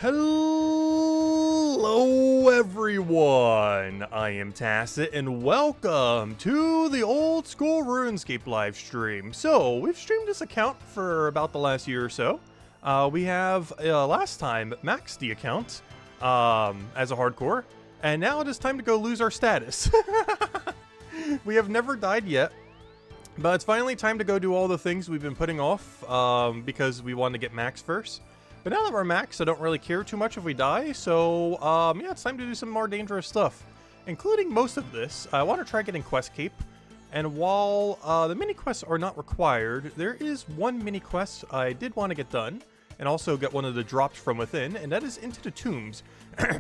Hello everyone, I am Tacit and welcome to the Old School Runescape live stream. So, we've streamed this account for about the last year or so. We have, last time, maxed the account as a hardcore, and now it is time to go lose our status. We have never died yet, but it's finally time to go do all the things we've been putting off because we wanted to get max first. But now that we're max, I don't really care too much if we die, so yeah, it's time to do some more dangerous stuff. Including most of this, I want to try getting Quest Cape, and while the mini quests are not required, there is one mini quest I did want to get done, and also get one of the drops from within, and that is Into the Tombs.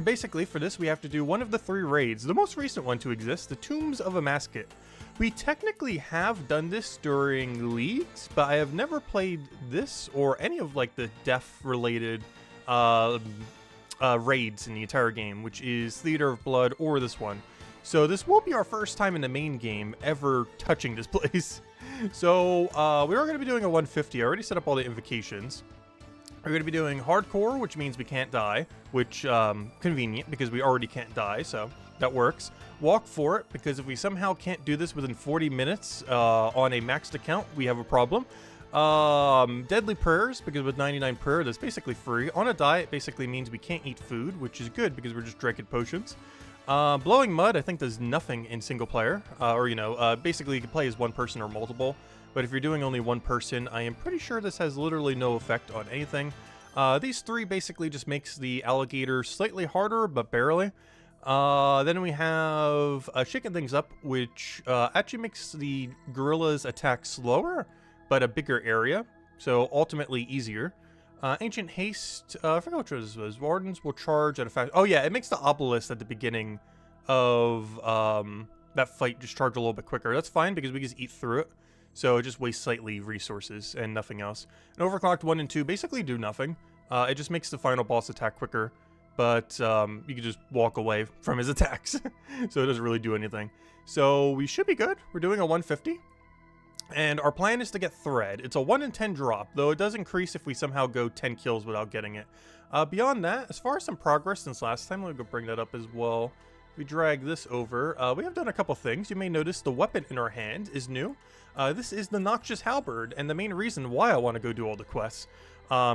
Basically, for this we have to do one of the 3 raids, the most recent one to exist, the Tombs of Amascut. We technically have done this during leagues, but I have never played this or any of like the death-related raids in the entire game, which is Theater of Blood or this one. So this will be our first time in the main game ever touching this place. So we are going to be doing a 150. I already set up all the invocations. We're going to be doing hardcore, which means we can't die, which convenient because we already can't die, so that works. Walk for it, because if we somehow can't do this within 40 minutes on a maxed account, we have a problem. Deadly prayers, because with 99 prayer, that's basically free. On a diet basically means we can't eat food, which is good because we're just drinking potions. Blowing mud, I think does nothing in single player, or you know, basically you can play as one person or multiple. But if you're doing only one person, I am pretty sure this has literally no effect on anything. These 3 basically just makes the alligator slightly harder, but barely. Then we have Shaking Things Up, which actually makes the gorilla's attack slower, but a bigger area, so ultimately easier. Ancient Haste, I forgot which one this was. Wardens will charge at a fast... Oh yeah, it makes the obelisk at the beginning of that fight just charge a little bit quicker. That's fine because we just eat through it. So it just wastes slightly resources and nothing else. And Overclocked 1 and 2 basically do nothing. It just makes the final boss attack quicker, but you can just walk away from his attacks. So it doesn't really do anything. So we should be good. We're doing a 150. And our plan is to get Thread. It's a 1 in 10 drop, though it does increase if we somehow go 10 kills without getting it. Beyond that, as far as some progress since last time, let me go bring that up as well. If we drag this over, we have done a couple things. You may notice the weapon in our hand is new. This is the Noxious Halberd, and the main reason why I want to go do all the quests.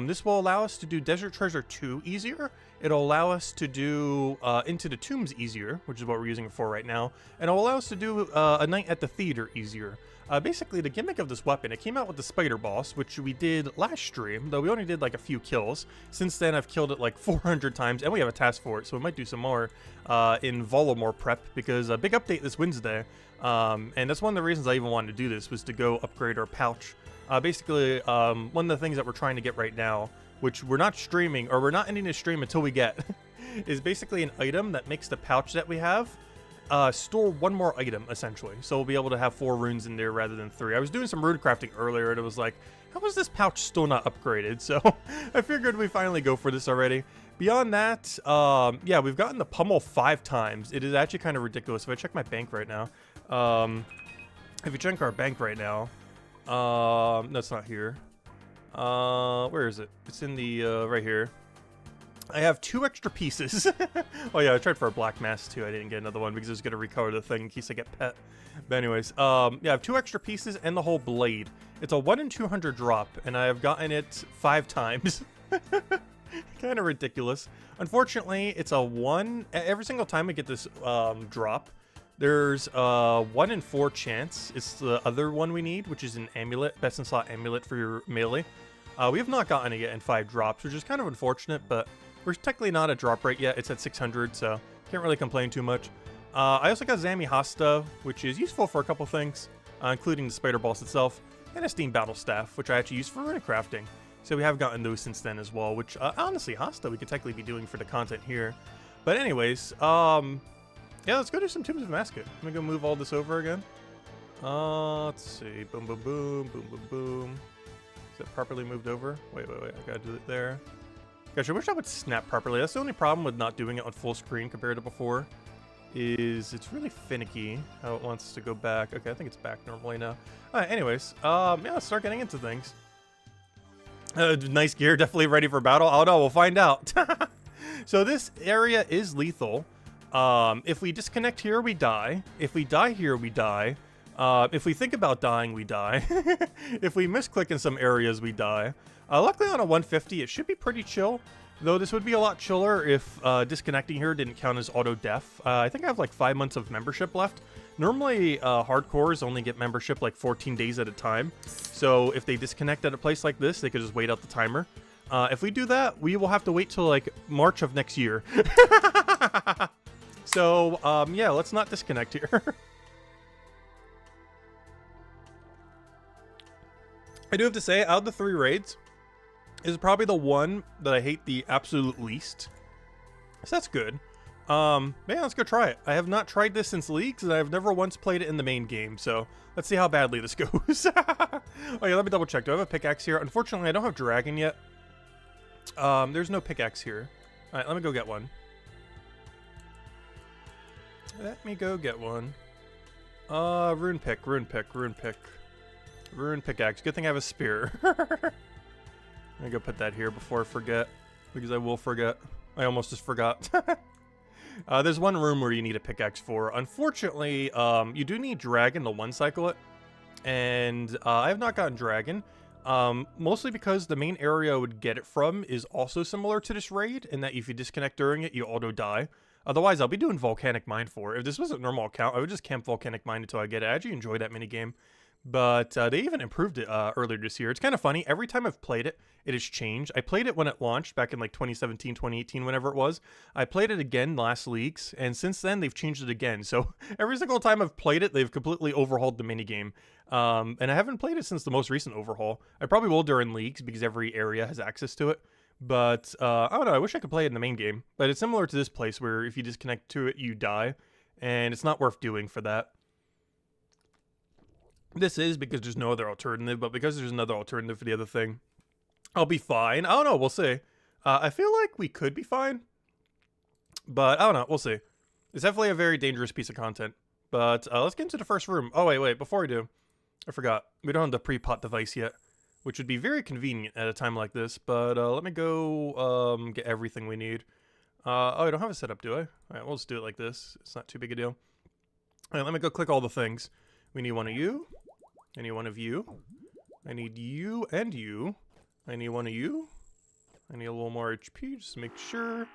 This will allow us to do Desert Treasure 2 easier. It'll allow us to do Into the Tombs easier, which is what we're using it for right now. And it'll allow us to do A Night at the Theater easier. Basically, the gimmick of this weapon, it came out with the Spider Boss, which we did last stream, though we only did like a few kills. Since then, I've killed it like 400 times, and we have a task for it, so we might do some more in Volamore prep, because a big update this Wednesday. And that's one of the reasons I even wanted to do this, was to go upgrade our pouch. Basically, one of the things that we're trying to get right now, which we're not streaming, or we're not ending the stream until we get, is basically an item that makes the pouch that we have store one more item, essentially. So we'll be able to have 4 runes in there rather than 3. I was doing some rune crafting earlier, and it was like, how is this pouch still not upgraded? So I figured we finally go for this already. Beyond that, yeah, we've gotten the pummel 5 times. It is actually kind of ridiculous. If I check my bank right now, if you check our bank right now, no, it's not here. Where is it? It's in the, right here. I have 2 extra pieces. Oh yeah, I tried for a black mask too. I didn't get another one because I was gonna recolor the thing in case I get pet. But anyways, yeah, I have 2 extra pieces and the whole blade. It's a 1 in 200 drop, and I have gotten it 5 times. Kind of ridiculous. Unfortunately, it's a 1 every single time I get this drop. There's a 1 in 4 chance. It's the other one we need, which is an amulet, best in slot amulet for your melee. We have not gotten it yet in 5 drops, which is kind of unfortunate, but we're technically not at drop rate yet. It's at 600, so can't really complain too much. I also got Zami Hasta, which is useful for a couple things, including the Spider Boss itself, and a Steam Battle Staff, which I actually use for rune crafting. So we have gotten those since then as well, which honestly, Hasta we could technically be doing for the content here. But anyways, yeah, let's go do some Tombs of Amascut. Let me go move all this over again. Let's see. Boom, boom, boom, boom, boom, boom. Is it properly moved over? Wait, I gotta do it there. Gosh, I wish I would snap properly. That's the only problem with not doing it on full screen compared to before. Is it's really finicky how it wants to go back. Okay, I think it's back normally now. Alright, anyways, yeah, let's start getting into things. Nice gear, definitely ready for battle. Oh no, we'll find out. So this area is lethal. If we disconnect here, we die. If we die here, we die. If we think about dying, we die. If we misclick in some areas, we die. Luckily on a 150, it should be pretty chill. Though this would be a lot chiller if disconnecting here didn't count as auto-def. I think I have like 5 months of membership left. Normally, hardcores only get membership like 14 days at a time. So if they disconnect at a place like this, they could just wait out the timer. If we do that, we will have to wait till like March of next year. So, yeah, let's not disconnect here. I do have to say, out of the 3 raids, is probably the one that I hate the absolute least. So that's good. Yeah, let's go try it. I have not tried this since Leagues, and I've never once played it in the main game, so let's see how badly this goes. Oh yeah, let me double check. Do I have a pickaxe here? Unfortunately, I don't have Dragon yet. There's no pickaxe here. Alright, let me go get one. Let me go get one. Rune pick. Rune pickaxe. Good thing I have a spear. Let me go put that here before I forget, because I will forget. I almost just forgot. There's one room where you need a pickaxe for. Unfortunately, you do need Dragon to one-cycle it, and I have not gotten Dragon, mostly because the main area I would get it from is also similar to this raid, in that if you disconnect during it, you auto-die. Otherwise, I'll be doing Volcanic Mine for it. If this was a normal account, I would just camp Volcanic Mine until I get it. I actually enjoy that minigame. But they even improved it earlier this year. It's kind of funny. Every time I've played it, it has changed. I played it when it launched back in like 2017, 2018, whenever it was. I played it again last Leagues, and since then they've changed it again. So every single time I've played it, they've completely overhauled the minigame. And I haven't played it since the most recent overhaul. I probably will during Leagues because every area has access to it. But I don't know. I wish I could play it in the main game. But it's similar to this place where if you disconnect to it, you die. And it's not worth doing for that. This is because there's no other alternative, but because there's another alternative for the other thing, I'll be fine. I don't know, we'll see. I feel like we could be fine, but I don't know, we'll see. It's definitely a very dangerous piece of content, but let's get into the first room. Oh, wait, before we do, I forgot. We don't have the pre-pot device yet, which would be very convenient at a time like this, but let me go get everything we need. Oh, I don't have a setup, do I? All right, we'll just do it like this. It's not too big a deal. All right, let me go click all the things. We need one of you. I need one of you. I need you and you. I need one of you. I need a little more HP, just to make sure.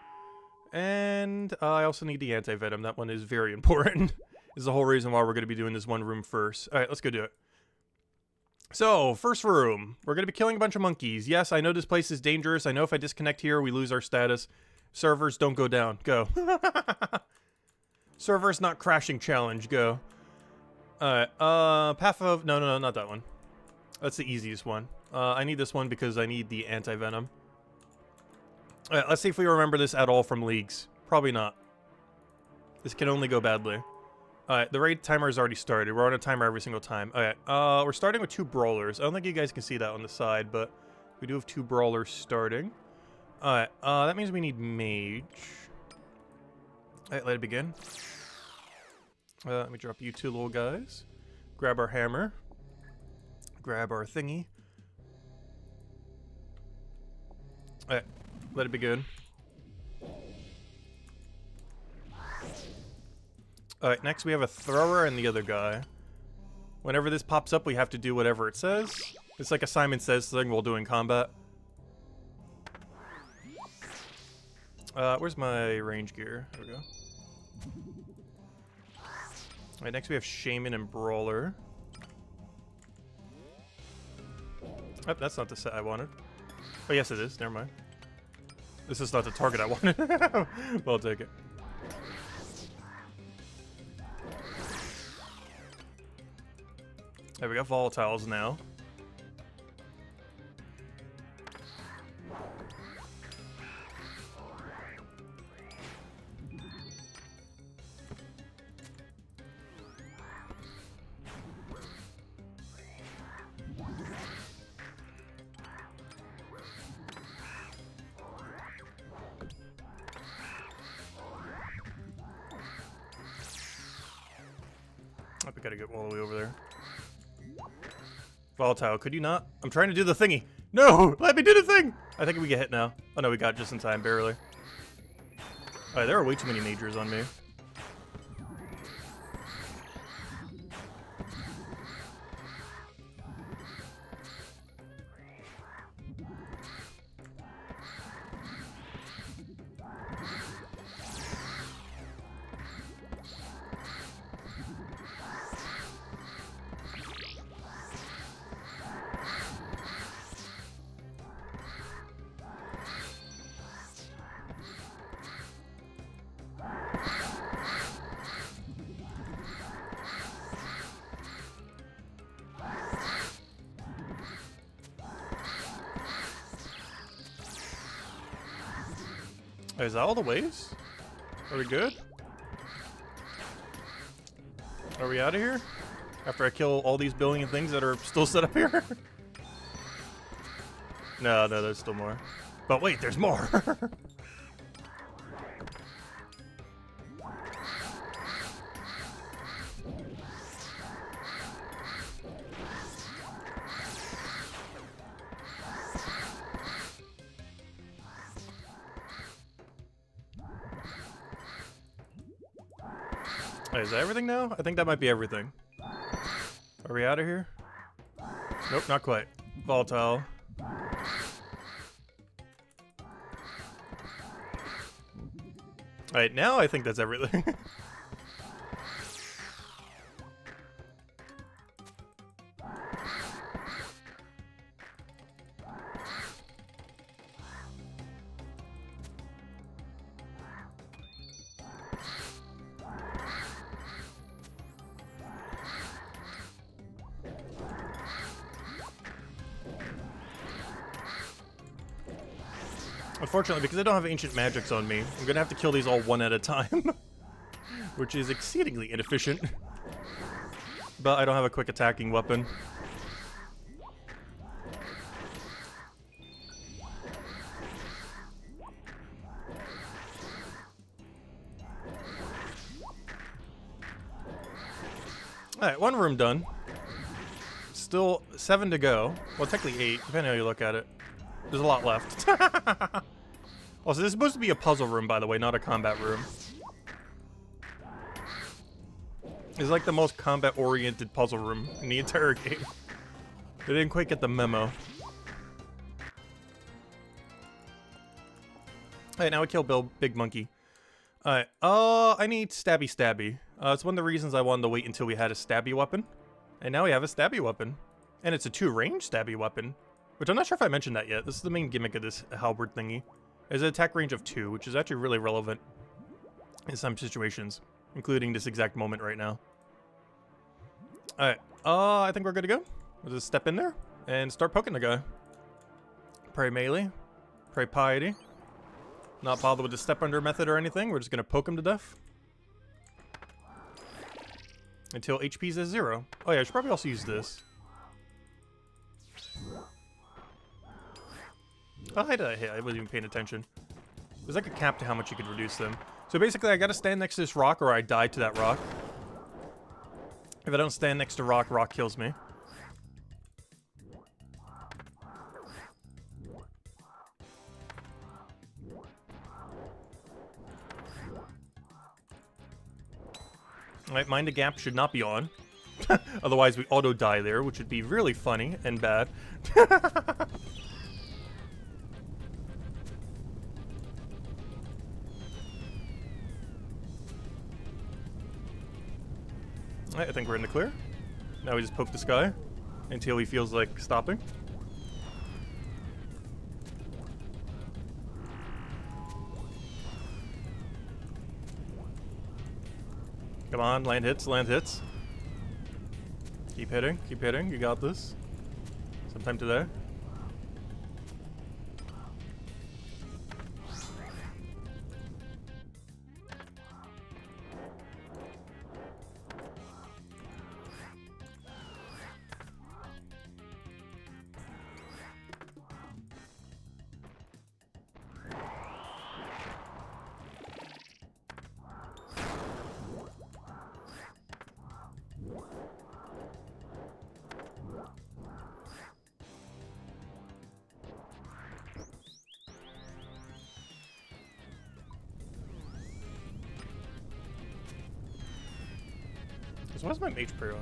And I also need the anti-venom. That one is very important. This is the whole reason why we're going to be doing this one room first. Alright, let's go do it. So, first room. We're going to be killing a bunch of monkeys. Yes, I know this place is dangerous. I know if I disconnect here, we lose our status. Servers, don't go down. Go. Servers not crashing challenge. Go. Alright, path of... No, not that one. That's the easiest one. I need this one because I need the anti-venom. Alright, let's see if we remember this at all from Leagues. Probably not. This can only go badly. Alright, the raid timer has already started. We're on a timer every single time. Alright, we're starting with 2 brawlers. I don't think you guys can see that on the side, but we do have 2 brawlers starting. Alright, that means we need mage. Alright, let it begin. Let me drop you 2 little guys. Grab our hammer. Grab our thingy. Alright, let it begin. Alright, next we have a thrower and the other guy. Whenever this pops up, we have to do whatever it says. It's like a Simon Says thing while doing combat. Where's my range gear? There we go. Alright, next we have Shaman and Brawler. Oh, that's not the set I wanted. Oh, yes it is. Never mind. This is not the target I wanted. Well, I'll take it. There we got volatiles now. Oh, we gotta get all the way over there. Volatile, could you not? I'm trying to do the thingy. No! Let me do the thing! I think we get hit now. Oh no, we got it just in time, barely. Alright, there are way too many majors on me. Is that all the waves? Are we good? Are we out of here? After I kill all these billion things that are still set up here? No, there's still more. But wait, there's more! Wait, is that everything now? I think that might be everything. Are we out of here? Nope, not quite. Volatile. Alright, now I think that's everything. Unfortunately, because I don't have ancient magics on me, I'm gonna have to kill these all one at a time. Which is exceedingly inefficient. But I don't have a quick attacking weapon. Alright, one room done. Still 7 to go. Well, technically 8, depending on how you look at it. There's a lot left. Also, this is supposed to be a puzzle room, by the way, not a combat room. It's like the most combat-oriented puzzle room in the entire game. They didn't quite get the memo. Alright, now we kill Big Monkey. Alright, I need Stabby. It's one of the reasons I wanted to wait until we had a stabby weapon. And now we have a stabby weapon. And it's a 2-range stabby weapon. Which I'm not sure if I mentioned that yet. This is the main gimmick of this halberd thingy. It's an attack range of 2, which is actually really relevant in some situations, including this exact moment right now. Alright, I think we're good to go. We'll just step in there and start poking the guy. Pray melee. Pray piety. Not bother with the step under method or anything. We're just gonna poke him to death. Until HP's at 0. Oh yeah, I should probably also use this. Oh, I wasn't even paying attention. There's like a cap to how much you can reduce them. So basically, I gotta stand next to this rock or I die to that rock. If I don't stand next to rock, rock kills me. Alright, mind the gap should not be on. Otherwise, we auto-die there, which would be really funny and bad. Alright, I think we're in the clear. Now we just poke this guy until he feels like stopping. Come on, land hits, land hits. Keep hitting, you got this. Sometime today. So what's my mage prayer on?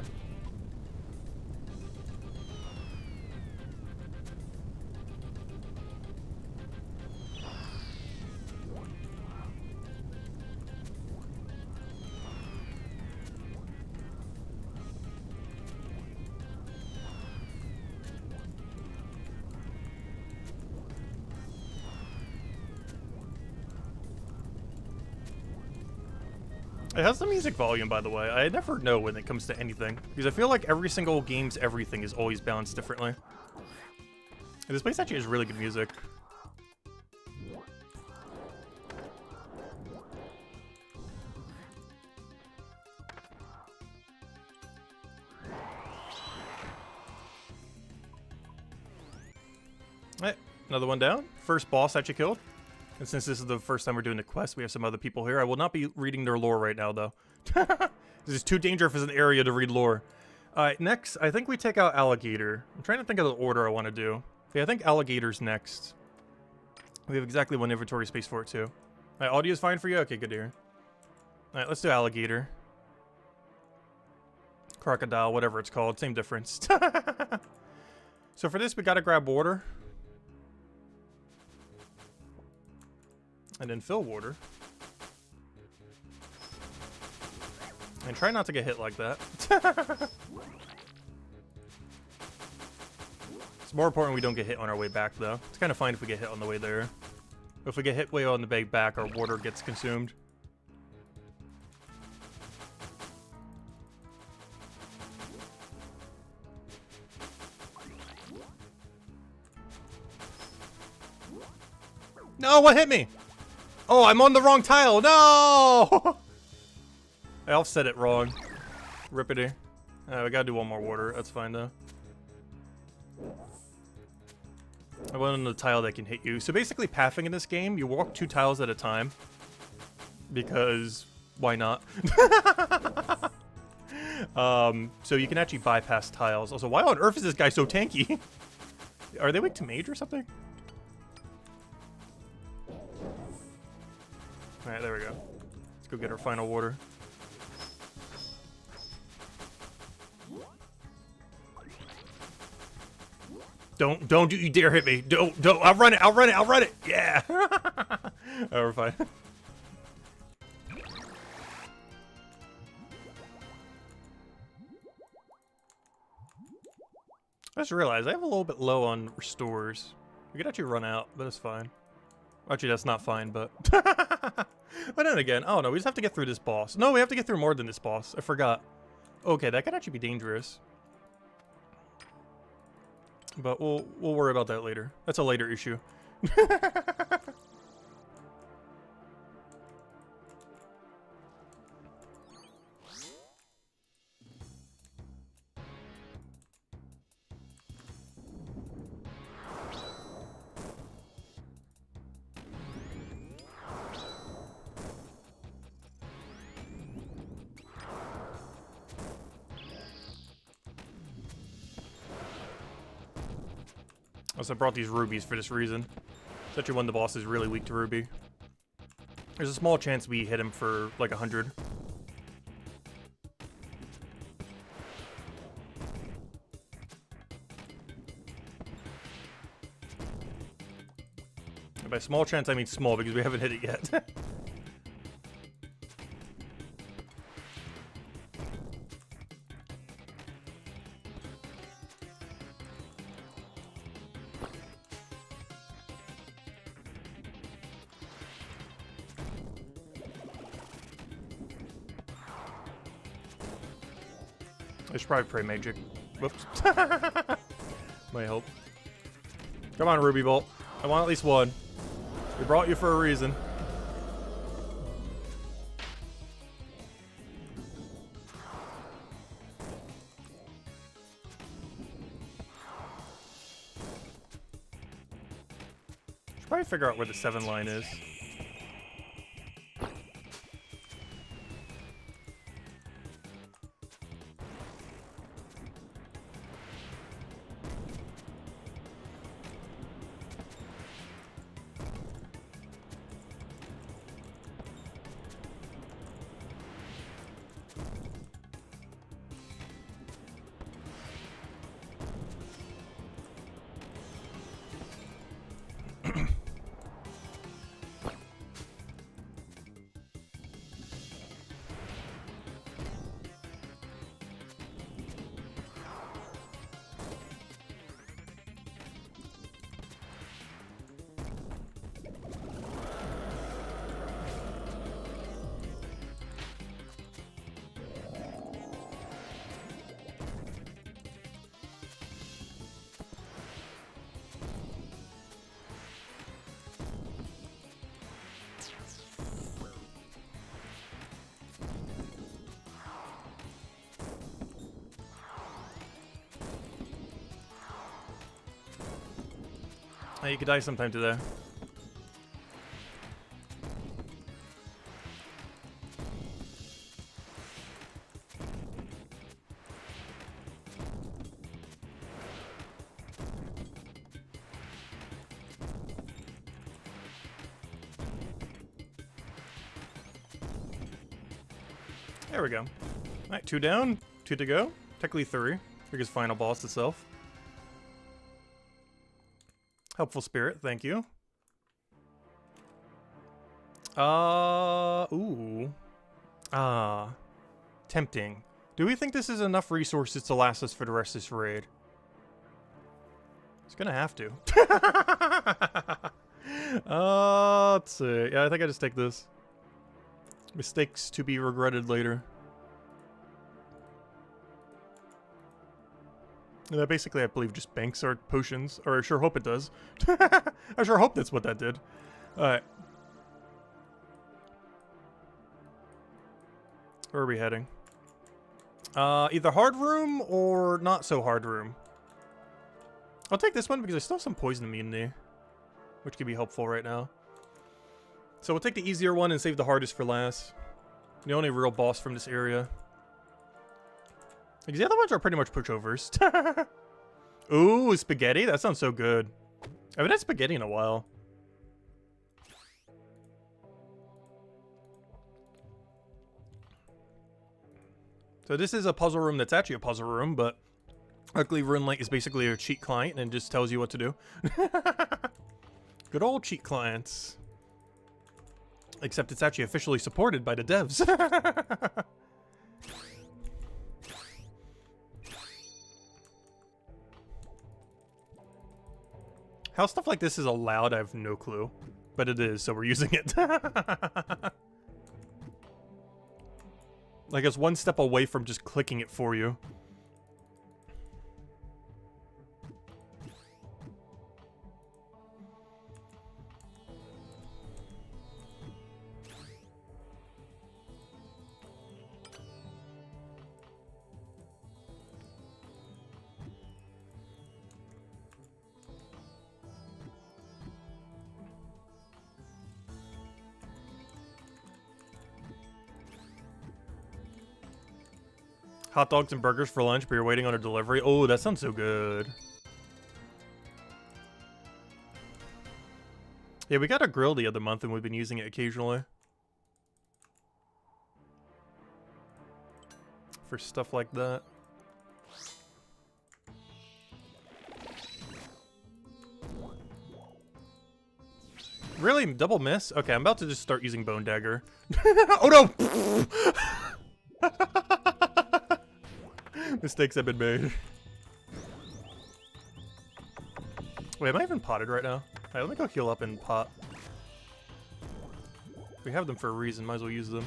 It has the music volume, by the way. I never know when it comes to anything, because I feel like every single game's everything is always balanced differently. And this place actually has really good music. Alright, another one down. First boss actually killed. And since this is the first time we're doing the quest, we have some other people here. I will not be reading their lore right now, though. This is too dangerous as an area to read lore. Alright, next, I think we take out Alligator. I'm trying to think of the order I want to do. Okay, I think Alligator's next. We have exactly one inventory space for it, too. Alright, audio's fine for you? Okay, good to hear. Alright, let's do Alligator. Crocodile, whatever it's called. Same difference. So for this, we gotta grab water. And then fill water. And try not to get hit like that. It's more important we don't get hit on our way back, though. It's kind of fine if we get hit on the way there. But if we get hit way on the way back, our water gets consumed. No, what hit me? Oh, I'm on the wrong tile. No! I offset it wrong. Rippity. We gotta do one more water. That's fine, though. I went on the tile that can hit you. So basically, pathing in this game, you walk 2 tiles at a time. Because, why not? So you can actually bypass tiles. Also, why on earth is this guy so tanky? Are they weak to mage or something? Alright, there we go. Let's go get our final water. Don't you dare hit me. Don't, I'll run it. Yeah. Oh, we're fine. I just realized I have a little bit low on restores. We could actually run out, but it's fine. Actually, that's not fine, but... But then again, oh no, we just have to get through this boss. No, we have to get through more than this boss. I forgot. Okay, that could actually be dangerous. But we'll worry about that later. That's a later issue. Also, I brought these rubies for this reason. Especially when the boss is really weak to ruby. There's a small chance we hit him for like 100. And by small chance, I mean small because we haven't hit it yet. I should probably pray magic. Whoops. Might help. Come on, Ruby Bolt. I want at least one. We brought you for a reason. Should probably figure out where the 7 line is. Hey, you could die sometime today. There we go. Alright, 2 down, 2 to go. Technically 3. Because final boss itself. Helpful spirit, thank you. Ooh. Tempting. Do we think this is enough resources to last us for the rest of this raid? It's gonna have to. Let's see. Yeah, I think I just take this. Mistakes to be regretted later. And that basically, I believe, just banks our potions. Or I sure hope it does. I sure hope that's what that did. Alright. Where are we heading? Either hard room or not so hard room. I'll take this one because I still have some poison immunity. Which could be helpful right now. So we'll take the easier one and save the hardest for last. The only real boss from this area. Because the other ones are pretty much pushovers. Ooh, spaghetti? That sounds so good. I haven't had spaghetti in a while. So this is a puzzle room that's actually a puzzle room, but luckily RuneLite is basically a cheat client and just tells you what to do. Good old cheat clients. Except it's actually officially supported by the devs. How stuff like this is allowed, I have no clue. But it is, so we're using it. Like, it's one step away from just clicking it for you. Hot dogs and burgers for lunch, but you're waiting on a delivery. Oh, that sounds so good. Yeah, we got a grill the other month and we've been using it occasionally. For stuff like that. Really? Double miss? Okay, I'm about to just start using Bone Dagger. Oh no! Mistakes have been made. Wait, am I even potted right now? Alright, let me go heal up and pot. We have them for a reason, might as well use them.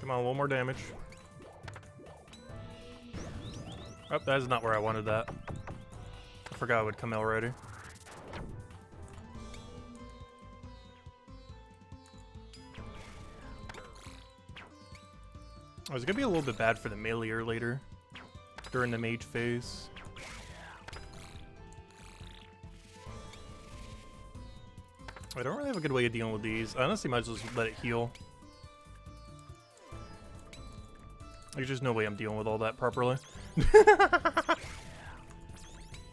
Come on, one more damage. Oh, that is not where I wanted that. I forgot it would come already. Oh, it's gonna be a little bit bad for the meleeer later. During the mage phase. I don't really have a good way of dealing with these. I honestly might as well just let it heal. There's just no way I'm dealing with all that properly.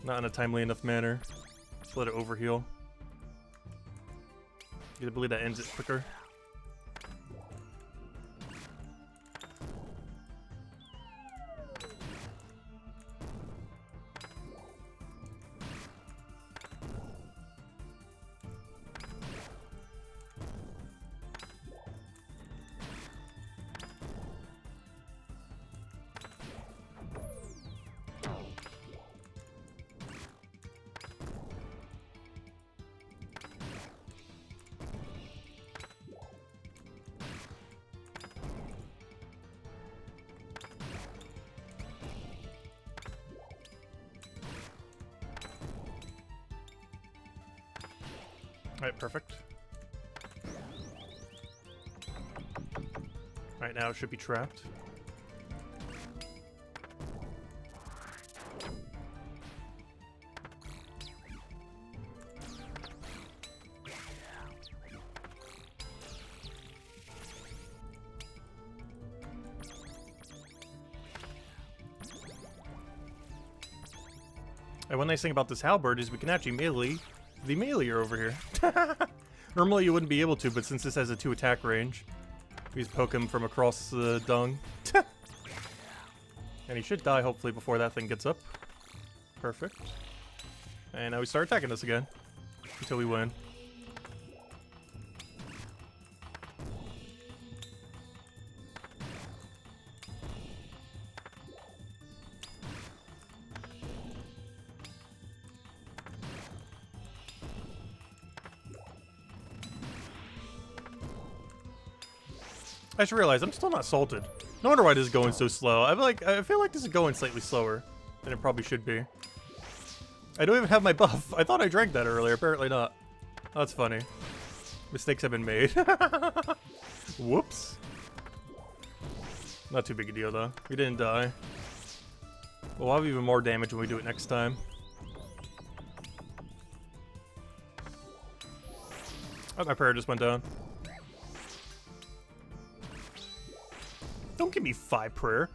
Not in a timely enough manner. Just let it overheal. I believe that ends it quicker. Alright, perfect. Right now it should be trapped. And one nice thing about this halberd is we can actually melee the meleeer over here. Normally you wouldn't be able to, but since this has a 2 attack range, we just poke him from across the dung. And he should die hopefully before that thing gets up. Perfect. And now we start attacking us again until we win. I just realized I'm still not salted. No wonder why this is going so slow. I feel like this is going slightly slower than it probably should be. I don't even have my buff. I thought I drank that earlier. Apparently not. That's funny. Mistakes have been made. Whoops. Not too big a deal though. We didn't die. We'll have even more damage when we do it next time. Oh, my prayer just went down. Don't give me 5 prayer.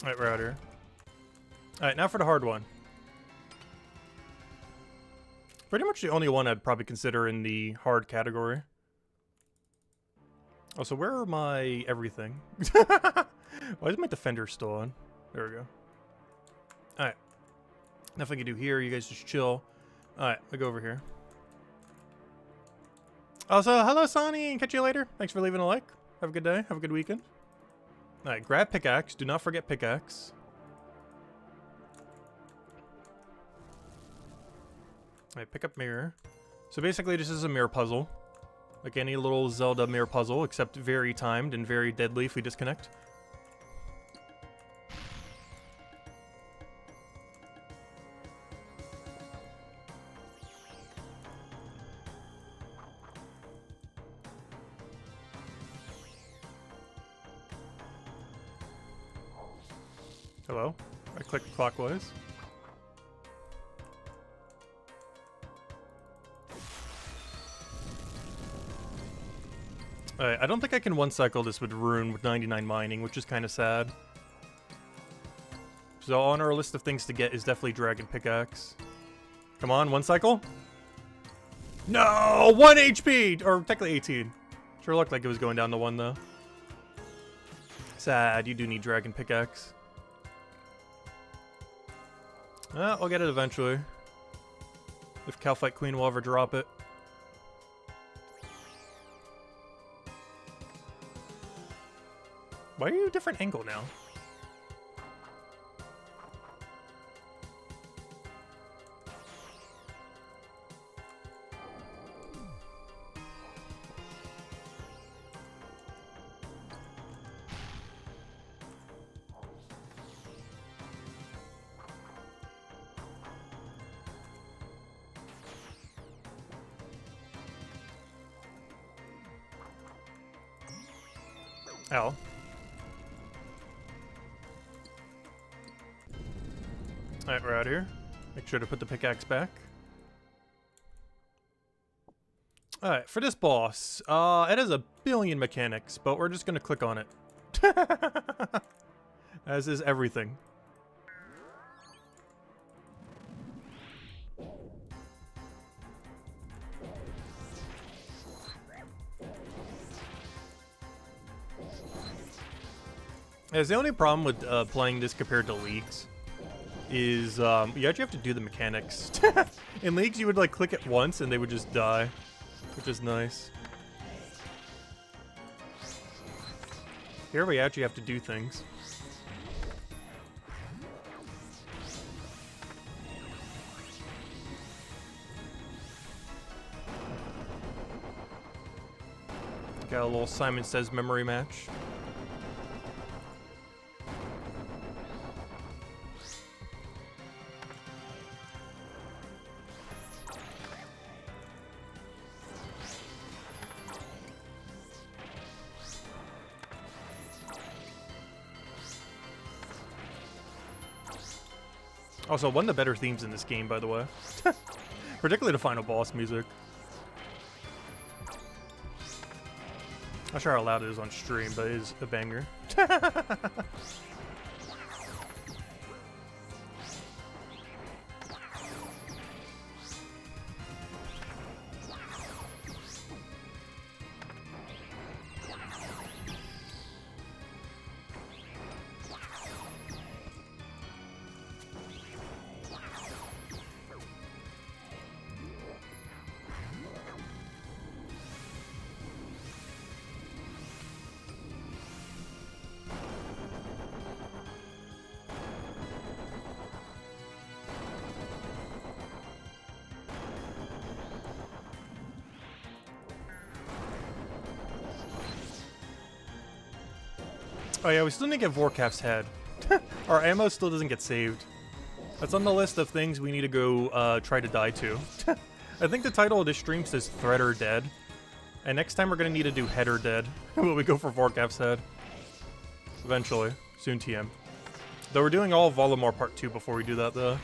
Alright, we're out here. Alright, now for the hard one. Pretty much the only one I'd probably consider in the hard category. Oh, so where are my everything? Why is my defender still on? There we go. Alright. Nothing I can do here. You guys just chill. Alright, I'll go over here. Also, hello, Sonny. Catch you later. Thanks for leaving a like. Have a good day. Have a good weekend. Alright, grab pickaxe. Do not forget pickaxe. Alright, pick up mirror. So basically this is a mirror puzzle. Like any little Zelda mirror puzzle, except very timed and very deadly if we disconnect. Hello? I clicked clockwise. Alright, I don't think I can one-cycle this with Rune with 99 mining, which is kind of sad. So on our list of things to get is definitely Dragon Pickaxe. Come on, one cycle? No! 1 HP! Or technically 18. Sure looked like it was going down to 1 though. Sad, you do need Dragon Pickaxe. I'll get it eventually. If Calfight Queen will ever drop it. Why are you a different angle now? Ow. Alright, we're out here. Make sure to put the pickaxe back. Alright, for this boss, it has a billion mechanics, but we're just gonna click on it. As is everything. It's the only problem with playing this compared to Leagues is you actually have to do the mechanics. In leagues, you would like click it once and they would just die, which is nice. Here we actually have to do things. Got a little Simon Says memory match. Also, one of the better themes in this game, by the way. Particularly the final boss music. Not sure how loud it is on stream, but it is a banger. Oh yeah, we still need to get Vorkaf's head. Our ammo still doesn't get saved. That's on the list of things we need to go try to die to. I think the title of this stream says Threat or Dead. And next time we're going to need to do Head or Dead when we go for Vorkaf's head. Eventually. Soon TM. Though we're doing all of Volamar Part 2 before we do that though.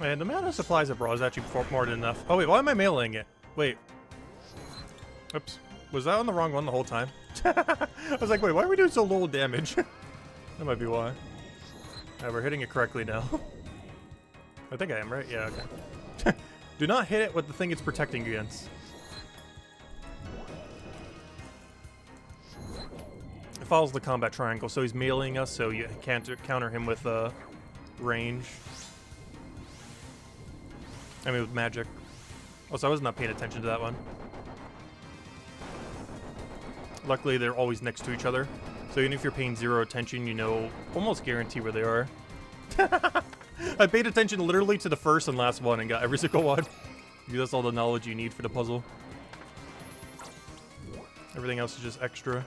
And the amount of supplies I brought is actually more than enough. Oh wait, why am I mailing it? Wait. Oops. Was that on the wrong one the whole time? I was like, wait, why are we doing so little damage? That might be why. Alright, we're hitting it correctly now. I think I am, right? Yeah, okay. Do not hit it with the thing it's protecting against. It follows the combat triangle, so he's meleeing us, so you can't counter him with range. I mean, with magic. Also, I was not paying attention to that one. Luckily, they're always next to each other. So even if you're paying zero attention, you know, almost guarantee where they are. I paid attention literally to the first and last one and got every single one. That's all the knowledge you need for the puzzle. Everything else is just extra.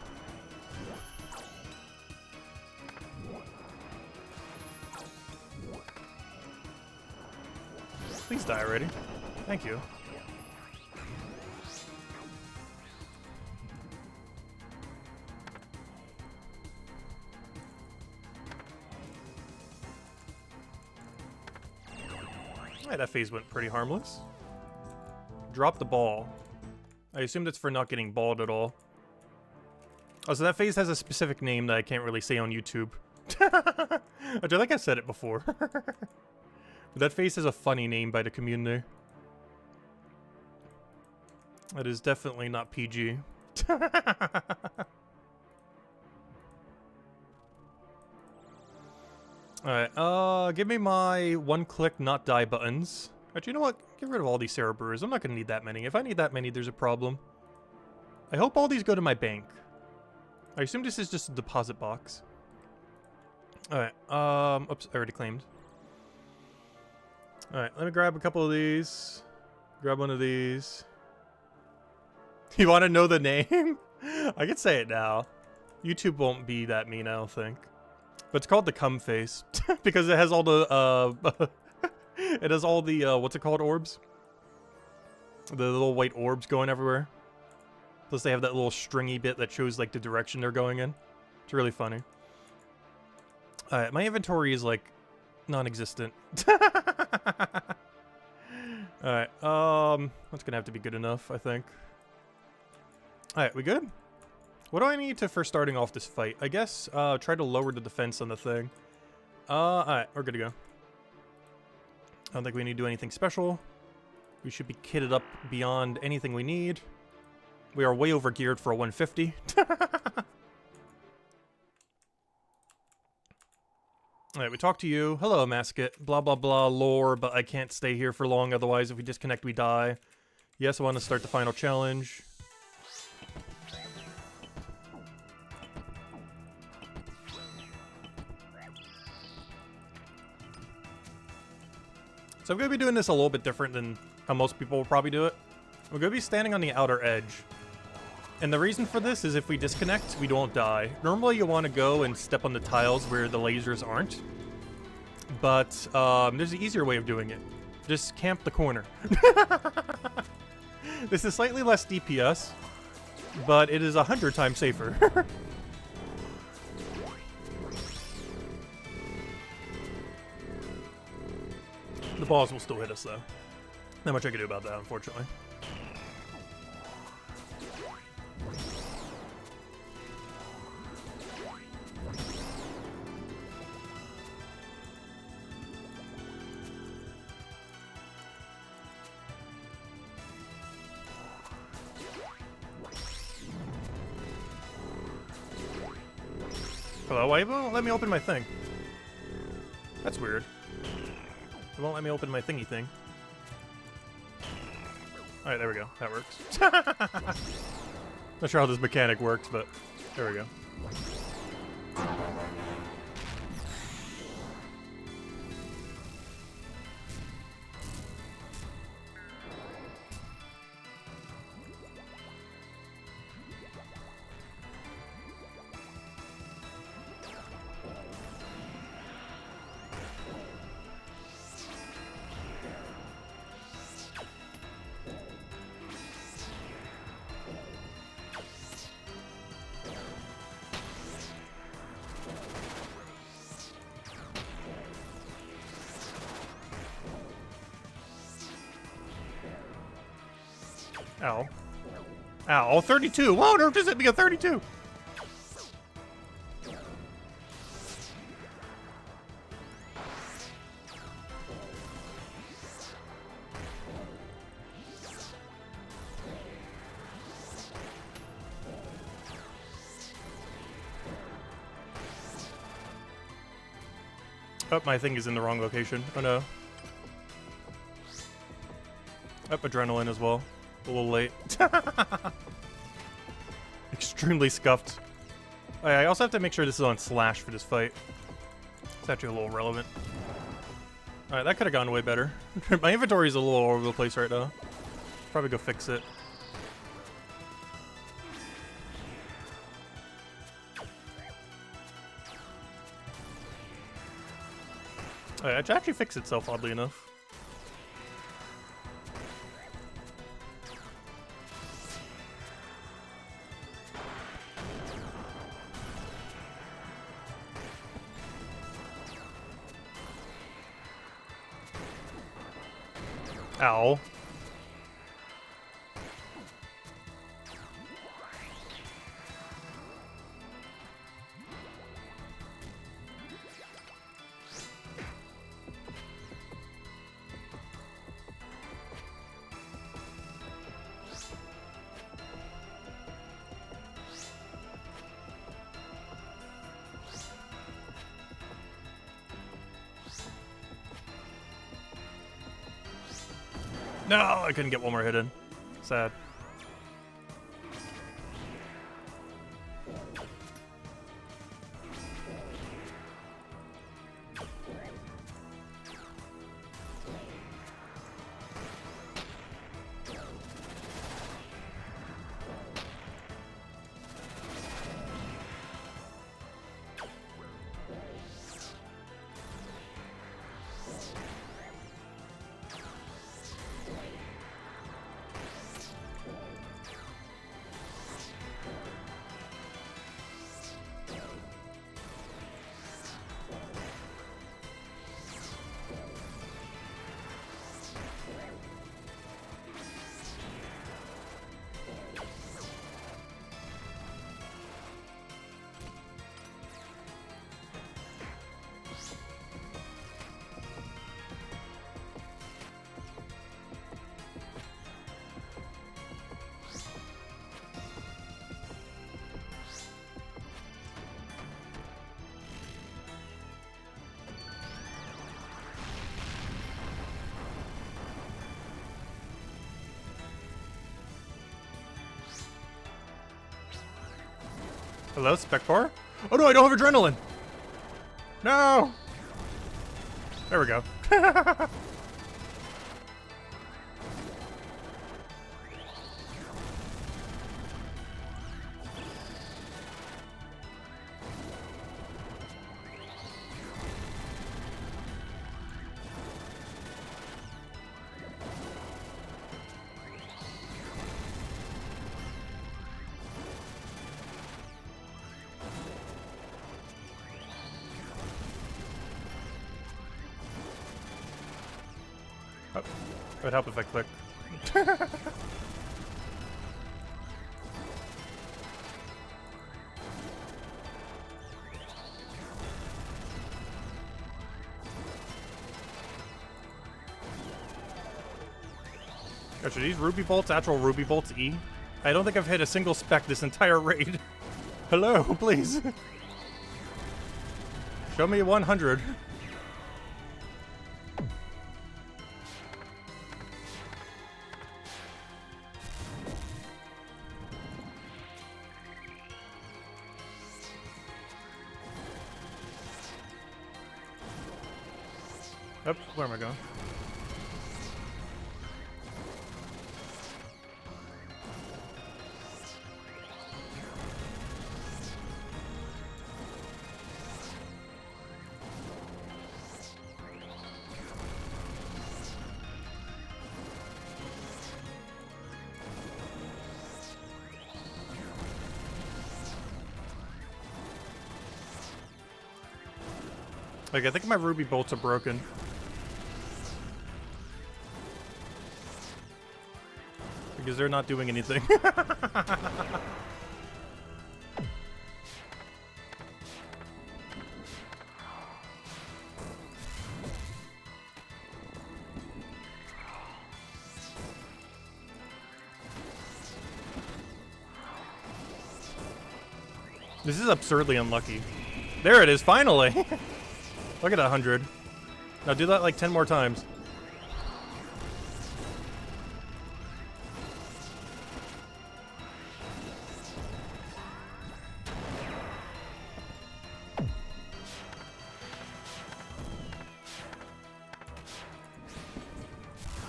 Please die already. Thank you. Alright, that phase went pretty harmless. Drop the ball. I assume that's for not getting balled at all. Oh, so that phase has a specific name that I can't really say on YouTube. I feel like I said it before. But that phase has a funny name by the community. That is definitely not PG. Alright, give me my one-click not die buttons. Actually, you know what? Get rid of all these Herbibores. I'm not gonna need that many. If I need that many, there's a problem. I hope all these go to my bank. I assume this is just a deposit box. Alright, oops, I already claimed. Alright, let me grab a couple of these. Grab one of these. You want to know the name? I can say it now. YouTube won't be that mean, I don't think. But it's called the cum face. Because it has all the, it has all the, what's it called, orbs? The little white orbs going everywhere. Plus they have that little stringy bit that shows, like, the direction they're going in. It's really funny. Alright, my inventory is, like, non-existent. Alright, that's gonna have to be good enough, I think. Alright, we good? What do I need to for starting off this fight? I guess, try to lower the defense on the thing. Alright, we're good to go. I don't think we need to do anything special. We should be kitted up beyond anything we need. We are way over geared for a 150. Alright, we talk to you. Hello, Amascut. Blah, blah, blah, lore, but I can't stay here for long, otherwise if we disconnect, we die. Yes, I want to start the final challenge. So I'm going to be doing this a little bit different than how most people will probably do it. We're going to be standing on the outer edge. And the reason for this is if we disconnect, we don't die. Normally you want to go and step on the tiles where the lasers aren't. But there's an easier way of doing it. Just camp the corner. This is slightly less DPS, but it is 100 times safer. The balls will still hit us, though. Not much I can do about that, unfortunately. Hello, why won't let me open my thing? That's weird. It won't let me open my thingy thing. Alright, there we go. That works. Not sure how this mechanic works, but there we go. Ow. Ow, 32! Whoa, nerf just hit me a 32! Oh, my thing is in the wrong location. Oh no. Oh, adrenaline as well. A little late. Extremely scuffed. Oh, yeah, I also have to make sure this is on slash for this fight. It's actually a little relevant. Alright, that could have gone way better. My inventory is a little all over the place right now. Probably go fix it. Alright, it actually fixed itself, oddly enough. Ow. No, I couldn't get one more hit in. Sad. Hello, spec bar? Oh no, I don't have adrenaline! No! There we go. Oh, it would help if I click. Gosh, are these ruby bolts actual ruby bolts E? I don't think I've hit a single spec this entire raid. Hello, please. Show me 100. Oh, where am I going? Like, I think my ruby bolts are broken. Because they're not doing anything. This is absurdly unlucky. There it is, finally! Look at 100. Now do that like 10 more times.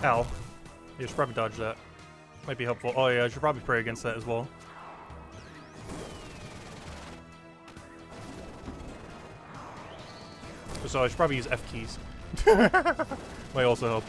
Ow. You should probably dodge that. Might be helpful. Oh yeah, I should probably pray against that as well. So I should probably use F keys. Might also help.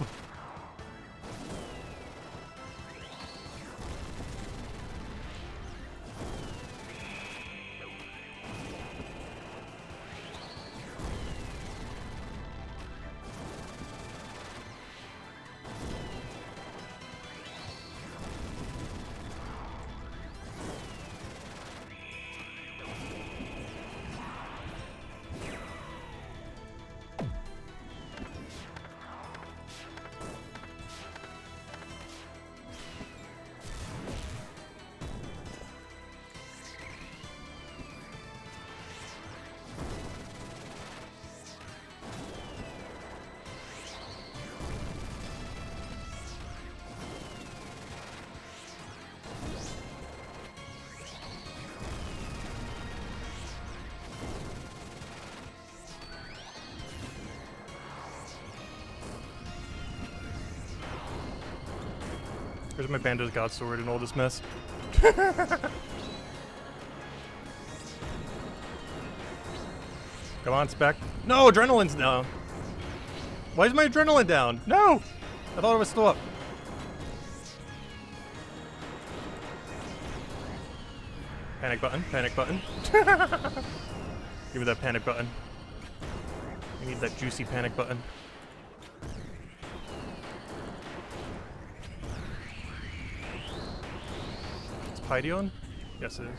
Where's my Bando's God Sword and all this mess? Come on, Spec. No, adrenaline's down. Why is my adrenaline down? No! I thought it was still up. Panic button, panic button. Give me that panic button. I need that juicy panic button. Pydion? Yes, it is.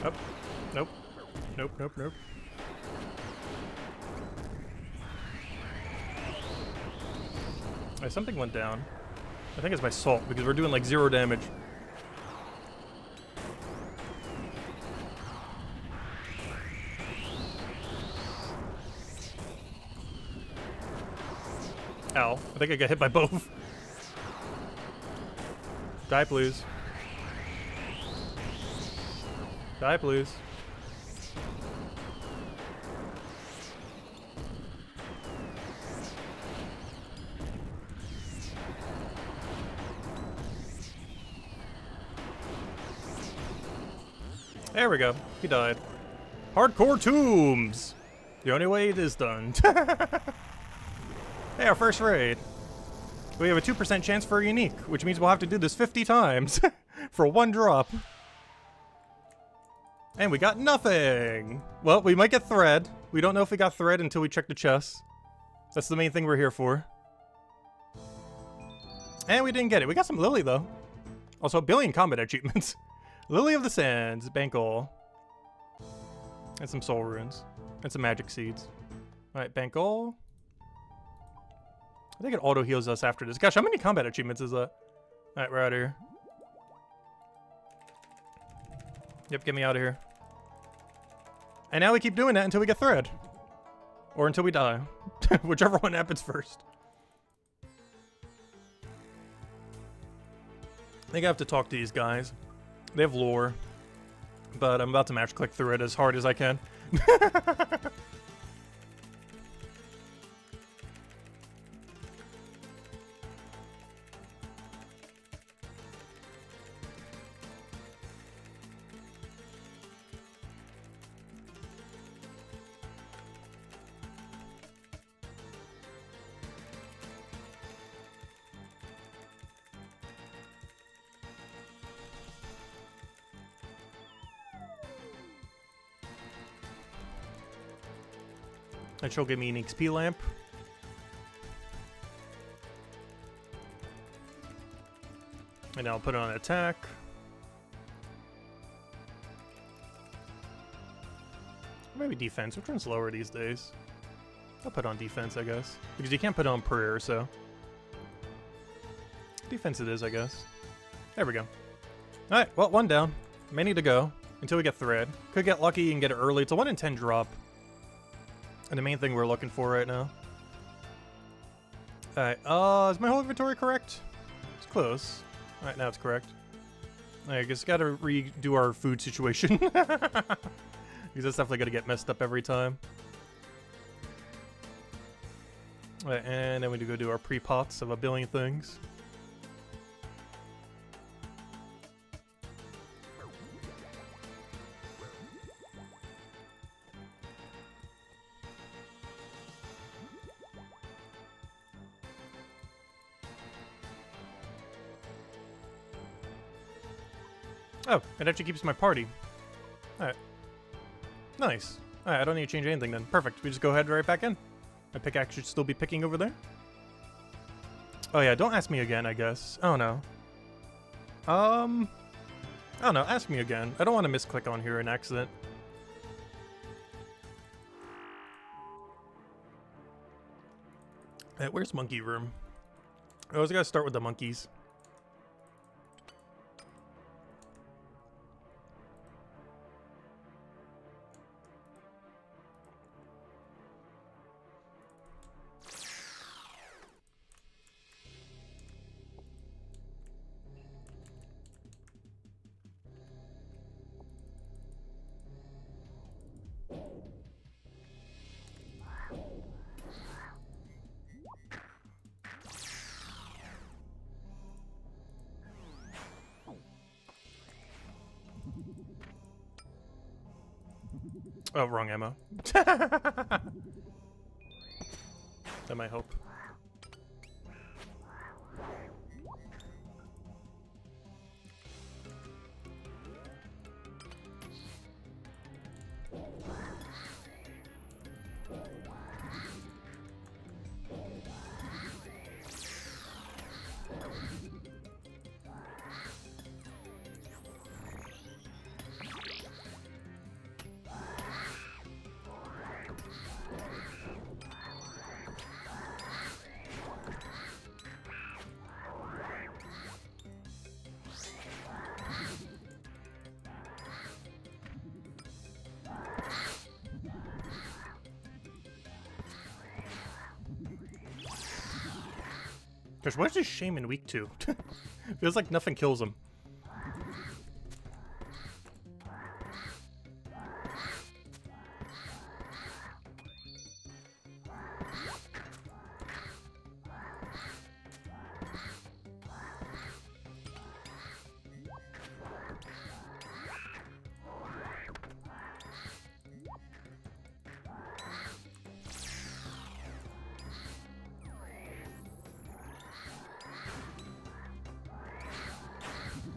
Oh. Nope. Nope, nope, nope. Something went down. I think it's my salt, because we're doing like 0 damage. Ow. I think I got hit by both. Die, please. Die, please. There we go. He died. Hardcore tombs! The only way it is done. Hey, our first raid. We have a 2% chance for a unique, which means we'll have to do this 50 times for 1 drop. And we got nothing! Well, we might get thread. We don't know if we got thread until we check the chest. That's the main thing we're here for. And we didn't get it. We got some Lily, though. Also, 1 billion combat achievements. Lily of the Sands, Bankol. And some soul runes. And some magic seeds. Alright, Bankol. I think it auto heals us after this. Gosh, how many combat achievements is that? Alright, we're out of here. Yep, get me out of here. And now we keep doing that until we get thread. Or until we die. Whichever one happens first. I think I have to talk to these guys. They have lore. But I'm about to match click through it as hard as I can. And she'll give me an XP lamp. And I'll put it on attack. Maybe defense. Which one's lower these days? I'll put on defense, I guess. Because you can't put on prayer, so. Defense it is, I guess. There we go. Alright, well, 1 down. Many to go. Until we get thread. Could get lucky and get it early. It's a 1 in 10 drop. And the main thing we're looking for right now. Alright, is my whole inventory correct? It's close. Alright, now it's correct. I guess gotta redo our food situation. Because that's definitely gonna get messed up every time. Alright, and then we do go do our pre-pots of 1 billion things. Oh, it actually keeps my party. Alright. Nice. Alright, I don't need to change anything then. Perfect. We just go ahead right back in. My pickaxe should still be picking over there. Oh yeah, don't ask me again, I guess. Oh no. I don't know, ask me again. I don't want to misclick on here in accident. Hey, where's monkey room? I always gotta start with the monkeys. Oh, wrong ammo. That might help. Gosh, what is this shaman weak to? Feels like nothing kills him.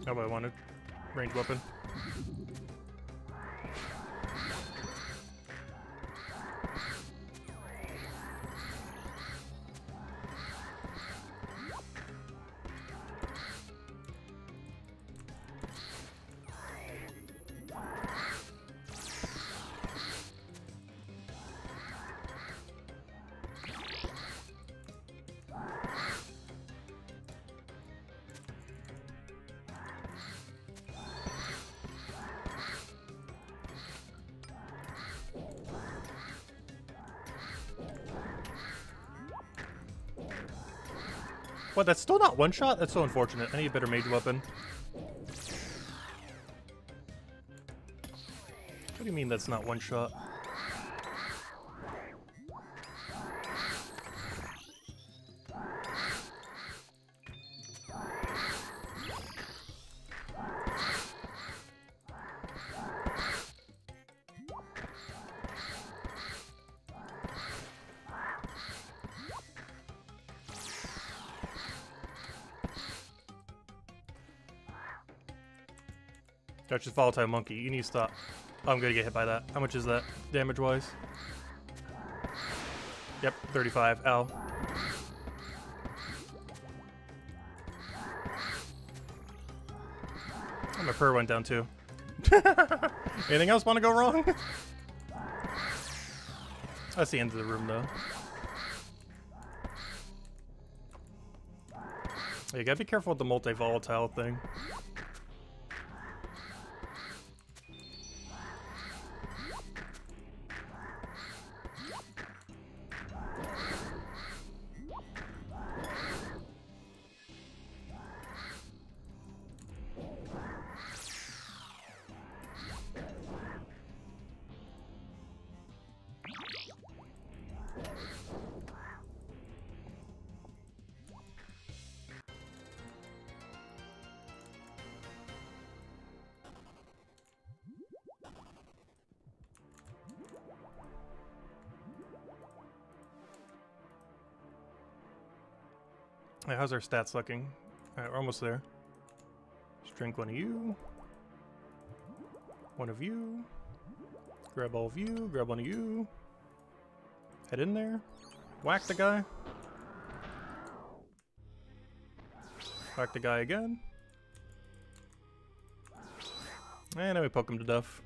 Oh, I wanted ranged weapon. What, that's still not one shot? That's so unfortunate. I need a better mage weapon. What do you mean that's not one shot? That's just volatile monkey. You need to stop. Oh, I'm gonna get hit by that. How much is that damage wise? Yep, 35. Ow. Oh, my prayer went down too. Anything else want to go wrong? That's the end of the room though. You gotta be careful with the multi-volatile thing. Hey, how's our stats looking? Alright, we're almost there. Just drink one of you. One of you. Grab all of you. Grab one of you. Head in there. Whack the guy. Whack the guy again. And then we poke him to death.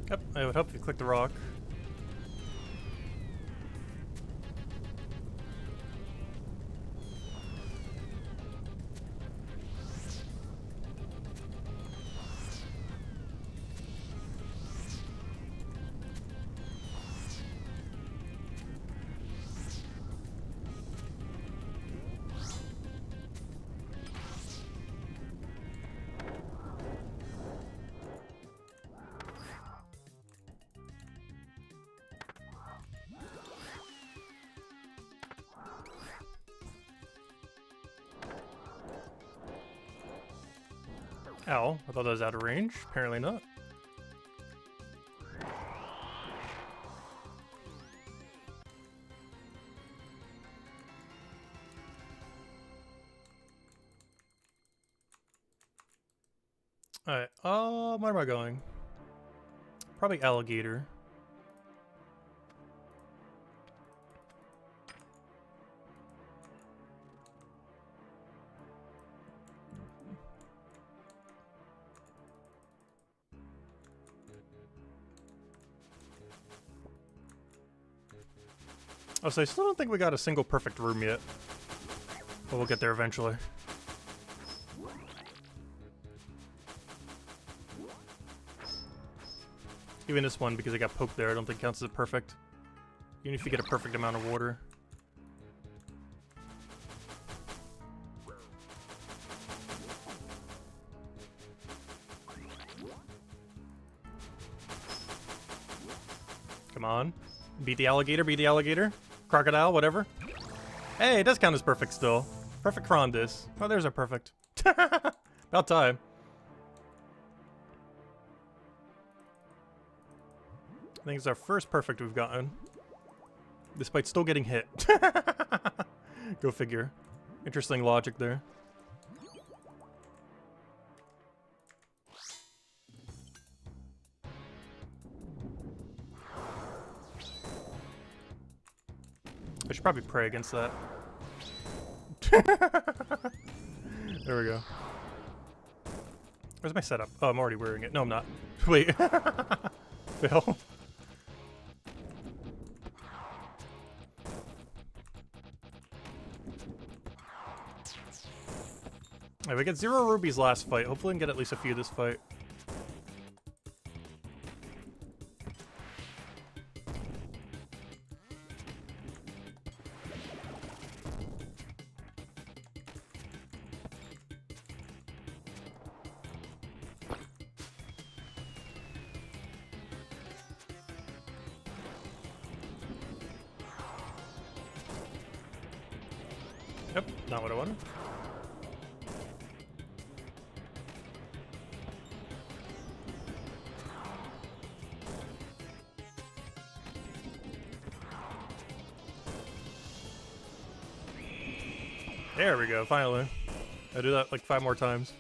Yep, I would hope if you click the rock. Ow, I thought that was out of range. Apparently not. Alright, where am I going? Probably alligator. Oh, so I still don't think we got a single perfect room yet. But we'll get there eventually. Even this one, because I got poked there, I don't think counts as perfect. Even if you get a perfect amount of water. Come on. Beat the alligator, beat the alligator. Crocodile, whatever. Hey, it does count as perfect still. Perfect Crondis. Oh, there's our perfect. About time. I think it's our first perfect we've gotten. Despite still getting hit. Go figure. Interesting logic there. I should probably pray against that. There we go. Where's my setup? Oh, I'm already wearing it. No, I'm not. Wait. Phil. Alright, we got 0 rubies last fight. Hopefully we can get at least a few this fight. Yep, not what I wanted. There we go, finally. I do that like 5 more times.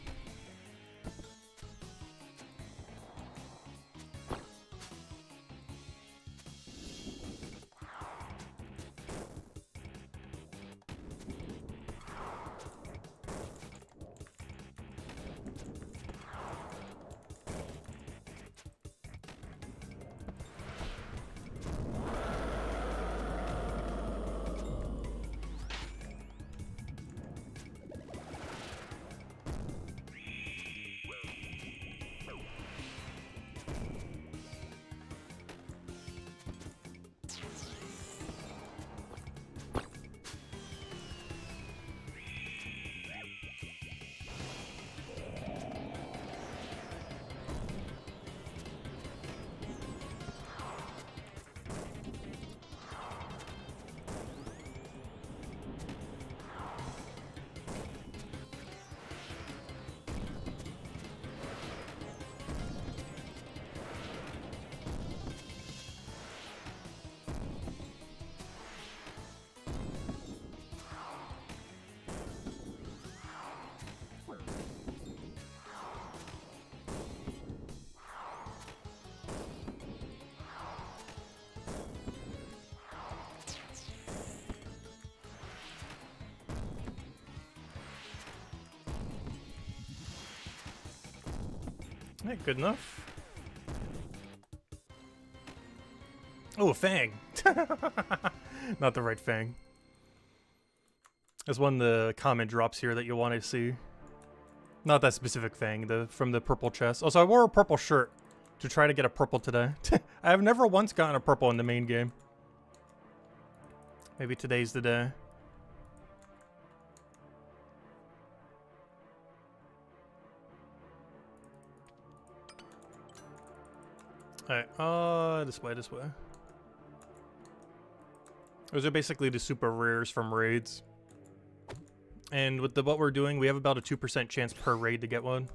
Hey, good enough. Oh, a fang. Not the right fang. There's one the comment drops here that you'll want to see. Not that specific fang, from the purple chest. Also, I wore a purple shirt to try to get a purple today. I have never once gotten a purple in the main game. Maybe today's the day. Alright, this way, this way. Those are basically the super rares from raids. And with what we're doing, we have about a 2% chance per raid to get one.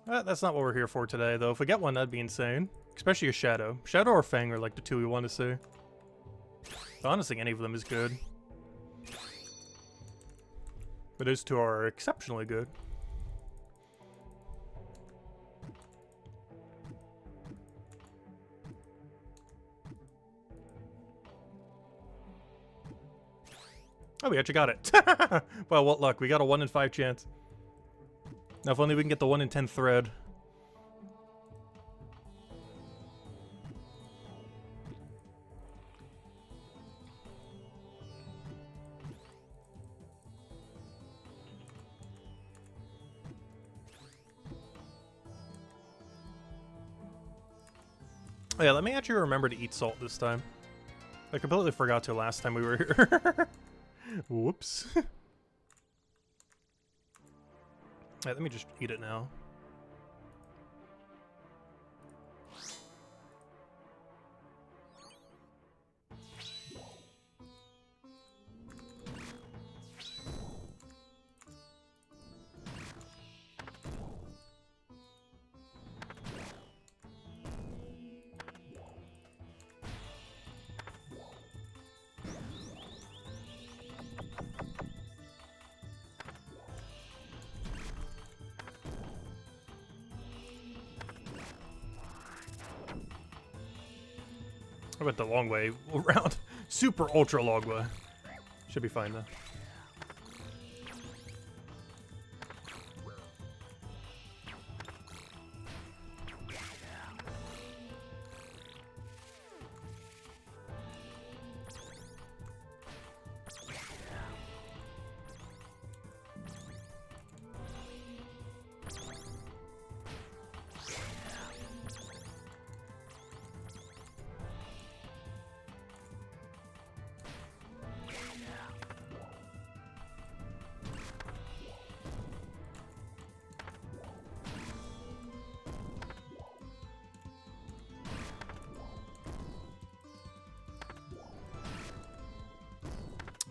That's not what we're here for today, though. If we get one, that'd be insane. Especially a Shadow. Shadow or Fang are like the two we want to see. But honestly, any of them is good. But those two are exceptionally good. Oh, we actually got it. Well, what luck. We got a 1 in 5 chance. Now, if only we can get the 1 in 10 thread. Oh, yeah, let me actually remember to eat salt this time. I completely forgot to last time we were here. Whoops. Alright, let me just eat it now. I went the long way around. Super ultra long way. Should be fine though.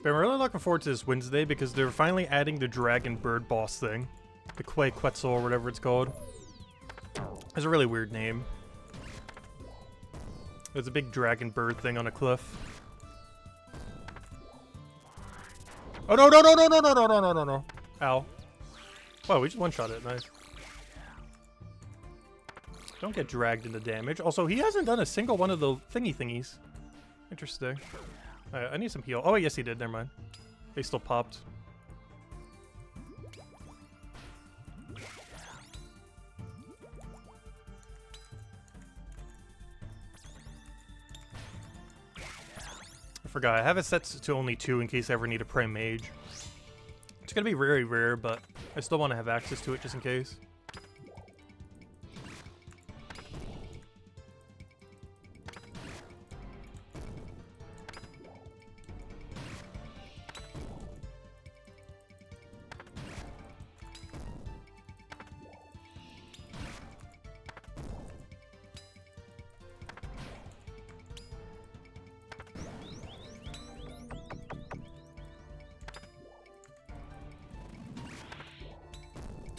But I'm really looking forward to this Wednesday because they're finally adding the dragon bird boss thing. The Quetzal or whatever it's called. It's a really weird name. There's a big dragon bird thing on a cliff. Oh no no no no no no no no no no no. Ow. Wow, we just one-shot it, nice. Don't get dragged into damage. Also, he hasn't done a single one of the thingies. Interesting. I need some heal. Oh, yes, he did. Never mind. They still popped. I forgot. I have it set to only 2 in case I ever need a Prime Mage. It's going to be very rare, but I still want to have access to it just in case.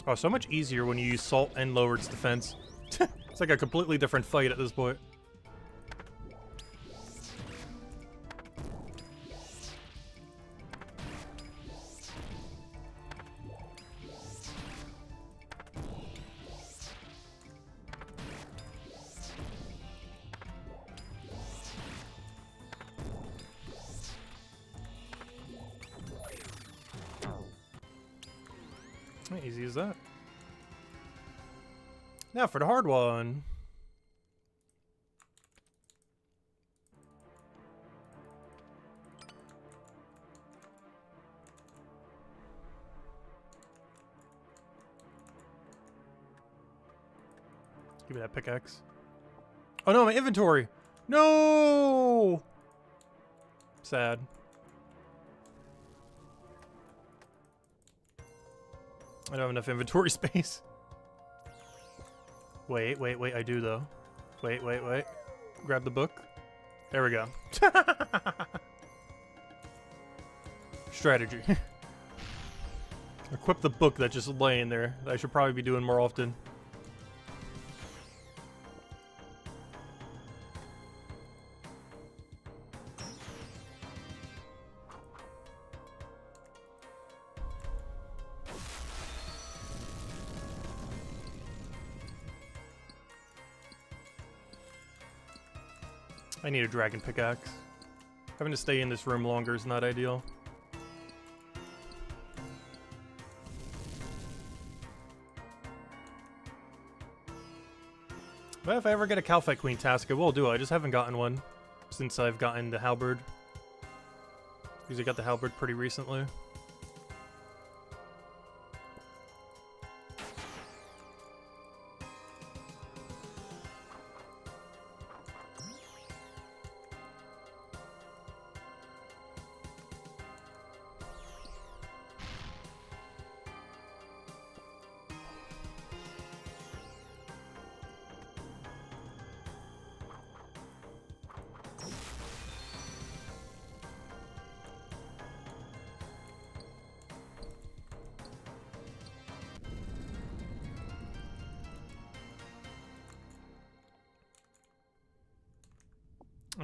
Oh, so much easier when you use salt and lower its defense. It's like a completely different fight at this point. How easy is that? Now for the hard one. Give me that pickaxe. Oh no, my inventory! No! Sad. I don't have enough inventory space. Wait, I do though. Wait. Grab the book. There we go. Strategy. Equip the book that's just laying there. That I should probably be doing more often. I need a dragon pickaxe. Having to stay in this room longer is not ideal. But if I ever get a Calfight Queen task, I will do it. I just haven't gotten one since I've gotten the Halberd. Because I got the Halberd pretty recently.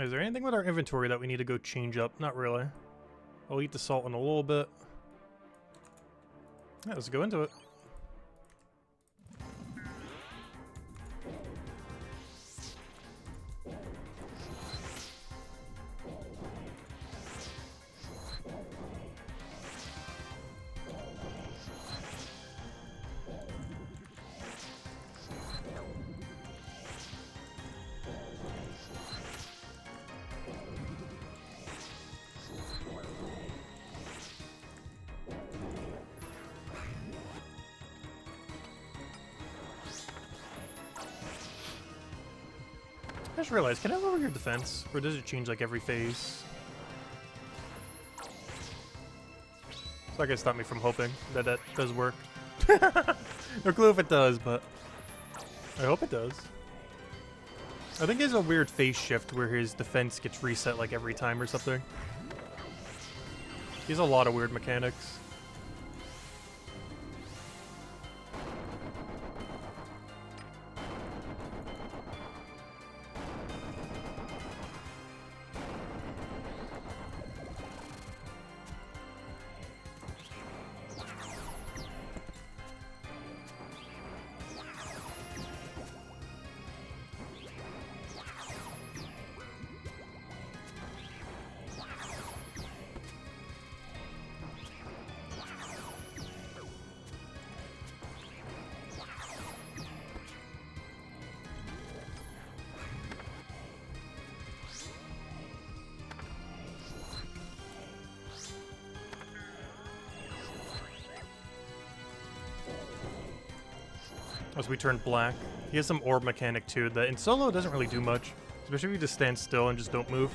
Is there anything with our inventory that we need to go change up? Not really. I'll eat the salt in a little bit. Yeah, let's go into it. I just realized, can I lower your defense? Or does it change like every phase? So I guess stop me from hoping that that does work. No clue if it does, but I hope it does. I think there's a weird phase shift where his defense gets reset like every time or something. He has a lot of weird mechanics. As we turn black. He has some orb mechanic too that in solo doesn't really do much. Especially if you just stand still and just don't move.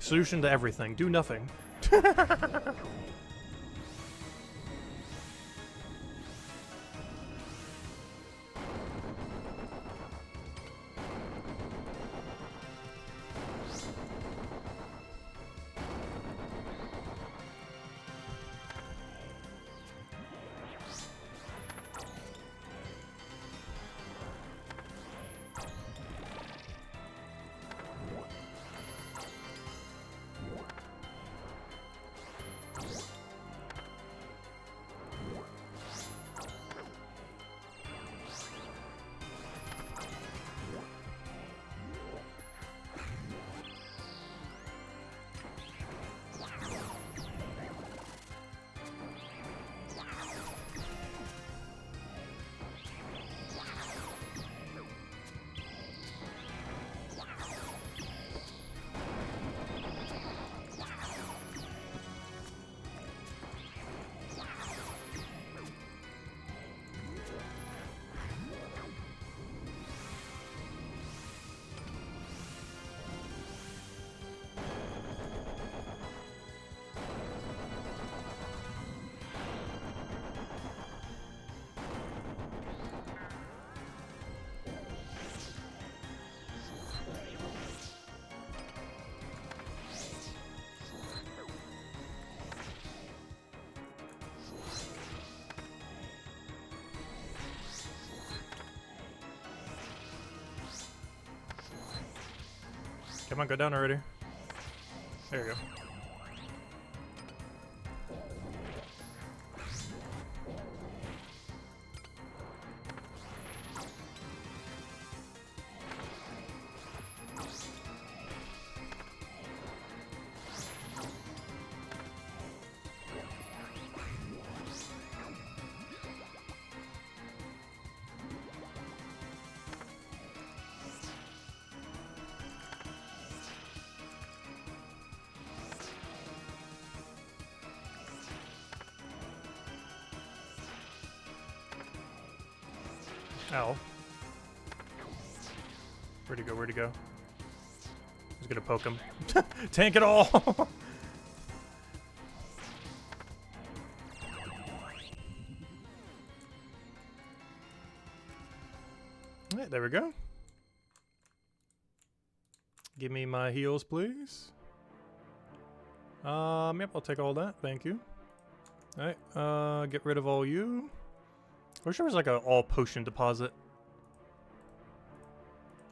Solution to everything. Do nothing. Come on, go down already. There you go. Ow. Where'd he go? Where'd he go? He's gonna poke him. Tank it all! Alright, there we go. Give me my heals, please. Yep, I'll take all that. Thank you. Alright, get rid of all you. I wish there was like a all potion deposit.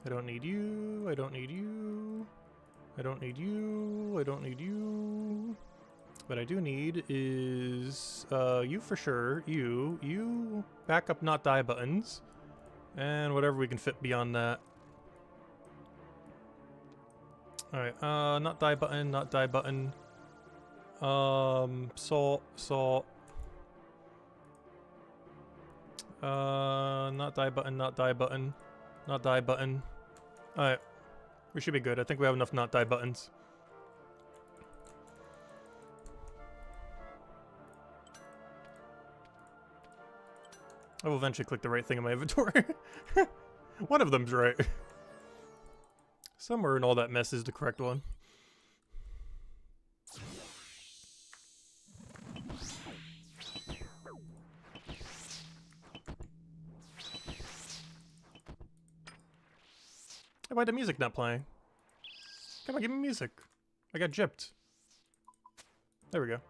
I don't need you. I don't need you. I don't need you. I don't need you. What I do need is you for sure. You. Backup not die buttons. And whatever we can fit beyond that. Alright, not die button, not die button. Salt. Not die button, not die button. Not die button. Alright. We should be good. I think we have enough not die buttons. I will eventually click the right thing in my inventory. One of them's right. Somewhere in all that mess is the correct one. Why the music not playing? Come on, give me music. I got gypped. There we go.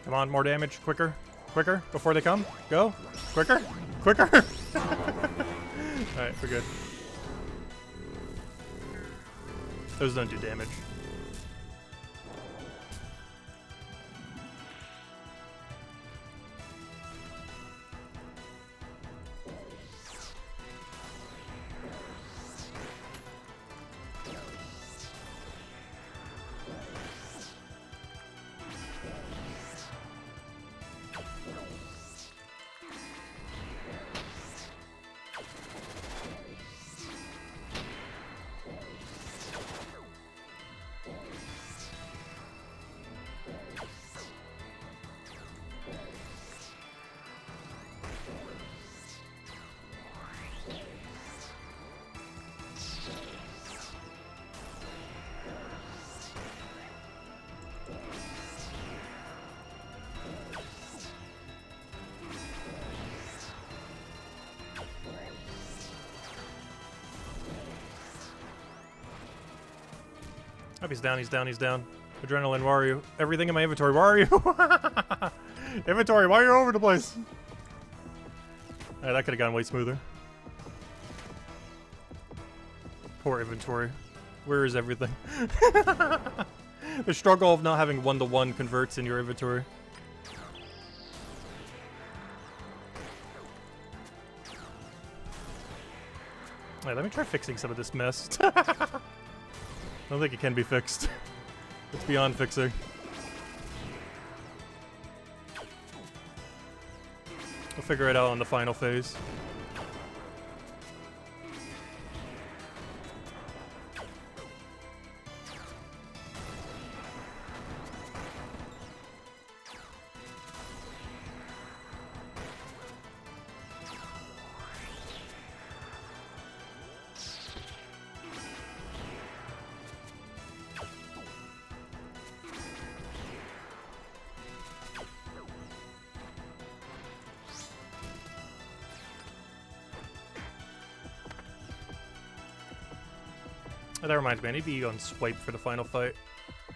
Come on, more damage, quicker, quicker, before they come. Go, quicker, quicker. Alright, we're good. Those don't do damage. Oh, he's down, he's down, he's down. Adrenaline, where are you? Everything in my inventory, where are you? Inventory, why are you all over the place? Alright, that could have gone way smoother. Poor inventory. Where is everything? The struggle of not having one-to-one converts in your inventory. Alright, let me try fixing some of this mess. I don't think it can be fixed. It's beyond fixing. We'll figure it out on the final phase. Oh, that reminds me, I need to be on swipe for the final fight.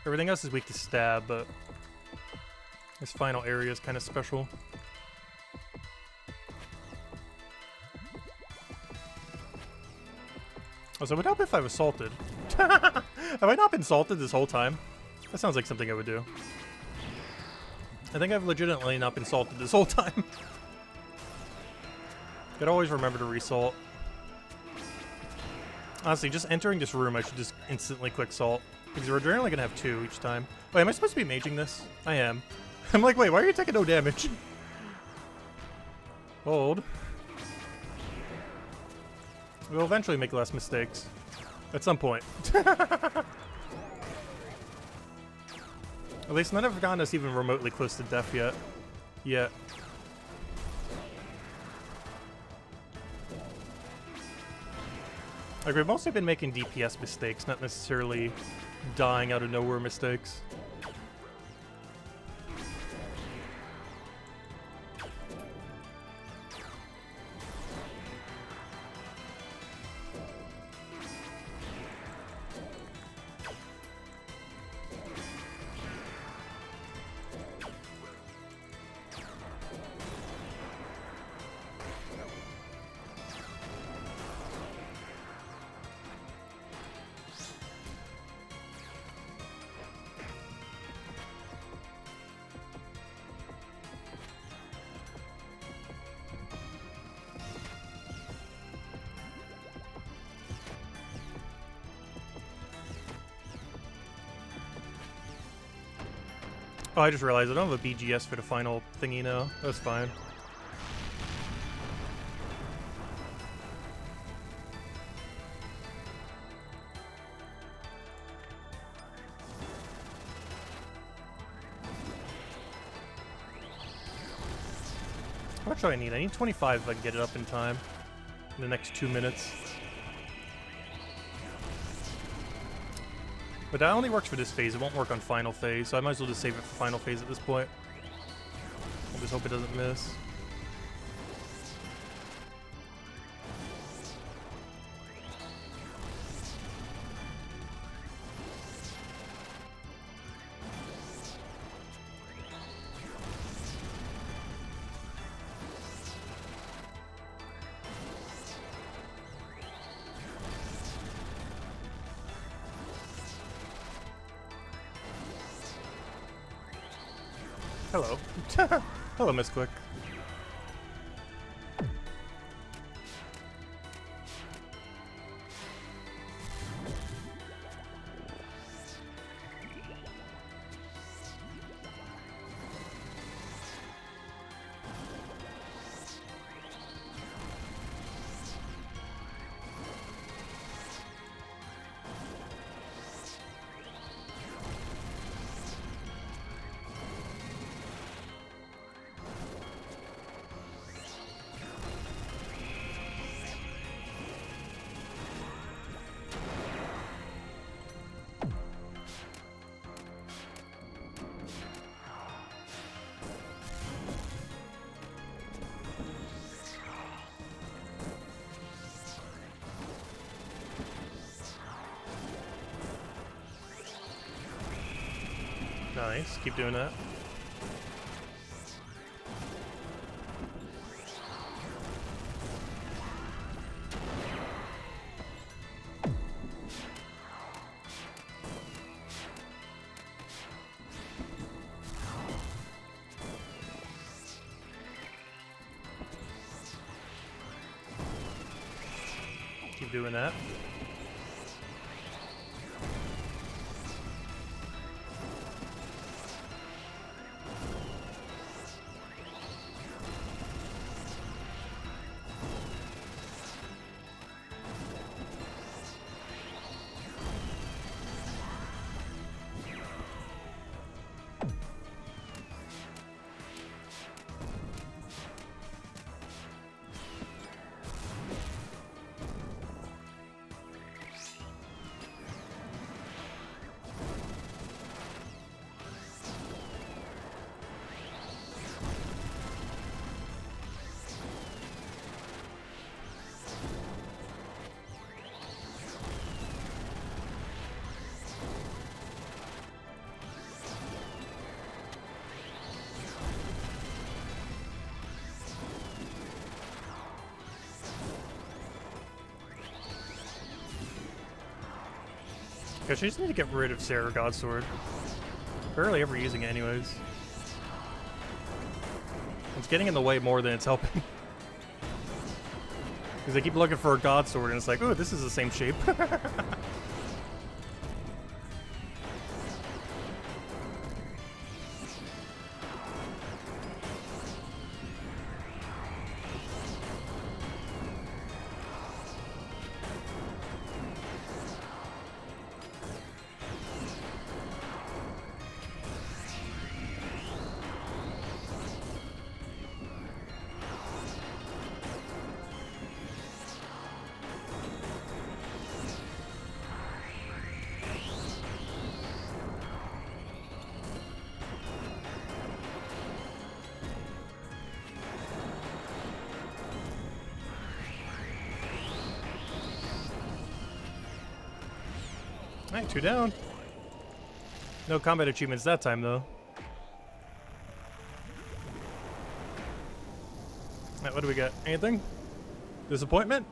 Everything else is weak to stab, but this final area is kind of special. Oh, so it would help if I was salted. Have I not been salted this whole time? That sounds like something I would do. I think I've legitimately not been salted this whole time. Gotta always remember to resalt. Honestly, just entering this room, I should just instantly click salt. Because we're generally gonna have 2 each time. Wait, am I supposed to be maging this? I am. I'm like, wait, why are you taking no damage? Hold. We'll eventually make less mistakes. At some point. At least none have gotten us even remotely close to death yet. Like, we've mostly been making DPS mistakes, not necessarily dying out of nowhere mistakes. Oh, I just realized I don't have a BGS for the final thingy now. That's fine. How much do I need? I need 25 if I can get it up in time. In the next 2 minutes. But that only works for this phase, it won't work on final phase, so I might as well just save it for final phase at this point. I just hope it doesn't miss. Hello. Hello, Miss Quick. Nice, keep doing that. Keep doing that. Gosh, I just need to get rid of Sarah Godsword. Barely ever using it anyways. It's getting in the way more than it's helping. Because they keep looking for a Godsword and it's like, oh, this is the same shape. Alright, 2 down. No combat achievements that time, though. Alright, what do we get? Anything? Disappointment?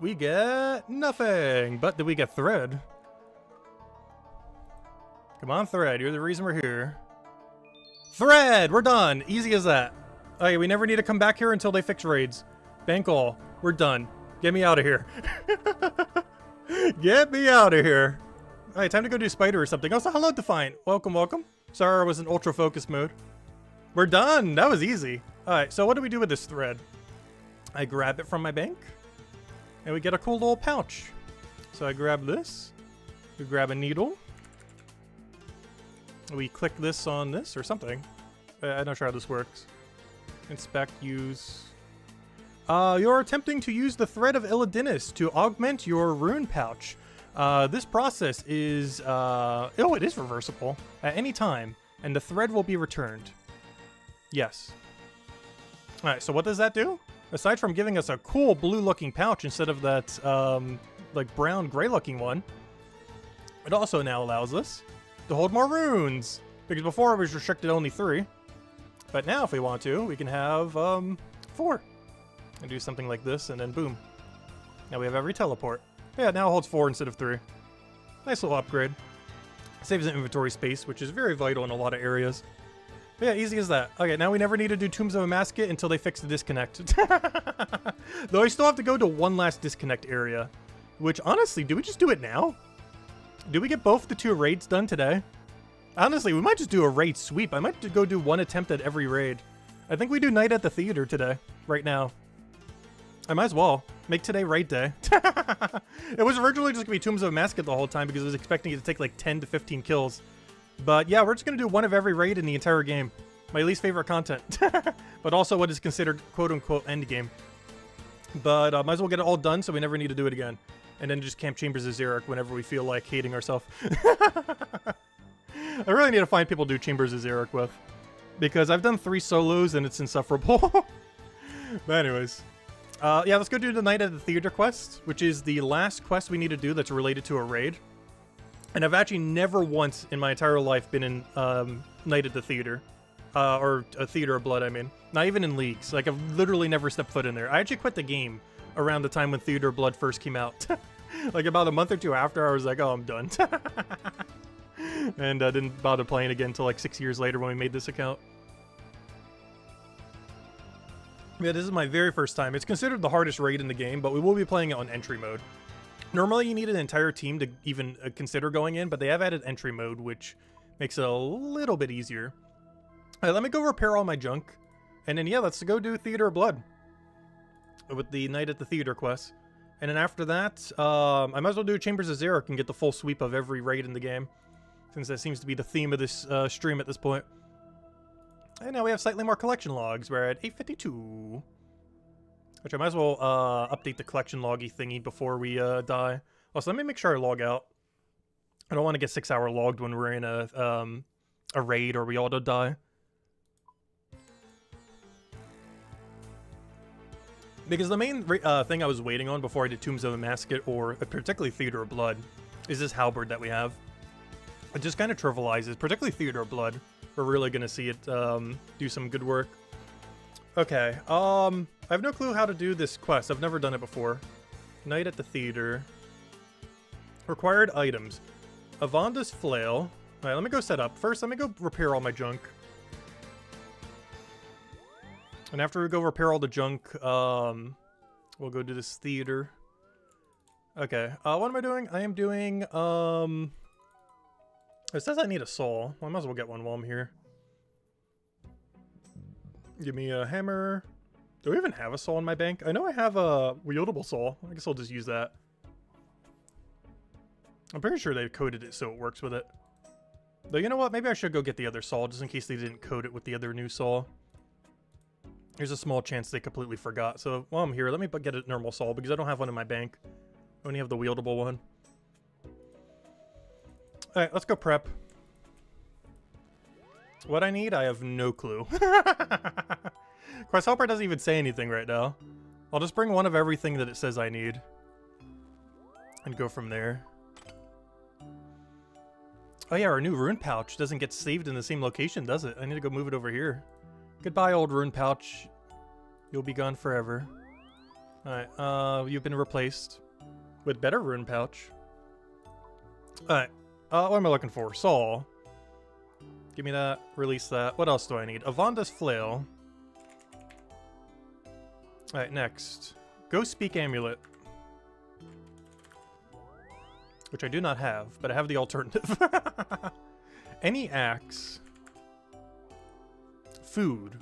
We get nothing. But did we get Thread? Come on, Thread. You're the reason we're here. Thread! We're done. Easy as that. Okay, we never need to come back here until they fix raids. Bank all. We're done. Get me out of here. Get me out of here. Alright, time to go do Spider or something. Also, hello, Defiant. Welcome, welcome. Sorry I was in ultra focus mode. We're done. That was easy. Alright, so what do we do with this thread? I grab it from my bank, and we get a cool little pouch. So I grab this. We grab a needle. We click this on this or something. I'm not sure how this works. Inspect, use. You're attempting to use the thread of Illidinis to augment your rune pouch. This process is, oh, it is reversible at any time, and the thread will be returned. Yes. Alright, so what does that do? Aside from giving us a cool blue-looking pouch instead of that, like brown gray-looking one, it also now allows us to hold more runes. Because before it was restricted only 3. But now if we want to, we can have, 4. And do something like this, and then boom. Now we have every teleport. Yeah, now it holds 4 instead of 3. Nice little upgrade. Saves an inventory space, which is very vital in a lot of areas. But yeah, easy as that. Okay, now we never need to do Tombs of Amascut until they fix the disconnect. Though I still have to go to one last disconnect area. Which, honestly, do we just do it now? Do we get both the 2 raids done today? Honestly, we might just do a raid sweep. I might go do 1 attempt at every raid. I think we do Night at the Theater today, right now. I might as well. Make today raid day. It was originally just going to be Tombs of Amascut the whole time because I was expecting it to take like 10 to 15 kills. But yeah, we're just going to do 1 of every raid in the entire game. My least favorite content. But also what is considered quote-unquote endgame. But might as well get it all done so we never need to do it again. And then just camp Chambers of Xeric whenever we feel like hating ourselves. I really need to find people to do Chambers of Xeric with. Because I've done 3 solos and it's insufferable. But anyways. Yeah, let's go do the Night at the Theater quest, which is the last quest we need to do that's related to a raid. And I've actually never once in my entire life been in Night at the Theater. Or a Theater of Blood, I mean. Not even in leagues. Like, I've literally never stepped foot in there. I actually quit the game around the time when Theater of Blood first came out. Like, about a month or 2 after, I was like, oh, I'm done. And I didn't bother playing again until like 6 years later when we made this account. Yeah, this is my very first time. It's considered the hardest raid in the game, but we will be playing it on entry mode. Normally, you need an entire team to even consider going in, but they have added entry mode, which makes it a little bit easier. All right, let me go repair all my junk. And then, yeah, let's go do Theater of Blood with the Night at the Theater quest. And then after that, I might as well do Chambers of Xeric and get the full sweep of every raid in the game, since that seems to be the theme of this stream at this point. And now we have slightly more collection logs. We're at 852. Which I might as well update the collection loggy thingy before we die. Also, let me make sure I log out. I don't want to get 6-hour logged when we're in a raid or we auto die. Because the main thing I was waiting on before I did Tombs of Amascut or particularly Theater of Blood is this halberd that we have. It just kind of trivializes, particularly Theater of Blood. We're really going to see it do some good work. Okay, I have no clue how to do this quest. I've never done it before. Night at the Theater. Required items. Avanda's flail. Alright, let me go set up. First, let me go repair all my junk. And after we go repair all the junk, we'll go do this theater. Okay, what am I doing? I am doing, it says I need a saw. Well, I might as well get one while I'm here. Give me a hammer. Do I even have a saw in my bank? I know I have a wieldable saw. I guess I'll just use that. I'm pretty sure they coded it so it works with it. Though, you know what? Maybe I should go get the other saw, just in case they didn't code it with the other new saw. There's a small chance they completely forgot. So, while I'm here, let me get a normal saw, because I don't have one in my bank. I only have the wieldable one. Alright, let's go prep. What I need, I have no clue. Quest Helper doesn't even say anything right now. I'll just bring one of everything that it says I need. And go from there. Oh yeah, our new rune pouch doesn't get saved in the same location, does it? I need to go move it over here. Goodbye, old rune pouch. You'll be gone forever. Alright, you've been replaced with better rune pouch. Alright, what am I looking for? Saw. Give me that. Release that. What else do I need? Avanda's flail. Alright, next. Go Speak Amulet. Which I do not have, but I have the alternative. Any axe. Food.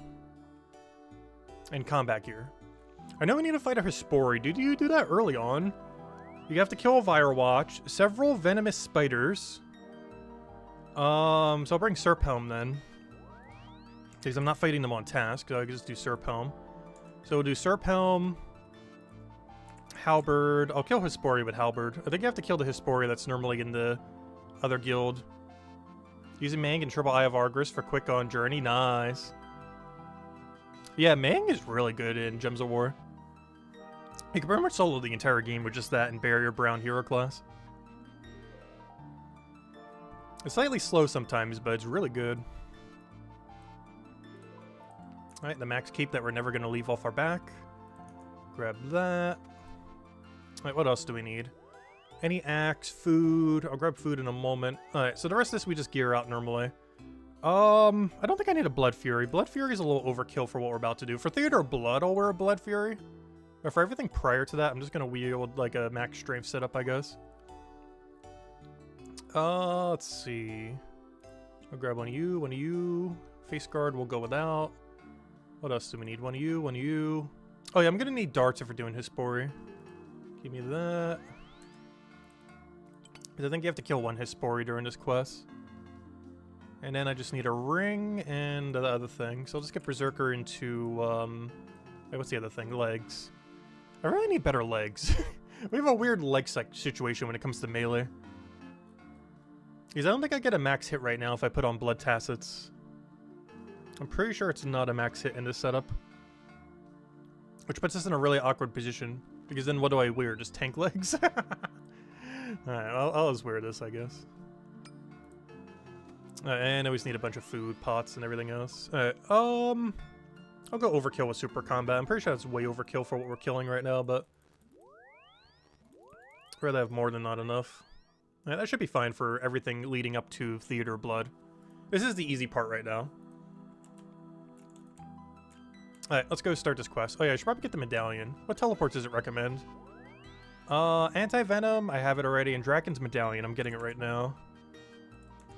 And combat gear. I know we need to fight a Hespori. Did you do that early on? You have to kill a Virewatch, several venomous spiders. So I'll bring Serphelm then. Because I'm not fighting them on task, so I can just do Serphelm. So we'll do Serphelm, Halberd. I'll kill Hespori with Halberd. I think you have to kill the Hespori that's normally in the other guild. Using Mang and Triple Eye of Argris for quick on journey. Nice. Yeah, Mang is really good in Gems of War. You can pretty much solo the entire game with just that and Barrier Brown hero class. It's slightly slow sometimes, but it's really good. Alright, the max cape that we're never going to leave off our back. Grab that. Alright, what else do we need? Any axe, food. I'll grab food in a moment. Alright, so the rest of this we just gear out normally. I don't think I need a Blood Fury. Blood Fury is a little overkill for what we're about to do. For Theater of Blood, I'll wear a Blood Fury. But for everything prior to that, I'm just going to wield like a max strength setup, I guess. Let's see. I'll grab one of you. Face guard will go without. What else do we need? One of you. Oh yeah, I'm going to need darts if we're doing Hespori. Give me that. Because I think you have to kill one Hespori during this quest. And then I just need a ring and the other thing. So I'll just get Berserker into, wait, what's the other thing? Legs. I really need better legs. We have a weird leg situation when it comes to melee. Because I don't think I get a max hit right now if I put on Blood Tacets. I'm pretty sure it's not a max hit in this setup. Which puts us in a really awkward position. Because then what do I wear? Just tank legs? Alright, I'll just wear this, I guess. And I always need a bunch of food, pots, and everything else. Alright, I'll go overkill with super combat. I'm pretty sure that's way overkill for what we're killing right now, but I'd rather have more than not enough. Alright, that should be fine for everything leading up to Theater of Blood. This is the easy part right now. Alright, let's go start this quest. Oh yeah, I should probably get the medallion. What teleports does it recommend? Anti-Venom, I have it already, and Draken's Medallion, I'm getting it right now.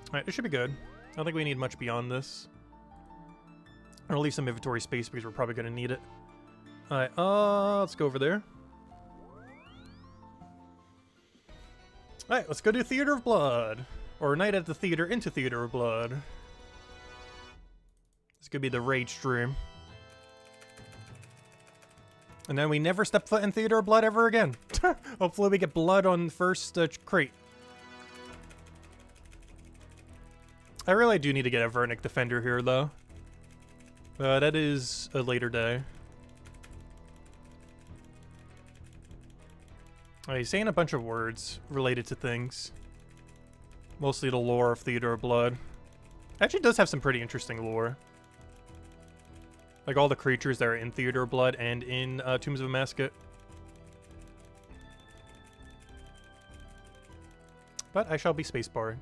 Alright, this should be good. I don't think we need much beyond this. I'll leave some inventory space because we're probably going to need it. Alright, let's go over there. Alright, let's go do Theater of Blood. Or Night at the Theater into Theater of Blood. This could be the rage stream. And then we never step foot in Theater of Blood ever again. Hopefully we get blood on the first crate. I really do need to get a Vernic Defender here, though. That is a later day. Oh, he's saying a bunch of words related to things. Mostly the lore of Theater of Blood. Actually does have some pretty interesting lore. Like all the creatures that are in Theater of Blood and in Tombs of Amascut. But I shall be spacebarring.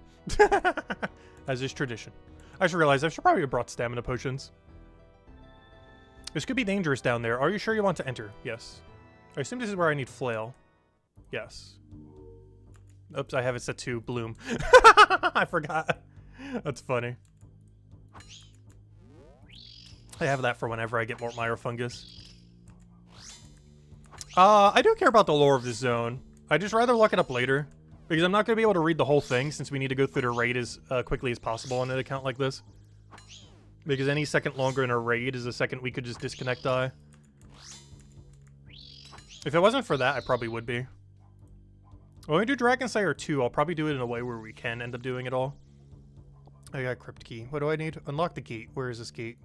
As is tradition. I should realize I should probably have brought stamina potions. This could be dangerous down there. Are you sure you want to enter? Yes. I assume this is where I need flail. Yes. Oops, I have it set to bloom. I forgot. That's funny. I have that for whenever I get more Myrofungus. I do care about the lore of this zone. I'd just rather look it up later. Because I'm not going to be able to read the whole thing since we need to go through the raid as quickly as possible on an account like this. Because any second longer in a raid is a second we could just disconnect die. If it wasn't for that, I probably would be. When we do Dragon Slayer 2, I'll probably do it in a way where we can end up doing it all. I got Crypt Key. What do I need? Unlock the gate. Where is this gate?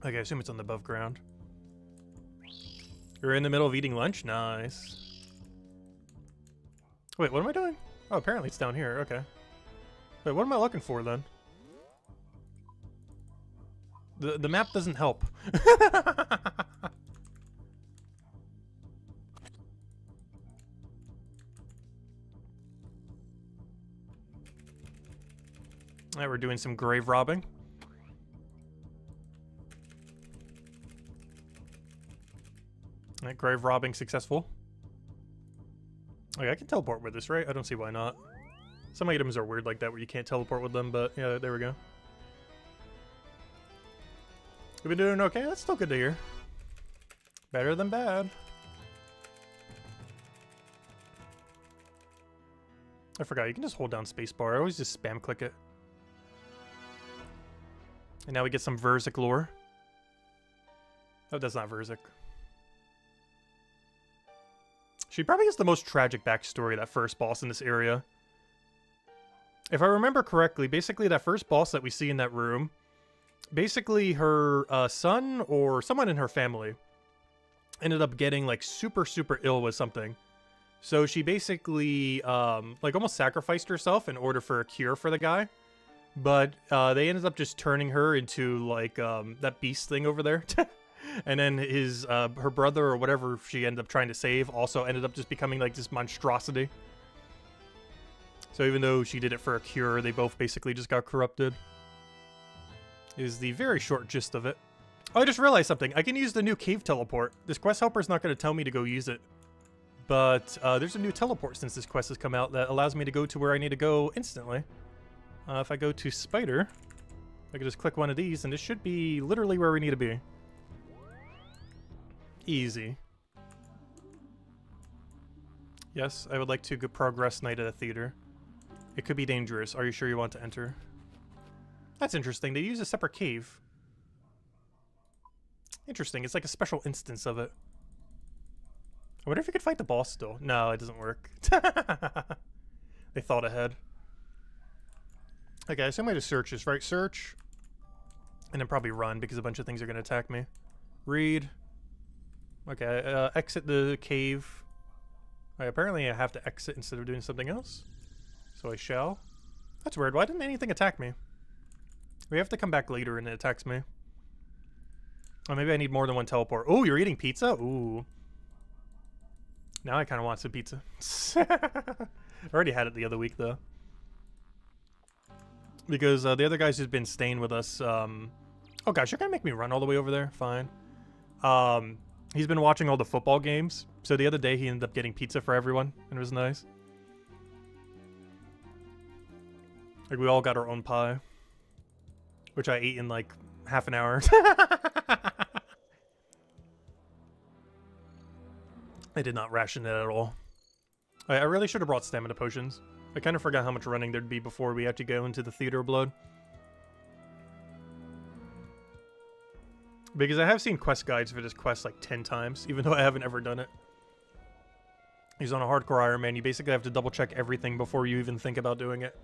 Okay, I assume it's on the above ground. You're in the middle of eating lunch? Nice. Wait, what am I doing? Oh, apparently it's down here. Okay. Wait, what am I looking for then? The map doesn't help. Alright, we're doing some grave robbing. Alright, grave robbing successful. Okay, I can teleport with this, right? I don't see why not. Some items are weird like that where you can't teleport with them, but yeah, there we go. We've been doing okay? That's still good to hear. Better than bad. I forgot, you can just hold down spacebar. I always just spam click it. And now we get some Xeric lore. Oh, that's not Xeric. She probably has the most tragic backstory, that first boss in this area. If I remember correctly, basically that first boss that we see in that room, basically her son or someone in her family ended up getting like super ill with something. So she basically like almost sacrificed herself in order for a cure for the guy. But they ended up just turning her into like that beast thing over there. And then his her brother or whatever she ended up trying to save also ended up just becoming like this monstrosity. So even though she did it for a cure, they both basically just got corrupted. Is the very short gist of it. Oh, I just realized something. I can use the new cave teleport. This quest helper is not going to tell me to go use it. But there's a new teleport since this quest has come out that allows me to go to where I need to go instantly. If I go to Spider, I can just click one of these and this should be literally where we need to be. Easy. Yes, I would like to go progress night at a theater. It could be dangerous. Are you sure you want to enter? That's interesting. They use a separate cave. Interesting. It's like a special instance of it. I wonder if you could fight the boss still. No, it doesn't work. They thought ahead. Okay, so I'm going to search this, right? Search. And then probably run because a bunch of things are going to attack me. Read. Okay, exit the cave. Right, apparently I have to exit instead of doing something else. So I shall. That's weird. Why didn't anything attack me? We have to come back later and it attacks me. Oh, maybe I need more than one teleport. Oh, you're eating pizza? Ooh. Now I kind of want some pizza. I already had it the other week, though. Because the other guys who's been staying with us... Oh, gosh, you're going to make me run all the way over there? Fine. He's been watching all the football games. So the other day he ended up getting pizza for everyone. And it was nice. Like, we all got our own pie. Which I ate in, like, half an hour. I did not ration it at all. I really should have brought stamina potions. I kind of forgot how much running there'd be before we had to go into the Theater of Blood. Because I have seen quest guides for this quest like 10 times, even though I haven't ever done it. He's on a hardcore Iron Man. You basically have to double check everything before you even think about doing it.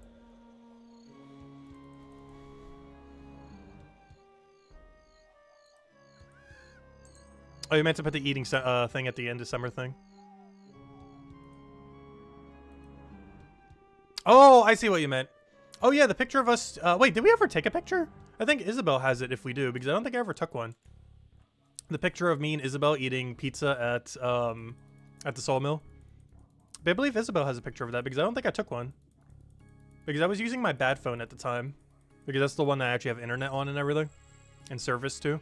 Oh, you meant to put the eating thing at the end of summer thing? Oh, I see what you meant. Oh, yeah, the picture of us... wait, did we ever take a picture? I think Isabel has it if we do, because I don't think I ever took one. The picture of me and Isabel eating pizza at the sawmill. But I believe Isabel has a picture of that because I don't think I took one. Because I was using my bad phone at the time. Because that's the one that I actually have internet on and everything. And service too.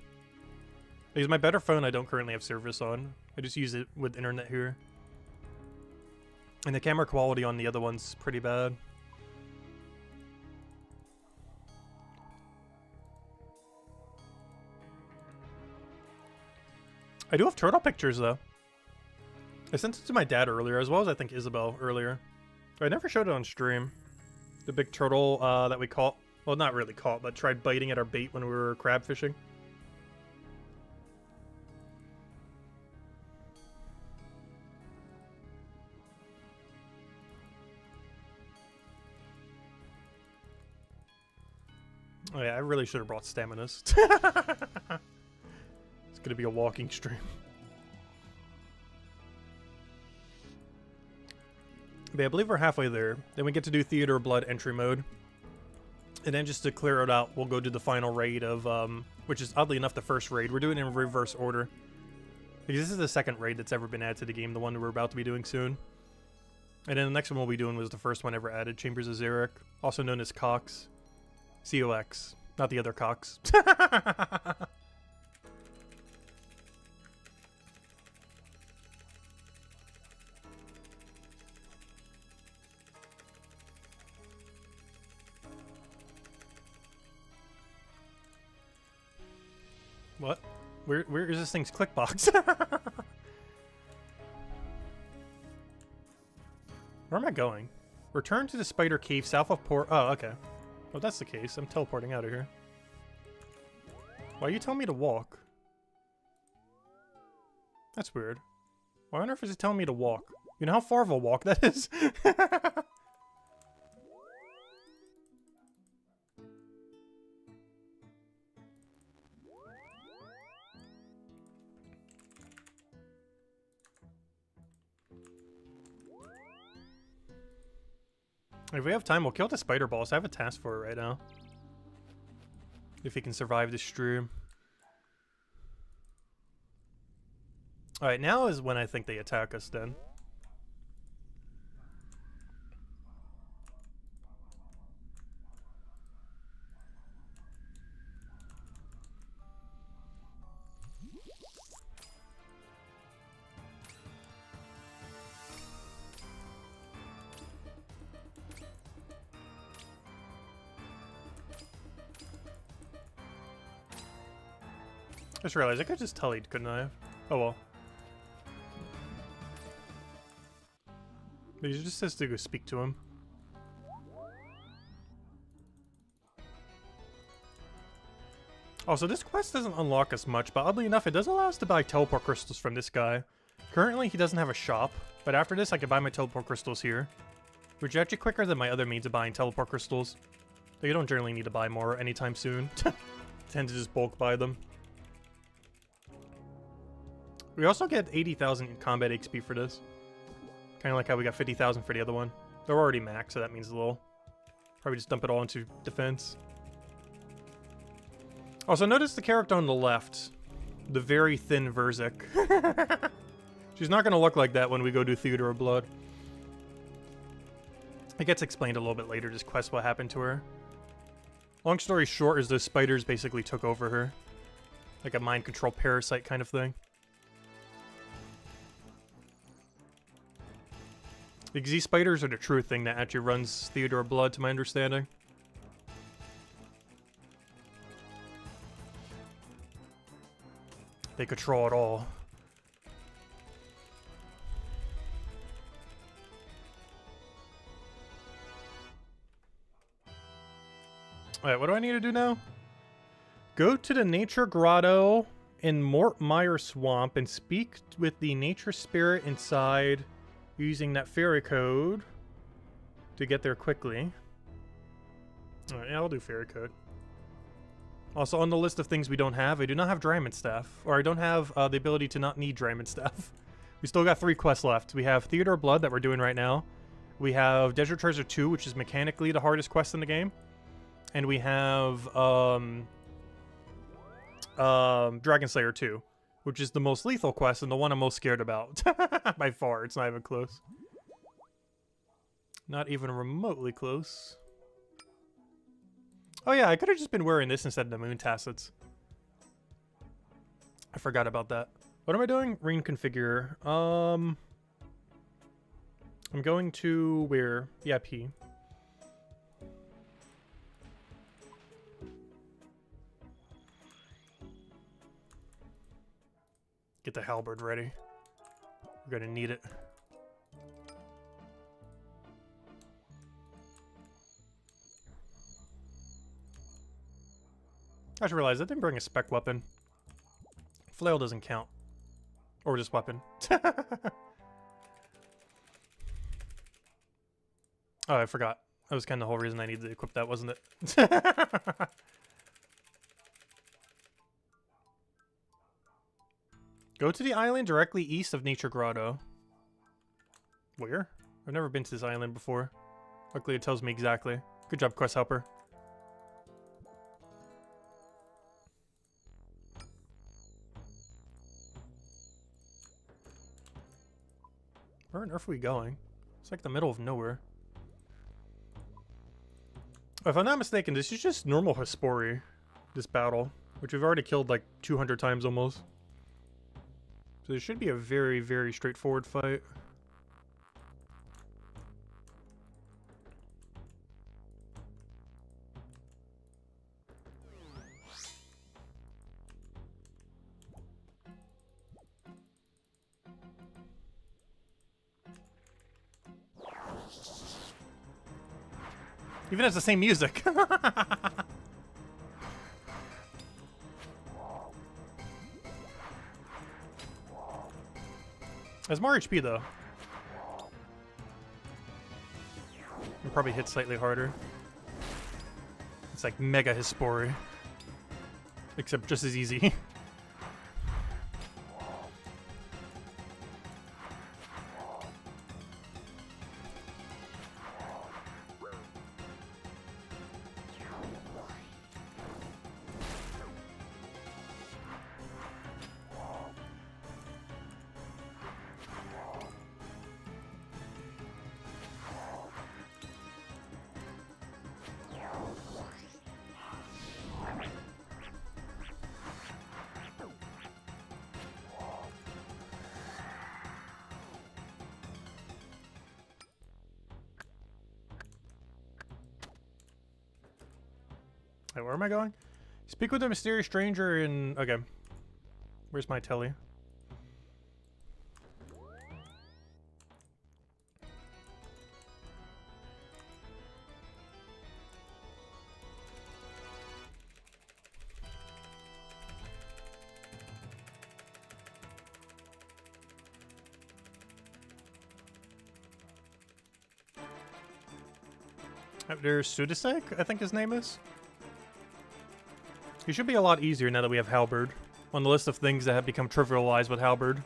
Because my better phone I don't currently have service on. I just use it with internet here. And the camera quality on the other one's pretty bad. I do have turtle pictures though. I sent it to my dad earlier, as well as I think Isabel earlier. I never showed it on stream. The big turtle that we caught. Well, not really caught, but tried biting at our bait when we were crab fishing. Oh yeah, I really should have brought Staminist. It's gonna be a walking stream. But yeah, I believe we're halfway there. Then we get to do Theater of Blood entry mode. And then just to clear it out, we'll go to the final raid of, which is oddly enough the first raid. We're doing it in reverse order. Because this is the second raid that's ever been added to the game, the one we're about to be doing soon. And then the next one we'll be doing was the first one ever added, Chambers of Xeric, also known as Cox. C-O-X, not the other Cox. What? Where is this thing's click box? Where am I going? Return to the spider cave south of Port. Oh, okay. Well, that's the case. I'm teleporting out of here. Why are you telling me to walk? That's weird. Why on earth is it telling me to walk? You know how far of a walk that is? If we have time, we'll kill the spider boss. I have a task for it right now. If he can survive this stream. Alright, now is when I think they attack us then. I just realized I could just tell he couldn't I have? Oh well. But he just says to go speak to him. Also, this quest doesn't unlock us much, but oddly enough, it does allow us to buy teleport crystals from this guy. Currently, he doesn't have a shop, but after this, I can buy my teleport crystals here. Which is actually quicker than my other means of buying teleport crystals. Though you don't generally need to buy more anytime soon. Tend to just bulk buy them. We also get 80,000 combat XP for this. Kind of like how we got 50,000 for the other one. They're already max, so that means a little. Probably just dump it all into defense. Also, notice the character on the left. The very thin Verzik. She's not going to look like that when we go do Theater of Blood. It gets explained a little bit later, this quest, what happened to her. Long story short is those spiders basically took over her. Like a mind control parasite kind of thing. Because these spiders are the true thing that actually runs Theater of Blood, to my understanding. They control it all. Alright, what do I need to do now? Go to the Nature Grotto in Mortmire Swamp and speak with the nature spirit inside using that fairy code to get there quickly. Alright, yeah, I'll do fairy code. Also, on the list of things we don't have, I do not have Diamond Staff. Or I don't have the ability to not need Diamond Staff. We still got 3 quests left. We have Theater of Blood that we're doing right now. We have Desert Treasure 2, which is mechanically the hardest quest in the game. And we have Dragon Slayer 2, which is the most lethal quest and the one I'm most scared about. By far, it's not even close. Not even remotely close. Oh yeah, I could have just been wearing this instead of the moon tassets. I forgot about that. What am I doing? Reconfigure. I'm going to where? Yeah, P. Get the halberd ready. We're gonna need it. I just realized I didn't bring a spec weapon. Flail doesn't count. Or just weapon. Oh, I forgot. That was kind of the whole reason I needed to equip that, wasn't it? Go to the island directly east of Nature Grotto. Where? I've never been to this island before. Luckily it tells me exactly. Good job, quest helper. Where on earth are we going? It's like the middle of nowhere. If I'm not mistaken, this is just normal Hespori, this battle, which we've already killed like 200 times almost. So this should be a very, very straightforward fight. Even has the same music. Has more HP though. And probably hit slightly harder. It's like Mega Hespori. Except just as easy. Where am I going? Speak with a mysterious stranger in... Okay. Where's my telly? There's Sudisek, I think his name is. He should be a lot easier now that we have Halberd on the list of things that have become trivialized with Halberd.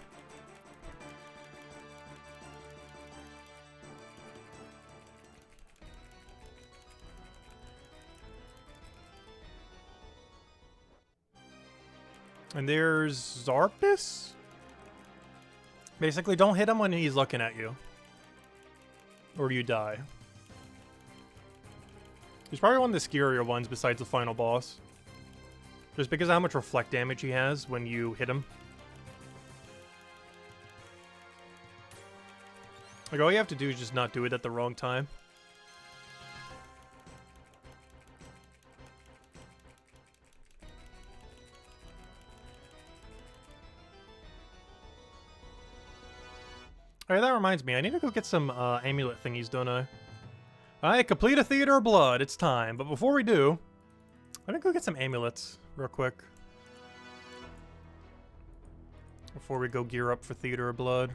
And there's Zarpus? Basically, don't hit him when he's looking at you. Or you die. He's probably one of the scarier ones besides the final boss. Just because of how much reflect damage he has when you hit him. Like, all you have to do is just not do it at the wrong time. Alright, that reminds me. I need to go get some amulet thingies, don't I? Alright, complete a Theater of Blood. It's time. But before we do, let me go get some amulets real quick. Before we go gear up for Theater of Blood.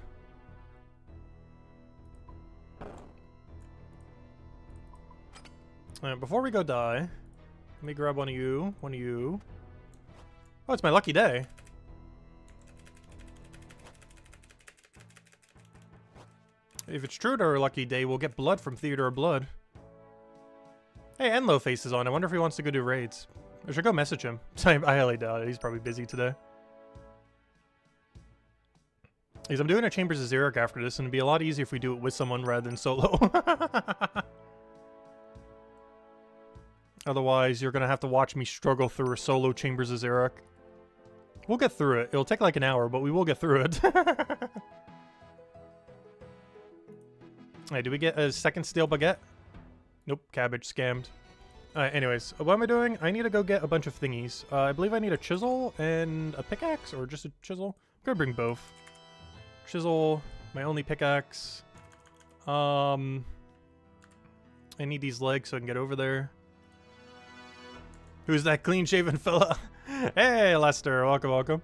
Alright, before we go die, let me grab one of you. One of you. Oh, it's my lucky day. If it's true to our lucky day, we'll get blood from Theater of Blood. Hey, Enlo Face is on. I wonder if he wants to go do raids. I should go message him. I highly doubt it. He's probably busy today. Is I'm doing a Chambers of Xeric after this, and it'd be a lot easier if we do it with someone rather than solo. Otherwise, you're gonna have to watch me struggle through a solo Chambers of Xeric. We'll get through it. It'll take like an hour, but we will get through it. Alright, do we get a second stale baguette? Nope, cabbage scammed. Alright, anyways, what am I doing? I need to go get a bunch of thingies. I believe I need a chisel and a pickaxe, or just a chisel. I'm gonna bring both. Chisel, my only pickaxe. I need these legs so I can get over there. Who's that clean-shaven fella? Hey, Lester, welcome, welcome.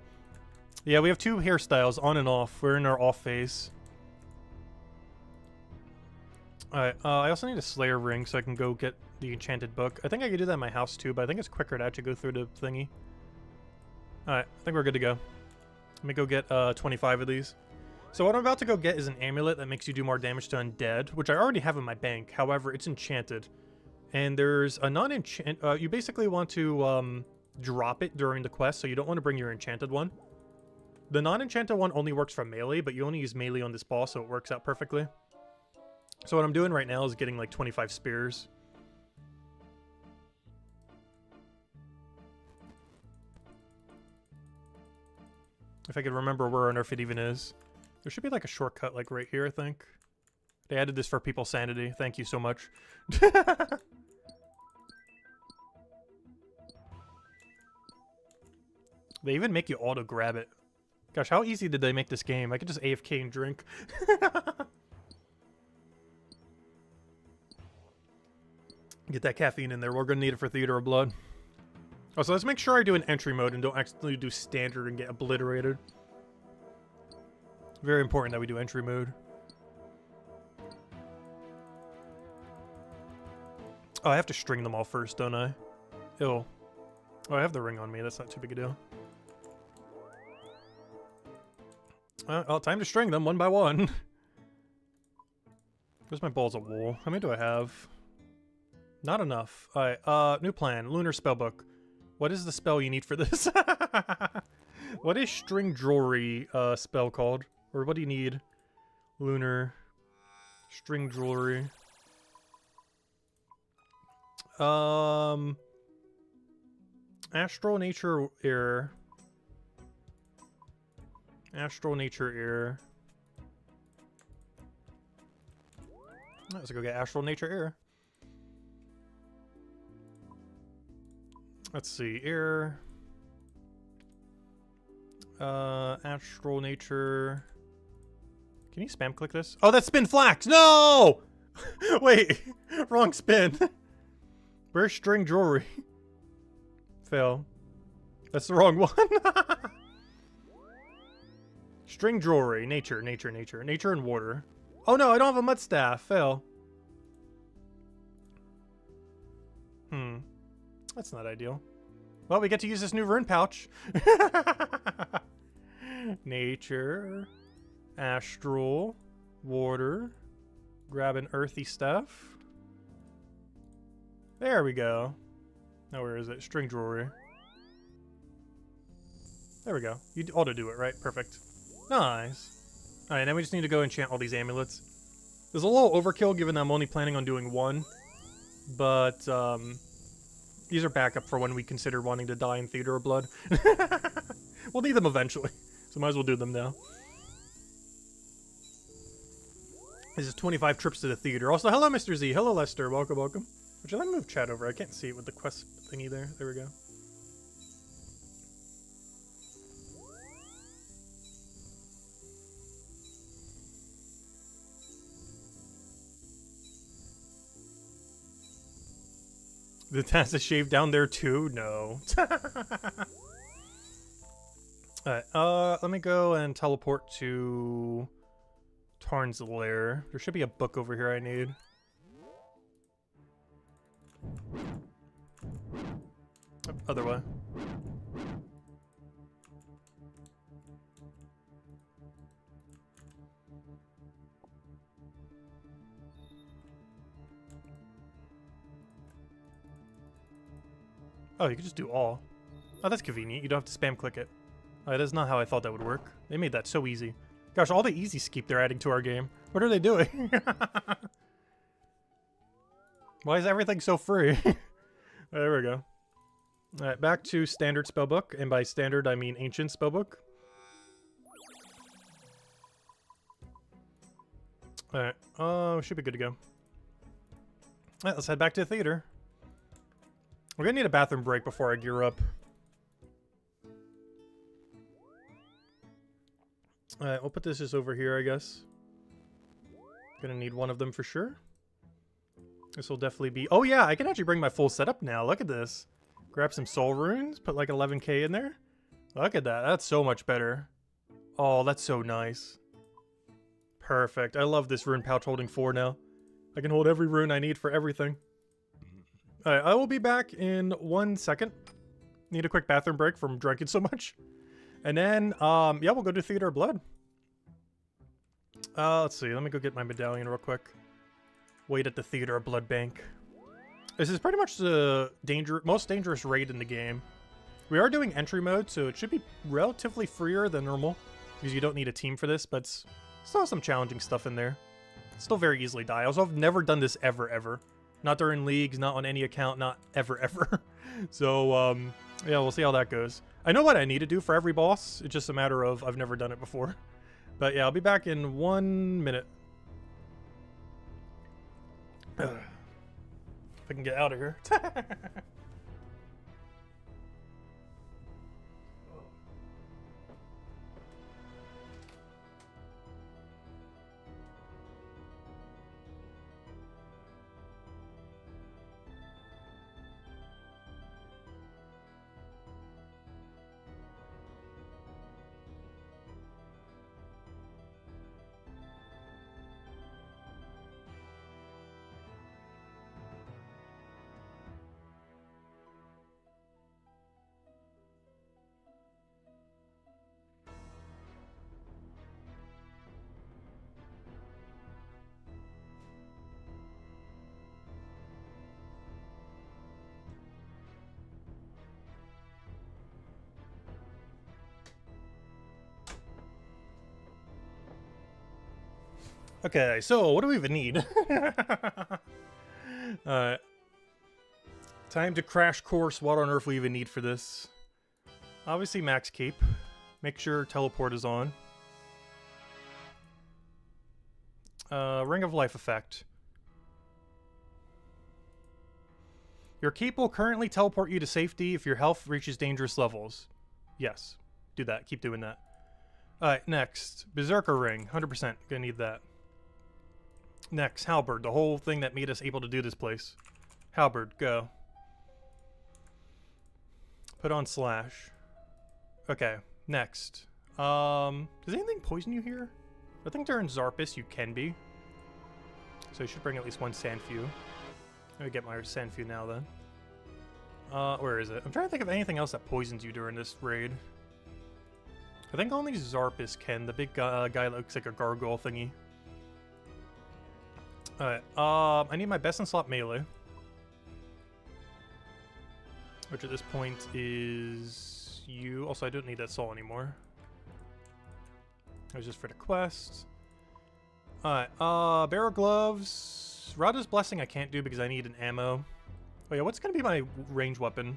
Yeah, we have two hairstyles, on and off. We're in our off phase. Alright, I also need a Slayer ring so I can go get the enchanted book. I think I could do that in my house too, but I think it's quicker to actually go through the thingy. Alright, I think we're good to go. Let me go get 25 of these. So what I'm about to go get is an amulet that makes you do more damage to undead, which I already have in my bank. However, it's enchanted. And there's a non-enchant... you basically want to drop it during the quest, so you don't want to bring your enchanted one. The non-enchanted one only works for melee, but you only use melee on this boss, so it works out perfectly. So what I'm doing right now is getting like 25 spears. If I could remember where on earth it even is. There should be like a shortcut like right here, I think. They added this for people's sanity. Thank you so much. They even make you auto-grab it. Gosh, how easy did they make this game? I could just AFK and drink. Get that caffeine in there. We're going to need it for Theater of Blood. Oh, so let's make sure I do an entry mode and don't actually do standard and get obliterated. Very important that we do entry mode. Oh, I have to string them all first, don't I? Ew. Oh, I have the ring on me. That's not too big a deal. Well, time to string them one by one. Where's my balls of wool? How many do I have? Not enough. Alright, new plan. Lunar spellbook. What is the spell you need for this? What is string jewelry spell called? Or what do you need? Lunar string jewelry. Astral nature error. Astral nature error. Let's go get astral nature error. Let's see, error. Astral nature. Can you spam click this? Oh, that's spin flax! No! Wait, wrong spin. Where's string jewelry? Fail. That's the wrong one. String jewelry, nature, nature, nature. Nature and water. Oh no, I don't have a mud staff. Fail. That's not ideal. Well, we get to use this new rune pouch. Nature. Astral. Water. Grab an earthy stuff. There we go. Now where is it? String jewelry. There we go. You auto do it, right? Perfect. Nice. Alright, now we just need to go enchant all these amulets. There's a little overkill given that I'm only planning on doing one. But, these are backup for when we consider wanting to die in Theater of Blood. We'll need them eventually, so might as well do them now. This is 25 trips to the theater. Also, hello, Mr. Z. Hello, Lester. Welcome, welcome. Would you let me move chat over? I can't see it with the quest thingy there. There we go. The task is shaved down there too? No. Alright, let me go and teleport to Tarn's lair. There should be a book over here I need. Other way. Oh, you can just do all. Oh, that's convenient. You don't have to spam click it. That is not how I thought that would work. They made that so easy. Gosh, all the easy skeep they're adding to our game. What are they doing? Why is everything so free? There we go. Alright, back to standard spellbook. And by standard, I mean ancient spellbook. Alright, should be good to go. Alright, let's head back to the theater. We're gonna need a bathroom break before I gear up. Alright, we'll put this just over here, I guess. Gonna need one of them for sure. This will definitely be... Oh yeah, I can actually bring my full setup now. Look at this. Grab some soul runes, put like 11k in there. Look at that. That's so much better. Oh, that's so nice. Perfect. I love this rune pouch holding 4 now. I can hold every rune I need for everything. Alright, I will be back in 1 second. Need a quick bathroom break from drinking so much. And then, yeah, we'll go to Theater of Blood. Let's see. Let me go get my medallion real quick. Wait at the Theater of Blood Bank. This is pretty much the most dangerous raid in the game. We are doing entry mode, so it should be relatively freer than normal. Because you don't need a team for this, but still have some challenging stuff in there. Still very easily die. Also, I've never done this ever. Not during leagues, not on any account, not ever. So, yeah, we'll see how that goes. I know what I need to do for every boss. It's just a matter of I've never done it before. But yeah, I'll be back in 1 minute. If I can get out of here. Okay, so what do we even need? Time to crash course. What on earth we even need for this? Obviously max cape. Make sure teleport is on. Ring of Life effect. Your cape will currently teleport you to safety if your health reaches dangerous levels. Yes, do that. Keep doing that. Alright, next. Berserker ring. 100%. Gonna need that. Next, halberd, the whole thing that made us able to do this place. Halberd, go. Put on slash. Okay, next. Does anything poison you here? I think during Zarpus you can be. So you should bring at least 1 Sandfew. Let me get my Sandfew now then. Where is it? I'm trying to think of anything else that poisons you during this raid. I think only Zarpus can, the big guy that looks like a gargoyle thingy. Alright, I need my best in slot melee. Which at this point is you. Also, I don't need that soul anymore. That was just for the quest. Alright, barrel gloves. Rada's Blessing I can't do because I need an ammo. Oh yeah, what's gonna be my range weapon?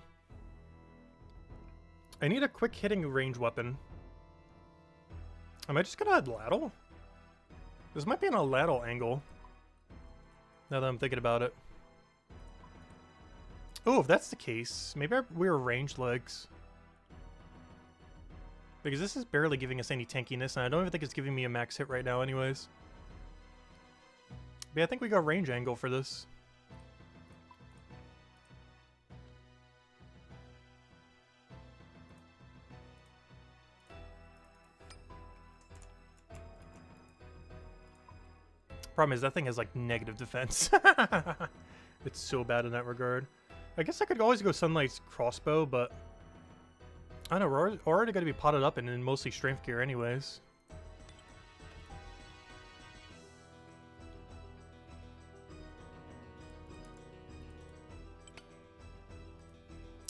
I need a quick hitting range weapon. Am I just gonna add Ladle? This might be an Ladle angle. Now that I'm thinking about it. Oh, if that's the case, maybe we're ranged legs. Because this is barely giving us any tankiness, and I don't even think it's giving me a max hit right now anyways. But yeah, I think we got range angle for this. Problem is, that thing has, like, negative defense. It's so bad in that regard. I guess I could always go Sunlight's crossbow, but... I don't know, we're already going to be potted up and in mostly strength gear anyways.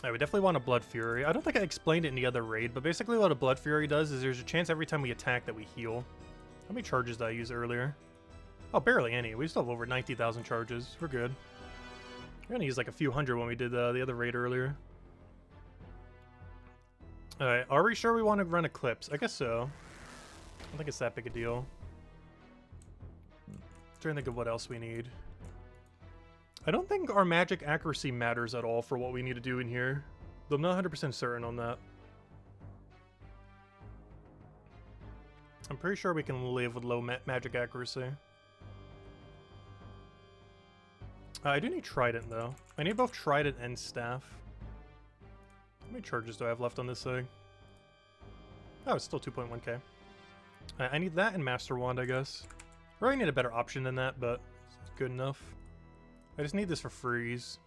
I would definitely want a Blood Fury. I don't think I explained it in the other raid, but basically what a Blood Fury does is there's a chance every time we attack that we heal. How many charges did I use earlier? Oh, barely any. We still have over 90,000 charges. We're good. We're gonna use like a few hundred when we did the other raid earlier. Alright, are we sure we want to run Eclipse? I guess so. I don't think it's that big a deal. Trying to think of what else we need. I don't think our magic accuracy matters at all for what we need to do in here. Though I'm not 100% certain on that. I'm pretty sure we can live with low magic accuracy. I do need Trident, though. I need both Trident and Staff. How many charges do I have left on this thing? Oh, it's still 2.1k. I need that and Master Wand, I guess. Really need a better option than that, but it's good enough. I just need this for freeze.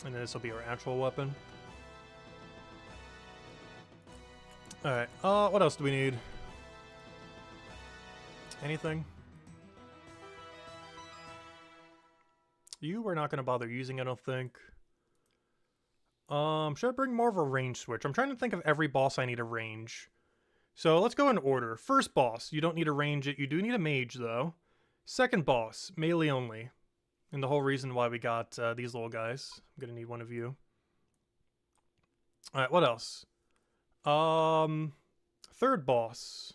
And then this will be our actual weapon. Alright, what else do we need? Anything? You we're not going to bother using, I don't think. Should I bring more of a range switch? I'm trying to think of every boss I need a range. So let's go in order. First boss, you don't need to range it. You do need a mage, though. Second boss, melee only. And the whole reason why we got these little guys. I'm going to need one of you. Alright, what else? Third boss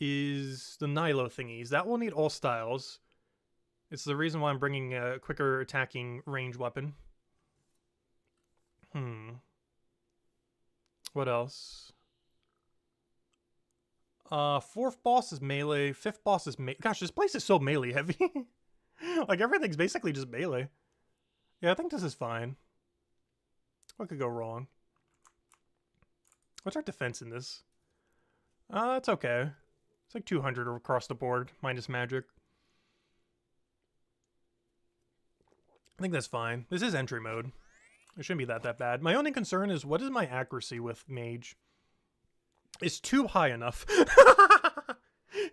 is the Nilo thingies. That will need all styles. It's the reason why I'm bringing a quicker attacking range weapon. What else? Fourth boss is melee. Fifth boss is melee. Gosh, this place is so melee heavy. Like, everything's basically just melee. Yeah, I think this is fine. What could go wrong? What's our defense in this? It's okay. It's like 200 across the board, minus magic. I think that's fine. This is entry mode. It shouldn't be that bad. My only concern is, what is my accuracy with mage? Is 2 high enough?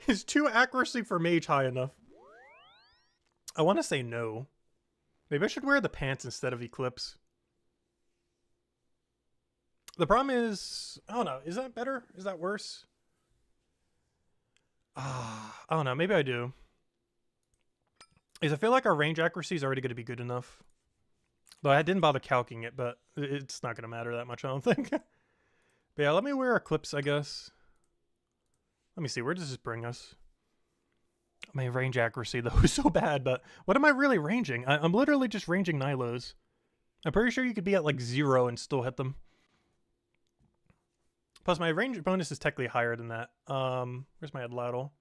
Is 2 accuracy for mage high enough? I want to say no. Maybe I should wear the pants instead of Eclipse. The problem is, I don't know, is that better? Is that worse? I don't know, maybe I do. I feel like our range accuracy is already going to be good enough. Though I didn't bother calcing it, but it's not going to matter that much, I don't think. But yeah, let me wear Eclipse, I guess. Let me see, where does this bring us? My range accuracy, though, is so bad, but what am I really ranging? I'm literally just ranging Nilos. I'm pretty sure you could be at, like, 0 and still hit them. Plus, my range bonus is technically higher than that. Where's my Adladdle?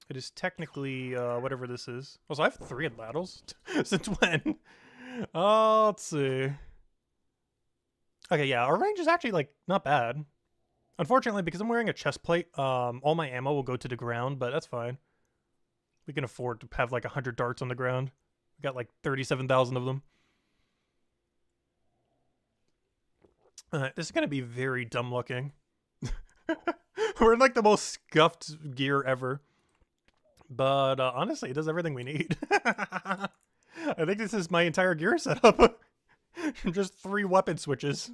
It is technically, whatever this is. Also, I have 3 Adladdles? Since when? Let's see. Okay, yeah, our range is actually, like, not bad. Unfortunately, because I'm wearing a chest plate, all my ammo will go to the ground, but that's fine. We can afford to have, like, 100 darts on the ground. We got, like, 37,000 of them. This is going to be very dumb looking. We're in, like, the most scuffed gear ever. But, honestly, it does everything we need. I think this is my entire gear setup. Just 3 weapon switches.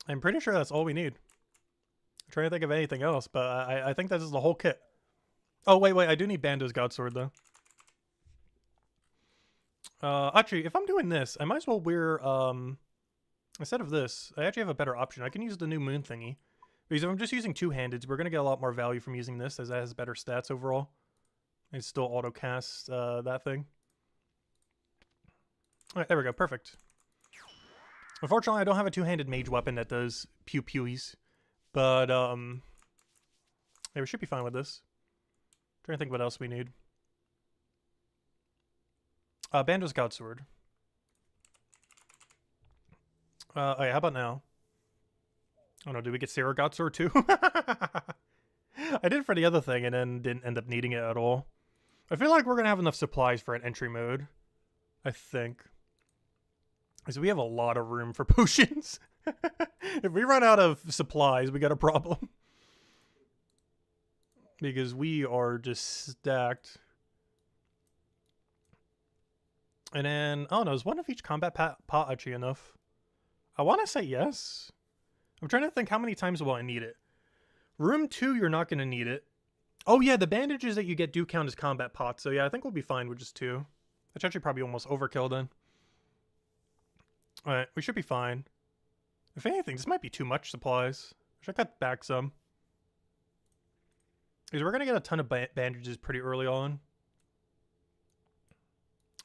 I'm pretty sure that's all we need. I'm trying to think of anything else, but I think that is the whole kit. Oh, wait, I do need Bando's Godsword, though. Actually, if I'm doing this, I might as well wear, instead of this, I actually have a better option. I can use the new moon thingy. Because if I'm just using two-handeds, we're going to get a lot more value from using this, as it has better stats overall. And still auto-cast that thing. Alright, there we go. Perfect. Unfortunately, I don't have a two-handed mage weapon that does pew-pewies. But, yeah, we should be fine with this. Trying to think what else we need. Bando's Godsword. Oh yeah, how about now? Oh no, did we get Sarah Godsword too? I did for the other thing and then didn't end up needing it at all. I feel like we're gonna have enough supplies for an entry mode. I think. Because we have a lot of room for potions. If we run out of supplies, we got a problem. Because we are just stacked. And then, I don't know, is one of each combat pot actually enough? I want to say yes. I'm trying to think how many times will I need it. Room 2, you're not going to need it. Oh yeah, the bandages that you get do count as combat pots. So yeah, I think we'll be fine with just 2. That's actually probably almost overkill then. Alright, we should be fine. If anything, this might be too much supplies. Should I cut back some? Because we're going to get a ton of bandages pretty early on.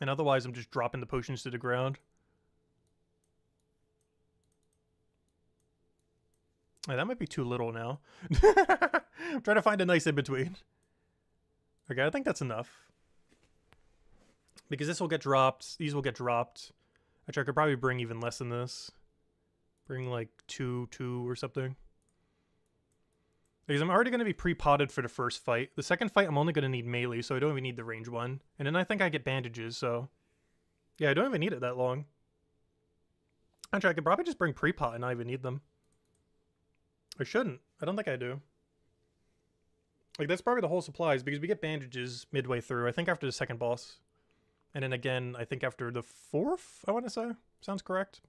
And otherwise, I'm just dropping the potions to the ground. Right, that might be too little now. I'm trying to find a nice in-between. Okay, I think that's enough. Because this will get dropped. These will get dropped. Actually, I could probably bring even less than this. Bring like 2 or something. Because I'm already going to be pre-potted for the first fight. The second fight, I'm only going to need melee, so I don't even need the range one. And then I think I get bandages, so... Yeah, I don't even need it that long. Actually, I could probably just bring pre-pot and not even need them. I shouldn't. I don't think I do. Like, that's probably the whole supplies, because we get bandages midway through, I think after the second boss. And then again, I think after the 4th, I want to say. Sounds correct.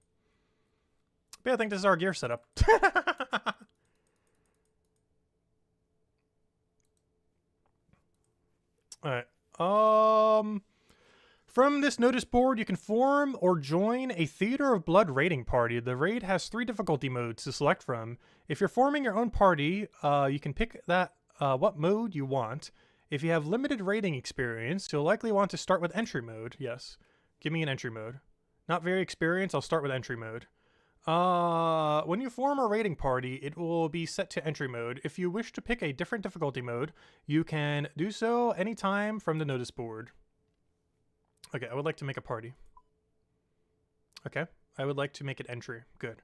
But yeah, I think this is our gear setup. Alright. From this notice board, you can form or join a Theater of Blood raiding party. The raid has 3 difficulty modes to select from. If you're forming your own party, you can pick what mode you want. If you have limited raiding experience, you'll likely want to start with entry mode. Yes. Give me an entry mode. Not very experienced, I'll start with entry mode. When you form a raiding party, it will be set to entry mode. If you wish to pick a different difficulty mode, you can do so anytime from the notice board. Okay, I would like to make a party. Okay, I would like to make it entry. Good.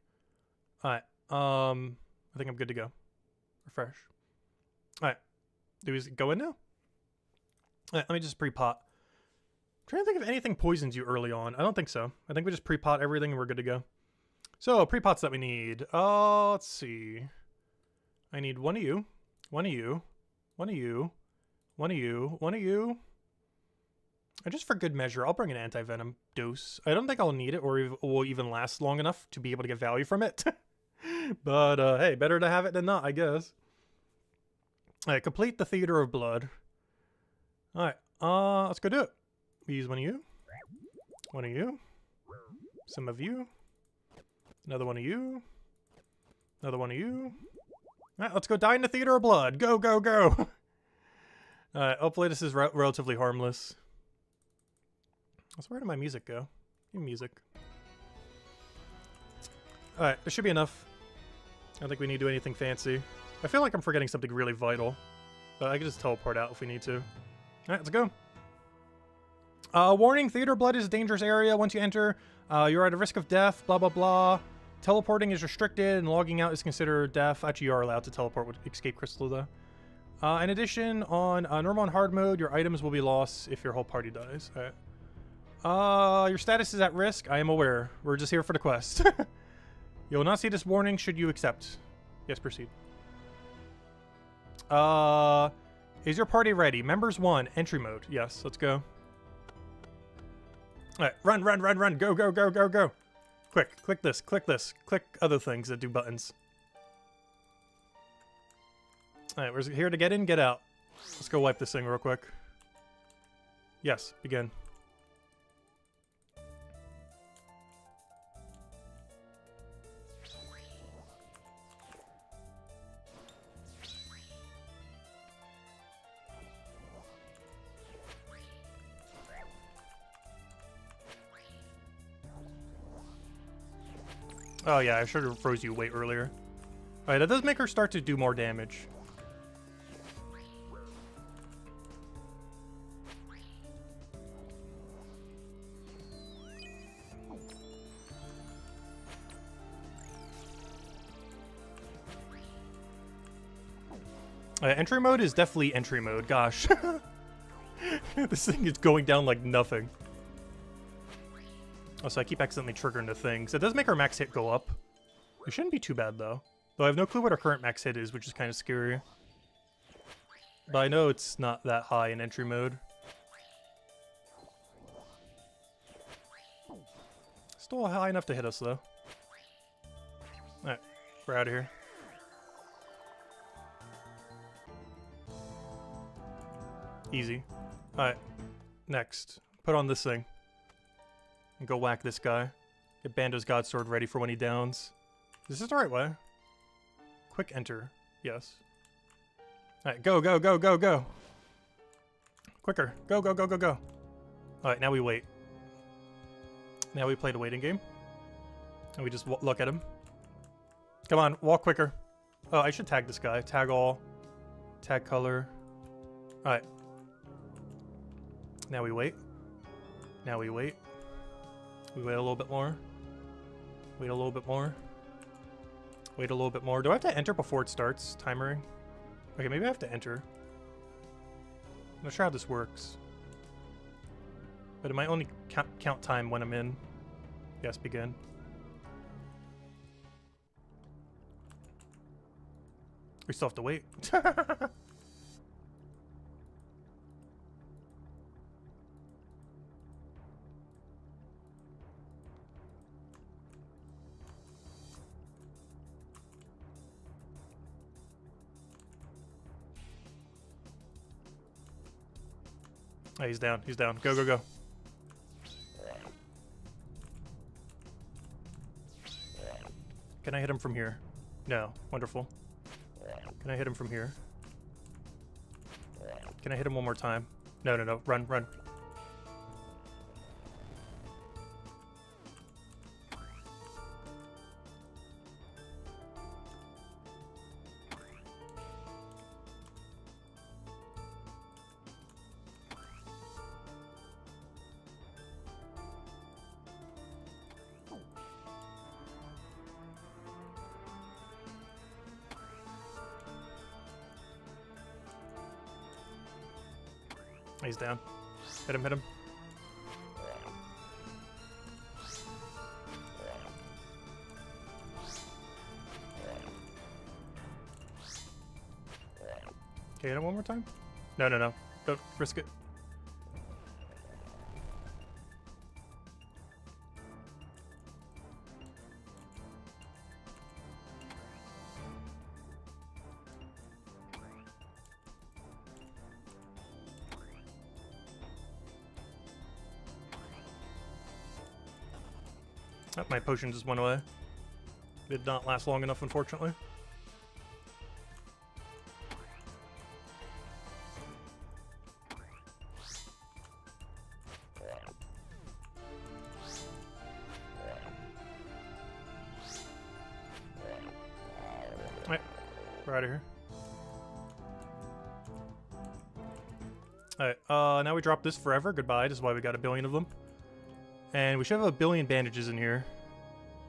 Alright, I think I'm good to go. Refresh. Alright, do we go in now? Alright, let me just pre-pot. I'm trying to think if anything poisons you early on. I don't think so. I think we just pre-pot everything and we're good to go. So, pre-pots that we need. Let's see. I need 1 of you, 1 of you, 1 of you, 1 of you, 1 of you. And just for good measure, I'll bring an anti-venom dose. I don't think I'll need it or it will even last long enough to be able to get value from it. But, hey, better to have it than not, I guess. Alright, complete the Theater of Blood. Alright, let's go do it. We use 1 of you. 1 of you. Some of you. Another 1 of you. Another 1 of you. Alright, let's go die in the Theater of Blood. Go, go, go! Alright, hopefully this is relatively harmless. So where did my music go? Give me music. Alright, this should be enough. I don't think we need to do anything fancy. I feel like I'm forgetting something really vital. But I can just teleport out if we need to. Alright, let's go. Warning, Theater of Blood is a dangerous area. Once you enter, you're at a risk of death, blah, blah, blah. Teleporting is restricted, and logging out is considered death. Actually, you are allowed to teleport with Escape Crystal, though. In addition, on normal and hard mode, your items will be lost if your whole party dies. Alright. Your status is at risk. I am aware. We're just here for the quest. You will not see this warning should you accept. Yes, proceed. Is your party ready? Members 1, entry mode. Yes, let's go. Alright, run, run, run, run. Go, go, go, go, go. Quick, click this, click this. Click other things that do buttons. Alright, we're here to get in, get out. Let's go wipe this thing real quick. Yes, begin. Oh yeah, I should have froze you way earlier. Alright, that does make her start to do more damage. Entry mode is definitely entry mode, gosh. This thing is going down like nothing. Also, I keep accidentally triggering the things. It does make our max hit go up. It shouldn't be too bad, though. Though I have no clue what our current max hit is, which is kind of scary. But I know it's not that high in entry mode. Still high enough to hit us, though. We're out of here. Easy. Alright. Next. Put on this thing. And go whack this guy. Get Bando's Godsword ready for when he downs. This is the right way. Quick enter. Yes. Alright, go, go, go, go, go. Quicker. Go, go, go, go, go. Alright, now we wait. Now we play the waiting game. And we just look at him. Come on, walk quicker. Oh, I should tag this guy. Tag all. Tag color. Alright. Now we wait. Now we wait. We wait a little bit more. Wait a little bit more. Wait a little bit more. Do I have to enter before it starts? Timering? Okay, maybe I have to enter. I'm not sure how this works. But it might only count time when I'm in. Yes, begin. We still have to wait. Oh, he's down. He's down. Go, go, go. Can I hit him from here? No. Wonderful. Can I hit him from here? Can I hit him one more time? No, no, no. Run, run. He's down. Hit him, hit him. Okay, hit him one more time? No, no, no. Don't risk it. Oh, my potion just went away. Did not last long enough, unfortunately. Alright, we're out of here. Alright, now we drop this forever. Goodbye. This is why we got a billion of them. And we should have a billion bandages in here.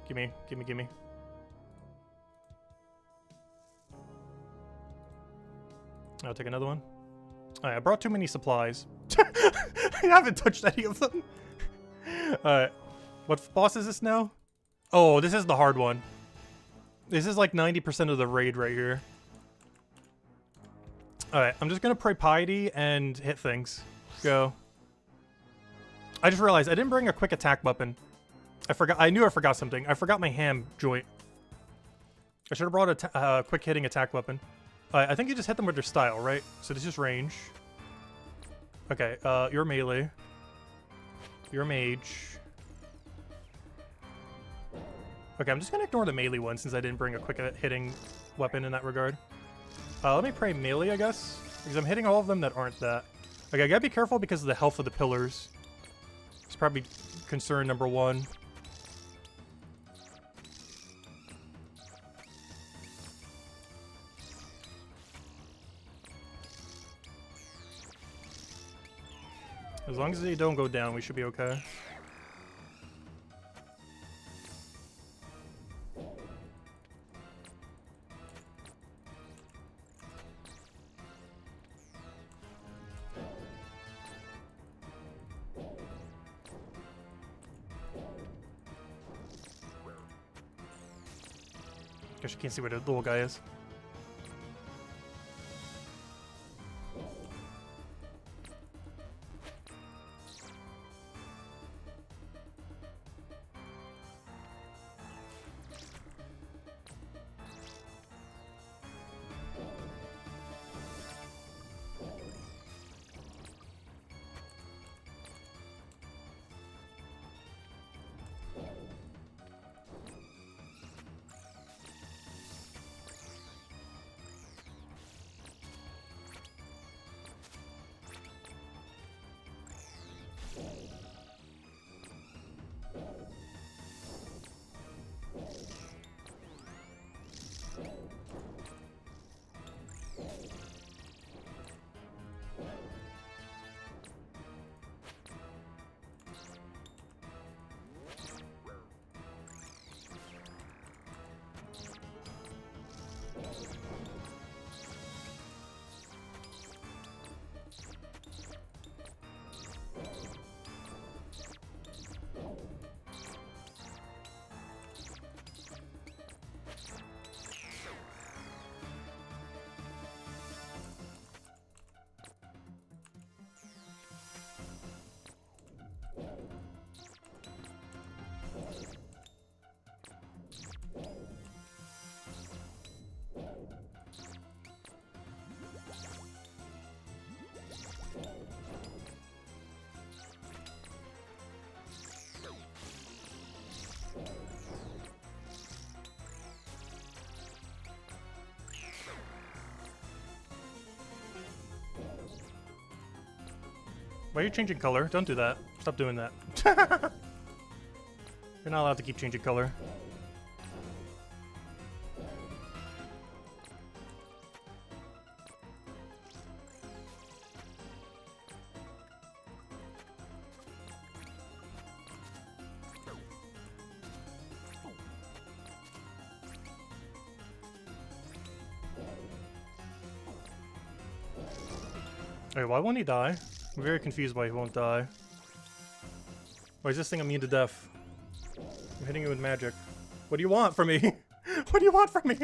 Gimme, gimme, gimme. I'll take another one. Alright, I brought too many supplies. I haven't touched any of them. Alright. What boss is this now? Oh, this is the hard one. This is like 90% of the raid right here. Alright, I'm just gonna pray piety and hit things. Go. I just realized I didn't bring a quick attack weapon. I knew I forgot something. I forgot my ham joint. I should have brought a quick hitting attack weapon. I think you just hit them with their style, right? So this is range. Okay, you're melee. You're a mage. Okay, I'm just gonna ignore the melee one since I didn't bring a quick hitting weapon in that regard. Let me pray melee, I guess, because I'm hitting all of them that aren't that. Okay, I gotta be careful because of the health of the pillars. It's probably concern number one. As long as they don't go down, we should be okay. Guess you can't see where the little guy is. Why are you changing color? Don't do that. Stop doing that. You're not allowed to keep changing color. Wait, why won't he die? I'm very confused why he won't die. Why is this thing immune to death? I'm hitting you with magic. What do you want from me? What do you want from me?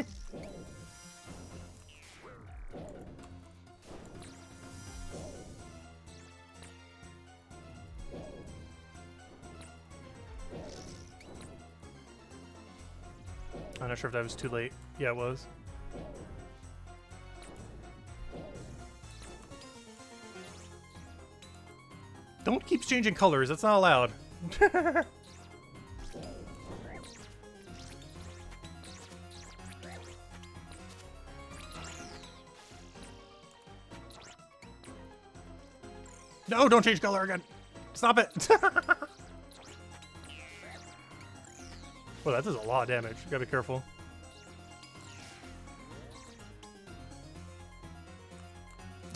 I'm not sure if that was too late. Yeah, it was. Don't keep changing colors, that's not allowed. No, don't change color again. Stop it. Well, that does a lot of damage. You gotta be careful.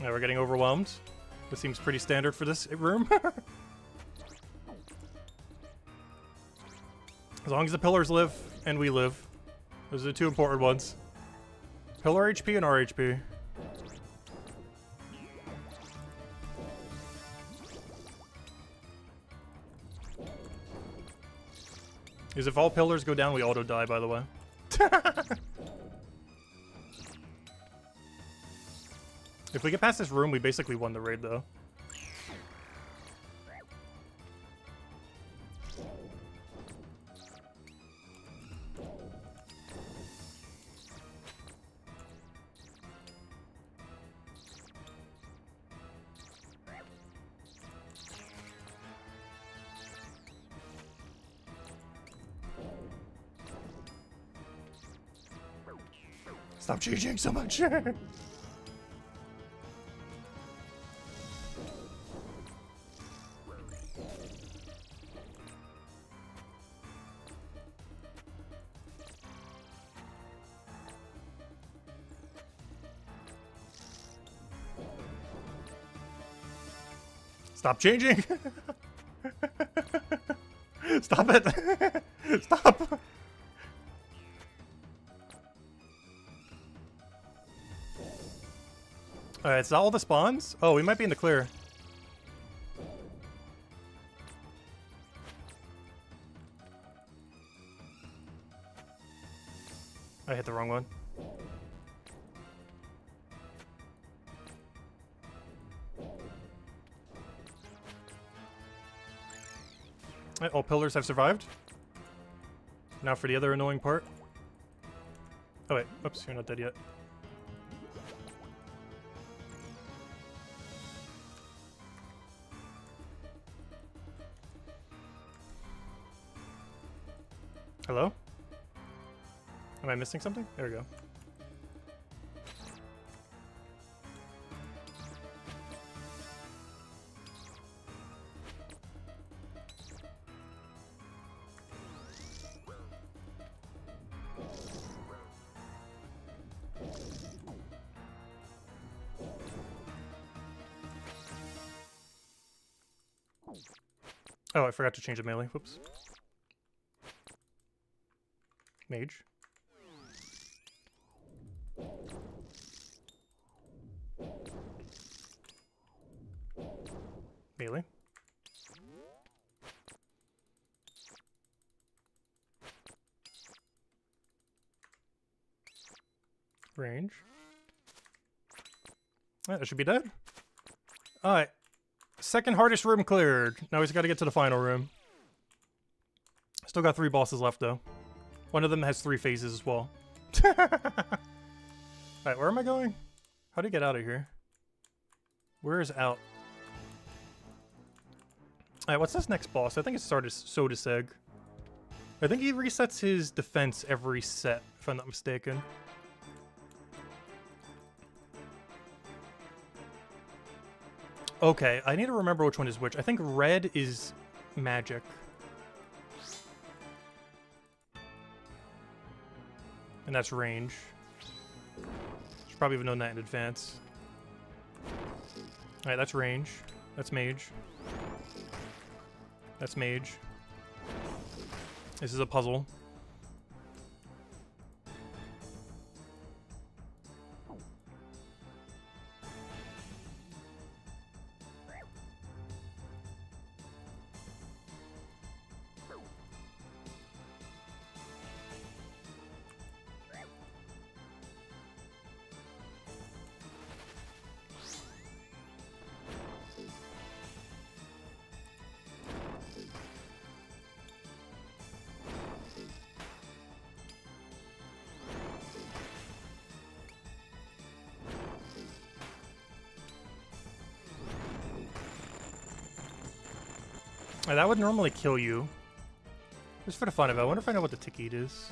Yeah, we're getting overwhelmed. This seems pretty standard for this room. As long as the pillars live and we live. Those are the two important ones. Pillar HP and our HP. Because if all pillars go down, we auto die, by the way. If we get past this room, we basically won the raid, though. Stop changing so much. Stop changing! Stop it! Stop! Alright, is that all the spawns? Oh, we might be in the clear. I hit the wrong one. All pillars have survived. Now for the other annoying part. Oh wait, oops, you're not dead yet. Hello? Am I missing something? There we go. Oh, I forgot to change the melee. Whoops. Mage. Melee. Range. That should be dead. Alright. Second hardest room cleared. Now we just gotta get to the final room. Still got 3 bosses left though. One of them has 3 phases as well. Alright, where am I going? How do you get out of here? Where is out? Alright, what's this next boss? I think it's Sodaseg. I think he resets his defense every set, if I'm not mistaken. Okay, I need to remember which one is which. I think red is magic. And that's range. Should probably have known that in advance. Alright, that's range. That's mage. That's mage. This is a puzzle. That would normally kill you. Just for the fun of it. I wonder if I know what the tick eat is.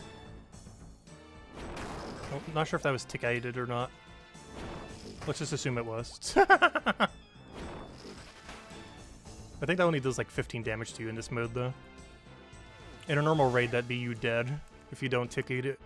Oh, I'm not sure if that was tick eated or not. Let's just assume it was. I think that only does like 15 damage to you in this mode though. In a normal raid, that'd be you dead if you don't tick eat it.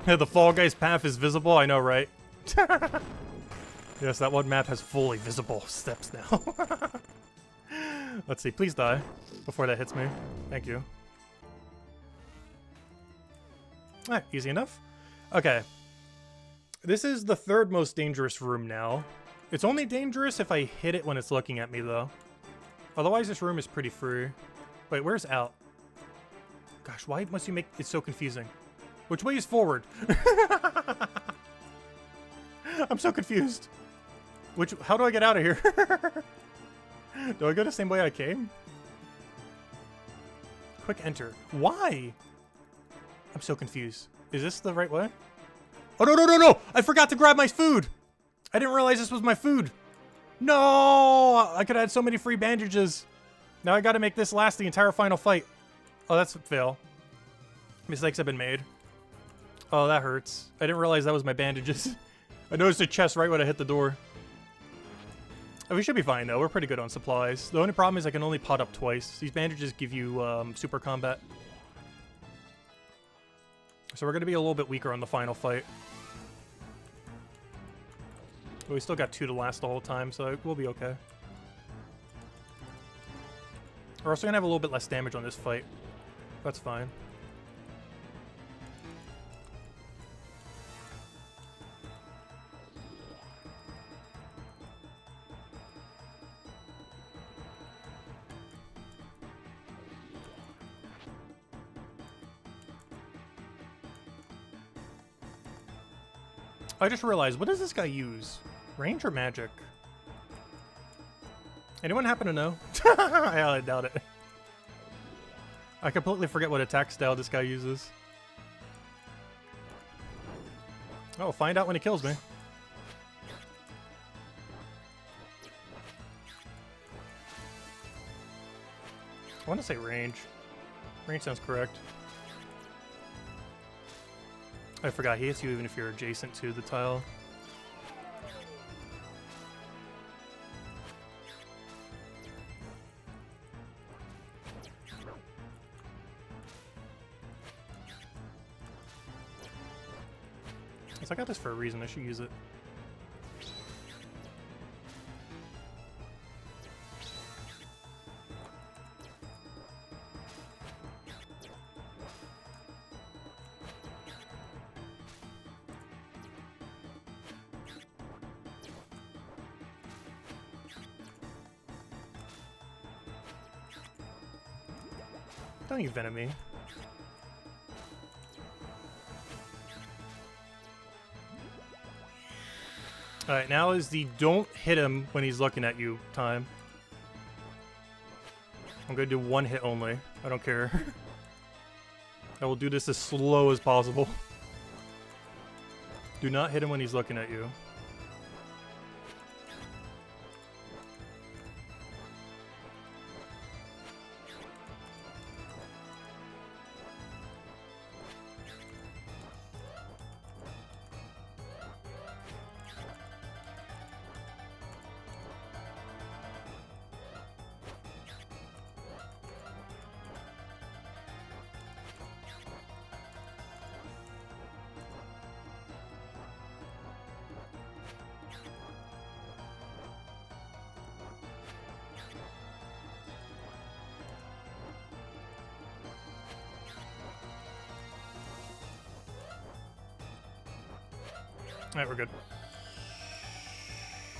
The Fall Guys path is visible, I know, right? Yes, that one map has fully visible steps now. Let's see, please die before that hits me. Thank you. Ah, easy enough. Okay. This is the third most dangerous room now. It's only dangerous if I hit it when it's looking at me, though. Otherwise, this room is pretty free. Wait, where's out? Gosh, why must you make it so confusing? Which way is forward? I'm so confused. How do I get out of here? Do I go the same way I came? Quick enter. Why? I'm so confused. Is this the right way? Oh, no, no, no, no! I forgot to grab my food! I didn't realize this was my food. No! I could have had so many free bandages. Now I gotta make this last the entire final fight. Oh, that's a fail. Mistakes have been made. Oh, that hurts. I didn't realize that was my bandages. I noticed a chest right when I hit the door. Oh, we should be fine, though. We're pretty good on supplies. The only problem is I can only pot up twice. These bandages give you super combat. So we're going to be a little bit weaker on the final fight. But we still got 2 to last the whole time, so we'll be okay. We're also going to have a little bit less damage on this fight. That's fine. I just realized, what does this guy use? Range or magic? Anyone happen to know? I doubt it. I completely forget what attack style this guy uses. Oh, find out when he kills me. I want to say range. Range sounds correct. I forgot, he hits you even if you're adjacent to the tile. So I got this for a reason, I should use it. Don't you venom me. Alright, now is the don't hit him when he's looking at you time. I'm gonna do one hit only. I don't care. I will do this as slow as possible. Do not hit him when he's looking at you. Alright, we're good.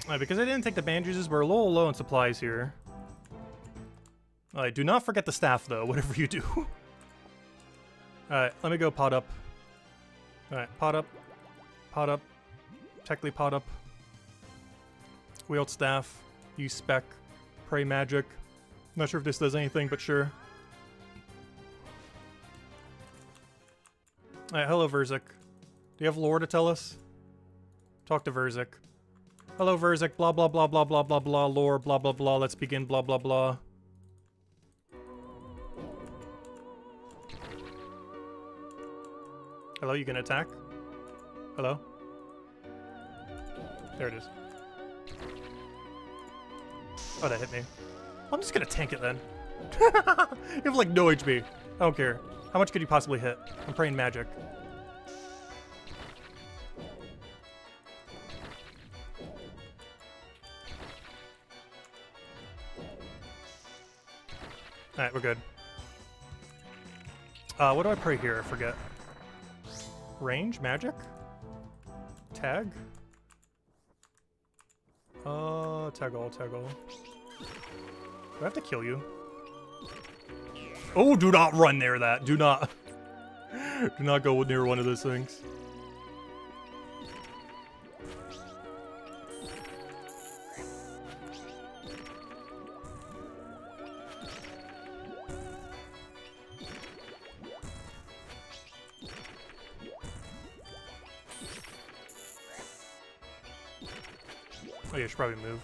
Alright, because I didn't take the bandages, we're a little low on supplies here. Alright, do not forget the staff, though, whatever you do. Alright, let me go pot up. Alright, pot up. Pot up. Technically pot up. Wield staff. Use spec. Pray magic. Not sure if this does anything, but sure. Alright, hello, Xeric. Do you have lore to tell us? Talk to Xeric. Hello, Xeric. Blah, blah, blah, blah, blah, blah, blah. Lore, blah, blah, blah. Let's begin, blah, blah, blah. Hello, you gonna attack? Hello? There it is. Oh, that hit me. I'm just gonna tank it then. You have like no HP. I don't care. How much could you possibly hit? I'm praying magic. Alright, we're good. What do I pray here? I forget. Range? Magic? Tag? Tag all, tag all. Do I have to kill you? Oh, do not run near that. Do not. Do not go near one of those things. Oh, yeah, I should probably move.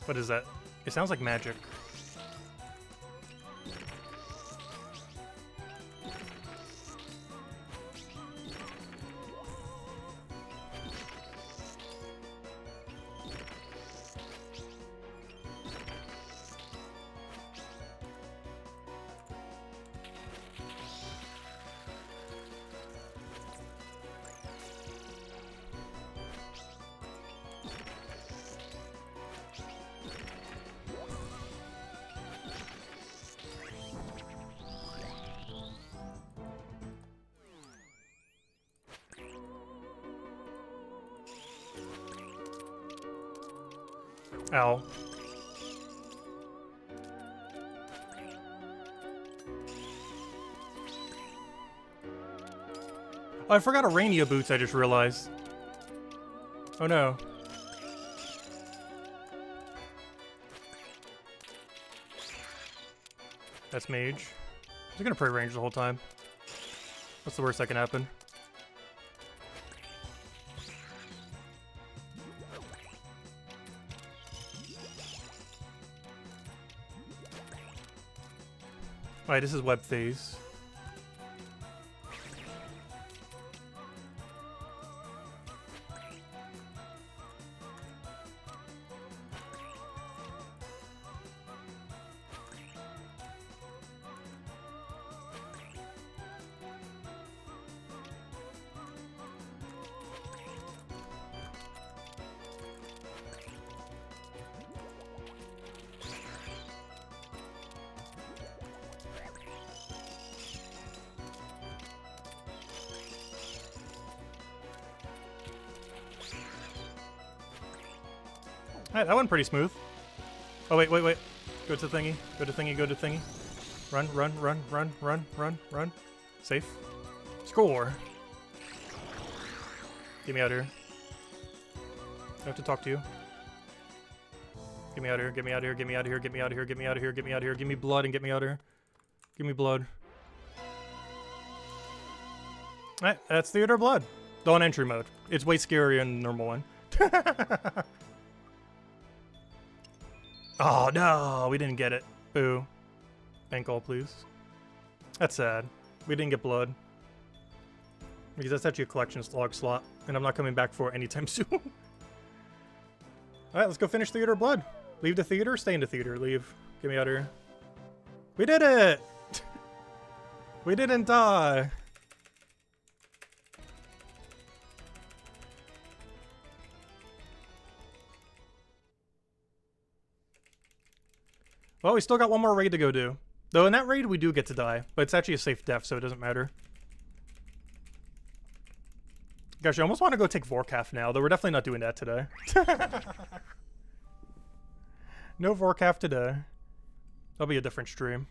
What is that? It sounds like magic. Ow. Oh, I forgot Arania boots, I just realized. Oh no. That's mage. I'm gonna pray range the whole time. What's the worst that can happen? Alright, this is web phase. Alright, that went pretty smooth. Oh, wait, wait, wait. Go to thingy. Go to thingy. Go to thingy. Run, run, run, run, run, run, run. Safe. Score. Get me out of here. I have to talk to you. Get me out of here. Get me out of here. Get me out of here. Get me out of here. Get me out of here. Get me out of here. Give me blood and get me out of here. Give me blood. Alright, that's Theater of Blood. Though in entry mode. It's way scarier than the normal one. Oh no, we didn't get it. Boo. Bank all, please. That's sad. We didn't get blood. Because that's actually a collections log slot, and I'm not coming back for it anytime soon. Alright, let's go finish Theater of Blood. Leave the theater, stay in the theater. Leave. Get me out of here. We did it! We didn't die. Well, we still got one more raid to go do. Though in that raid we do get to die, but it's actually a safe death, so it doesn't matter. Gosh, I almost want to go take Vorkaf now, though we're definitely not doing that today. No Vorkaf today. That'll be a different stream.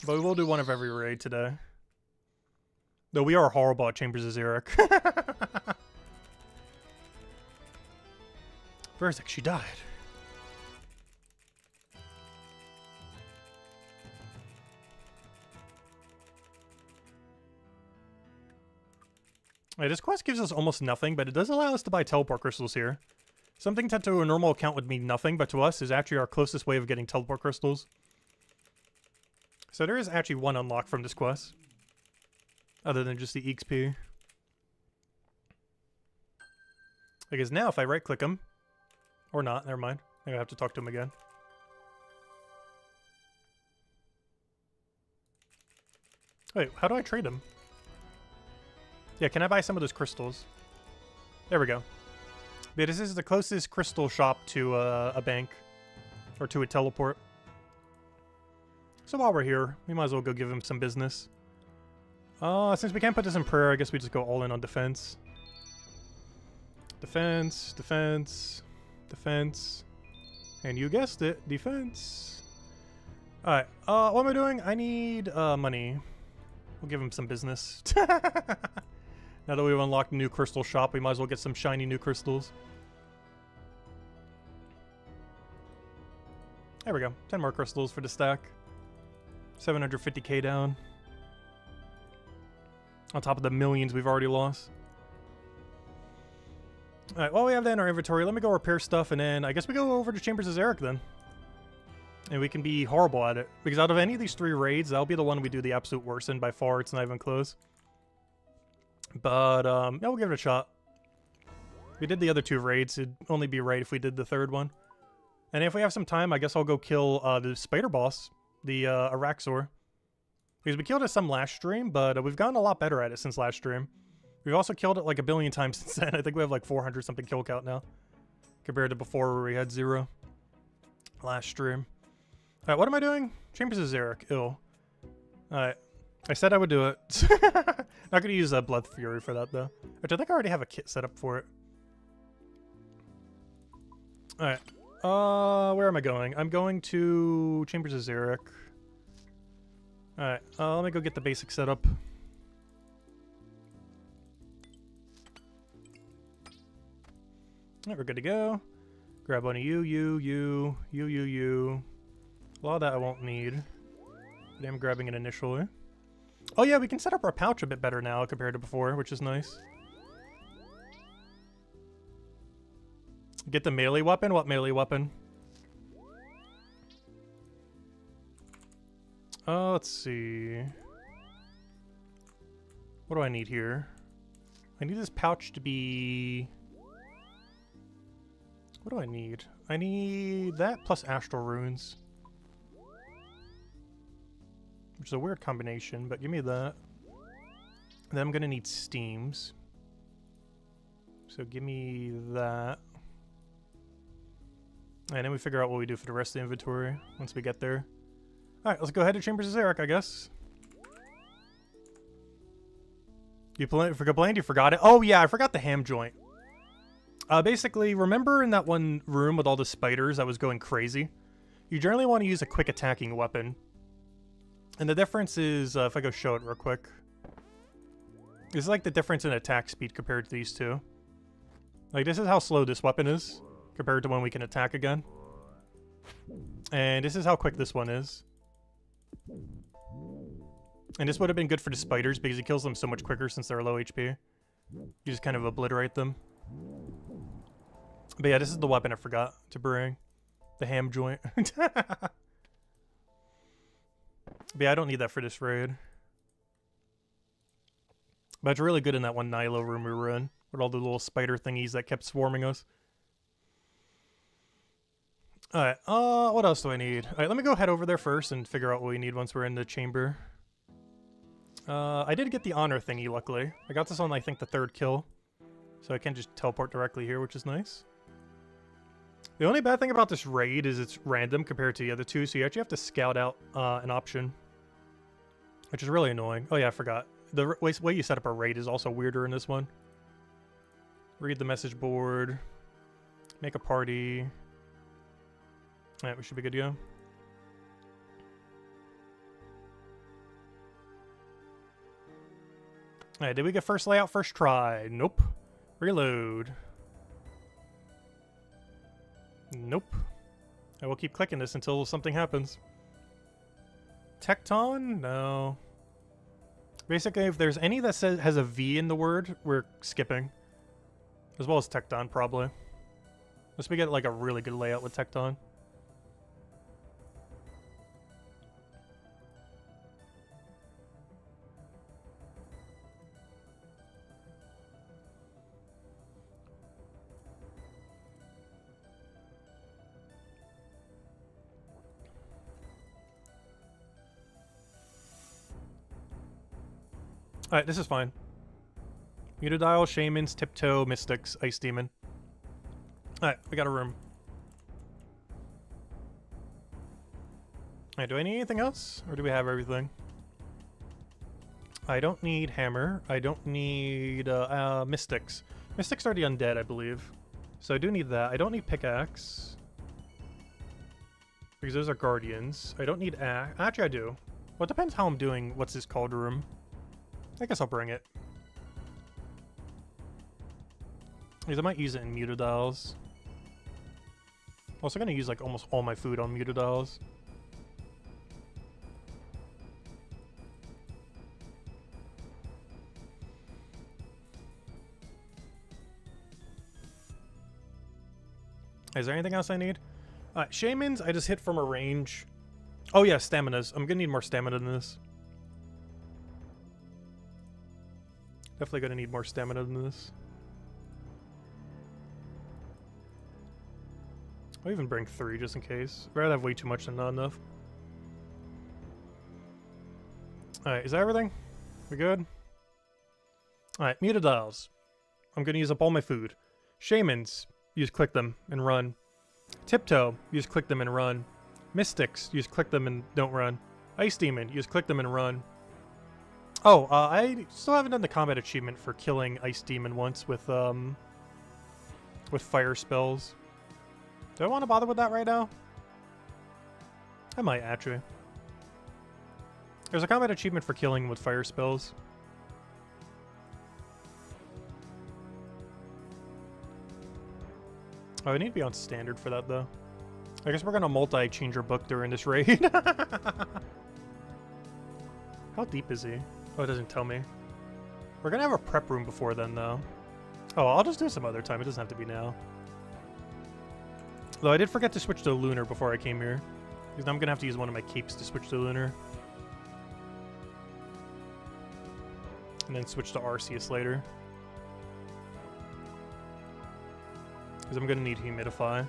But we will do one of every raid today. Though we are horrible at Chambers of Xeric. Xeric, she died. Alright, this quest gives us almost nothing, but it does allow us to buy teleport crystals here. Something that to a normal account would mean nothing, but to us is actually our closest way of getting teleport crystals. So there is actually one unlock from this quest. Other than just the XP. Because now if I right click him, or not, never mind. Maybe I have to talk to him again. Wait, how do I trade him? Yeah, can I buy some of those crystals? There we go. Yeah, this is the closest crystal shop to a bank. Or to a teleport. So while we're here, we might as well go give him some business. Since we can't put this in prayer, I guess we just go all in on defense. Defense, defense, defense. And you guessed it, defense. Alright, what am I doing? I need money. We'll give him some business. Now that we've unlocked a new crystal shop, we might as well get some shiny new crystals. There we go. 10 more crystals for the stack. 750k down. On top of the millions we've already lost. Alright, well we have that in our inventory. Let me go repair stuff and then I guess we go over to Chambers of Xeric then. And we can be horrible at it. Because out of any of these 3 raids, that'll be the one we do the absolute worst in by far. It's not even close. But, yeah, we'll give it a shot. We did the other 2 raids. It'd only be right if we did the 3rd one. And if we have some time, I guess I'll go kill the spider boss. The Araxxor. Because we killed it some last stream, but we've gotten a lot better at it since last stream. We've also killed it like a billion times since then. I think we have like 400 something kill count now. Compared to before where we had 0. Last stream. Alright, what am I doing? Chambers of Xeric. Ill. Alright. I said I would do it. Not gonna use Blood Fury for that though. Which I think I already have a kit set up for it. Alright. Where am I going? I'm going to Chambers of Xeric. Alright, let me go get the basic setup. Alright, we're good to go. Grab one of you. A lot of that I won't need. But I'm grabbing it initially. Oh yeah, we can set up our pouch a bit better now compared to before, which is nice. Get the melee weapon? What melee weapon? Let's see. What do I need here? I need this pouch to be... What do I need? I need that plus Astral Runes. Which is a weird combination, but give me that. Then I'm gonna need Steams. So give me that. And then we figure out what we do for the rest of the inventory once we get there. Alright, let's go ahead to Chambers of Xeric, I guess. You complained you forgot it? Oh yeah, I forgot the ham joint. Basically, remember in that one room with all the spiders that was going crazy? You generally want to use a quick attacking weapon. And the difference is, if I go show it real quick. This is like the difference in attack speed compared to these two. Like, this is how slow this weapon is compared to when we can attack again. And this is how quick this one is. And this would have been good for the spiders because it kills them so much quicker since they're low HP. You just kind of obliterate them. But yeah, this is the weapon I forgot to bring. The ham joint. But yeah, I don't need that for this raid. But it's really good in that one Nilo room we were in. With all the little spider thingies that kept swarming us. Alright, what else do I need? Alright, let me go head over there first and figure out what we need once we're in the chamber. I did get the honor thingy, luckily. I got this on, I think, the 3rd kill. So I can just teleport directly here, which is nice. The only bad thing about this raid is it's random compared to the other two, so you actually have to scout out an option. Which is really annoying. Oh yeah, I forgot. The way you set up a raid is also weirder in this one. Read the message board. Make a party. Alright, we should be good to go. Alright, did we get first layout first try? Nope. Reload. Nope. I will keep clicking this until something happens. Tecton? No. Basically, if there's any that has a V in the word, we're skipping. As well as Tecton, probably. Unless we get like a really good layout with Tecton. Alright, this is fine. Mutadial, Shamans, Tiptoe, Mystics, Ice Demon. Alright, we got a room. Alright, do I need anything else? Or do we have everything? I don't need Hammer. I don't need Mystics. Mystics are the undead, I believe. So I do need that. I don't need Pickaxe. Because those are Guardians. I don't need Axe. Actually, I do. Well, it depends how I'm doing what's this called room. I guess I'll bring it. Because I might use it in Mutadials. Also gonna use like almost all my food on Mutadials. Is there anything else I need? Shamans, I just hit from a range. Oh yeah, staminas. I'm gonna need more stamina than this. Definitely gonna need more stamina than this. I'll even bring 3 just in case. I'd rather have way too much than not enough. Alright, is that everything? We good? Alright, Mutadials. I'm gonna use up all my food. Shamans, use click them and run. Tiptoe, use click them and run. Mystics, use click them and don't run. Ice Demon, use click them and run. Oh, I still haven't done the combat achievement for killing Ice Demon once with fire spells. Do I want to bother with that right now? I might, actually. There's a combat achievement for killing with fire spells. Oh, I need to be on standard for that, though. I guess we're gonna multi-change our book during this raid. How deep is he? Oh, it doesn't tell me. We're gonna have a prep room before then, though. Oh, I'll just do it some other time. It doesn't have to be now. Though I did forget to switch to Lunar before I came here. Because now I'm gonna have to use one of my capes to switch to Lunar. And then switch to Arceus later. Because I'm gonna need Humidify.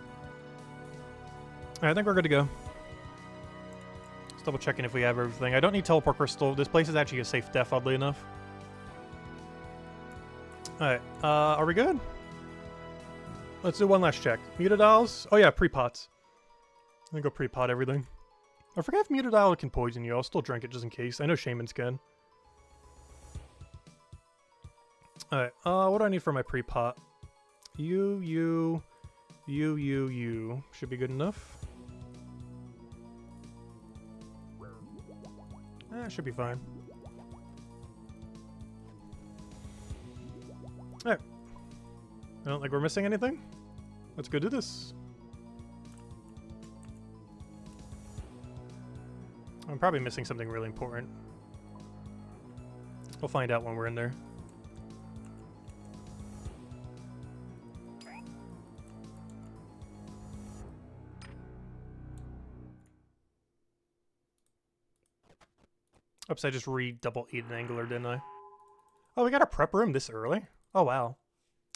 Alright, I think we're good to go. Just double checking if we have everything. I don't need Teleport Crystal. This place is actually a safe death, oddly enough. Alright, are we good? Let's do one last check. Mutadials? Oh yeah, pre-pots. I'm gonna go pre-pot everything. I forget if Mutadial can poison you. I'll still drink it just in case. I know Shamans can. Alright, what do I need for my pre-pot? You. Should be good enough. Should be fine. Alright. I don't think we're missing anything. Let's go do this. I'm probably missing something really important. We'll find out when we're in there. Oops, I just double ate an angler, didn't I? Oh, we got a prep room this early? Oh, wow.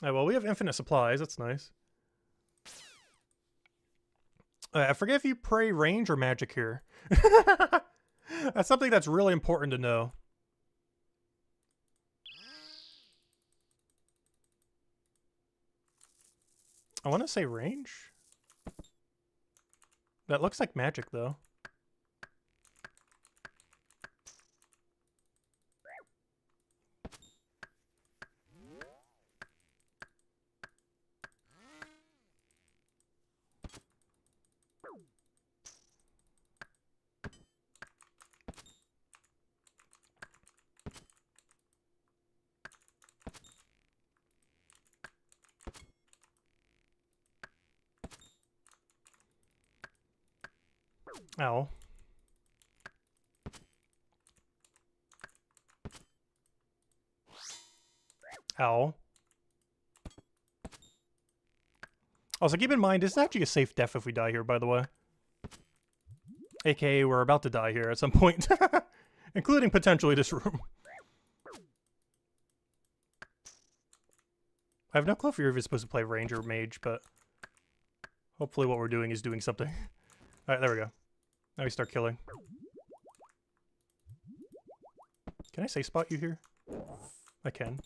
Oh, well, we have infinite supplies. That's nice. I forget if you pray range or magic here. That's something that's really important to know. I want to say range. That looks like magic, though. Ow. Ow. Also, keep in mind, this is actually a safe death if we die here, by the way. AKA, we're about to die here at some point. Including potentially this room. I have no clue if you're even supposed to play range or mage, but hopefully what we're doing is doing something. Alright, there we go. Now we start killing. Can I safe spot you here? I can.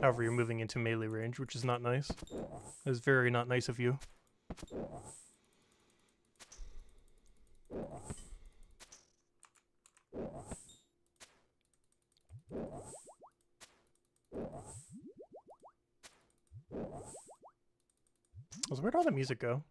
However, you're moving into melee range, which is not nice. That's very not nice of you. So where'd all the music go?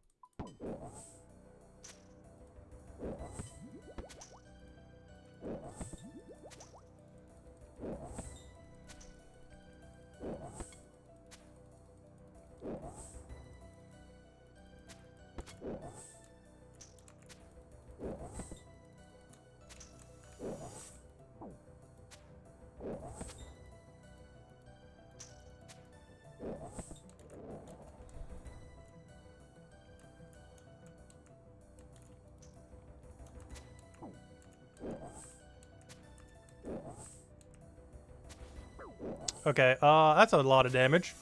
Okay, that's a lot of damage.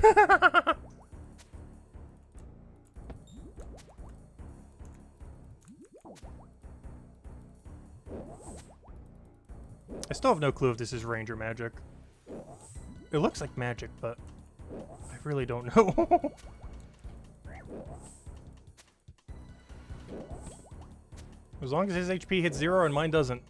I still have no clue if this is range or magic. It looks like magic, but I really don't know. As long as his HP hits 0 and mine doesn't.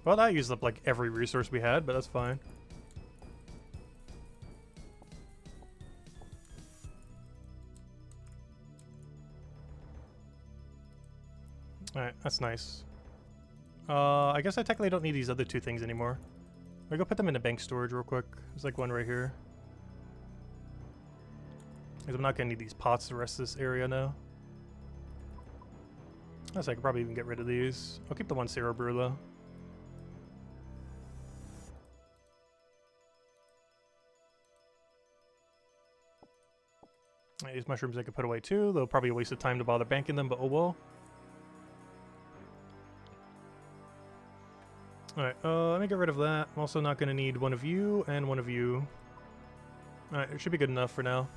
Well, that used up like every resource we had, but that's fine. Alright, that's nice. I guess I technically don't need these other two things anymore. I'll go put them in the bank storage real quick. There's like one right here. Because I'm not going to need these pots the rest of this area now. Guess I could probably even get rid of these. I'll keep the one Sarah brew though. These mushrooms I could put away too. They'll probably a waste of time to bother banking them, but oh well. Alright, let me get rid of that. I'm also not going to need one of you and one of you. Alright, it should be good enough for now.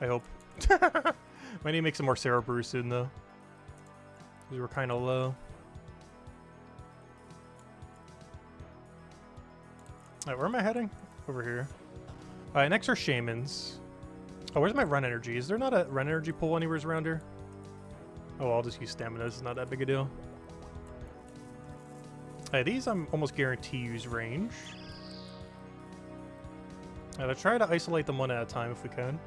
I hope. Might need to make some more Sarah brews soon, though. Because we're kind of low. Alright, where am I heading? Over here. Alright, next are Shamans. Oh, where's my run energy? Is there not a run energy pool anywhere around here? Oh, I'll just use stamina. This is not that big a deal. Alright, these I'm almost guaranteed use range. Alright, let's try to isolate them one at a time if we can.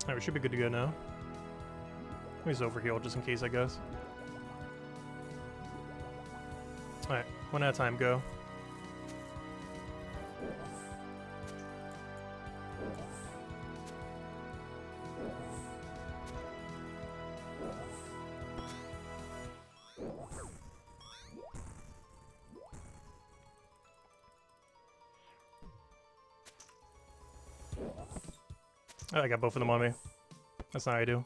Alright, we should be good to go now. Let me just overheal just in case, I guess. Alright, one at a time, go. Oh, I got both of them on me. That's not how I do.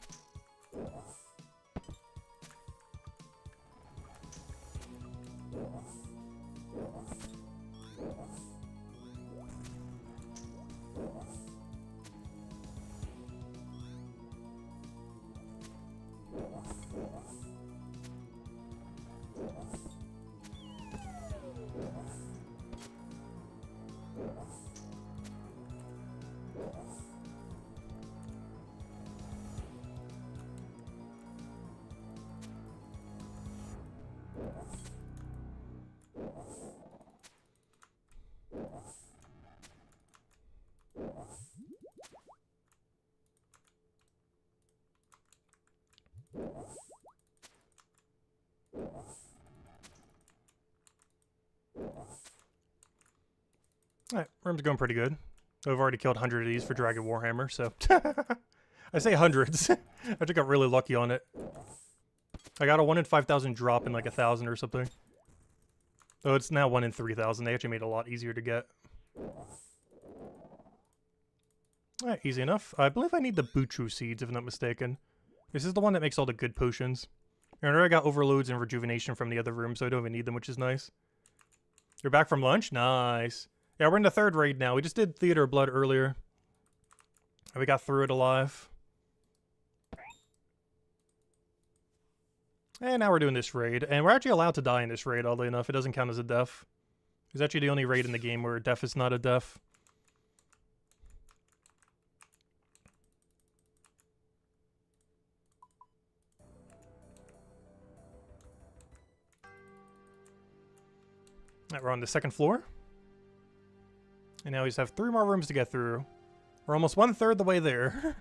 Alright, room's going pretty good. I've already killed 100 of these for Dragon Warhammer, so... I say hundreds. I just got really lucky on it. I got a 1 in 5,000 drop in like 1,000 or something. Oh, it's now 1 in 3,000. They actually made it a lot easier to get. Alright, easy enough. I believe I need the Buchu seeds, if I'm not mistaken. This is the one that makes all the good potions. I already got overloads and rejuvenation from the other room, so I don't even need them, which is nice. You're back from lunch? Nice. Yeah, we're in the 3rd raid now. We just did Theater of Blood earlier. And we got through it alive. And now we're doing this raid. And we're actually allowed to die in this raid, oddly enough. It doesn't count as a death. It's actually the only raid in the game where death is not a death. Alright, we're on the 2nd floor. And now we just have 3 more rooms to get through. We're almost 1/3 the way there.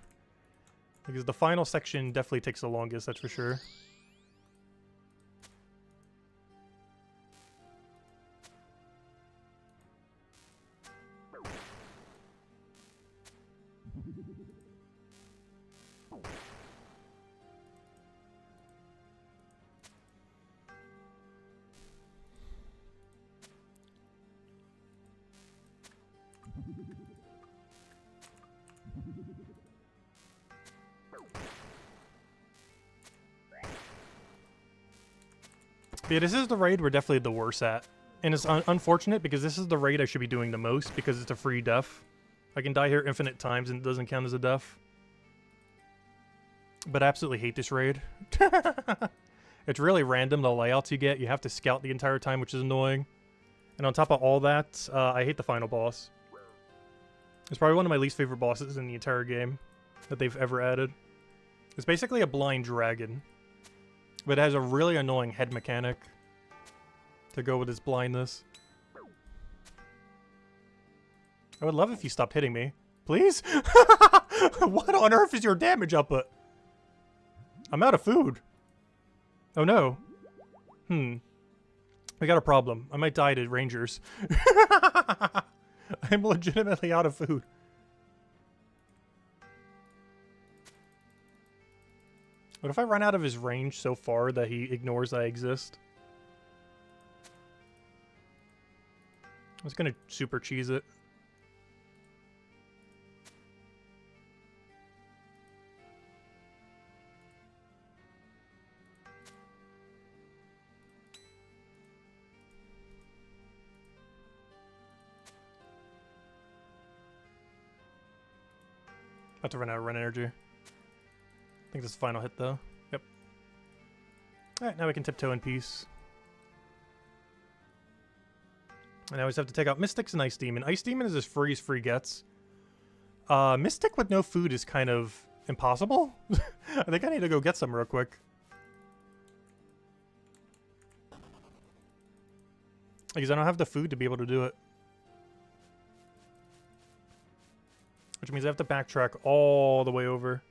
Because the final section definitely takes the longest, that's for sure. Yeah, this is the raid we're definitely the worst at. And it's unfortunate because this is the raid I should be doing the most because it's a free death. I can die here infinite times and it doesn't count as a death. But I absolutely hate this raid. It's really random, the layouts you get. You have to scout the entire time, which is annoying. And on top of all that, I hate the final boss. It's probably one of my least favorite bosses in the entire game that they've ever added. It's basically a blind dragon. But it has a really annoying head mechanic to go with its blindness. I would love if you stopped hitting me. Please? What on earth is your damage output? I'm out of food. Oh no. We got a problem. I might die to rangers. I'm legitimately out of food. What if I run out of his range so far that he ignores I exist? I was gonna super cheese it. About to run out of run energy. I think this is the final hit, though. Yep. Alright, now we can tiptoe in peace. And I always have to take out Mystics and Ice Demon. Ice Demon is as free as free gets. Mystic with no food is kind of impossible. I think I need to go get some real quick. Because I don't have the food to be able to do it. Which means I have to backtrack all the way over.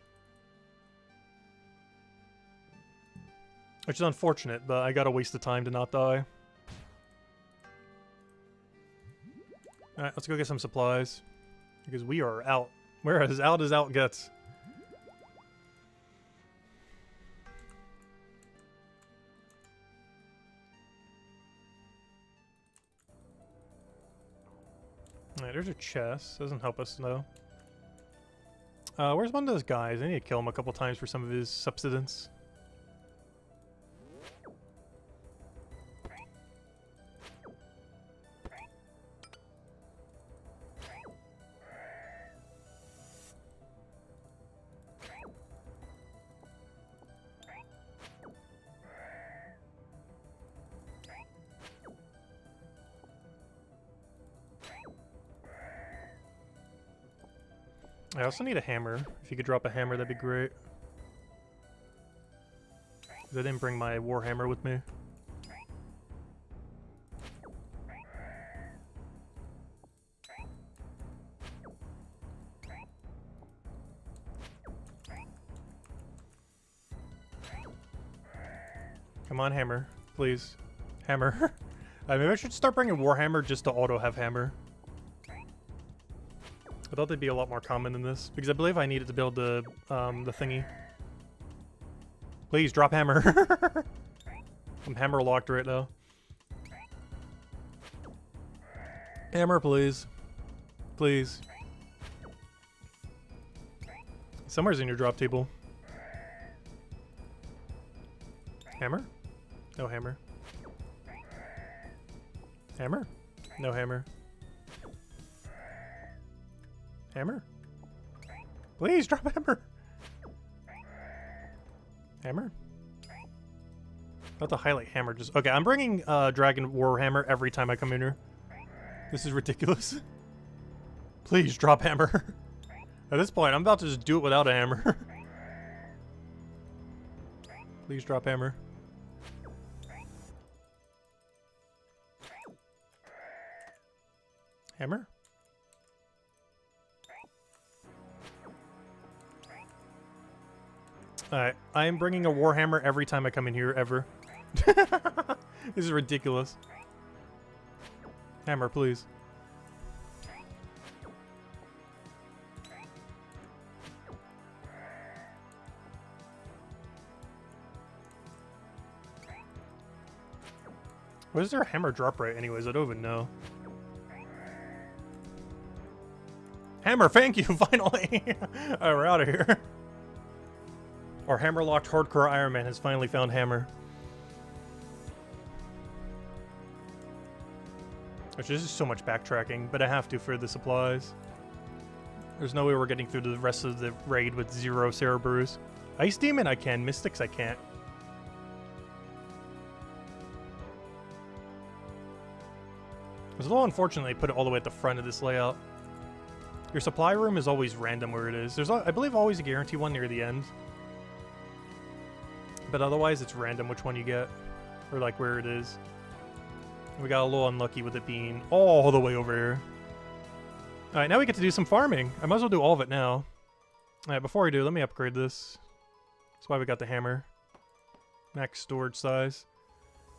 Which is unfortunate, but I gotta waste the time to not die. Alright, let's go get some supplies. Because we are out. We're as out gets. Alright, there's a chest. Doesn't help us, though. Where's one of those guys? I need to kill him a couple times for some of his subsistence. I also need a hammer. If you could drop a hammer, that'd be great. 'Cause I didn't bring my warhammer with me. Come on, hammer. Please. Hammer. Maybe I should start bringing warhammer just to auto have hammer. I thought they'd be a lot more common than this, because I believe I needed to build the thingy. Please, drop hammer. I'm hammer locked right now. Hammer, please. Please. Somewhere's in your drop table. Hammer? No hammer. Hammer? No hammer. Hammer? Please, drop hammer! Hammer? Not to highlight hammer, just... Okay, I'm bringing Dragon Warhammer every time I come in here. This is ridiculous. Please, drop hammer. At this point, I'm about to just do it without a hammer. Please drop hammer. Hammer? Alright, I am bringing a warhammer every time I come in here, ever. This is ridiculous. Hammer, please. What is their hammer drop rate anyways? I don't even know. Hammer, thank you, finally! Alright, we're out of here. Our hammer-locked hardcore Iron Man has finally found hammer. Which is just so much backtracking, but I have to for the supplies. There's no way we're getting through the rest of the raid with 0 Cerebrus. Ice Demon I can, Mystics I can't. It's a little unfortunate they put it all the way at the front of this layout. Your supply room is always random where it is. There's, I believe, always a guarantee one near the end. But otherwise, it's random which one you get. Or, like, where it is. We got a little unlucky with it being all the way over here. Alright, now we get to do some farming. I might as well do all of it now. Alright, before I do, let me upgrade this. That's why we got the hammer. Max storage size.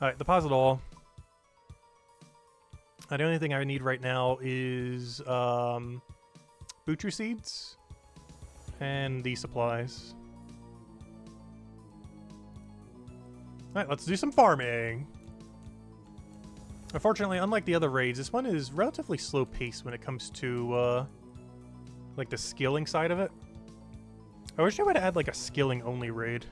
Alright, deposit all. The only thing I need right now is Butcher seeds and the supplies. Alright, let's do some farming. Unfortunately, unlike the other raids, this one is relatively slow paced when it comes to like the skilling side of it. I wish I would add like a skilling only raid.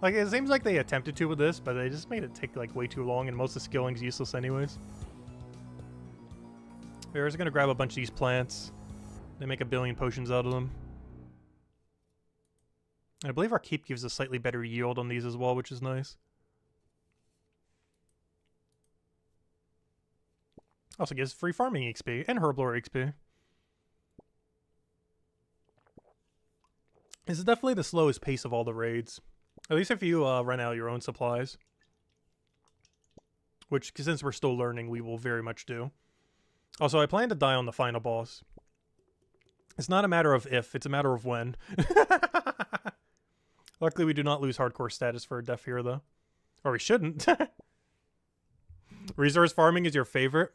Like, it seems like they attempted to with this, but they just made it take like way too long, and most of the skilling's useless anyways. We're just gonna grab a bunch of these plants. They make a billion potions out of them. And I believe our keep gives a slightly better yield on these as well, which is nice. Also gives free farming XP and Herbibore XP. This is definitely the slowest pace of all the raids. At least if you run out your own supplies. Which, since we're still learning, we will very much do. Also, I plan to die on the final boss. It's not a matter of if, it's a matter of when. Luckily, we do not lose hardcore status for a death here, though. Or we shouldn't. Resource farming is your favorite?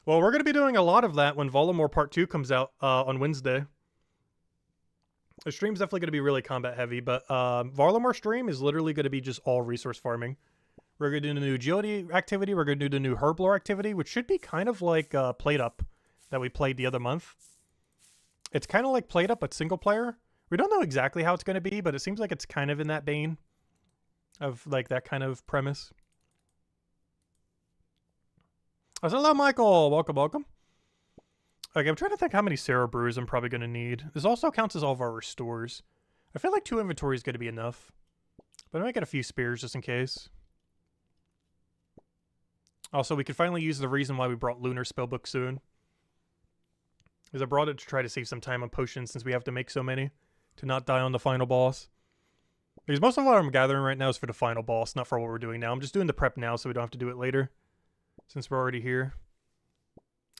Well, we're going to be doing a lot of that when Volumore Part 2 comes out on Wednesday. The stream's definitely going to be really combat heavy, but Volumore stream is literally going to be just all resource farming. We're going to do the new agility activity, we're going to do the new Herbibore activity, which should be kind of like Plate Up that we played the other month. It's kind of like Plate Up, but single player. We don't know exactly how it's going to be, but it seems like it's kind of in that vein of like that kind of premise. Oh, hello, Michael. Welcome, welcome. Okay, I'm trying to think how many Sarah brews I'm probably going to need. This also counts as all of our restores. I feel like 2 inventory is going to be enough. But I might get a few spears just in case. Also, we could finally use the reason why we brought Lunar Spellbook soon. Because I brought it to try to save some time on potions since we have to make so many. To not die on the final boss. Because most of what I'm gathering right now is for the final boss, not for what we're doing now. I'm just doing the prep now so we don't have to do it later. Since we're already here.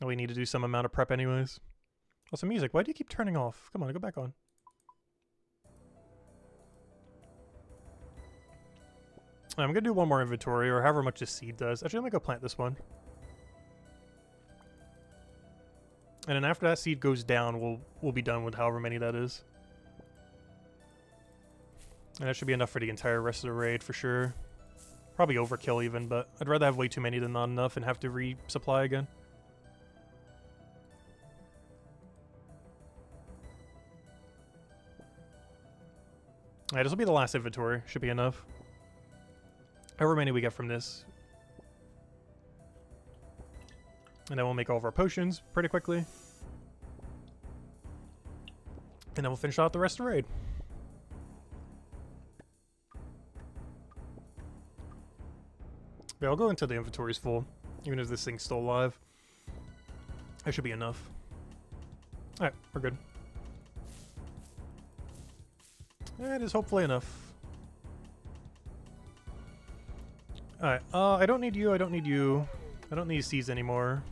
And we need to do some amount of prep anyways. Also, music. Why do you keep turning off? Come on, go back on. I'm going to do one more inventory, or however much this seed does. Actually, let me go plant this one. And then after that seed goes down, we'll be done with however many that is. And that should be enough for the entire rest of the raid for sure. Probably overkill even, but I'd rather have way too many than not enough and have to resupply again. Alright, this will be the last inventory. Should be enough. However many we get from this. And then we'll make all of our potions pretty quickly. And then we'll finish out the rest of the raid. Yeah, I'll go until the inventory's full. Even if this thing's still alive. That should be enough. Alright, we're good. That is hopefully enough. Alright, I don't need you, I don't need you. I don't need seeds anymore.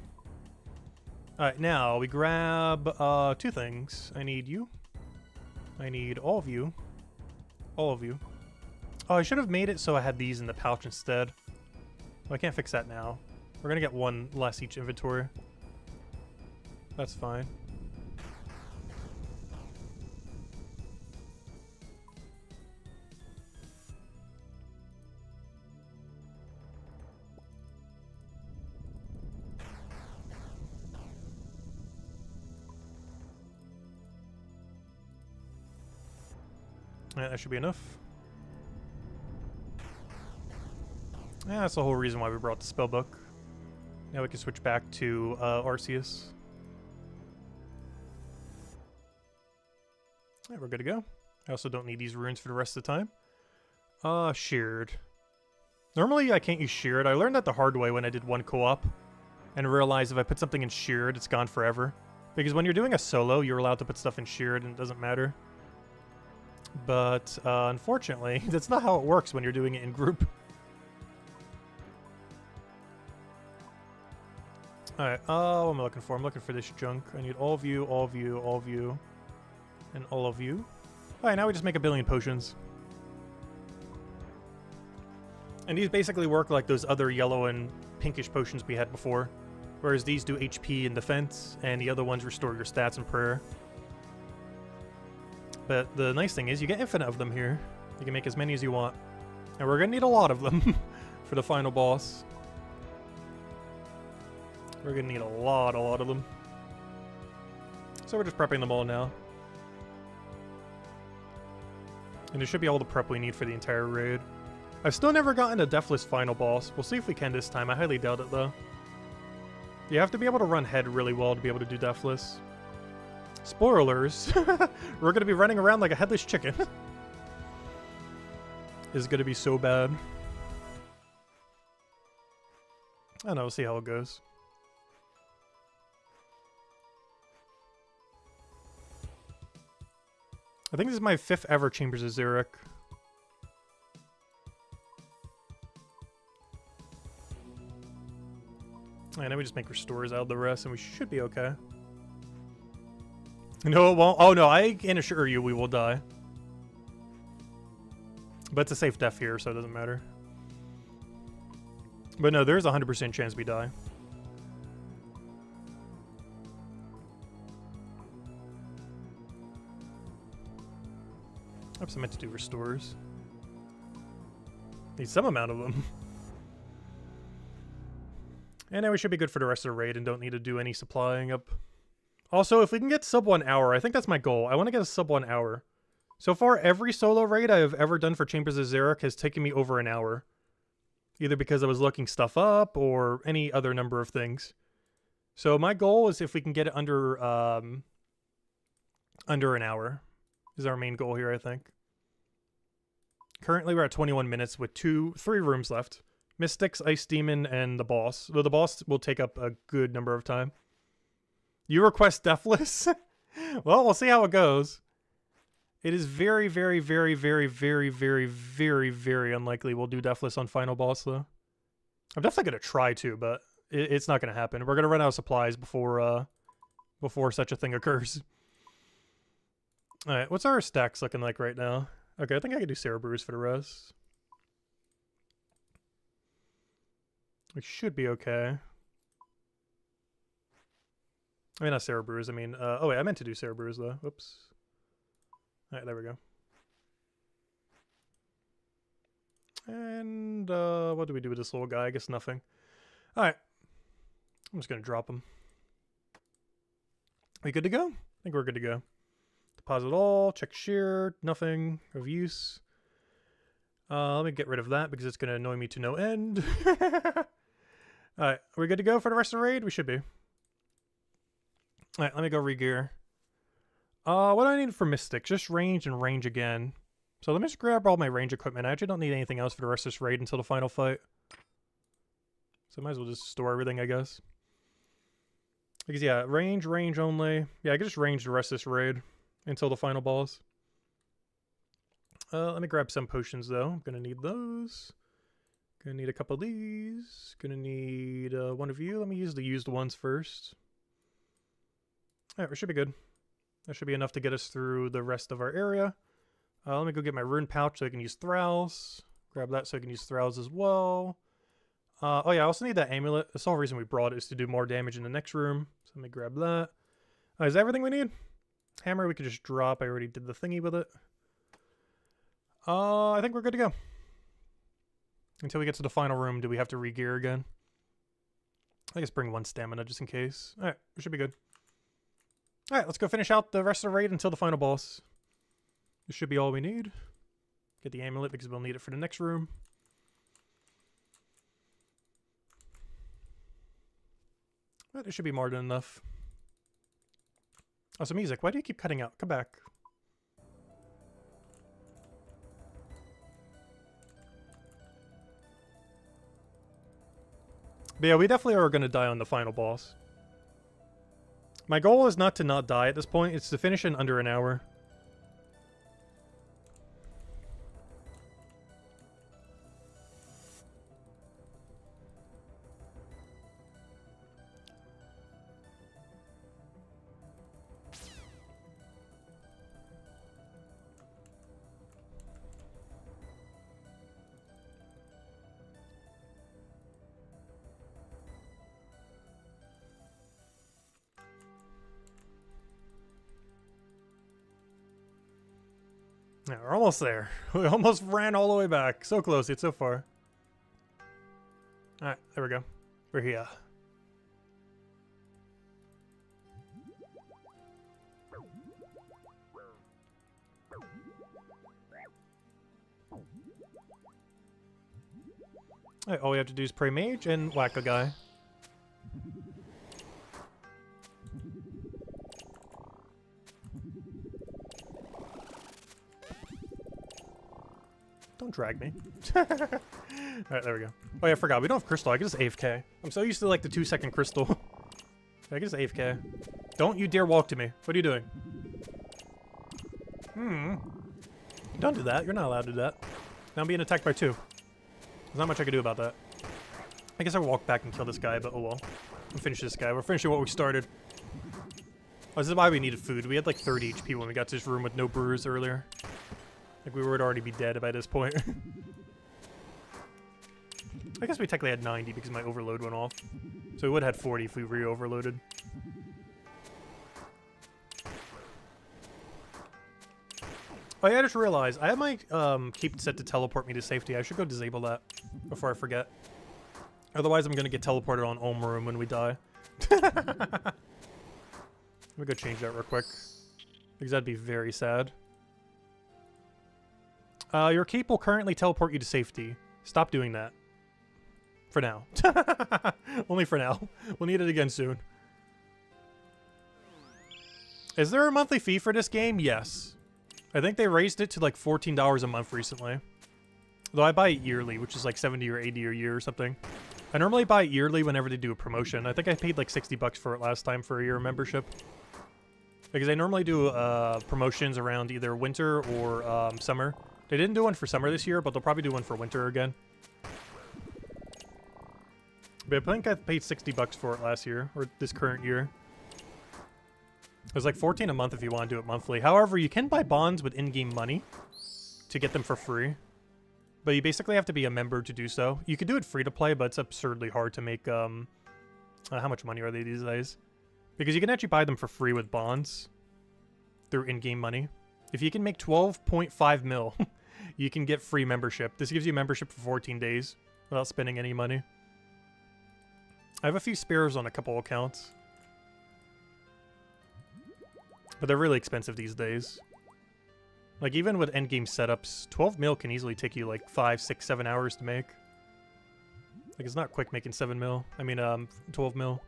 Alright, now we grab 2 things. I need you. I need all of you. All of you. Oh, I should have made it so I had these in the pouch instead. Well, I can't fix that now. We're gonna get 1 less each inventory. That's fine. Yeah, that should be enough. Yeah, that's the whole reason why we brought the spellbook. Now we can switch back to Arceus. Alright, we're good to go. I also don't need these runes for the rest of the time. Sheared. Normally I can't use Sheared. I learned that the hard way when I did one co-op. And realized if I put something in Sheared, it's gone forever. Because when you're doing a solo, you're allowed to put stuff in Sheared and it doesn't matter. But, unfortunately, that's not how it works when you're doing it in group. Alright, what am I looking for? I'm looking for this junk. I need all of you, all of you, all of you, and all of you. Alright, now we just make a billion potions. And these basically work like those other yellow and pinkish potions we had before. Whereas these do HP and defense, and the other ones restore your stats and prayer. But the nice thing is you get infinite of them here. You can make as many as you want. And we're going to need a lot of them for the final boss. We're going to need a lot of them. So we're just prepping them all now. And there should be all the prep we need for the entire raid. I've still never gotten a deathless final boss. We'll see if we can this time. I highly doubt it though. You have to be able to run head really well to be able to do deathless. Spoilers. We're gonna be running around like a headless chicken. Is gonna be so bad. I don't know, we'll see how it goes. I think this is my 5th ever Chambers of Xeric. And then we just make restores out of the rest and we should be okay. No, it won't. Oh no, I can assure you we will die. But it's a safe death here, so it doesn't matter. But no, there's a 100% chance we die. Oops, I meant to do restores. Need some amount of them. And now we should be good for the rest of the raid and don't need to do any supplying up. Also, if we can get sub 1 hour, I think that's my goal. I want to get a sub 1 hour. So far, every solo raid I have ever done for Chambers of Xeric has taken me over an hour. Either because I was looking stuff up or any other number of things. So my goal is if we can get it under an hour. Is our main goal here, I think. Currently, we're at 21 minutes with 3 rooms left. Mystics, Ice Demon, and the boss. Though the boss will take up a good number of time. You request Deathless? Well, we'll see how it goes. It is very, very, very, very, very, very, very, very unlikely we'll do Deathless on final boss, though. I'm definitely going to try to, but it's not going to happen. We're going to run out of supplies before such a thing occurs. Alright, what's our stacks looking like right now? Okay, I think I can do Cerebrus for the rest. We should be okay. I mean, not Cerebrus, I mean... oh wait, I meant to do Cerebrus, though. Whoops. Alright, there we go. And, what do we do with this little guy? I guess nothing. Alright. I'm just gonna drop him. We good to go? I think we're good to go. Deposit all, check shear, nothing of use. Let me get rid of that because it's going to annoy me to no end. Alright, are we good to go for the rest of the raid? We should be. Alright, let me go re-gear. What do I need for Mystic? Just range and range again. So let me just grab all my range equipment. I actually don't need anything else for the rest of this raid until the final fight. So I might as well just store everything, I guess. Because yeah, range only. Yeah, I can just range the rest of this raid until the final boss. Let me grab some potions, though. I'm gonna need those. Gonna need a couple of these. Gonna need one of you. Let me use the used ones first. Alright, we should be good. That should be enough to get us through the rest of our area. Let me go get my rune pouch so I can use Thralls. Grab that so I can use Thralls as well. Oh yeah, I also need that amulet. That's the whole reason we brought it, is to do more damage in the next room. So let me grab that. Is that everything we need? Hammer we could just drop. I already did the thingy with it. I think we're good to go. Until we get to the final room, do we have to re-gear again? I guess bring 1 stamina just in case. Alright, we should be good. Alright, let's go finish out the rest of the raid until the final boss. This should be all we need. Get the amulet because we'll need it for the next room. But it should be more than enough. Oh, so music. Why do you keep cutting out? Come back. But yeah, we definitely are going to die on the final boss. My goal is not to not die at this point. It's to finish in under an hour. Yeah, we're almost there. We almost ran all the way back. So close, yet so far. Alright, there we go. We're here. Alright, all we have to do is pray mage and whack a guy. Don't drag me. Alright, there we go. Oh yeah, I forgot. We don't have crystal. I can just AFK. I'm so used to like the 2-second crystal. I can just AFK. Don't you dare walk to me. What are you doing? Don't do that. You're not allowed to do that. Now I'm being attacked by 2. There's not much I can do about that. I guess I'll walk back and kill this guy, but oh well. We'll finish this guy. We're finishing what we started. Oh, this is why we needed food. We had like 30 HP when we got to this room with no brewers earlier. Like we would already be dead by this point. I guess we technically had 90 because my overload went off. So we would have had 40 if we re-overloaded. Oh yeah, I just realized I have my keep set to teleport me to safety. I should go disable that before I forget. Otherwise I'm gonna get teleported on Olm when we die. Let me go change that real quick. Because that'd be very sad. Your cape will currently teleport you to safety. Stop doing that. For now. Only for now. We'll need it again soon. Is there a monthly fee for this game? Yes. I think they raised it to like $14 a month recently. Though I buy it yearly, which is like 70 or 80 a year or something. I normally buy it yearly whenever they do a promotion. I think I paid like 60 bucks for it last time for a year membership. Because they normally do promotions around either winter or summer. They didn't do one for summer this year, but they'll probably do one for winter again. But I think I paid 60 bucks for it last year, or this current year. It was like 14 a month if you want to do it monthly. However, you can buy bonds with in-game money to get them for free. But you basically have to be a member to do so. You could do it free to play, but it's absurdly hard to make, how much money are they these days? Because you can actually buy them for free with bonds through in-game money. If you can make 12.5 mil, you can get free membership. This gives you membership for 14 days without spending any money. I have a few spares on a couple accounts. But they're really expensive these days. Like, even with endgame setups, 12 mil can easily take you like 5, 6, 7 hours to make. Like, it's not quick making 7 mil. I mean, 12 mil.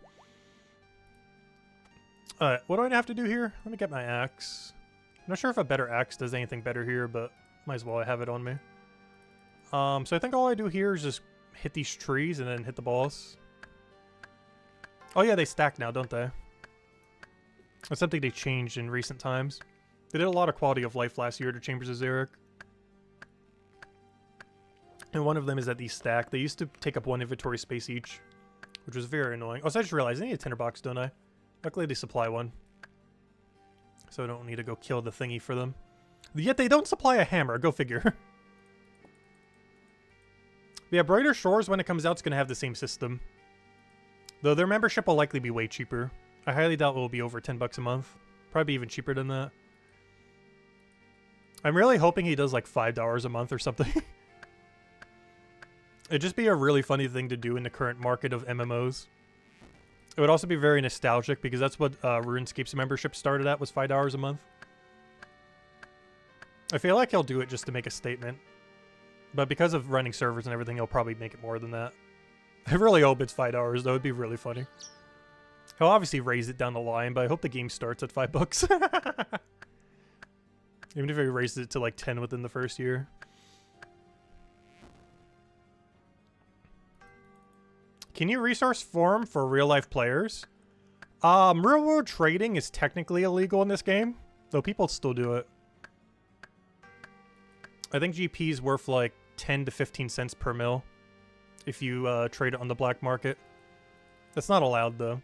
Alright, what do I have to do here? Let me get my axe. I'm not sure if a better axe does anything better here, but might as well have it on me. So I think all I do here is just hit these trees and then hit the boss. Oh yeah, they stack now, don't they? That's something they changed in recent times. They did a lot of quality of life last year to Chambers of Xeric. And one of them is that these stack. They used to take up 1 inventory space each, which was very annoying. Oh, so I just realized I need a tinderbox, don't I? Luckily they supply one. So I don't need to go kill the thingy for them. Yet they don't supply a hammer, go figure. Yeah, Brighter Shores, when it comes out, is going to have the same system. Though their membership will likely be way cheaper. I highly doubt it will be over 10 bucks a month. Probably even cheaper than that. I'm really hoping he does like $5 a month or something. It'd just be a really funny thing to do in the current market of MMOs. It would also be very nostalgic because that's what RuneScape's membership started at, was $5 a month. I feel like he'll do it just to make a statement. But because of running servers and everything, he'll probably make it more than that. I really hope it's $5 though, it'd be really funny. He'll obviously raise it down the line, but I hope the game starts at $5. Even if he raises it to like 10 within the first year. Can you resource farm for real-life players? Real-world trading is technically illegal in this game, though people still do it. I think GP is worth like 10 to 15 cents per mil if you trade it on the black market. That's not allowed, though.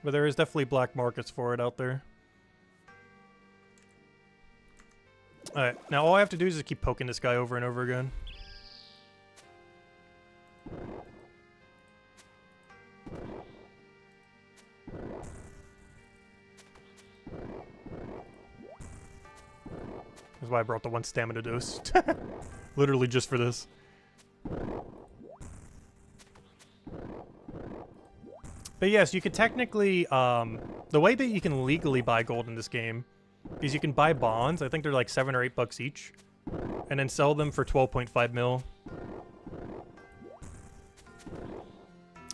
But there is definitely black markets for it out there. Alright, now all I have to do is just keep poking this guy over and over again. That's why I brought the 1 stamina dose. Literally just for this. But yes, you could technically, the way that you can legally buy gold in this game is you can buy bonds. I think they're like 7 or 8 bucks each, and then sell them for 12.5 mil,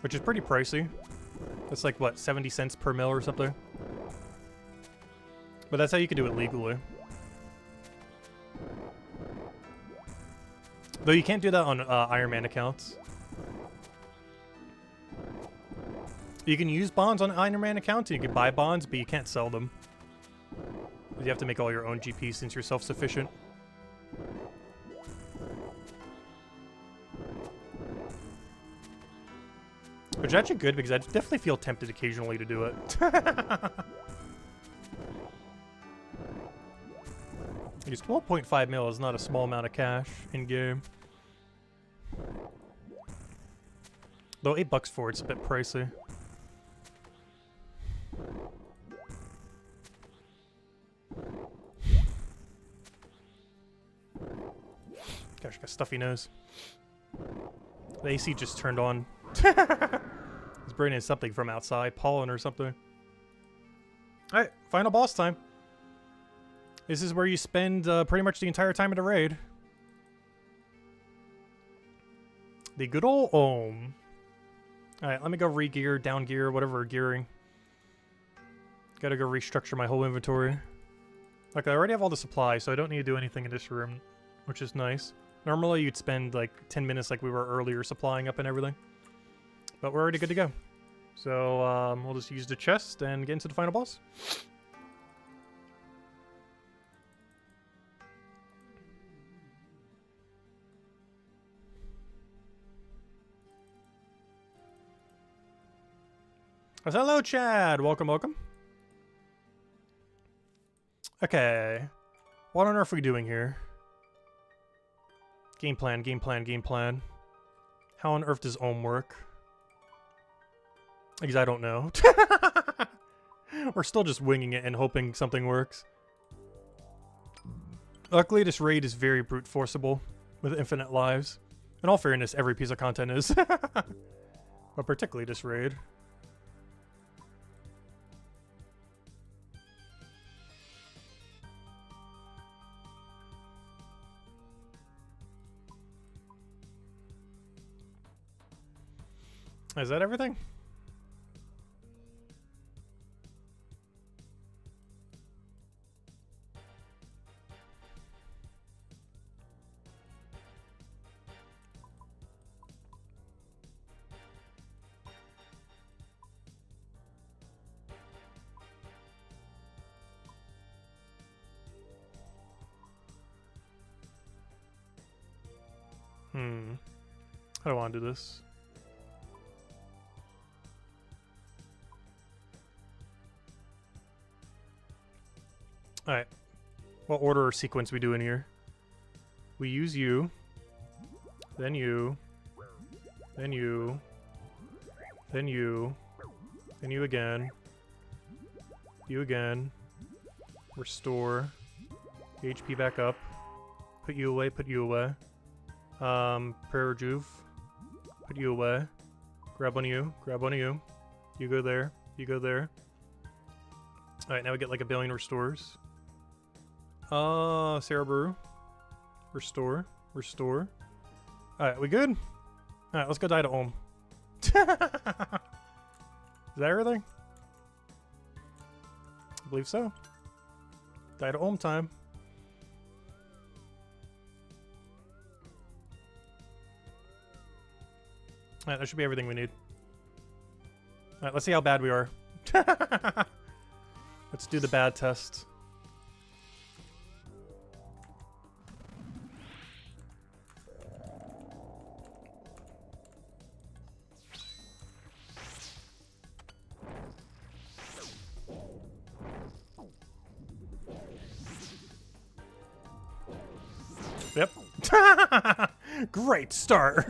which is pretty pricey. That's like, what, 70 cents per mil or something? But that's how you can do it legally. Though you can't do that on Iron Man accounts. You can use bonds on Iron Man accounts, and you can buy bonds, but you can't sell them. You have to make all your own GP since you're self-sufficient. Which is actually good, because I definitely feel tempted occasionally to do it. Because 12.5 mil is not a small amount of cash in-game. Though $8 for it's a bit pricey. Gosh, I got a stuffy nose. The AC just turned on. He's bringing in something from outside, pollen or something. Alright, final boss time. This is where you spend pretty much the entire time in the raid. The good old Ohm. Alright, let me go re-gear, down gear, whatever gearing. Gotta go restructure my whole inventory. Okay, I already have all the supplies, so I don't need to do anything in this room, which is nice. Normally you'd spend like 10 minutes like we were earlier supplying up and everything. But we're already good to go. So we'll just use the chest and get into the final boss. Hello, Chad. Welcome, welcome. Okay. What on earth are we doing here? Game plan, game plan, game plan. How on earth does Ohm work? Because I don't know. We're still just winging it and hoping something works. Luckily, this raid is very brute forceable with infinite lives. In all fairness, every piece of content is. But particularly this raid. Is that everything? I don't want to do this. Alright. What order or sequence we do in here? We use you. Then you. Then you. Then you. Then you again. You again. Restore. HP back up. Put you away, put you away. Prayer Juve. Put you away. Grab one of you. Grab one of you. You go there. You go there. Alright, now we get like 1 billion restores. Sarah Brew. Restore. Restore. Alright, we good? Alright, let's go die to Ohm. Is that everything? I believe so. Die to Ohm time. Alright, that should be everything we need. Alright, let's see how bad we are. Let's do the bad test. Yep. Great start.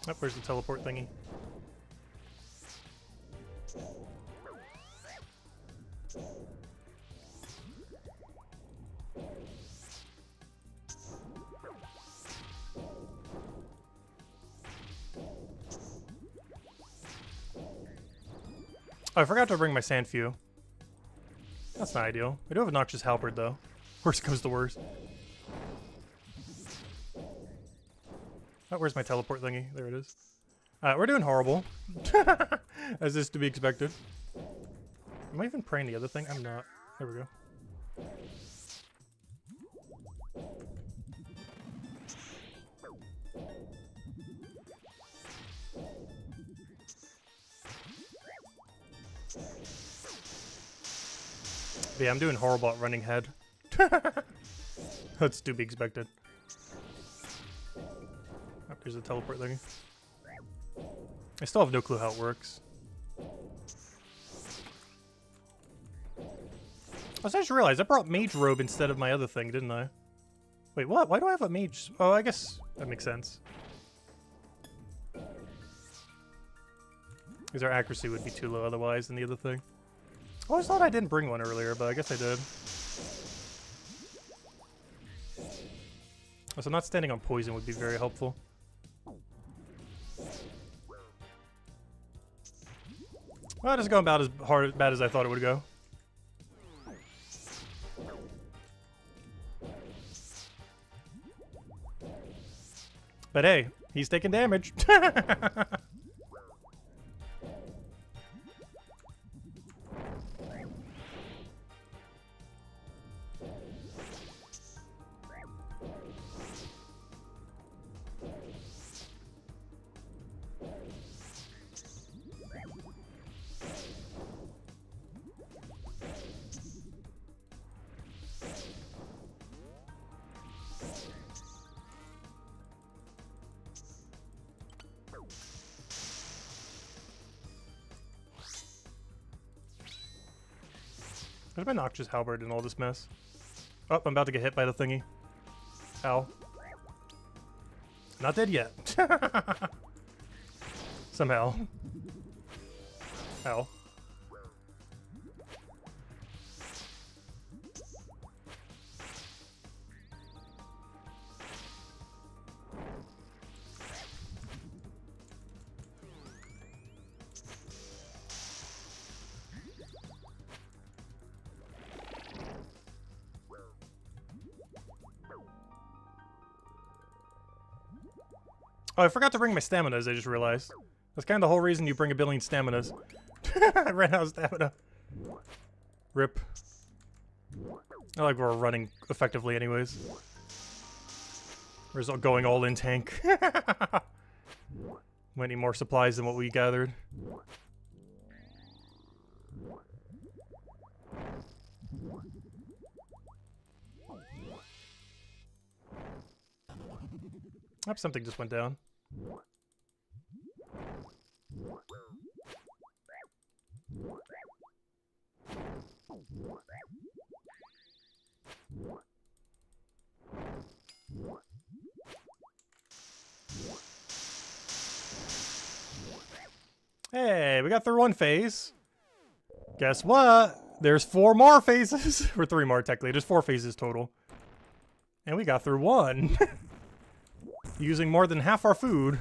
Oh, where's the teleport thingy? Oh, I forgot to bring my Sandfew. That's not ideal. I do have a Noxious Halberd, though. Worst comes to worst. Oh, where's my teleport thingy? There it is. We're doing horrible. As is to be expected. Am I even praying the other thing? I'm not. There we go. But yeah, I'm doing horrible at running head. That's to be expected. Oh, there's a teleport thingy. I still have no clue how it works. I just realized I brought Mage Robe instead of my other thing, didn't I? Wait, what? Why do I have a Mage? Oh, I guess that makes sense. Because our accuracy would be too low otherwise than the other thing. I always thought I didn't bring one earlier, but I guess I did. So not standing on poison would be very helpful. Well, it doesn't go about as bad as I thought it would go. But hey, he's taking damage. Where's my Noxious Halberd in all this mess? Oh, I'm about to get hit by the thingy. Ow. Not dead yet. Somehow. Ow. Oh, I forgot to bring my staminas, I just realized. That's kind of the whole reason you bring a billion staminas. I ran out of stamina. Rip. Not like we're running effectively anyways. We're just going all in tank. Might need more supplies than what we gathered. Oh, something just went down. Hey, we got through one phase. Guess what? There's 4 more phases. Or 3 more, technically. There's 4 phases total. And we got through one. Using more than half our food.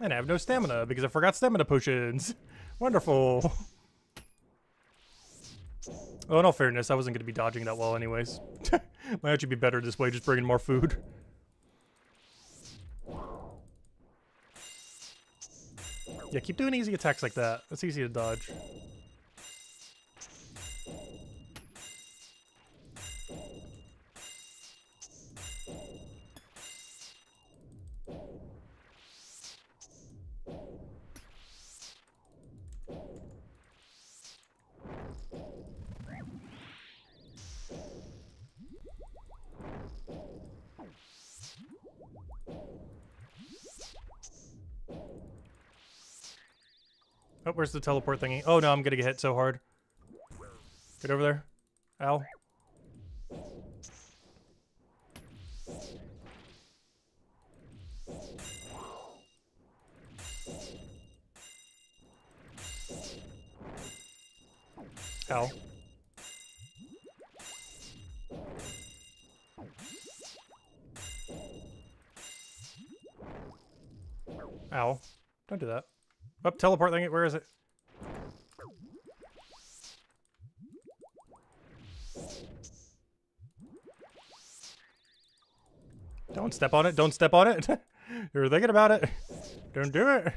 And I have no stamina because I forgot stamina potions. Wonderful. Oh, in all fairness, I wasn't going to be dodging that well anyways. Might actually be better this way, just bringing more food. Yeah, keep doing easy attacks like that. That's easy to dodge. Oh, where's the teleport thingy? Oh no, I'm gonna get hit so hard. Get over there. Ow. Ow. Ow. Don't do that. Up, teleport thing. Where is it? Don't step on it. Don't step on it. You're thinking about it. Don't do it.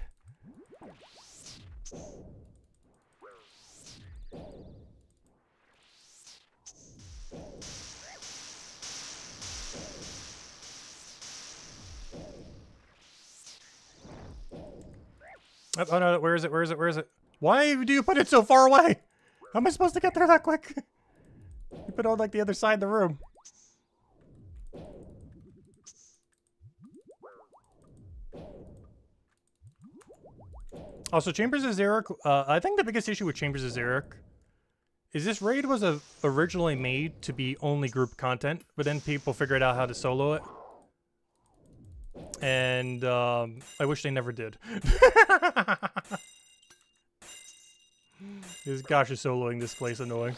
Oh no, where is it? Where is it? Where is it? Why do you put it so far away? How am I supposed to get there that quick? You put it on like the other side of the room. Also, Chambers of Xeric, I think the biggest issue with Chambers of Xeric is this raid was originally made to be only group content, but then people figured out how to solo it. And I wish they never did. Because gosh, is soloing this place annoying.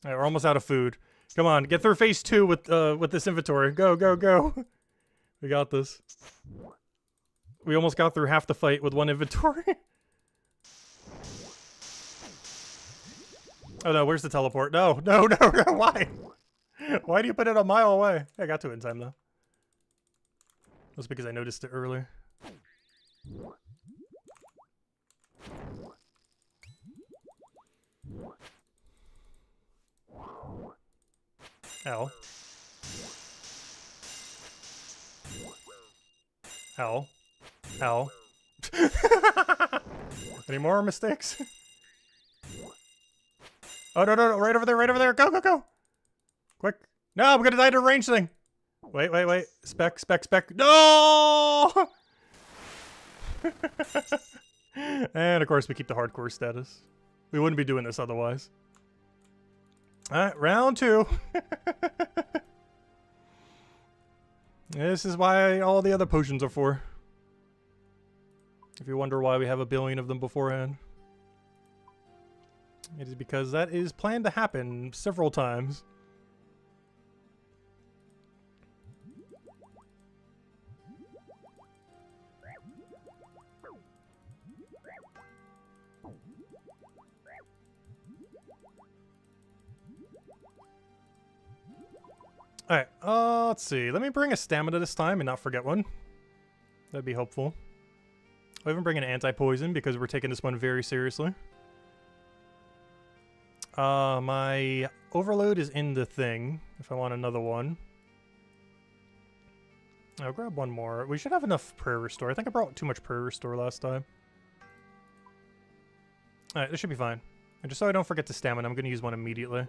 Alright, we're almost out of food. Come on, get through phase 2 with this inventory. Go, go, go. We got this. We almost got through half the fight with one inventory. Oh no, where's the teleport? No, no, no, no, why? Why do you put it a mile away? I got to it in time though. That's because I noticed it earlier. Ow. Ow. Ow. Any more mistakes? Oh, no, no, no, right over there, right over there. Go, go, go. Quick. No, I'm gonna die to a range thing. Wait, wait, wait. Spec, spec, spec. No! And, of course, we keep the hardcore status. We wouldn't be doing this otherwise. Alright, round 2. This is why all the other potions are for. If you wonder why we have a billion of them beforehand. It is because that is planned to happen several times. Alright, let's see. Let me bring a stamina this time and not forget one. That'd be helpful. I'll even bring an anti-poison because we're taking this one very seriously. My overload is in the thing, if I want another one. I'll grab one more. We should have enough prayer restore. I think I brought too much prayer restore last time. Alright, this should be fine. And just so I don't forget the stamina, I'm going to use one immediately.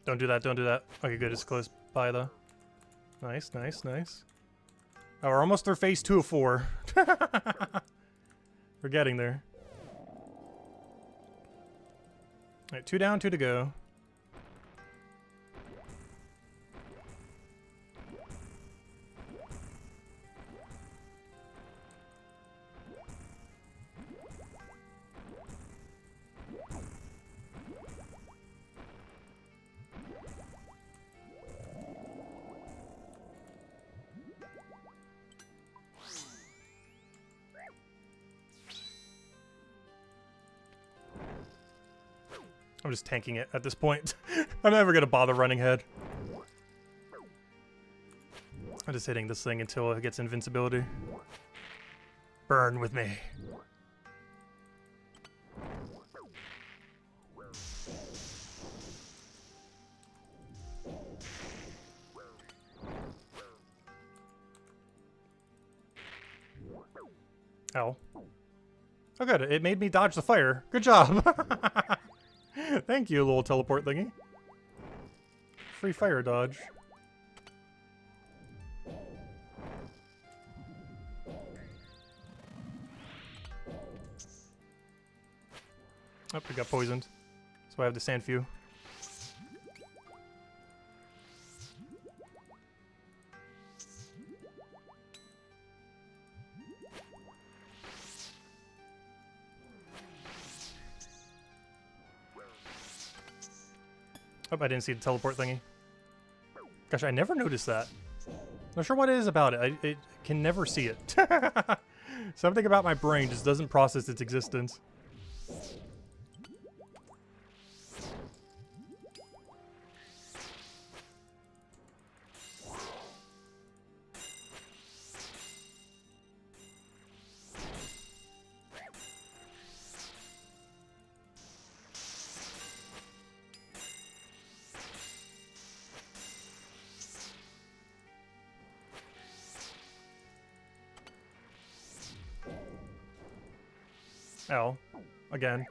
Don't do that, don't do that. Okay, good, it's close by though. Nice, nice, nice. Oh, we're almost through phase 2 of 4. We're getting there. Alright, 2 down, 2 to go. I'm just tanking it at this point. I'm never gonna bother running ahead. I'm just hitting this thing until it gets invincibility. Burn with me. Ow. Oh good, it made me dodge the fire. Good job! Thank you, little teleport thingy. Free fire dodge. Oh, we got poisoned. So I have the Sandfew. Oh, I didn't see the teleport thingy. Gosh, I never noticed that. Not sure what it is about it. I can never see it. Something about my brain just doesn't process its existence. Oh, again.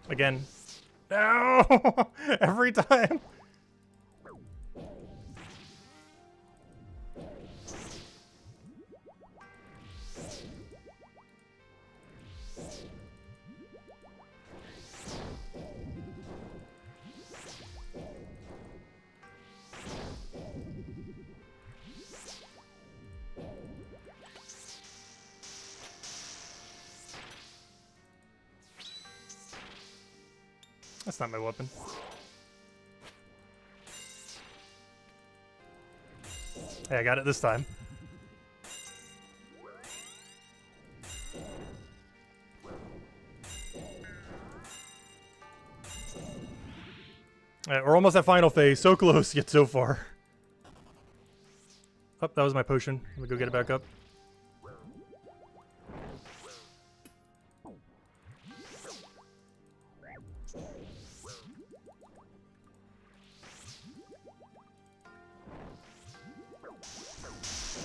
Again. No! Every time. That's not my weapon. Hey, I got it this time. Alright, we're almost at final phase. So close, yet so far. Oh, that was my potion. Let me go get it back up.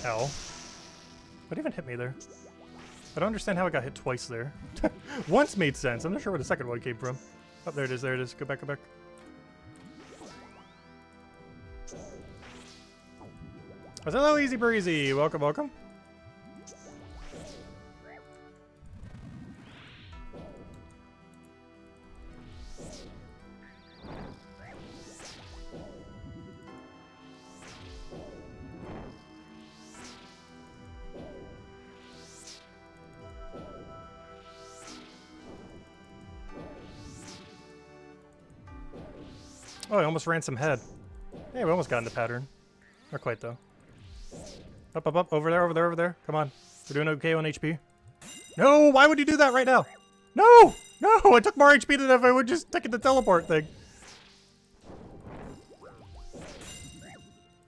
Ow. What even hit me there? I don't understand how I got hit twice there. Once made sense. I'm not sure where the second one came from. Oh, there it is, there it is. Go back, go back. Oh, hello, easy breezy. Welcome, welcome. Oh, I almost ran some head. Hey, we almost got into pattern. Not quite, though. Up, up, up. Over there, over there, over there. Come on. We're doing okay on HP. No! Why would you do that right now? No! No! I took more HP than if I would just take the teleport thing.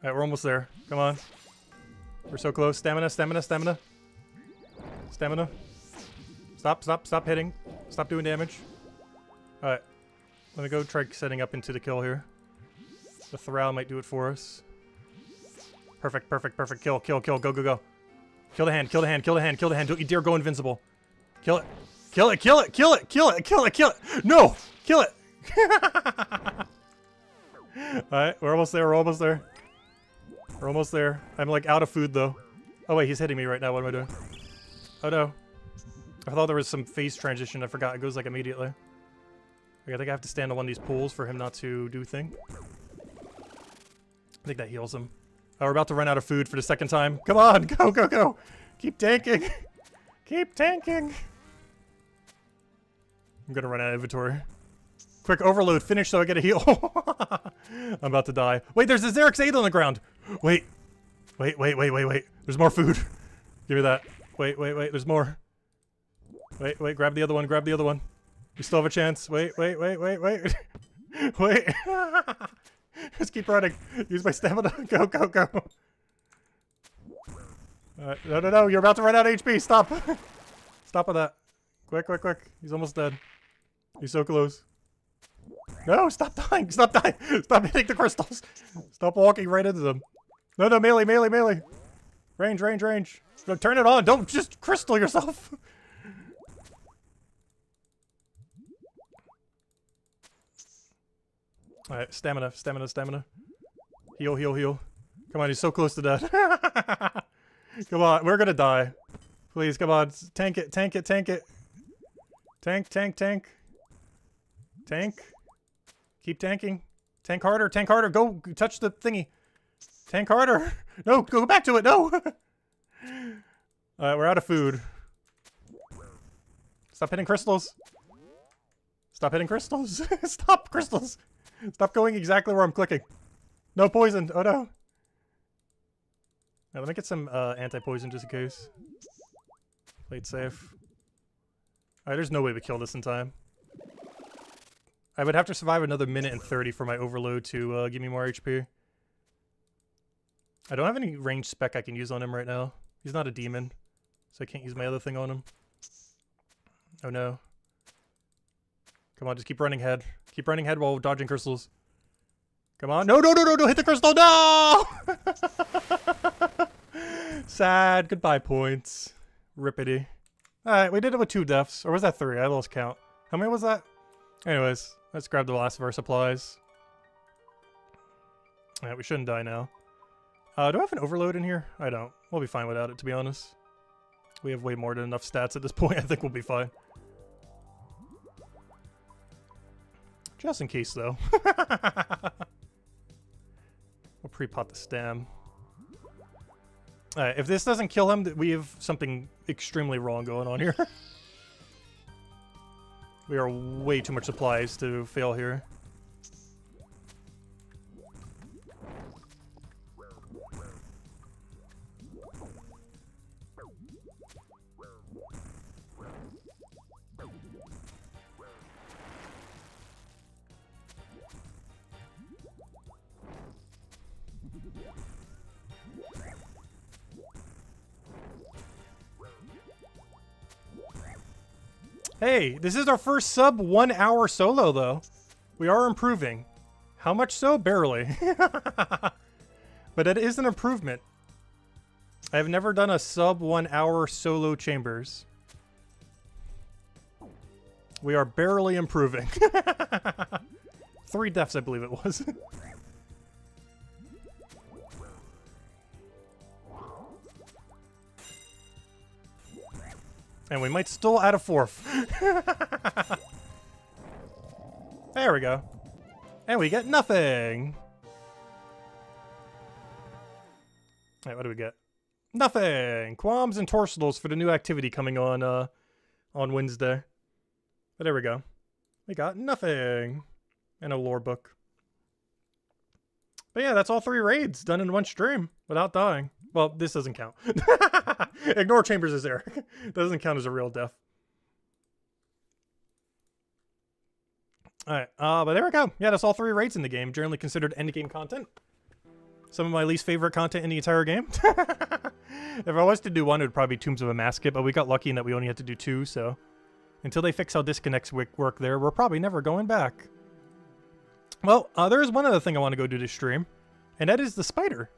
Alright, we're almost there. Come on. We're so close. Stamina, stamina, stamina. Stamina. Stop, stop, stop hitting. Stop doing damage. Alright. Let me go try setting up into the kill here. The Thrall might do it for us. Perfect, perfect, perfect. Kill, kill, kill. Go, go, go. Kill the hand, kill the hand, kill the hand, kill the hand. Don't you dare go invincible. Kill it. Kill it, kill it, kill it, kill it, kill it, kill it. No! Kill it! Alright, we're almost there, we're almost there. We're almost there. I'm like out of food though. Oh wait, he's hitting me right now. What am I doing? Oh no. I thought there was some phase transition. I forgot. It goes like immediately. Okay, I think I have to stand on one of these pools for him not to do thing. I think that heals him. Oh, we're about to run out of food for the second time. Come on, go, go, go. Keep tanking. Keep tanking. I'm gonna run out of inventory. Quick, overload. Finish so I get a heal. I'm about to die. Wait, there's a Xeric's 8 on the ground. Wait. Wait, wait, wait, wait, wait. There's more food. Give me that. Wait, wait, wait. There's more. Wait, wait. Grab the other one. Grab the other one. We still have a chance. Wait, wait, wait, wait, wait. Wait. Just keep running. Use my stamina. Go, go, go. No, no, no, you're about to run out of HP. Stop. Stop with that. Quick, quick, quick. He's almost dead. He's so close. No, stop dying. Stop dying. Stop hitting the crystals. Stop walking right into them. No, no, melee, melee, melee. Range, range, range. No, turn it on. Don't just crystal yourself. Alright, stamina, stamina, stamina. Heal, heal, heal. Come on, he's so close to death. Come on, we're gonna die. Please, come on. Tank it, tank it, tank it. Tank, tank, tank. Tank. Keep tanking. Tank harder, tank harder. Go, touch the thingy. Tank harder. No, go back to it, no. Alright, we're out of food. Stop hitting crystals. Stop hitting crystals. Stop crystals. Stop going exactly where I'm clicking. No poison. Oh no. Now, let me get some anti-poison just in case. Play it safe. Alright, there's no way we kill this in time. I would have to survive another minute and 30 for my overload to give me more HP. I don't have any ranged spec I can use on him right now. He's not a demon, so I can't use my other thing on him. Oh no. Come on, just keep running head. Keep running head while dodging crystals. Come on. No, no, no, no, no, hit the crystal. No! Sad. Goodbye points. Rippity. Alright, we did it with 2 deaths. Or was that 3? I lost count. How many was that? Anyways, let's grab the last of our supplies. Alright, we shouldn't die now. Do I have an overload in here? I don't. We'll be fine without it, to be honest. We have way more than enough stats at this point. I think we'll be fine. Just in case, though. We'll pre-pot the stem. Alright, if this doesn't kill him, we have something extremely wrong going on here. We are way too much supplies to fail here. Hey, this is our first sub 1 hour solo, though. We are improving. How much so? Barely. But it is an improvement. I have never done a sub 1 hour solo chambers. We are barely improving. 3 deaths, I believe it was. And we might still add a 4th. There we go. And we get nothing. Alright, what do we get? Nothing! Qualms and torsionals for the new activity coming on Wednesday. But there we go. We got nothing. And a lore book. But yeah, that's all 3 raids done in 1 stream without dying. Well, this doesn't count. Ignore Chambers as Xeric. Doesn't count as a real death. Alright, but there we go. Yeah, that's all 3 raids in the game. Generally considered endgame content. Some of my least favorite content in the entire game. If I was to do 1, it would probably be Tombs of Amascut, but we got lucky in that we only had to do 2, so... Until they fix how disconnects work there, we're probably never going back. Well, there is one other thing I want to go do this stream, and that is the spider.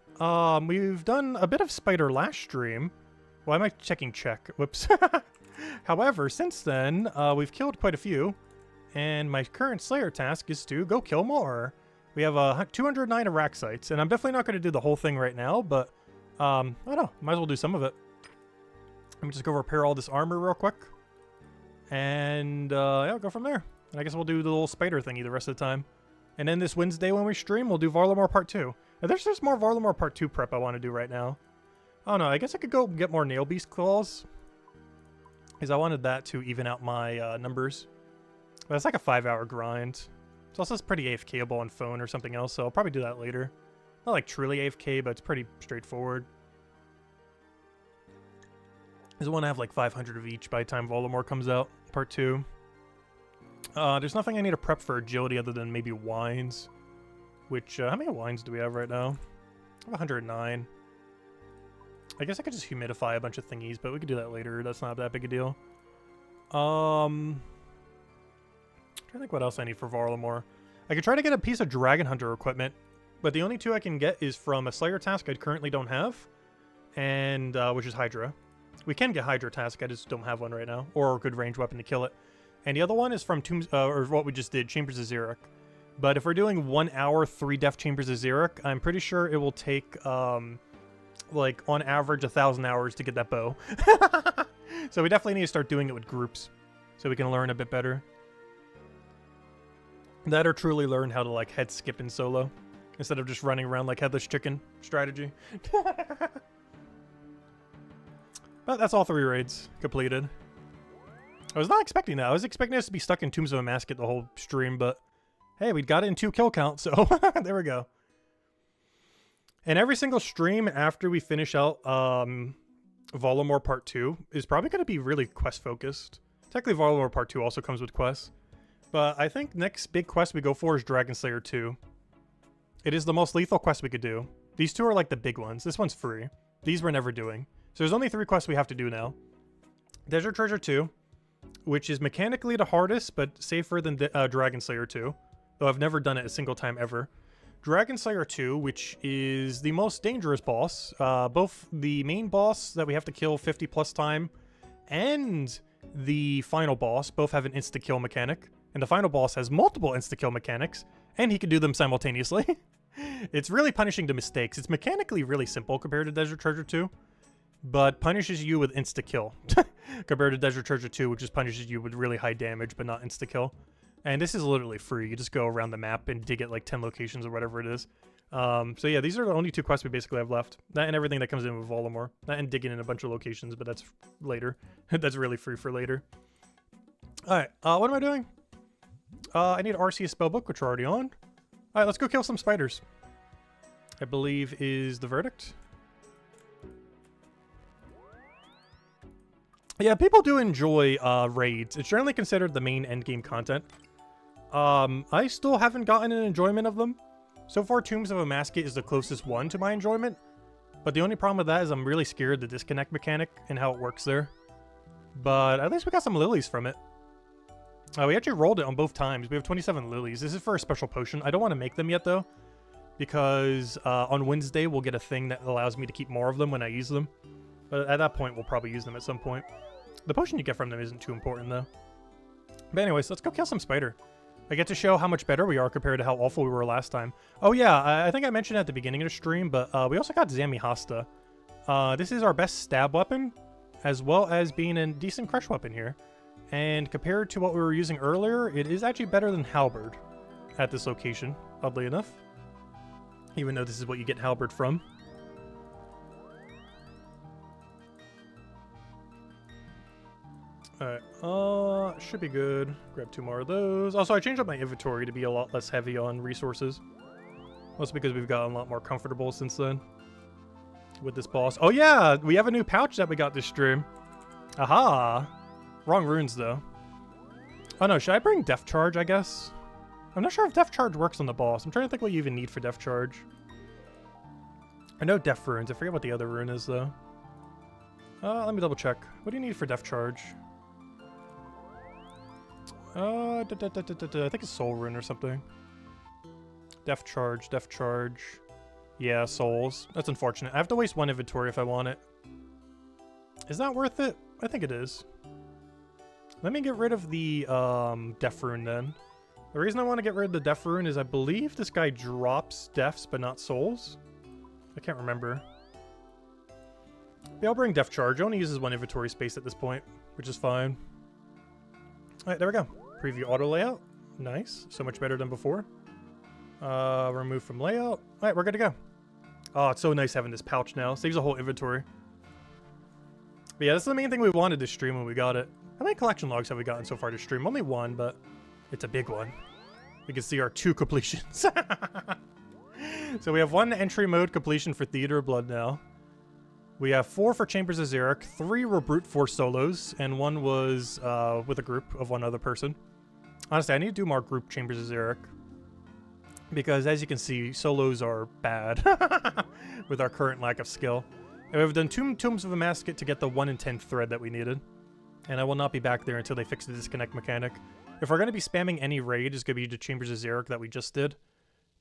We've done a bit of spider last stream. Why am I checking check? Whoops. However, since then, we've killed quite a few, and my current Slayer task is to go kill more. We have 209 Araxxites, and I'm definitely not going to do the whole thing right now, but I don't know, might as well do some of it. Let me just go repair all this armor real quick, and yeah, I'll go from there. And I guess we'll do the little spider thingy the rest of the time. And then this Wednesday when we stream, we'll do Varlamore Part 2. Now, there's just more Varlamore Part 2 prep I want to do right now. I don't know, I guess I could go get more Nail Beast Claws. Because I wanted that to even out my numbers. But it's like a 5-hour grind. It's also pretty AFKable on phone or something else, so I'll probably do that later. Not like truly AFK, but it's pretty straightforward. I just want to have like 500 of each by the time Varlamore comes out, Part 2. There's nothing I need to prep for agility other than maybe wines. Which, how many wines do we have right now? I have 109. I guess I could just humidify a bunch of thingies, but we could do that later. That's not that big a deal. I'm trying to think what else I need for Varlamore. I could try to get a piece of Dragon Hunter equipment, but the only two I can get is from a Slayer task I currently don't have, and which is Hydra. We can get Hydra task, I just don't have one right now, or a good range weapon to kill it. And the other one is from or what we just did, Chambers of Xeric. But if we're doing 1 hour, 3 Def Chambers of Xeric, I'm pretty sure it will take, like, on average, 1,000 hours to get that bow. So we definitely need to start doing it with groups, so we can learn a bit better. That or truly learn how to, like, head skip in solo, instead of just running around like Headless Chicken strategy. But that's all 3 raids completed. I was not expecting that. I was expecting us to be stuck in Tombs of Amascut the whole stream, but hey, we got it in 2 kill count, so there we go. And every single stream after we finish out Varlamore Part 2 is probably going to be really quest-focused. Technically, Varlamore Part 2 also comes with quests. But I think next big quest we go for is Dragon Slayer 2. It is the most lethal quest we could do. These 2 are like the big ones. This one's free. These we're never doing. So there's only 3 quests we have to do now. Desert Treasure 2, which is mechanically the hardest, but safer than Dragon Slayer 2. Though I've never done it a single time ever. Dragon Slayer 2, which is the most dangerous boss. Both the main boss that we have to kill 50 plus time and the final boss both have an insta-kill mechanic. And the final boss has multiple insta-kill mechanics, and he can do them simultaneously. It's really punishing the mistakes. It's mechanically really simple compared to Desert Treasure 2, but punishes you with insta-kill. Compared to Desert Treasure 2, which just punishes you with really high damage, but not insta-kill. And this is literally free. You just go around the map and dig at like 10 locations or whatever it is. So yeah, these are the only 2 quests we basically have left. That and everything that comes in with Varlamore. That and digging in a bunch of locations, but that's later. That's really free for later. Alright, what am I doing? I need Arceus Spellbook, which we're already on. Alright, let's go kill some spiders. I believe is the verdict. Yeah, people do enjoy raids. It's generally considered the main endgame content. I still haven't gotten an enjoyment of them. So far, Tombs of Amascut is the closest one to my enjoyment. But the only problem with that is I'm really scared of the disconnect mechanic and how it works there. But at least we got some lilies from it. We actually rolled it on both times. We have 27 lilies. This is for a special potion. I don't want to make them yet, though. Because on Wednesday, we'll get a thing that allows me to keep more of them when I use them. But at that point, we'll probably use them at some point. The potion you get from them isn't too important, though. But anyways, let's go kill some spider. I get to show how much better we are compared to how awful we were last time. Oh yeah, I think I mentioned at the beginning of the stream, but we also got Zamihasta. This is our best stab weapon, as well as being a decent crush weapon here. And compared to what we were using earlier, it is actually better than Halberd at this location, oddly enough. Even though this is what you get Halberd from. Alright, should be good. Grab 2 more of those. Also, I changed up my inventory to be a lot less heavy on resources. Mostly because we've gotten a lot more comfortable since then. With this boss. Oh yeah, we have a new pouch that we got this stream. Aha! Wrong runes, though. Oh no, should I bring Death Charge, I guess? I'm not sure if Death Charge works on the boss. I'm trying to think what you even need for Death Charge. I know Death runes. I forget what the other rune is, though. Let me double check. What do you need for Death Charge? I think it's Soul Rune or something. Death Charge, Death Charge. Yeah, Souls. That's unfortunate. I have to waste 1 inventory if I want it. Is that worth it? I think it is. Let me get rid of the Death Rune then. The reason I want to get rid of the Death Rune is I believe this guy drops Deaths but not Souls. I can't remember. Yeah, I'll bring Death Charge. It only uses 1 inventory space at this point, which is fine. Alright, there we go. Preview auto layout. Nice. So much better than before. Remove from layout. Alright, we're good to go. Oh, it's so nice having this pouch now. Saves a whole inventory. But yeah, that's the main thing we wanted to stream when we got it. How many collection logs have we gotten so far to stream? Only 1, but it's a big one. We can see our 2 completions. So we have 1 entry mode completion for Theater of Blood now. We have 4 for Chambers of Xeric, 3 were brute force solos, and 1 was with a group of 1 other person. Honestly, I need to do more group Chambers of Xeric. Because as you can see, solos are bad with our current lack of skill. And we've done 2 Tombs of Amascut to get the 1 in 10 thread that we needed. And I will not be back there until they fix the disconnect mechanic. If we're going to be spamming any raid, it's going to be the Chambers of Xeric that we just did.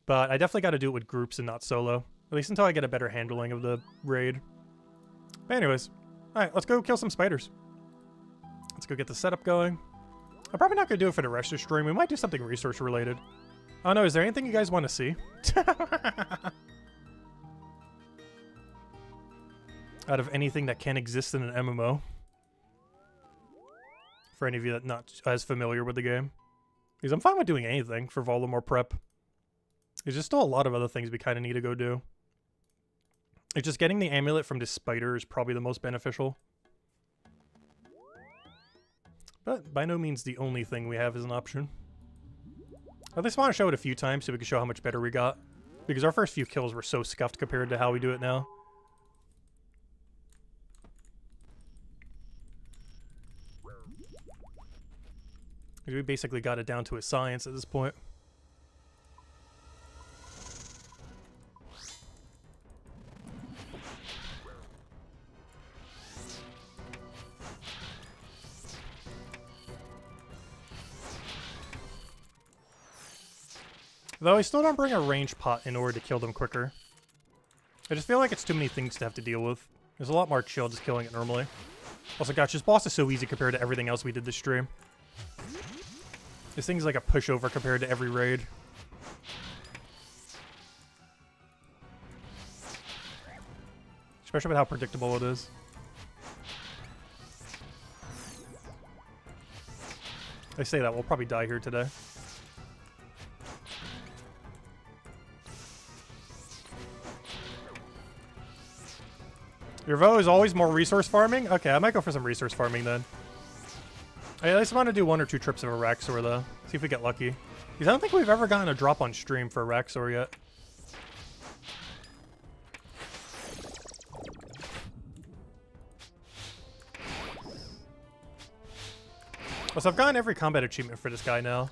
But I definitely got to do it with groups and not solo. At least until I get a better handling of the raid. But anyways, alright, let's go kill some spiders. Let's go get the setup going. I'm probably not going to do it for the rest of the stream. We might do something resource related. Oh no, is there anything you guys want to see? Out of anything that can exist in an MMO. For any of you that not as familiar with the game. Because I'm fine with doing anything for Voldemort prep. There's just still a lot of other things we kind of need to go do. It's just getting the amulet from this spider is probably the most beneficial. But by no means the only thing we have as an option. I just want to show it a few times so we can show how much better we got. Because our first few kills were so scuffed compared to how we do it now. We basically got it down to a science at this point. Though I still don't bring a range pot in order to kill them quicker. I just feel like it's too many things to have to deal with. There's a lot more chill just killing it normally. Also, gosh, this boss is so easy compared to everything else we did this stream. This thing's like a pushover compared to every raid. Especially with how predictable it is. I say that, we'll probably die here today. Your vote is always more resource farming? Okay, I might go for some resource farming then. I at least want to do 1 or 2 trips of Araxxor though. See if we get lucky. Because I don't think we've ever gotten a drop on stream for Araxxor yet. So I've gotten every combat achievement for this guy now.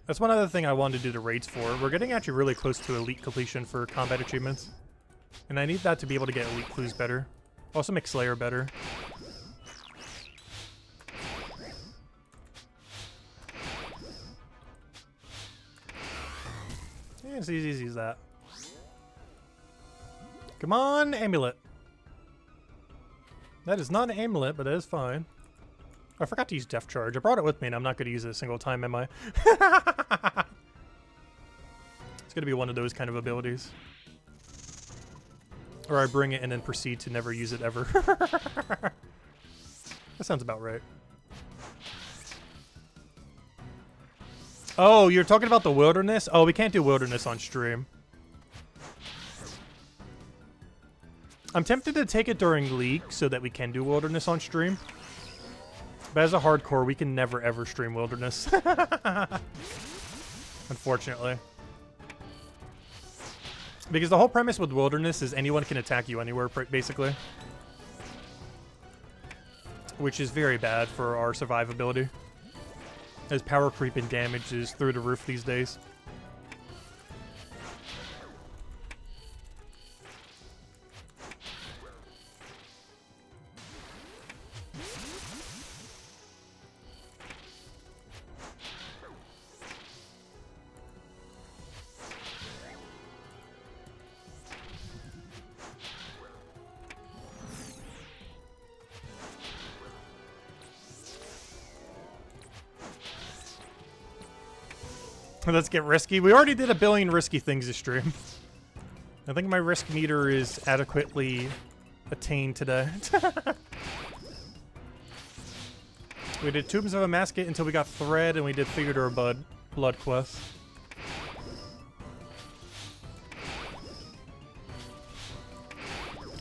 That's one other thing I wanted to do the raids for. We're getting actually really close to elite completion for combat achievements. And I need that to be able to get elite clues better. Also make Slayer better. Yeah, it's as easy as that. Come on, amulet. That is not an amulet, but that is fine. I forgot to use Death Charge. I brought it with me and I'm not going to use it a single time, am I? It's going to be one of those kind of abilities. Or I bring it and then proceed to never use it ever. That sounds about right. Oh, you're talking about the wilderness? Oh, we can't do wilderness on stream. I'm tempted to take it during League so that we can do wilderness on stream. But as a hardcore, we can never ever stream wilderness. Unfortunately. Because the whole premise with wilderness is anyone can attack you anywhere, basically. Which is very bad for our survivability. As power creep and damage is through the roof these days. Let's get risky. We already did a billion risky things this stream. I think my risk meter is adequately attained today. We did Tombs of Amascut until we got Thread, and we did Theodore Blood Quest.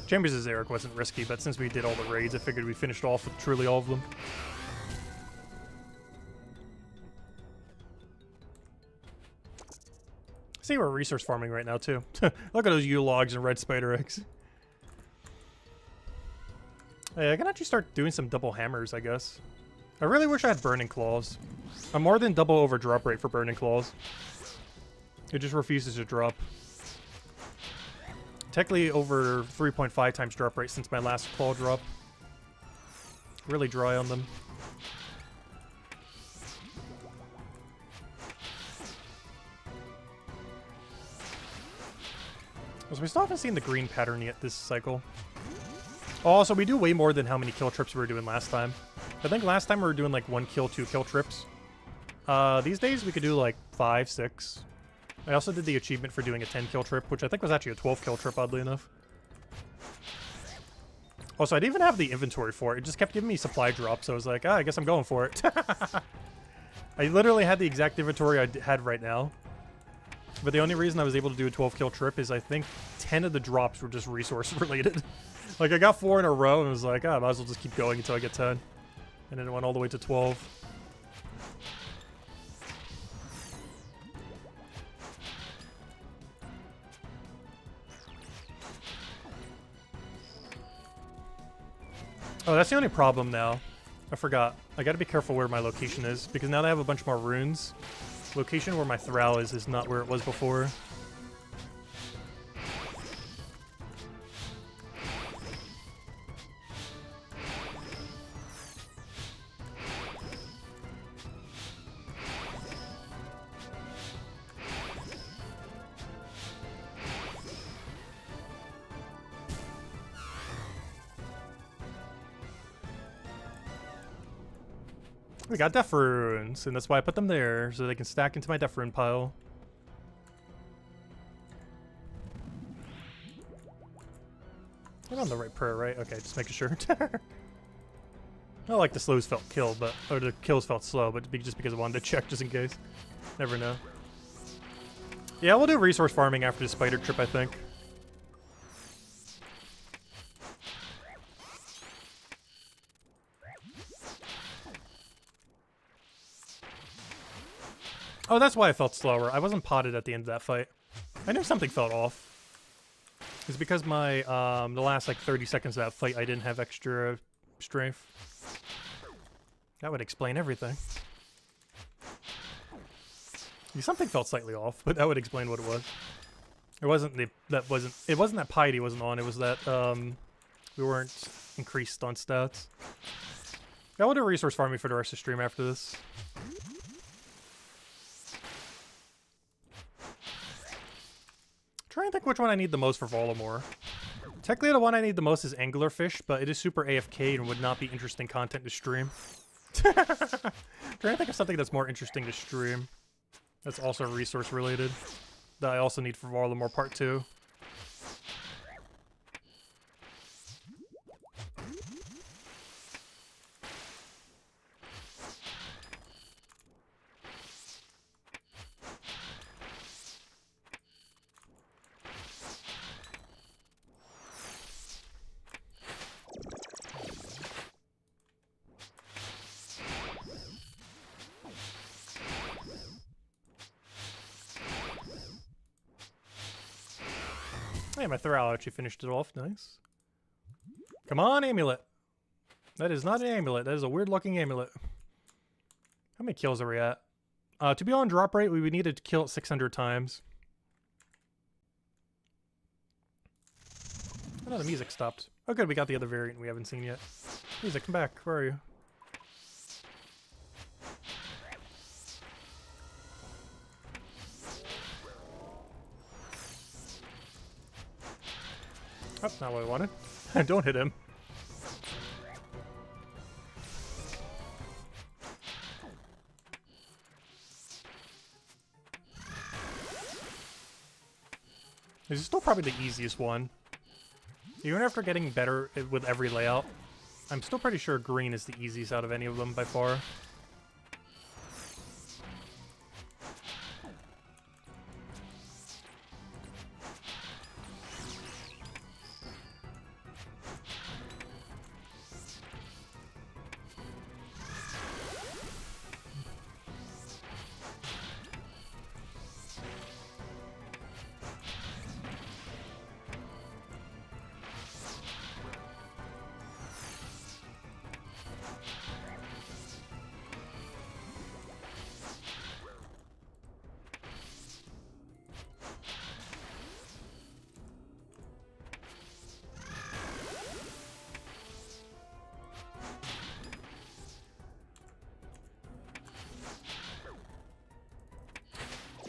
Chambers of Xeric wasn't risky, but since we did all the raids, I figured we finished off with truly all of them. See, we're resource farming right now, too. Look at those U-logs and red spider eggs. Hey, I can actually start doing some double hammers, I guess. I really wish I had Burning Claws. I'm more than double over drop rate for Burning Claws. It just refuses to drop. technically over 3.5 times drop rate since my last claw drop. Really dry on them. So we still haven't seen the green pattern yet this cycle. Also, we do way more than how many kill trips we were doing last time. I think last time we were doing like 1 kill, 2 kill trips. These days we could do like 5, 6. I also did the achievement for doing a 10 kill trip, which I think was actually a 12 kill trip, oddly enough. Also, I didn't even have the inventory for it. It just kept giving me supply drops, so I was like, I guess I'm going for it. I literally had the exact inventory I had right now. But the only reason I was able to do a 12 kill trip is I think 10 of the drops were just resource related. Like, I got 4 in a row and was like, I might as well just keep going until I get 10. And then it went all the way to 12. Oh, that's the only problem now. I forgot. I gotta be careful where my location is, because now that I have a bunch more runes, location where my Thrall is not where it was before. We got Death Runes, and that's why I put them there, so they can stack into my Death Rune pile. I'm on the right prayer, right? Okay, just making sure. I like the slows felt kill, but or the kills felt slow, but just because I wanted to check just in case. Never know. Yeah, we'll do resource farming after the spider trip, I think. Oh, that's why I felt slower. I wasn't potted at the end of that fight. I knew something felt off. It's because my, the last, like, 30 seconds of that fight, I didn't have extra strength. That would explain everything. Something felt slightly off, but that would explain what it was. It wasn't that piety wasn't on, it was that, we weren't increased on stats. Yeah, we'll do resource farming for the rest of the stream after this. Trying to think which one I need the most for Volamore. Technically, the one I need the most is Anglerfish, but it is super AFK and would not be interesting content to stream. Trying to think of something that's more interesting to stream. That's also resource related. That I also need for Volamore Part 2. Hey, my Thrall actually finished it off. Nice. Come on, amulet. That is not an amulet. That is a weird-looking amulet. How many kills are we at? To be on drop rate, we would need to kill it 600 times. Oh, no, the music stopped. Oh, good. We got the other variant we haven't seen yet. Music, come back. Where are you? Oh, not what I wanted. Don't hit him. This is still probably the easiest one. Even after getting better with every layout, I'm still pretty sure green is the easiest out of any of them by far.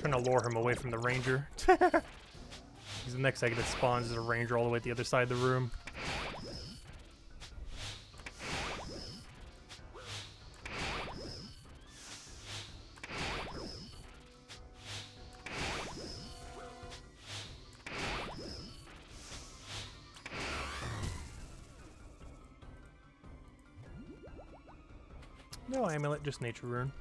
trying to lure him away from the ranger. Because the next egg that spawns is a ranger all the way at the other side of the room. No amulet, just nature rune.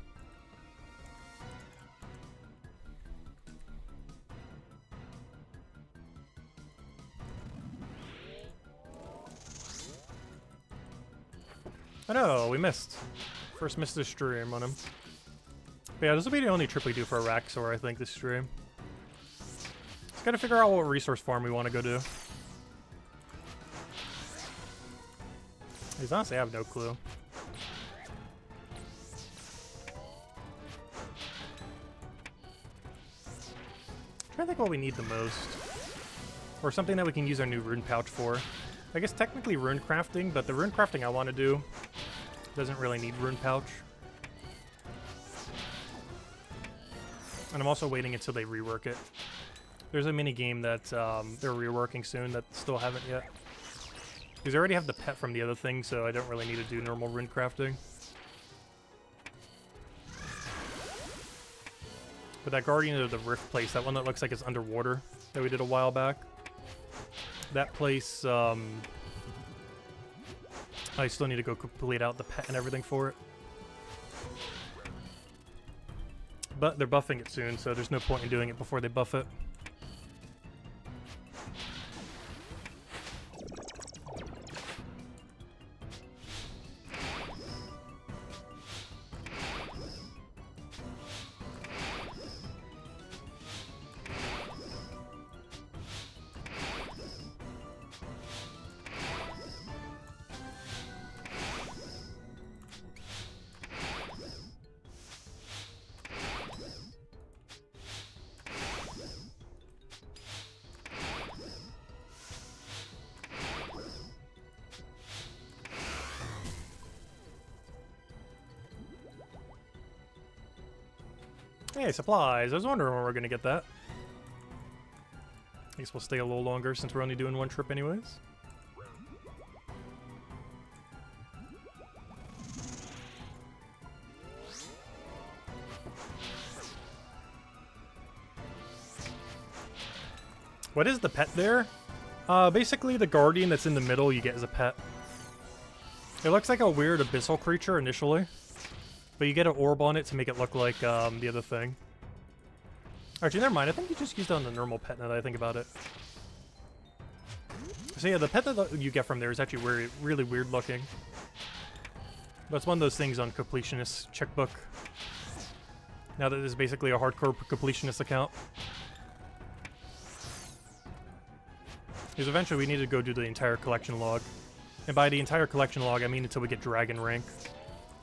I know, we missed. First missed this stream on him. But yeah, this will be the only trip we do for Araxxor, I think, this stream. Just gotta figure out what resource farm we want to go do. Honestly, I have no clue. I think what we need the most. Or something that we can use our new rune pouch for. I guess technically rune crafting, but the rune crafting I want to do doesn't really need rune pouch. And I'm also waiting until they rework it. There's a mini game that they're reworking soon that still haven't yet. Because I already have the pet from the other thing, so I don't really need to do normal rune crafting. But that Guardian of the Rift place, that one that looks like it's underwater, that we did a while back. That place, I still need to go complete out the pet and everything for it. But they're buffing it soon, so there's no point in doing it before they buff it. Hey, supplies. I was wondering when we're going to get that. I guess we'll stay a little longer since we're only doing one trip anyways. What is the pet there? Basically the guardian that's in the middle you get as a pet. It looks like a weird abyssal creature initially. But you get an orb on it to make it look like the other thing. Actually, never mind. I think you just used it on the normal pet now that I think about it. So yeah, the pet that you get from there is actually really weird looking. But it's one of those things on Completionist checkbook. Now that this is basically a hardcore Completionist account. Because eventually we need to go do the entire collection log. And by the entire collection log, I mean until we get Dragon rank.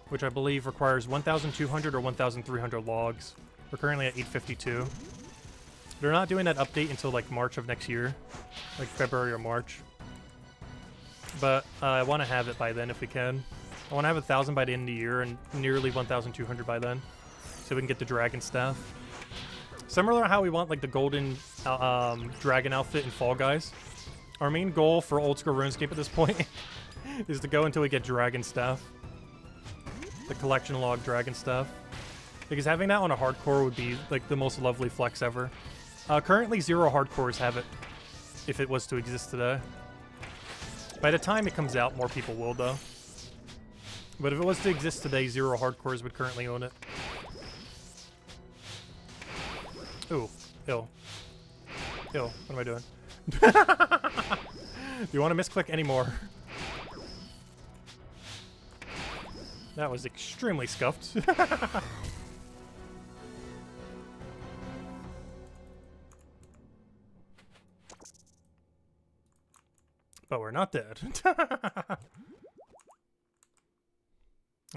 Which I believe requires 1,200 or 1,300 logs. We're currently at 852. They're not doing that update until like March of next year. Like February or March. But I want to have it by then if we can. I want to have 1,000 by the end of the year and nearly 1,200 by then. So we can get the Dragon Staff. Similar to how we want like the golden dragon outfit in Fall Guys. Our main goal for Oldschool Runescape at this point is to go until we get Dragon Staff. The collection log dragon stuff. Because having that on a hardcore would be like the most lovely flex ever. Currently 0 hardcores have it, if it was to exist today. By the time it comes out, more people will though. But if it was to exist today, 0 hardcores would currently own it. Ooh, ill. Ill, what am I doing? Do you want to misclick anymore? That was extremely scuffed. But we're not dead. Alright,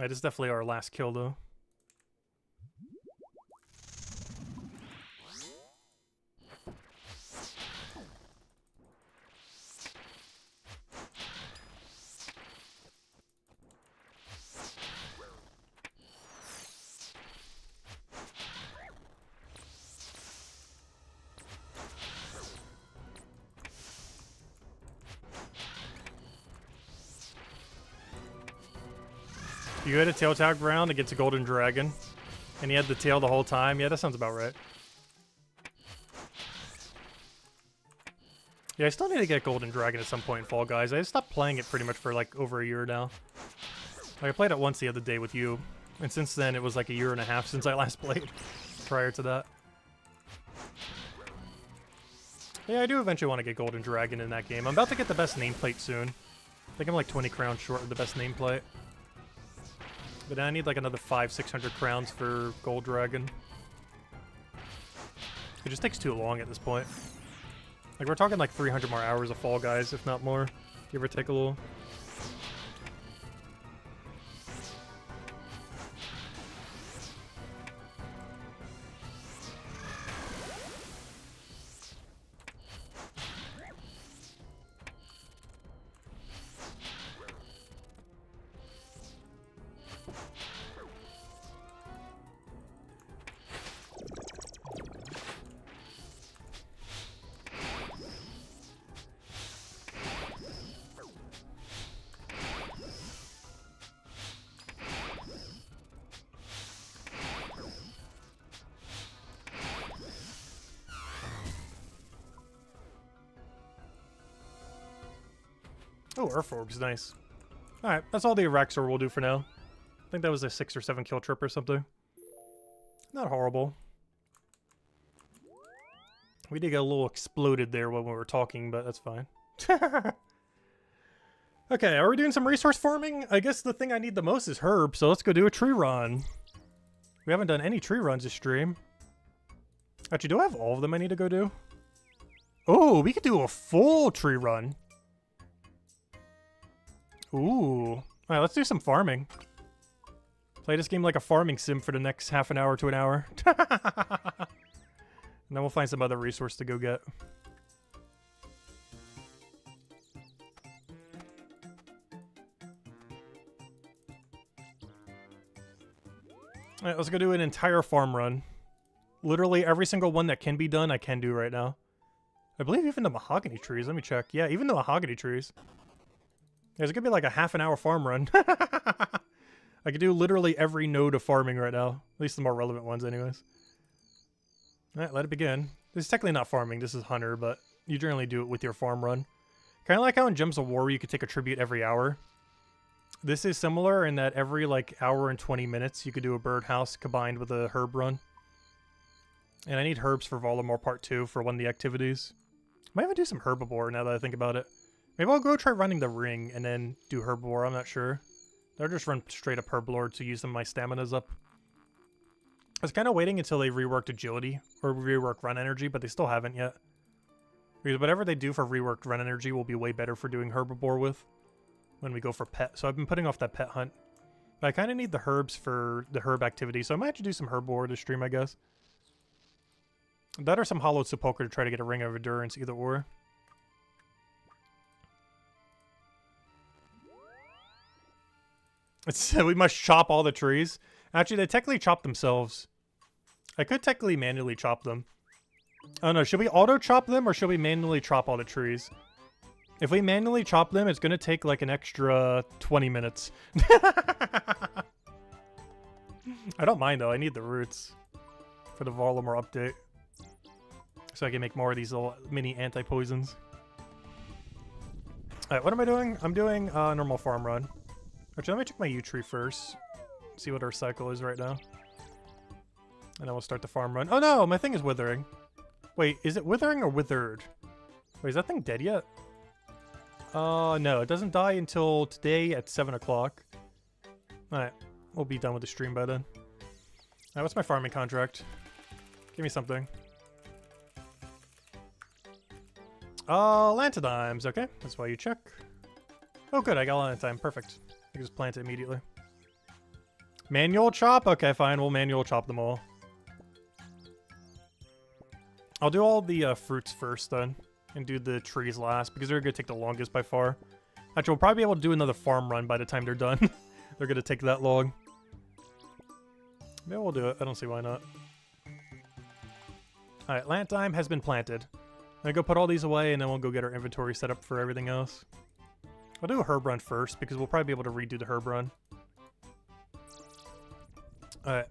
this is definitely our last kill, though. You had a tail tag round against a golden dragon, and he had the tail the whole time. Yeah, that sounds about right. Yeah, I still need to get golden dragon at some point in Fall Guys. I just stopped playing it pretty much for like over a year now. Like, I played it once the other day with you, and since then it was like a year and a half since I last played. Prior to that. Yeah, I do eventually want to get golden dragon in that game. I'm about to get the best nameplate soon. I think I'm like 20 crowns short of the best nameplate. But I need like another 500-600 crowns for gold dragon. It just takes too long at this point. Like, we're talking like 300 more hours of Fall Guys, if not more. Give or take a little. Oh, Earth Orb's nice. Alright, that's all the Araxxor will do for now. I think that was a 6 or 7 kill trip or something. Not horrible. We did get a little exploded there when we were talking, but that's fine. Okay, are we doing some resource farming? I guess the thing I need the most is herb, so let's go do a tree run. We haven't done any tree runs this stream. Actually, do I have all of them I need to go do? Oh, we could do a full tree run. Ooh. Alright, let's do some farming. Play this game like a farming sim for the next half an hour to an hour. And then we'll find some other resource to go get. Alright, let's go do an entire farm run. Literally every single one that can be done, I can do right now. I believe even the mahogany trees. Let me check. Yeah, even the mahogany trees. There's gonna be like a half an hour farm run. I could do literally every node of farming right now. At least the more relevant ones anyways. Alright, let it begin. This is technically not farming, this is hunter, but you generally do it with your farm run. Kinda like how in Gems of War you could take a tribute every hour. This is similar in that every like hour and 20 minutes you could do a birdhouse combined with a herb run. And I need herbs for Volamore Part 2 for one of the activities. Might even do some Herbibore now that I think about it. Maybe I'll go try running the ring and then do Herbibore, I'm not sure. Or just run straight up Herblord to use them my stamina's up. I was kind of waiting until they reworked agility, or reworked run energy, but they still haven't yet. Because whatever they do for reworked run energy will be way better for doing Herbibore with when we go for pet. So I've been putting off that pet hunt. But I kind of need the herbs for the herb activity, so I might have to do some Herbibore this stream, I guess. That or some Hollowed Sepulchre to try to get a Ring of Endurance, either or. We must chop all the trees. Actually, they technically chop themselves. I could technically manually chop them. Oh no, should we auto-chop them or should we manually chop all the trees? If we manually chop them, it's going to take like an extra 20 minutes. I don't mind though, I need the roots for the Volamore update. So I can make more of these little mini anti-poisons. Alright, what am I doing? I'm doing a normal farm run. Actually, let me check my yew tree first. See what our cycle is right now. And then we'll start the farm run. Oh no, my thing is withering. Wait, is it withering or withered? Wait, is that thing dead yet? No, it doesn't die until today at 7 o'clock. Alright, we'll be done with the stream by then. Alright, what's my farming contract? Give me something. Lantodimes, okay. That's why you check. Oh good, I got Lantodime, perfect. I can just plant it immediately. Manual chop? Okay, fine. We'll manual chop them all. I'll do all the fruits first, then. And do the trees last, because they're going to take the longest by far. Actually, we'll probably be able to do another farm run by the time they're done. They're going to take that long. Maybe we'll do it. I don't see why not. Alright, Lantime has been planted. I'm going to go put all these away, and then we'll go get our inventory set up for everything else. I'll do a herb run first, because we'll probably be able to redo the herb run. Alright,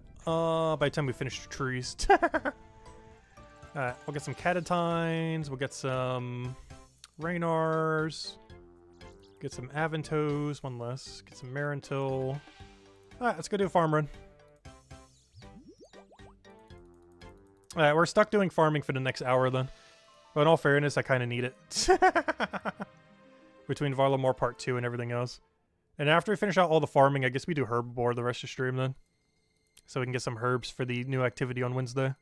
by the time we finish the trees. Alright, we'll get some Catatines, we'll get some Raynars, get some Aventos, one less, get some Marintil. Alright, let's go do a farm run. Alright, we're stuck doing farming for the next hour then. But in all fairness, I kind of need it. Between Varlamore Part 2 and everything else. And after we finish out all the farming, I guess we do Herbibore the rest of the stream then. So we can get some herbs for the new activity on Wednesday.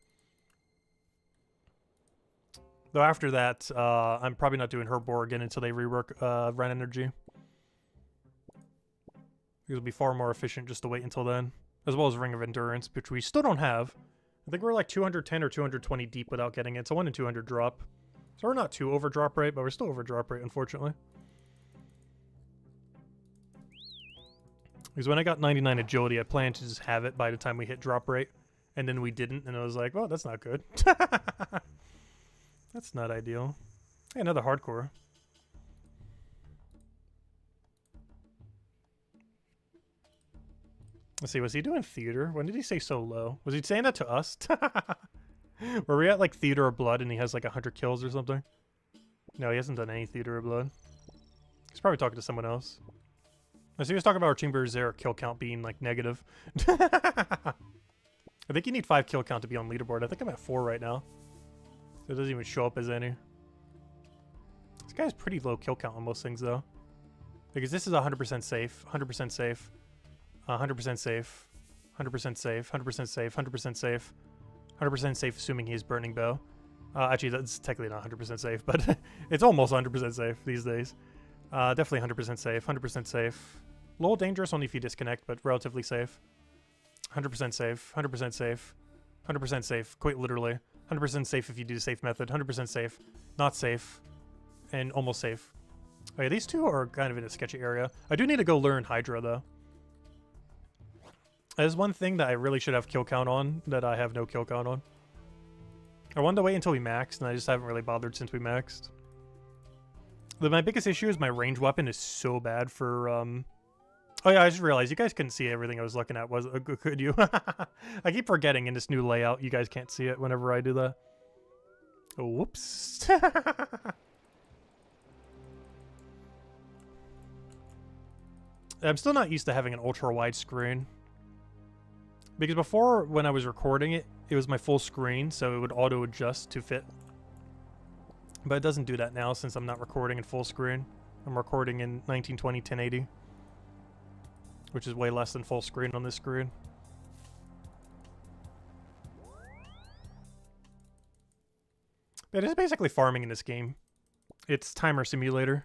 Though after that, I'm probably not doing Herbibore again until they rework Ren Energy. It'll be far more efficient just to wait until then. As well as Ring of Endurance, which we still don't have. I think we're like 210 or 220 deep without getting it. It's a 1 in 200 drop. So we're not too over drop rate, but we're still over drop rate, unfortunately. Because when I got 99 agility, I planned to just have it by the time we hit drop rate. And then we didn't, and I was like, well, that's not good. That's not ideal. Hey, another hardcore. Let's see, was he doing theater? When did he say so low? Was he saying that to us? Were we at like theater of blood and he has like 100 kills or something? No, he hasn't done any theater of blood. He's probably talking to someone else. So he was talking about our Chamber Xeric kill count being like negative. I think you need 5 kill count to be on leaderboard. I think I'm at 4 right now. So it doesn't even show up as any. This guy's pretty low kill count on most things though. Because this is 100% safe, 100% safe, 100% safe, 100% safe, 100% safe, 100% safe, 100% safe assuming he's Burning Bow. Actually, that's technically not 100% safe, but it's almost 100% safe these days. Definitely 100% safe, 100% safe. A little dangerous only if you disconnect, but relatively safe. 100% safe, 100% safe, 100% safe, quite literally. 100% safe if you do the safe method, 100% safe, not safe, and almost safe. Okay, these two are kind of in a sketchy area. I do need to go learn Hydra, though. There's one thing that I really should have kill count on that I have no kill count on. I wanted to wait until we maxed, and I just haven't really bothered since we maxed. But my biggest issue is my range weapon is so bad for, Oh yeah, I just realized you guys couldn't see everything I was looking at, could you? I keep forgetting in this new layout you guys can't see it whenever I do that. Oh, whoops. I'm still not used to having an ultra-wide screen. Because before, when I was recording it, it was my full screen, so it would auto-adjust to fit. But it doesn't do that now since I'm not recording in full screen. I'm recording in 1920 1080. Which is way less than full screen on this screen. It is basically farming in this game. It's timer simulator.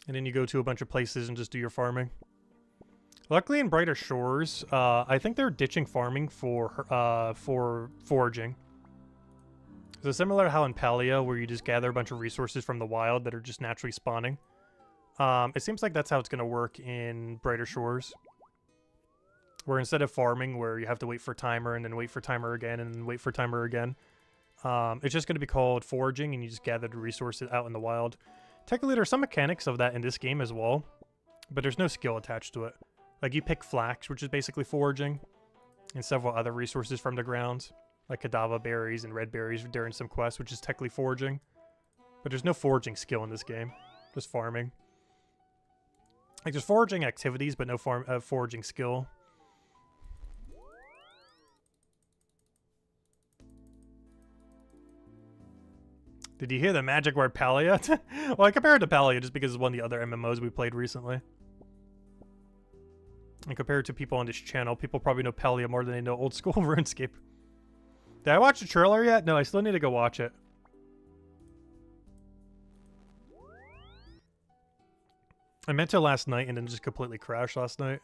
And then you go to a bunch of places and just do your farming. Luckily in Brighter Shores, I think they're ditching farming for foraging. So similar to how in Palia, where you just gather a bunch of resources from the wild that are just naturally spawning. It seems like that's how it's going to work in Brighter Shores. Where instead of farming, where you have to wait for timer and then wait for timer again and then wait for timer again, it's just going to be called foraging and you just gather the resources out in the wild. Technically, there's some mechanics of that in this game as well, but there's no skill attached to it. Like you pick flax, which is basically foraging, and several other resources from the ground, like Kadava berries and red berries during some quests, which is technically foraging. But there's no foraging skill in this game, just farming. Like there's foraging activities, but no foraging skill. Did you hear the magic word Palia? Well, I compared it to Palia just because it's one of the other MMOs we played recently. And compared to people on this channel, people probably know Palia more than they know Oldschool Runescape. Did I watch the trailer yet? No, I still need to go watch it. I meant to last night and then just completely crashed last night.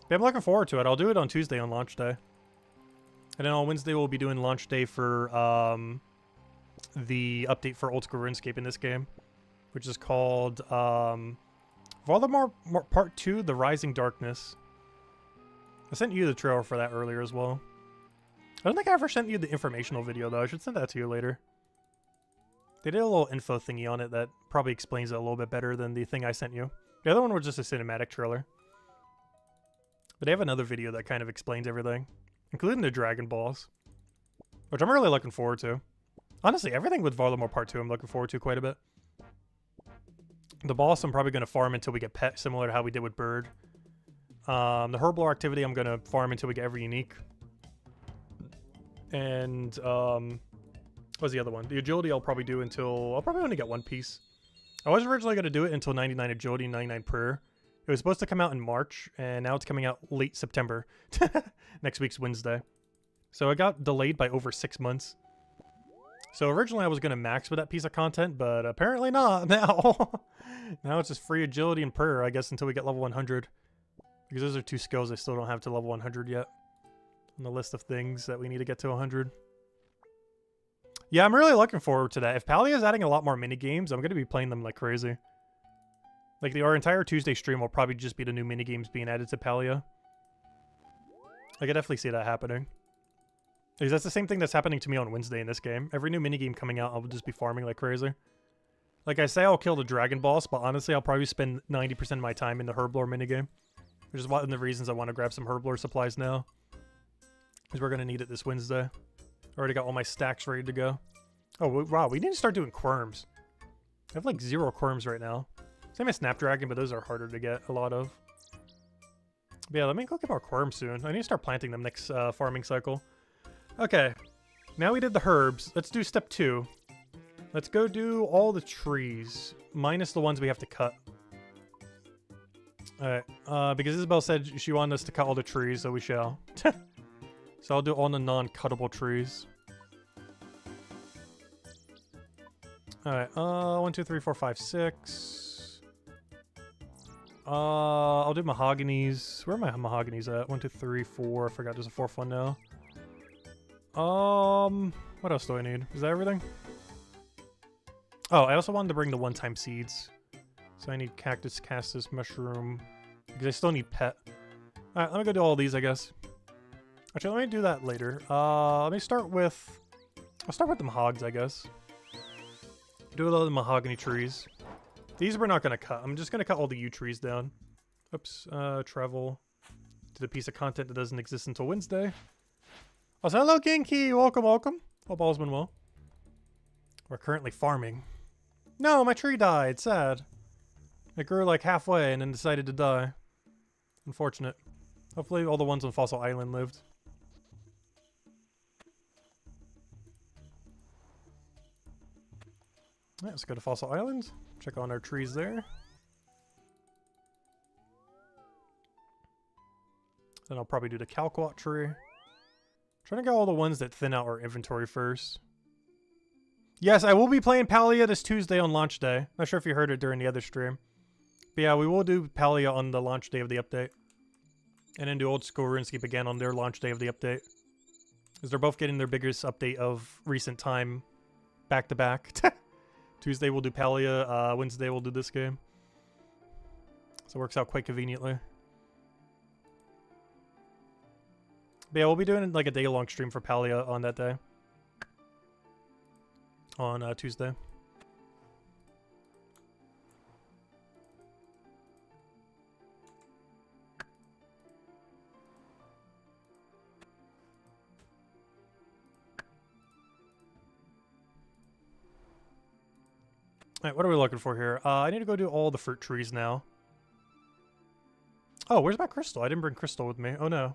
But I'm looking forward to it. I'll do it on Tuesday on launch day. And then on Wednesday we'll be doing launch day for the update for Oldschool Runescape in this game. Which is called Varlamore Part 2, The Rising Darkness. I sent you the trailer for that earlier as well. I don't think I ever sent you the informational video though. I should send that to you later. They did a little info thingy on it that probably explains it a little bit better than the thing I sent you. The other one was just a cinematic trailer. But they have another video that kind of explains everything, including the Dragon Balls, which I'm really looking forward to. Honestly, everything with Varlamore Part 2 I'm looking forward to quite a bit. The boss I'm probably going to farm until we get pet, similar to how we did with Bird. The Herbibore activity I'm going to farm until we get every unique. And, what's the other one? The agility I'll probably do until... I'll probably only get one piece. I was originally going to do it until 99 agility and 99 prayer. It was supposed to come out in March, and now it's coming out late September. Next week's Wednesday. So it got delayed by over 6 months. So originally I was going to max with that piece of content, but apparently not now. Now it's just free agility and prayer, I guess, until we get level 100. Because those are two skills I still don't have to level 100 yet. On the list of things that we need to get to 100. Yeah, I'm really looking forward to that. If Palia is adding a lot more minigames, I'm going to be playing them like crazy. Like, our entire Tuesday stream will probably just be the new minigames being added to Palia. I could definitely see that happening. Because that's the same thing that's happening to me on Wednesday in this game. Every new minigame coming out, I'll just be farming like crazy. Like I say, I'll kill the Dragon Boss, but honestly, I'll probably spend 90% of my time in the Herbibore minigame. Which is one of the reasons I want to grab some Herbibore supplies now. Because we're going to need it this Wednesday. Already got all my stacks ready to go. Oh, wow, we need to start doing Quirms. I have like 0 Quirms right now. Same as Snapdragon, but those are harder to get a lot of. But yeah, let me go get more Quirms soon. I need to start planting them next farming cycle. Okay, now we did the herbs. Let's do step 2. Let's go do all the trees, minus the ones we have to cut. Alright, because Isabel said she wanted us to cut all the trees, so we shall. So I'll do all the non-cuttable trees. Alright, 1, 2, 3, 4, 5, 6. I'll do mahoganies. Where are my mahoganies at? 1, 2, 3, 4. I forgot there's a 4th one now. What else do I need? Is that everything? Oh, I also wanted to bring the one-time seeds. So I need cactus, castus, mushroom. Because I still need pet. Alright, let me go do all these, I guess. Actually, let me do that later. Let me start with... I'll start with the mahogs, I guess. Do a lot of the mahogany trees. These we're not going to cut. I'm just going to cut all the yew trees down. Oops. Travel to the piece of content that doesn't exist until Wednesday. Oh, so hello, Genki! Welcome, welcome. Hope all's been well. We're currently farming. No, my tree died. Sad. It grew like halfway and then decided to die. Unfortunate. Hopefully all the ones on Fossil Island lived. Alright, let's go to Fossil Island. Check on our trees there. Then I'll probably do the Calquat tree. Trying to get all the ones that thin out our inventory first. Yes, I will be playing Palia this Tuesday on launch day. Not sure if you heard it during the other stream. But yeah, we will do Palia on the launch day of the update. And then do Oldschool Runescape again on their launch day of the update. Because they're both getting their biggest update of recent time back to back. Tuesday we'll do Palia, Wednesday we'll do this game. So it works out quite conveniently. But yeah, we'll be doing like a day-long stream for Palia on that day. On Tuesday. Alright, what are we looking for here? I need to go do all the fruit trees now. Oh, where's my crystal? I didn't bring crystal with me. Oh no.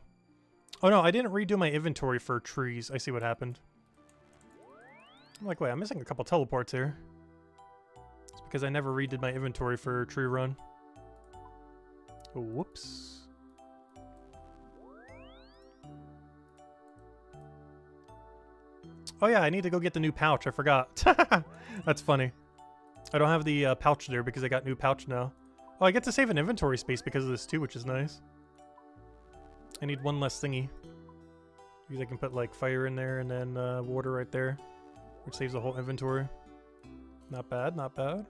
Oh no, I didn't redo my inventory for trees. I see what happened. I'm like, wait, I'm missing a couple teleports here. It's because I never redid my inventory for tree run. Oh, whoops. Oh yeah, I need to go get the new pouch. I forgot. That's funny. I don't have the pouch there because I got new pouch now. Oh, I get to save an inventory space because of this too, which is nice. I need one less thingy. Because I can put like fire in there and then water right there. Which saves the whole inventory. Not bad, not bad.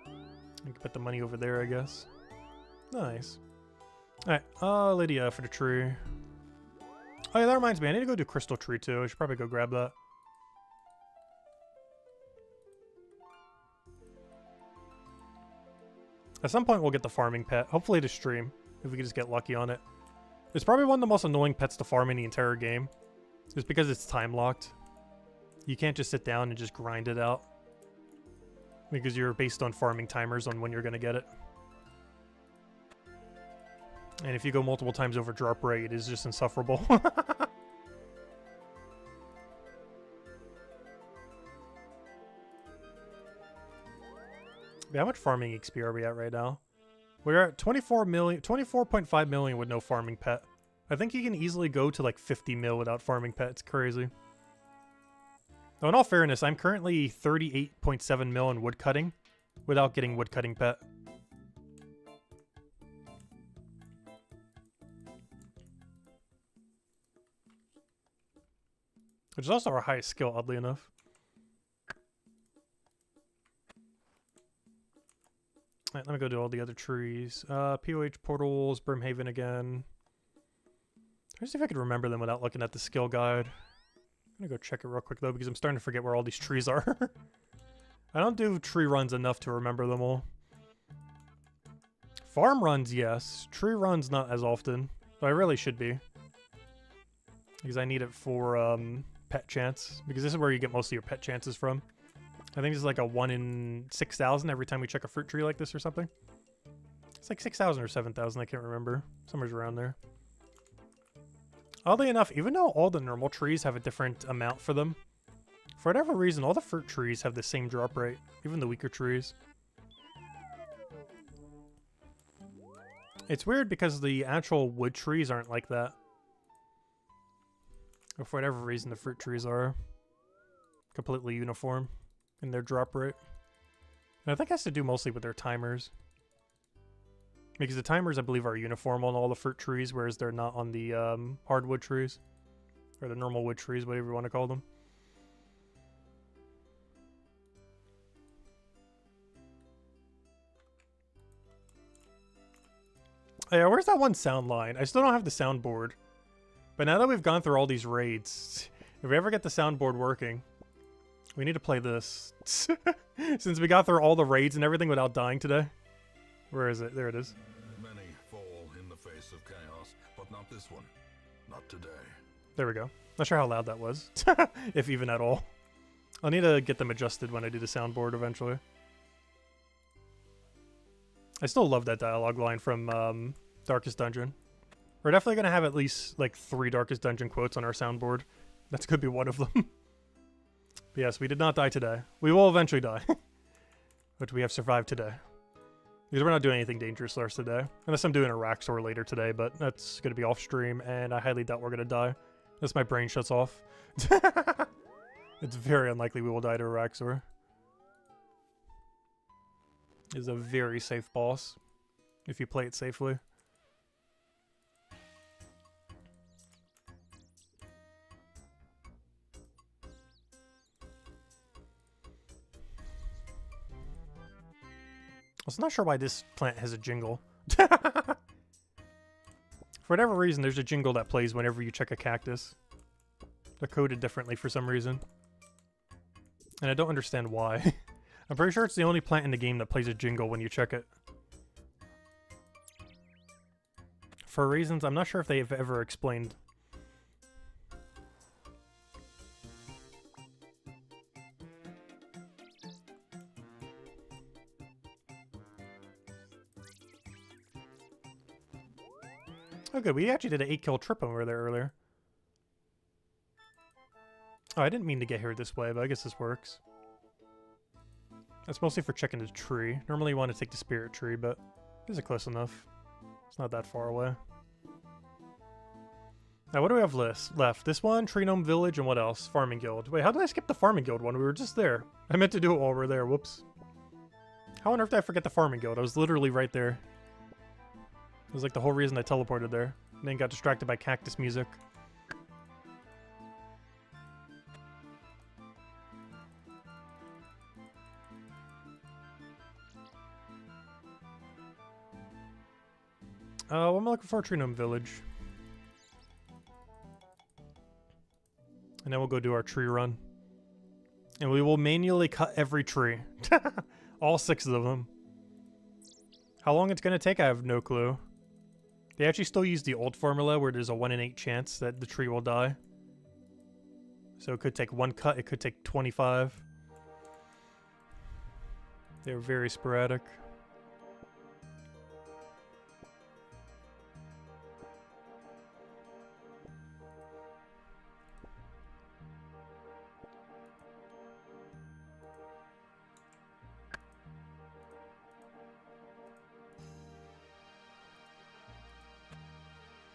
I can put the money over there, I guess. Nice. Alright, Lydia for the tree. Oh yeah, that reminds me, I need to go do Crystal Tree too. I should probably go grab that. At some point we'll get the farming pet. Hopefully to stream, if we can just get lucky on it. It's probably one of the most annoying pets to farm in the entire game. Just because it's time locked. You can't just sit down and just grind it out. Because you're based on farming timers on when you're going to get it. And if you go multiple times over drop rate, it is just insufferable. How much farming XP are we at right now? We're at 24.5 million with no farming pet. I think you can easily go to like 50 mil without farming pet. It's crazy. Though in all fairness, I'm currently 38.7 mil in woodcutting without getting woodcutting pet. Which is also our highest skill, oddly enough. Alright, let me go do all the other trees. POH portals, Brimhaven again. Let's see if I can remember them without looking at the skill guide. I'm gonna go check it real quick though, because I'm starting to forget where all these trees are. I don't do tree runs enough to remember them all. Farm runs, yes. Tree runs, not as often. But I really should be. Because I need it for pet chance. Because this is where you get most of your pet chances from. I think it's like a 1 in 6,000 every time we check a fruit tree like this or something. It's like 6,000 or 7,000, I can't remember. Somewhere's around there. Oddly enough, even though all the normal trees have a different amount for them, for whatever reason, all the fruit trees have the same drop rate, even the weaker trees. It's weird because the actual wood trees aren't like that. Or for whatever reason, the fruit trees are completely uniform in their drop rate. And I think it has to do mostly with their timers. Because the timers, I believe, are uniform on all the fruit trees, whereas they're not on the hardwood trees. Or the normal wood trees, whatever you want to call them. Oh yeah, where's that one sound line? I still don't have the soundboard. But now that we've gone through all these raids, if we ever get the soundboard working, we need to play this. Since we got through all the raids and everything without dying today. Where is it? There it is. Many fall in the face of chaos, but not this one. Not today. There we go. Not sure how loud that was. If even at all. I'll need to get them adjusted when I do the soundboard eventually. I still love that dialogue line from Darkest Dungeon. We're definitely going to have at least like 3 Darkest Dungeon quotes on our soundboard. That's could be one of them. But yes, we did not die today. We will eventually die. But we have survived today. Because we're not doing anything dangerous for us today. Unless I'm doing a Araxxor later today, but that's going to be off stream, and I highly doubt we're going to die. Unless my brain shuts off. It's very unlikely we will die to Araxxor. It's a very safe boss. If you play it safely. I was not sure why this plant has a jingle. For whatever reason, there's a jingle that plays whenever you check a cactus. They're coded differently for some reason. And I don't understand why. I'm pretty sure it's the only plant in the game that plays a jingle when you check it. For reasons I'm not sure if they've ever explained. Oh good, we actually did an 8-kill trip when we were there earlier. Oh, I didn't mean to get here this way, but I guess this works. That's mostly for checking the tree. Normally you want to take the spirit tree, but this is close enough. It's not that far away. Now, what do we have left? This one, Tree Gnome Village, and what else? Farming Guild. Wait, how did I skip the Farming Guild one? We were just there. I meant to do it while we were there. Whoops. How on earth did I forget the Farming Guild? I was literally right there. It was like the whole reason I teleported there. And then got distracted by cactus music. What am I looking for? Tree Gnome Village. And then we'll go do our tree run. And we will manually cut every tree. All 6 of them. How long it's going to take, I have no clue. They actually still use the old formula where there's a 1 in 8 chance that the tree will die. So it could take 1 cut, it could take 25. They're very sporadic.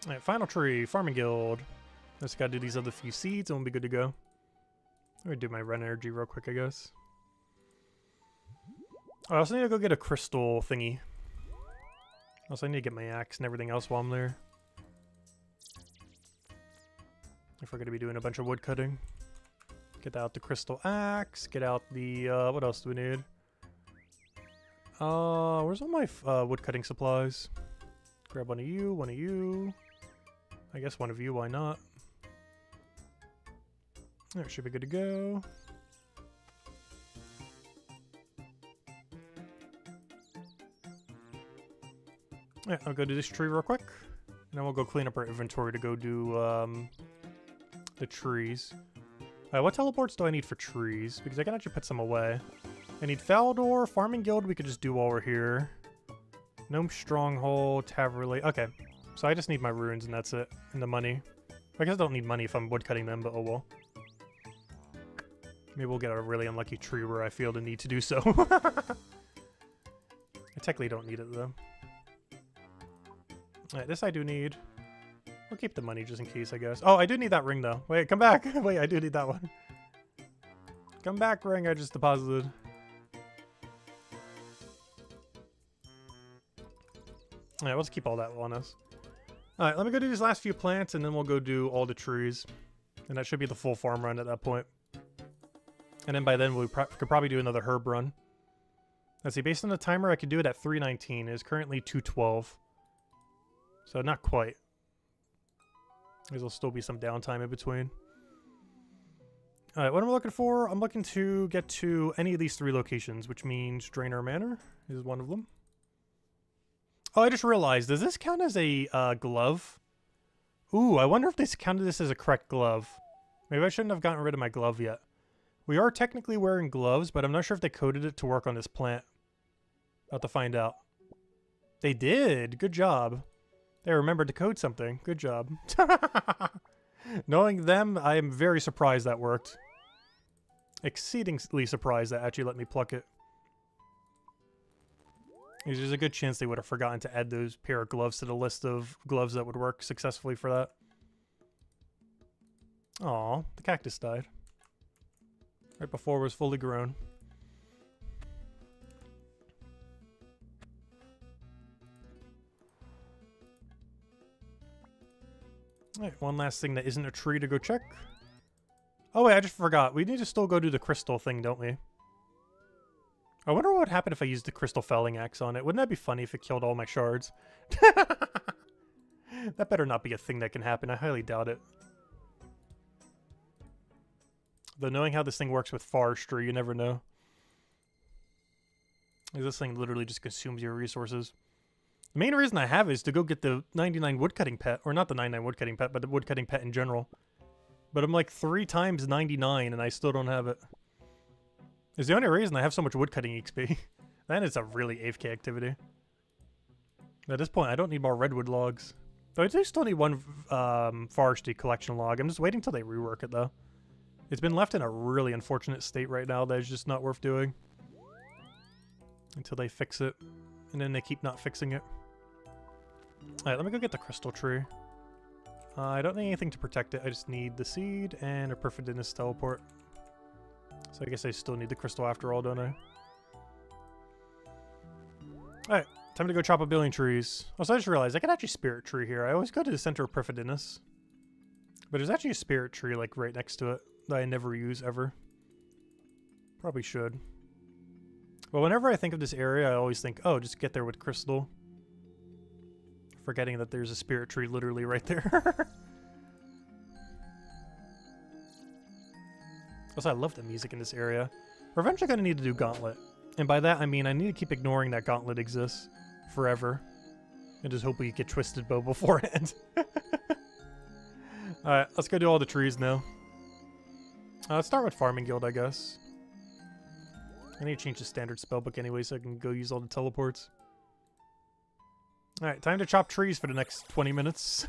Alright, final tree, farming guild. Just gotta do these other few seeds and we'll be good to go. I'm gonna do my run energy real quick, I guess. I also need to go get a crystal thingy. Also, I need to get my axe and everything else while I'm there. If we're gonna be doing a bunch of wood cutting. Get out the crystal axe, get out the, what else do we need? Where's all my wood cutting supplies? Grab one of you, one of you. I guess one of you, why not? That should be good to go. Yeah, I'll go do this tree real quick. And then we'll go clean up our inventory to go do the trees. What teleports do I need for trees? Because I can actually put some away. I need Faldor, Farming Guild we could just do while we're here. Gnome Stronghold, Taverley. Okay, so I just need my runes and that's it. And the money. I guess I don't need money if I'm woodcutting them, but oh well. Maybe we'll get a really unlucky tree where I feel the need to do so. I technically don't need it though. Alright, this I do need. We'll keep the money just in case, I guess. Oh, I do need that ring though. Wait, come back! Wait, I do need that one. Come back, ring I just deposited. Alright, let's keep all that on us. Alright, let me go do these last few plants and then we'll go do all the trees. And that should be the full farm run at that point. And then by then we could probably do another herb run. Let's see, based on the timer I could do it at 3:19. It is currently 2:12. So not quite. There'll still be some downtime in between. Alright, what am I looking for? I'm looking to get to any of these 3 locations, which means Draenor Manor is one of them. Oh, I just realized, does this count as a glove? Ooh, I wonder if this counted this as a correct glove. Maybe I shouldn't have gotten rid of my glove yet. We are technically wearing gloves, but I'm not sure if they coded it to work on this plant. About to find out. They did! Good job. They remembered to code something. Good job. Knowing them, I am very surprised that worked. Exceedingly surprised that actually let me pluck it. There's a good chance they would have forgotten to add those pair of gloves to the list of gloves that would work successfully for that. Aw, the cactus died. Right before it was fully grown. Alright, one last thing that isn't a tree to go check. Oh wait, I just forgot. We need to still go do the crystal thing, don't we? I wonder what would happen if I used the crystal felling axe on it. Wouldn't that be funny if it killed all my shards? That better not be a thing that can happen. I highly doubt it. Though knowing how this thing works with forestry, you never know. This thing literally just consumes your resources. The main reason I have it is to go get the 99 woodcutting pet. Or not the 99 woodcutting pet, but the woodcutting pet in general. But I'm like 3 times 99 and I still don't have it. It's the only reason I have so much woodcutting XP. That is a really AFK activity. At this point, I don't need more redwood logs. Though I do still need one forestry collection log. I'm just waiting till they rework it though. It's been left in a really unfortunate state right now that is just not worth doing. Until they fix it. And then they keep not fixing it. Alright, let me go get the crystal tree. I don't need anything to protect it. I just need the seed and a Perfidinous teleport. So I guess I still need the crystal after all, don't I? Alright, time to go chop a billion trees. Also, I just realized I could actually spirit tree here. I always go to the center of Perfidinous. But there's actually a spirit tree like right next to it that I never use ever. Probably should. But whenever I think of this area, I always think, oh, just get there with crystal. Forgetting that there's a spirit tree literally right there. Also, I love the music in this area. We're eventually going to need to do Gauntlet. And by that, I mean I need to keep ignoring that Gauntlet exists. forever. And just hope we get Twisted Bow beforehand. Alright, let's go do all the trees now. Let's start with Farming Guild, I guess. I need to change the standard spellbook anyway so I can go use all the teleports. Alright, time to chop trees for the next 20 minutes.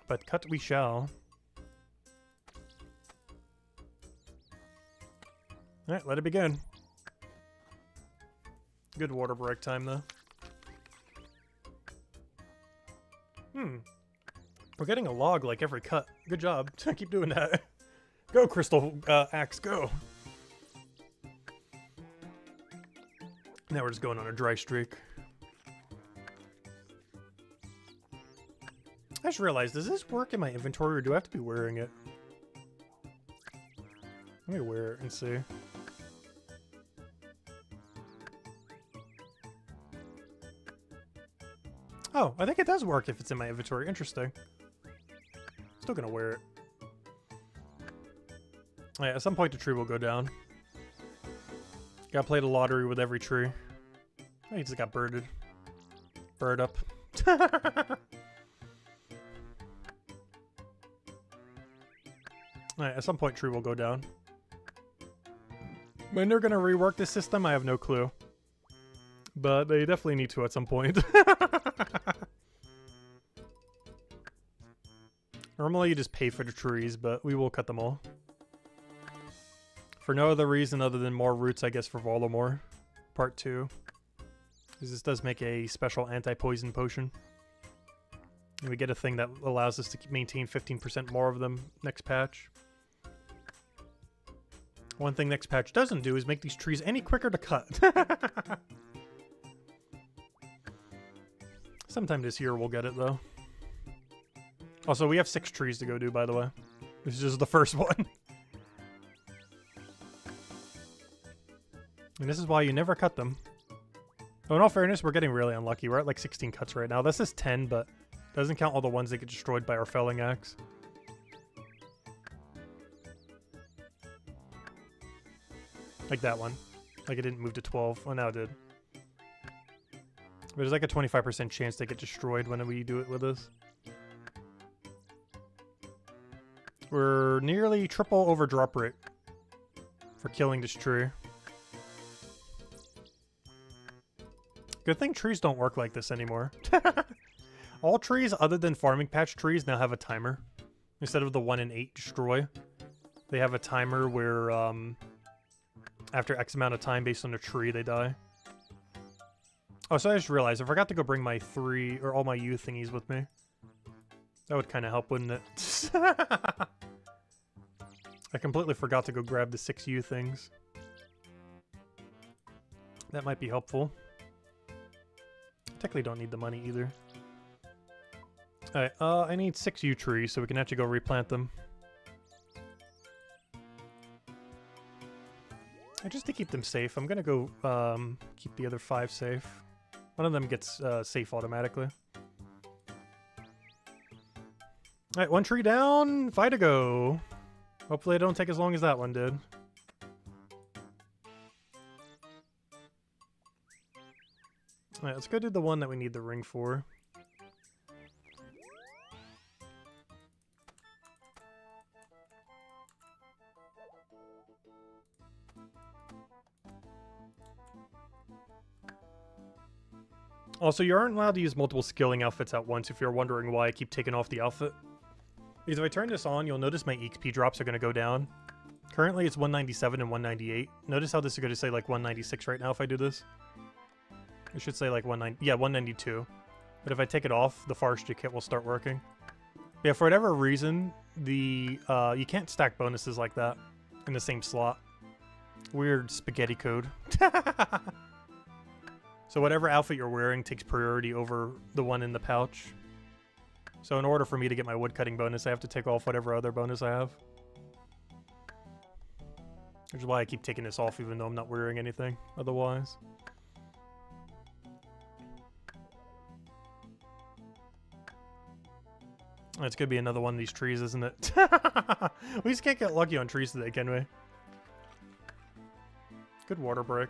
But cut we shall. Alright, let it begin. Good water break time, though. We're getting a log like every cut. Good job. Keep doing that. Go, Crystal Axe, go. Now we're just going on a dry streak. I just realized, does this work in my inventory or do I have to be wearing it? Let me wear it and see. Oh, I think it does work if it's in my inventory. Interesting. Still gonna wear it. Yeah, at some point the tree will go down. Gotta play the lottery with every tree. Oh, he just got birded. Bird up. Alright, at some point tree will go down. When they're gonna rework this system, I have no clue. But they definitely need to at some point. Normally you just pay for the trees, but we will cut them all. For no other reason other than more roots, I guess, for Voldemort. Part 2. Because this does make a special anti-poison potion. And we get a thing that allows us to maintain 15% more of them next patch. One thing next patch doesn't do is make these trees any quicker to cut. Sometime this year we'll get it, though. Also, we have 6 trees to go do, by the way. This is just the first one. And this is why you never cut them. Oh, in all fairness, we're getting really unlucky. We're at like 16 cuts right now. This is 10, but doesn't count all the ones that get destroyed by our felling axe. Like that one. Like it didn't move to 12. Oh, now it did. But there's like a 25% chance they get destroyed when we do it with this. We're nearly triple over drop rate for killing this tree. Good thing trees don't work like this anymore. All trees other than farming patch trees now have a timer. Instead of the 1 in 8 destroy, they have a timer where after X amount of time based on the tree, they die. Oh, so I just realized I forgot to go bring my 3 or all my U thingies with me. That would kind of help, wouldn't it? I completely forgot to go grab the 6 U things. That might be helpful. Technically don't need the money either. Alright, I need 6 U trees so we can actually go replant them. And just to keep them safe, I'm gonna go keep the other 5 safe. One of them gets safe automatically. Alright, 1 tree down, 5 to go. Hopefully it don't take as long as that one did. Alright, let's go do the one that we need the ring for. Also, you aren't allowed to use multiple skilling outfits at once if you're wondering why I keep taking off the outfit. Because if I turn this on, you'll notice my XP drops are going to go down. Currently it's 197 and 198. Notice how this is going to say like 196 right now if I do this. It should say like 192. But if I take it off, the forestry kit will start working. Yeah, for whatever reason, the you can't stack bonuses like that in the same slot. Weird spaghetti code. So whatever outfit you're wearing takes priority over the one in the pouch. So in order for me to get my woodcutting bonus, I have to take off whatever other bonus I have. Which is why I keep taking this off even though I'm not wearing anything otherwise. It's gonna be another one of these trees, isn't it? We just can't get lucky on trees today, can we? Good water break.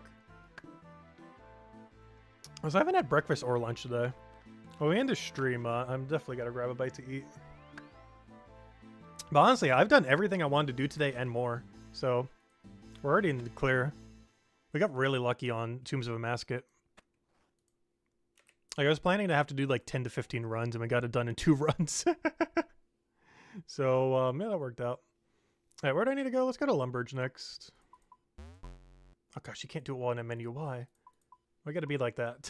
So I haven't had breakfast or lunch today. Well, we end the stream. I'm definitely got to grab a bite to eat. But honestly, I've done everything I wanted to do today and more. So we're already in the clear. We got really lucky on Tombs of Amascut. Like, I was planning to have to do like 10 to 15 runs, and we got it done in 2 runs. So, yeah, that worked out. All right, where do I need to go? Let's go to Lumbridge next. Oh gosh, you can't do it while in a menu. Why? Why gotta be like that?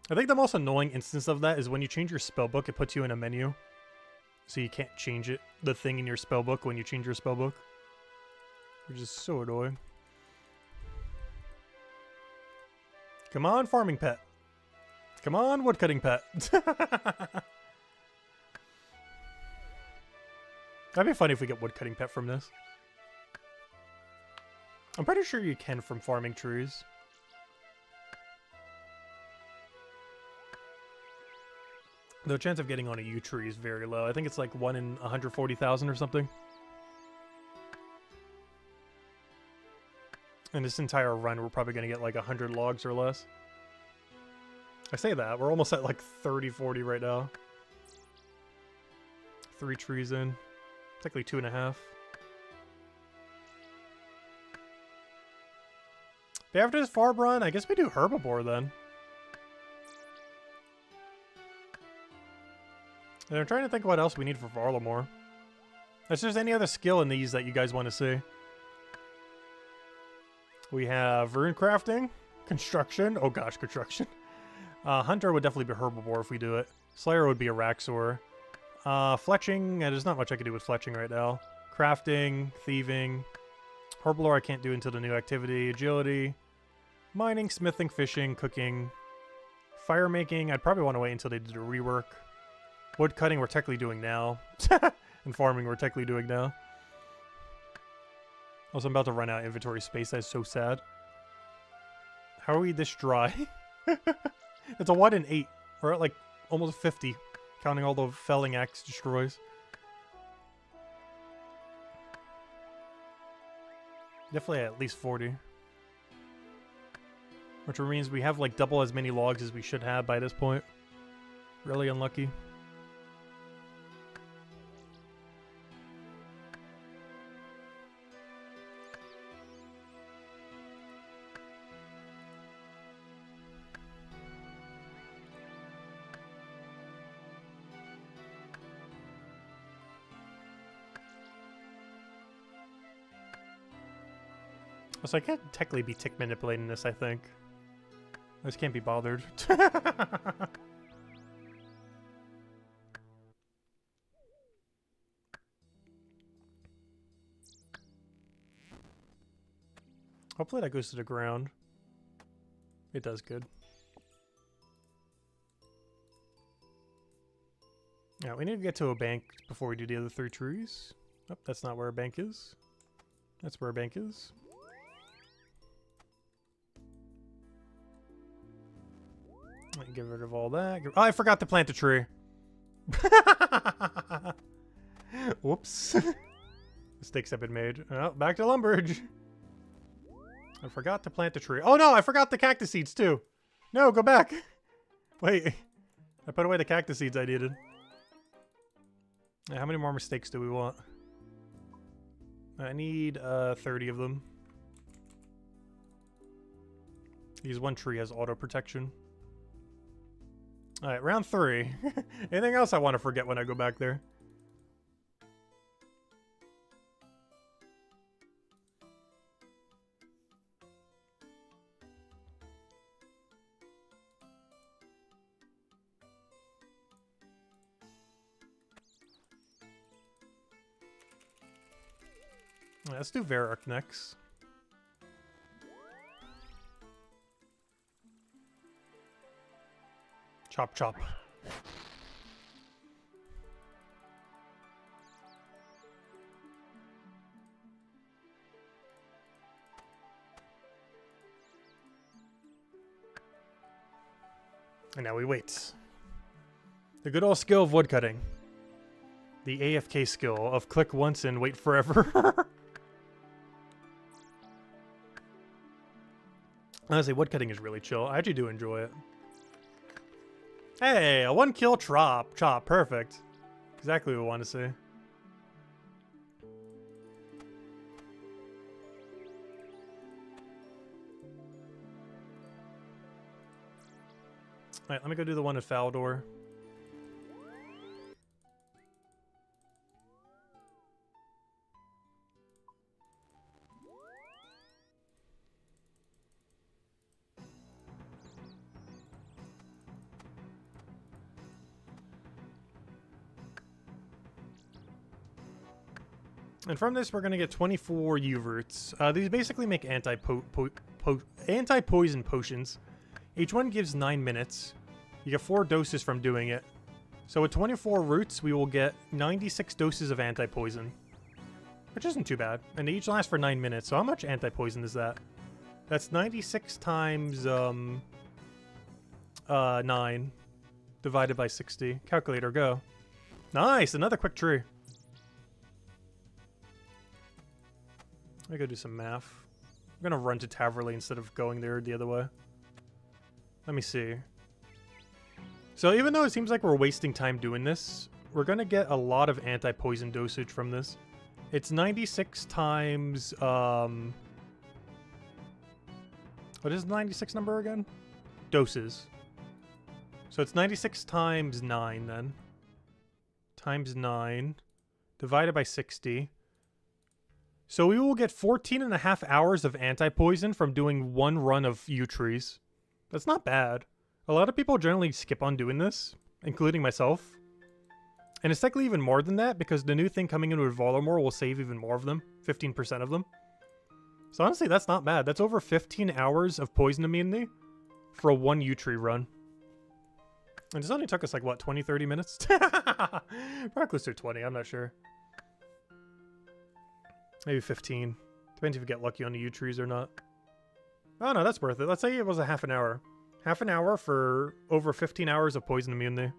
I think the most annoying instance of that is when you change your spellbook, it puts you in a menu. So you can't change it, the thing in your spellbook when you change your spellbook. Which is so annoying. Come on, farming pet. Come on, woodcutting pet. That'd be funny if we get woodcutting pet from this. I'm pretty sure you can from farming trees. The chance of getting on a yew tree is very low. I think it's like 1 in 140,000 or something. In this entire run, we're probably going to get like 100 logs or less. I say that. We're almost at like 30, 40 right now. 3 trees in. Technically 2.5. But after this farm run, I guess we do Herbibore then. And I'm trying to think what else we need for Varlamore. If there's any other skill in these that you guys want to see. We have rune crafting, construction. Oh gosh, construction. Hunter would definitely be Herbibore if we do it. Slayer would be Araxxor. Fletching, there's not much I can do with fletching right now. Crafting, thieving. Herblore I can't do until the new activity. Agility. Mining, smithing, fishing, cooking. Fire making, I'd probably want to wait until they did a rework. Wood cutting we're technically doing now. And farming we're technically doing now. Also, I'm about to run out of inventory space. That's so sad. How are we this dry? It's a 1 in 8. We're at like almost 50. Counting all the felling axe destroys. Definitely at least 40. Which means we have like double as many logs as we should have by this point. Really unlucky. So I can't technically be tick manipulating this, I think. I just can't be bothered. Hopefully that goes to the ground. It does good. Yeah, we need to get to a bank before we do the other 3 trees. Oh, that's not where a bank is. That's where a bank is. Get rid of all that. Oh, I forgot to plant a tree. Whoops. Mistakes have been made. Oh, back to Lumbridge. I forgot to plant the tree. Oh no, I forgot the cactus seeds too. No, go back. Wait. I put away the cactus seeds I needed. How many more mistakes do we want? I need 30 of them. Because 1 tree has auto protection. Alright, round 3. Anything else I want to forget when I go back there? Let's do Xeric next. Chop chop. And now we wait. The good old skill of woodcutting. The AFK skill of click once and wait forever. Honestly, woodcutting is really chill. I actually do enjoy it. Hey, a 1-kill chop. Perfect. Exactly what we want to see. Alright, let me go do the one at Faldor. And from this, we're going to get 24 U-Roots. These basically make anti-poison potions. Each one gives 9 minutes. You get 4 doses from doing it. So with 24 roots, we will get 96 doses of anti-poison. Which isn't too bad. And they each last for 9 minutes. So how much anti-poison is that? That's 96 times 9 divided by 60. Calculator, go. Nice! Another quick tree. Let me go do some math. I'm gonna run to Taverley instead of going there the other way. Let me see. So even though it seems like we're wasting time doing this, we're gonna get a lot of anti-poison dosage from this. It's 96 times, what is the 96 number again? Doses. So it's 96 times 9 then. Times 9. Divided by 60. So we will get 14.5 hours of anti-poison from doing 1 run of yew trees. That's not bad. A lot of people generally skip on doing this, including myself. And it's technically even more than that, because the new thing coming in with Volamore will save even more of them. 15% of them. So honestly, that's not bad. That's over 15 hours of poison immunity for a 1 yew tree run. And this only took us like, what, 20, 30 minutes? Probably close to 20, I'm not sure. Maybe 15. Depends if you get lucky on the yew trees or not. Oh no, that's worth it. Let's say it was a half an hour. Half an hour for over 15 hours of poison immunity.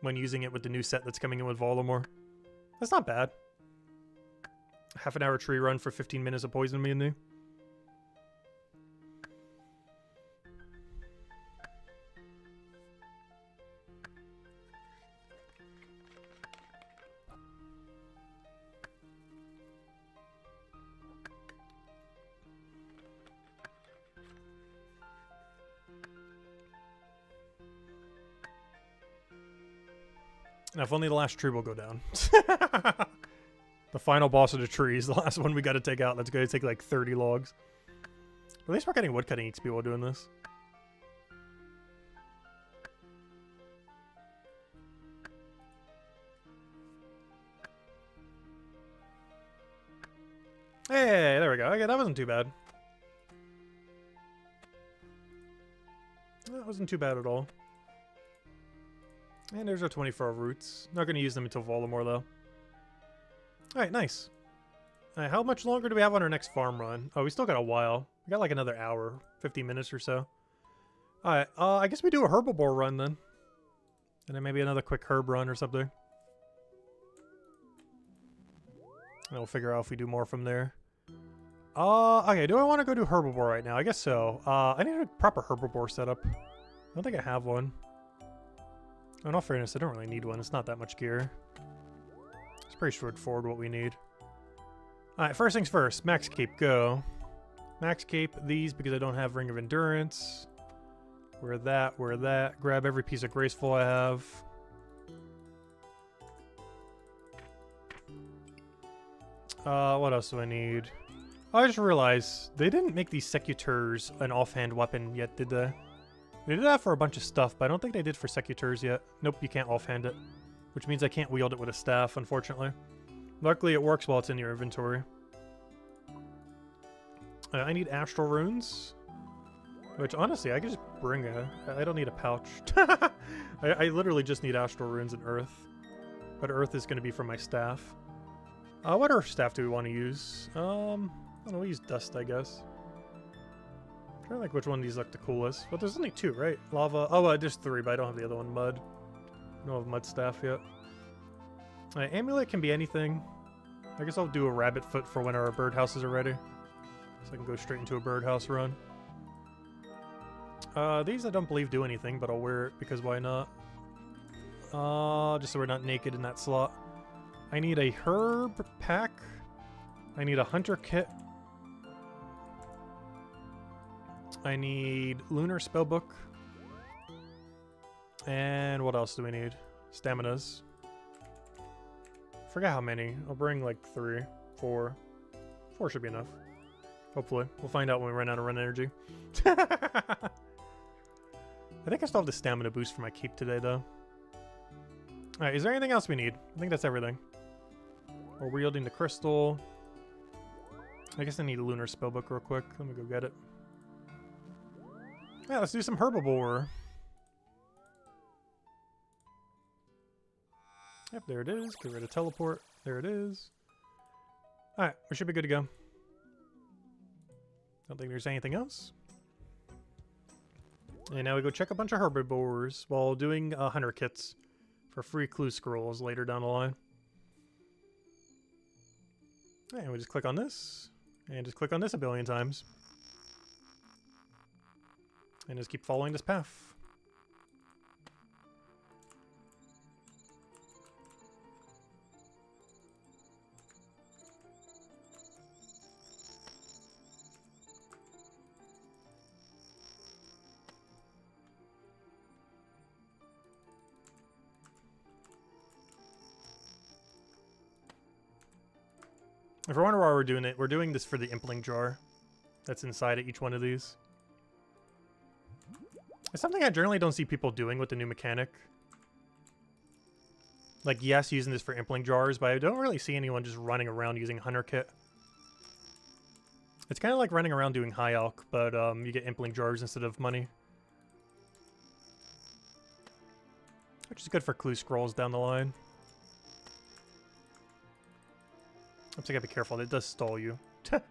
When using it with the new set that's coming in with Volamore. That's not bad. Half an hour tree run for 15 minutes of poison immunity. Now, if only the last tree will go down. The final boss of the tree is the last one we got to take out. That's going to take like 30 logs. At least we're getting woodcutting XP while doing this. Hey, there we go. Okay, that wasn't too bad. That wasn't too bad at all. And there's our 24 roots. Not going to use them until Volamore, though. Alright, nice. Alright, how much longer do we have on our next farm run? Oh, we still got a while. We got like another hour, 50 minutes or so. Alright, I guess we do a Herbibore run then. And then maybe another quick herb run or something. And we'll figure out if we do more from there. Okay, do I want to go do Herbibore right now? I guess so. I need a proper Herbibore setup. I don't think I have one. In all fairness, I don't really need one. It's not that much gear. It's pretty straightforward what we need. Alright, first things first. Max Cape, go. Max Cape these because I don't have Ring of Endurance. Wear that, wear that. Grab every piece of Graceful I have. What else do I need? Oh, I just realized they didn't make these Secutors an offhand weapon yet, did they? They did that for a bunch of stuff, but I don't think they did for Secutors yet. Nope, you can't offhand it. Which means I can't wield it with a staff, unfortunately. Luckily, it works while it's in your inventory. I need Astral Runes. Which, honestly, I could just bring a... I don't need a pouch. I literally just need Astral Runes and Earth. But Earth is going to be for my staff. What Earth staff do we want to use? I don't know, we use Dust, I guess. I'm trying to think which one of these look the coolest. Well, there's only 2, right? Lava. Oh, there's 3, but I don't have the other one. Mud. I don't have Mud Staff yet. Amulet can be anything. I guess I'll do a Rabbit Foot for when our birdhouses are ready. So I can go straight into a birdhouse run. These I don't believe do anything, but I'll wear it because why not? Just so we're not naked in that slot. I need a herb pack. I need a hunter kit. I need lunar spellbook. And what else do we need? Staminas. Forget how many. I'll bring like 3, 4. 4 should be enough. Hopefully. We'll find out when we run out of run energy. I think I still have the stamina boost for my cape today, though. Alright, is there anything else we need? I think that's everything. We're wielding the crystal. I guess I need a lunar spellbook real quick. Let me go get it. Yeah, let's do some Herbibore. Yep, there it is. Get rid of teleport. There it is. Alright, we should be good to go. Don't think there's anything else. And now we go check a bunch of Herbibores while doing hunter kits for free clue scrolls later down the line. And we just click on this, and just click on this a billion times. And just keep following this path. If you're wondering why we're doing it, we're doing this for the impling jar that's inside of each one of these. It's something I generally don't see people doing with the new mechanic. Like, yes, using this for impling jars, but I don't really see anyone just running around using Hunter Kit. It's kind of like running around doing High Elk, but you get impling jars instead of money. Which is good for clue scrolls down the line. Oops, I gotta be careful. It does stall you. Gotta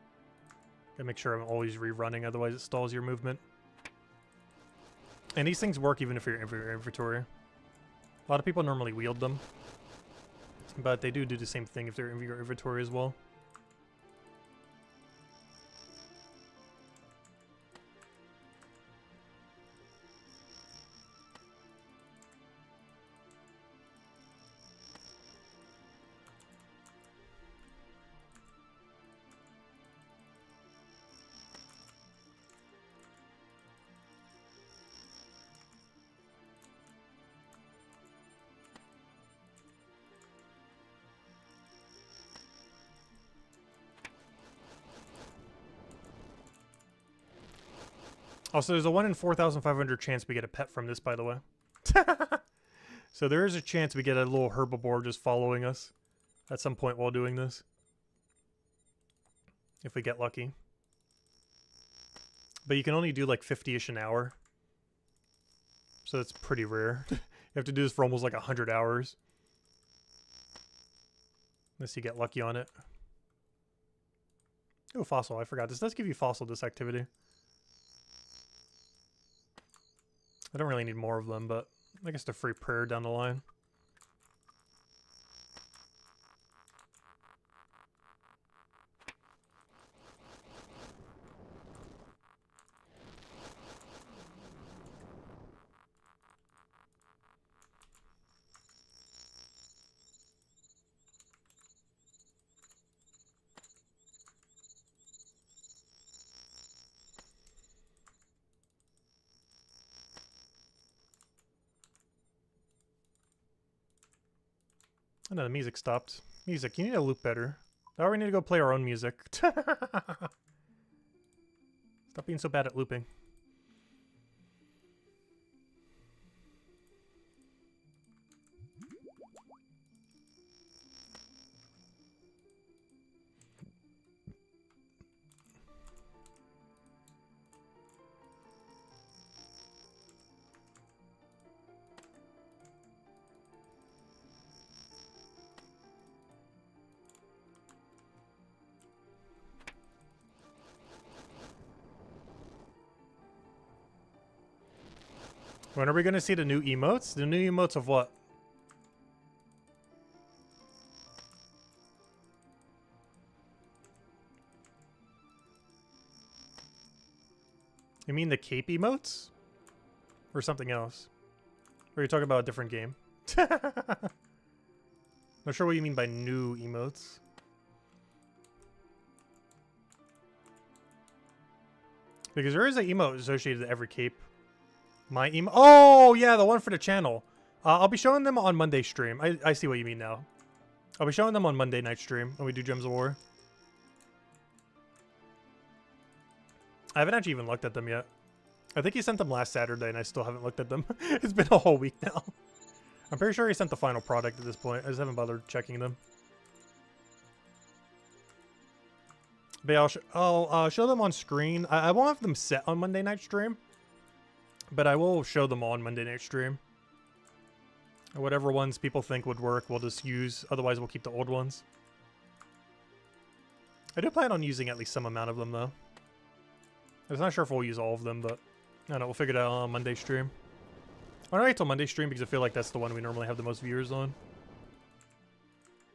make sure I'm always rerunning, otherwise it stalls your movement. And these things work even if you're in your inventory. A lot of people normally wield them, but they do the same thing if they're in your inventory as well. Also, there's a 1 in 4,500 chance we get a pet from this, by the way. So there is a chance we get a little Herbibore just following us at some point while doing this. If we get lucky. But you can only do like 50-ish an hour. So that's pretty rare. You have to do this for almost like 100 hours. Unless you get lucky on it. Oh, fossil. I forgot. This does give you fossil, this activity. I don't really need more of them, but I guess they're free prayer down the line. Oh no, the music stopped. Music, you need to loop better. Now we need to go play our own music. Stop being so bad at looping. When are we going to see the new emotes? The new emotes of what? You mean the cape emotes? Or something else? Or are you talking about a different game? Not sure what you mean by new emotes. Because there is an emote associated with every cape. My emote. Oh, yeah, the one for the channel. I'll be showing them on Monday stream. I see what you mean now. I'll be showing them on Monday night stream when we do Gems of War. I haven't actually even looked at them yet. I think he sent them last Saturday and I still haven't looked at them. It's been a whole week now. I'm pretty sure he sent the final product at this point. I just haven't bothered checking them. But yeah, I'll show them on screen. I won't have them set on Monday night stream. But I will show them on Monday night stream. Whatever ones people think would work, we'll just use. Otherwise, we'll keep the old ones. I do plan on using at least some amount of them, though. I'm not sure if we'll use all of them, but I don't know. We'll figure it out on Monday stream. I'll wait till Monday stream because I feel like that's the one we normally have the most viewers on.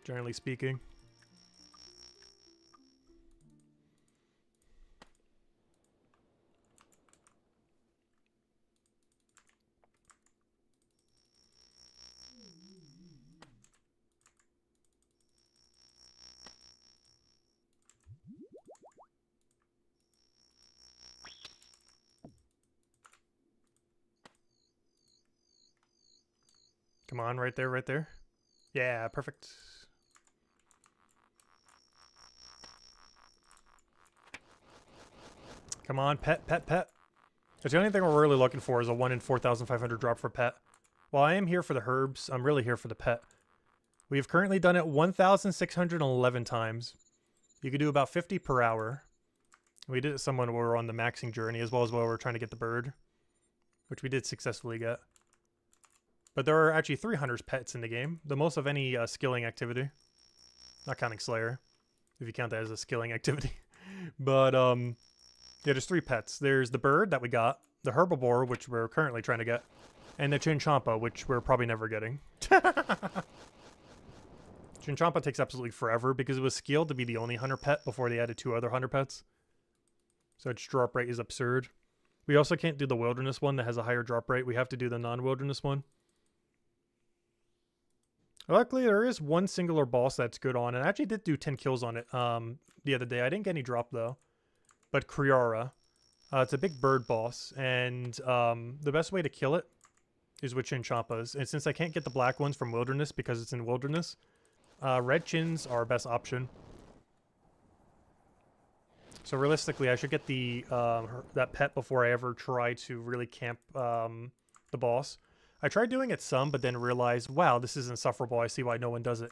Generally speaking. Come on, right there, right there. Yeah, perfect. Come on, pet, pet, pet. That's the only thing we're really looking for is a 1 in 4,500 drop for pet. While I am here for the herbs, I'm really here for the pet. We have currently done it 1,611 times. You could do about 50 per hour. We did it someone when we were on the maxing journey as well as while we were trying to get the bird, which we did successfully get. But there are actually 3 hunters pets in the game, the most of any skilling activity. Not counting Slayer, if you count that as a skilling activity. But, yeah, there's 3 pets. There's the bird that we got, the Herbibore, which we're currently trying to get, and the Chinchampa, which we're probably never getting. Chinchampa takes absolutely forever because it was skilled to be the only hunter pet before they added 2 other hunter pets. So its drop rate is absurd. We also can't do the wilderness one that has a higher drop rate. We have to do the non-wilderness one. Luckily, there is one singular boss that's good on, and I actually did do 10 kills on it the other day. I didn't get any drop, though. But Kriara. It's a big bird boss, and the best way to kill it is with Chinchampas. And since I can't get the black ones from Wilderness because it's in Wilderness, red chins are our best option. So realistically, I should get the that pet before I ever try to really camp the boss. I tried doing it some, but then realized, wow, this is insufferable. I see why no one does it.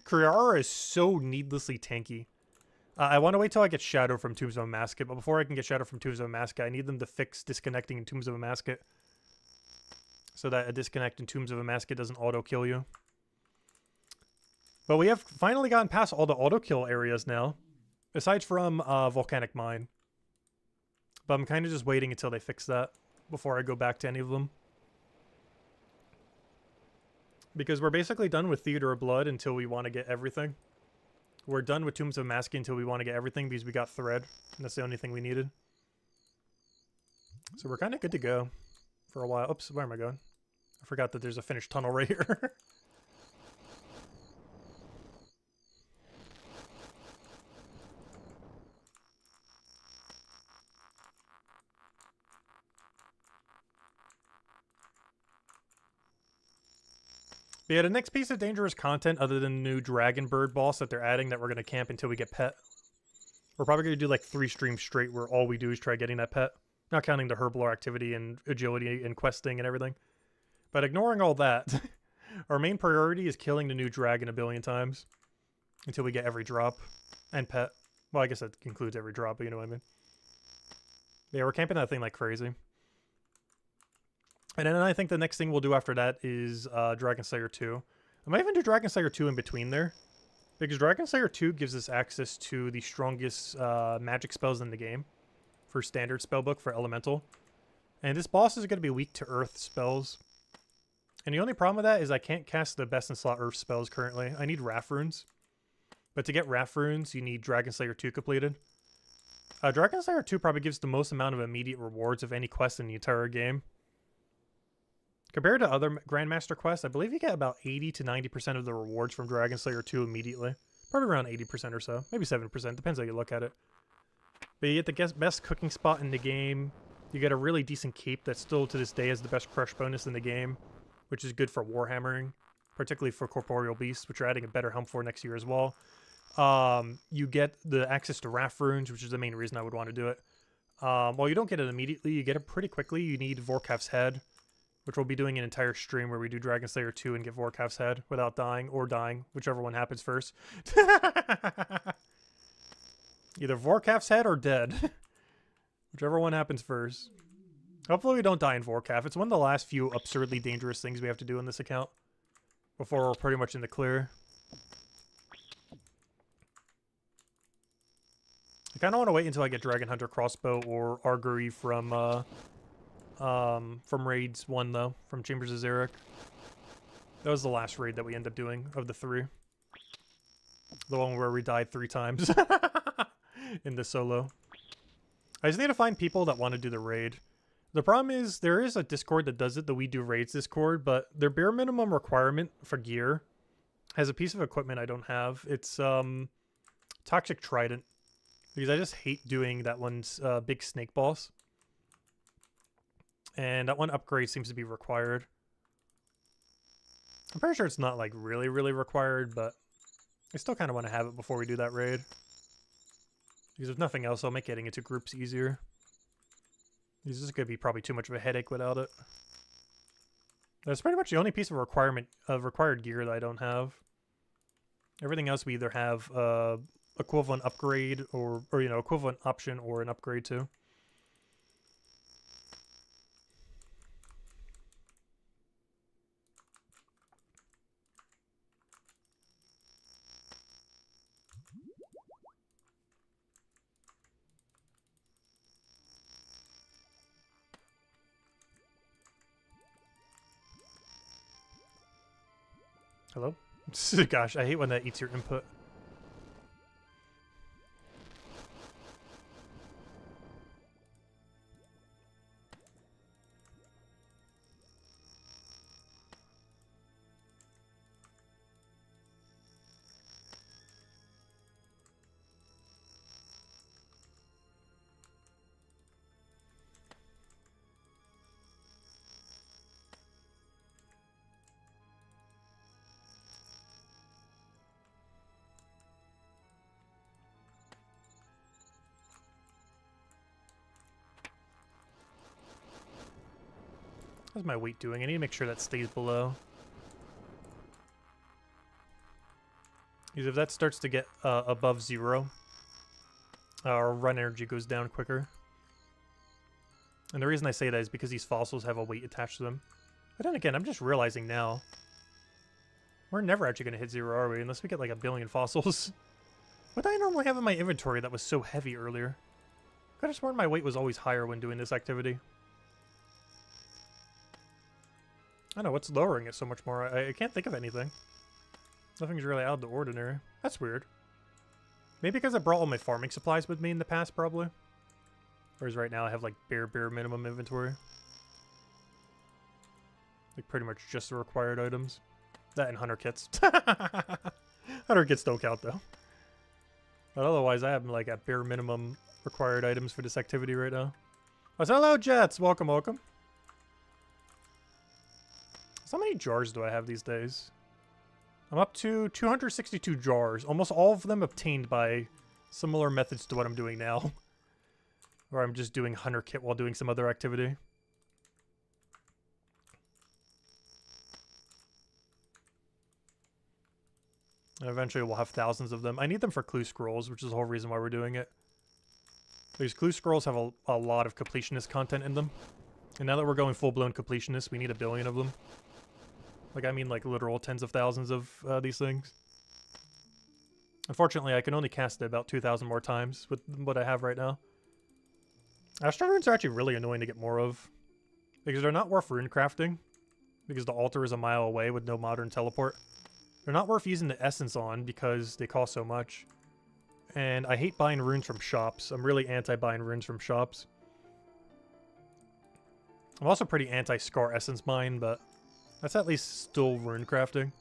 Kriara is so needlessly tanky. I want to wait till I get Shadow from Tombs of Amascut, but before I can get Shadow from Tombs of Amascut, I need them to fix disconnecting in Tombs of Amascut. So that a disconnect in Tombs of Amascut doesn't auto-kill you. But we have finally gotten past all the auto-kill areas now. Aside from Volcanic Mine. But I'm kind of just waiting until they fix that before I go back to any of them. Because we're basically done with Theater of Blood until we want to get everything. We're done with Tombs of Amascut until we want to get everything because we got Thread. And that's the only thing we needed. So we're kind of good to go for a while. Oops, where am I going? I forgot that there's a finished tunnel right here. But yeah, the next piece of dangerous content, other than the new Dragon Bird boss that they're adding that we're going to camp until we get pet. We're probably going to do like 3 streams straight where all we do is try getting that pet. Not counting the Herbibore activity and agility and questing and everything. But ignoring all that, our main priority is killing the new dragon 1 billion times. Until we get every drop. And pet. Well, I guess that includes every drop, but you know what I mean. Yeah, we're camping that thing like crazy. And then I think the next thing we'll do after that is Dragon Slayer 2. I might even do Dragon Slayer 2 in between there. Because Dragon Slayer 2 gives us access to the strongest magic spells in the game. For standard spellbook for Elemental. And this boss is going to be weak to Earth spells. And the only problem with that is I can't cast the best in slot Earth spells currently. I need Wrath Runes. But to get Wrath Runes, you need Dragon Slayer 2 completed. Dragon Slayer 2 probably gives the most amount of immediate rewards of any quest in the entire game. Compared to other Grandmaster quests, I believe you get about 80 to 90% of the rewards from Dragon Slayer 2 immediately. Probably around 80% or so. Maybe 7%, depends how you look at it. But you get the best cooking spot in the game. You get a really decent cape that still to this day has the best crush bonus in the game, which is good for warhammering, particularly for corporeal beasts, which you're adding a better helm for next year as well. You get the access to Wrath runes, which is the main reason I would want to do it. Well, you don't get it immediately, you get it pretty quickly. You need Vorkaf's Head, which we'll be doing an entire stream where we do Dragon Slayer 2 and get Vorkaf's Head without dying, or dying, whichever one happens first. Either Vorkaf's Head or dead. Whichever one happens first. Hopefully we don't die in Vorkaf. It's one of the last few absurdly dangerous things we have to do in this account before we're pretty much in the clear. I kind of want to wait until I get Dragon Hunter Crossbow or Augury from Raids 1, though. From Chambers of Xeric. That was the last raid that we ended up doing of the 3. The one where we died 3 times in the solo. I just need to find people that want to do the raid. The problem is, there is a Discord that does it, the We Do Raids Discord, but their bare minimum requirement for gear has a piece of equipment I don't have. It's Toxic Trident. Because I just hate doing that one's big snake boss. And that one upgrade seems to be required. I'm pretty sure it's not like really required, but I still kind of want to have it before we do that raid. Because if nothing else, I'll make getting into groups easier. This is going to be probably too much of a headache without it. That's pretty much the only piece of required gear that I don't have. Everything else we either have equivalent upgrade or you know, equivalent option or an upgrade to. Hello? Gosh, I hate when that eats your input. How's my weight doing? I need to make sure that stays below. Because if that starts to get above 0, our run energy goes down quicker. And the reason I say that is because these fossils have a weight attached to them. But then again, I'm just realizing now, we're never actually going to hit 0, are we? Unless we get like 1 billion fossils. What did I normally have in my inventory that was so heavy earlier? I could have sworn my weight was always higher when doing this activity. I don't know, what's lowering it so much more? I can't think of anything. Nothing's really out of the ordinary. That's weird. Maybe because I brought all my farming supplies with me in the past, probably. Whereas right now I have like bare minimum inventory. Like pretty much just the required items. That and hunter kits. Hunter kits don't count though. But otherwise I have like at bare minimum required items for this activity right now. Oh, so hello Jets! Welcome, welcome. So how many jars do I have these days? I'm up to 262 jars. Almost all of them obtained by similar methods to what I'm doing now. Or I'm just doing hunter kit while doing some other activity. And eventually we'll have thousands of them. I need them for clue scrolls, which is the whole reason why we're doing it. These clue scrolls have a lot of completionist content in them. And now that we're going full-blown completionist, we need 1 billion of them. Like, I mean, like, literal tens of thousands of these things. Unfortunately, I can only cast it about 2,000 more times with what I have right now. Astral runes are actually really annoying to get more of. Because they're not worth rune crafting. Because the altar is a mile away with no modern teleport. They're not worth using the essence on because they cost so much. And I hate buying runes from shops. I'm really anti buying runes from shops. I'm also pretty anti Scar Essence mine, but that's at least still rune crafting.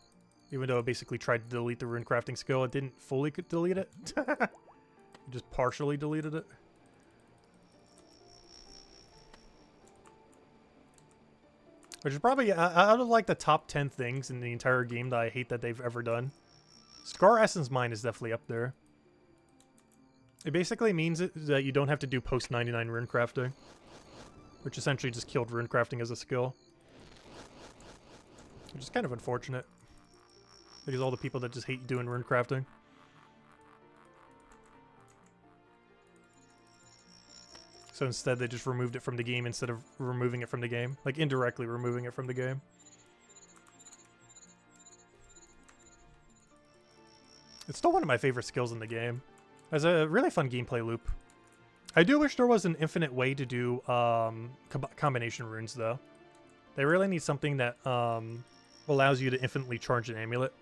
Even though I basically tried to delete the rune crafting skill, it didn't fully delete it. It just partially deleted it. Which is probably out of like the top 10 things in the entire game that I hate that they've ever done. Scar Essence mine is definitely up there. It basically means that you don't have to do post 99 rune crafting, which essentially just killed rune crafting as a skill. Which is kind of unfortunate. Because all the people that just hate doing rune crafting. So instead they just removed it from the game instead of removing it from the game. Like indirectly removing it from the game. It's still one of my favorite skills in the game. Has a really fun gameplay loop. I do wish there was an infinite way to do combination runes though. They really need something that allows you to infinitely charge an amulet.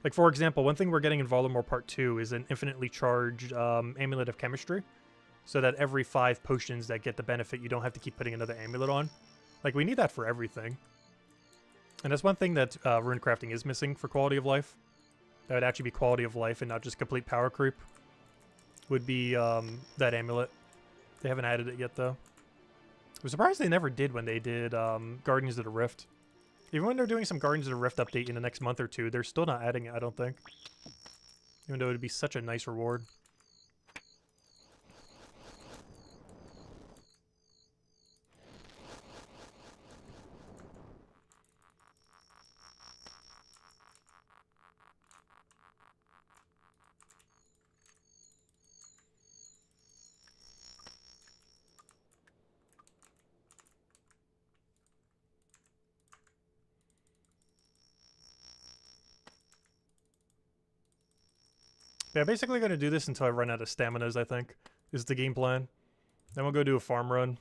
Like for example, one thing we're getting in Volamore Part 2 is an infinitely charged amulet of chemistry. So that every 5 potions that get the benefit, you don't have to keep putting another amulet on. Like we need that for everything. And that's one thing that rune crafting is missing for quality of life. That would actually be quality of life and not just complete power creep. Would be that amulet. They haven't added it yet though. I'm surprised they never did when they did Guardians of the Rift. Even when they're doing some Guardians of the Rift update in the next month or two, they're still not adding it, I don't think. Even though it would be such a nice reward. Yeah, basically going to do this until I run out of staminas, I think, is the game plan. Then we'll go do a farm run.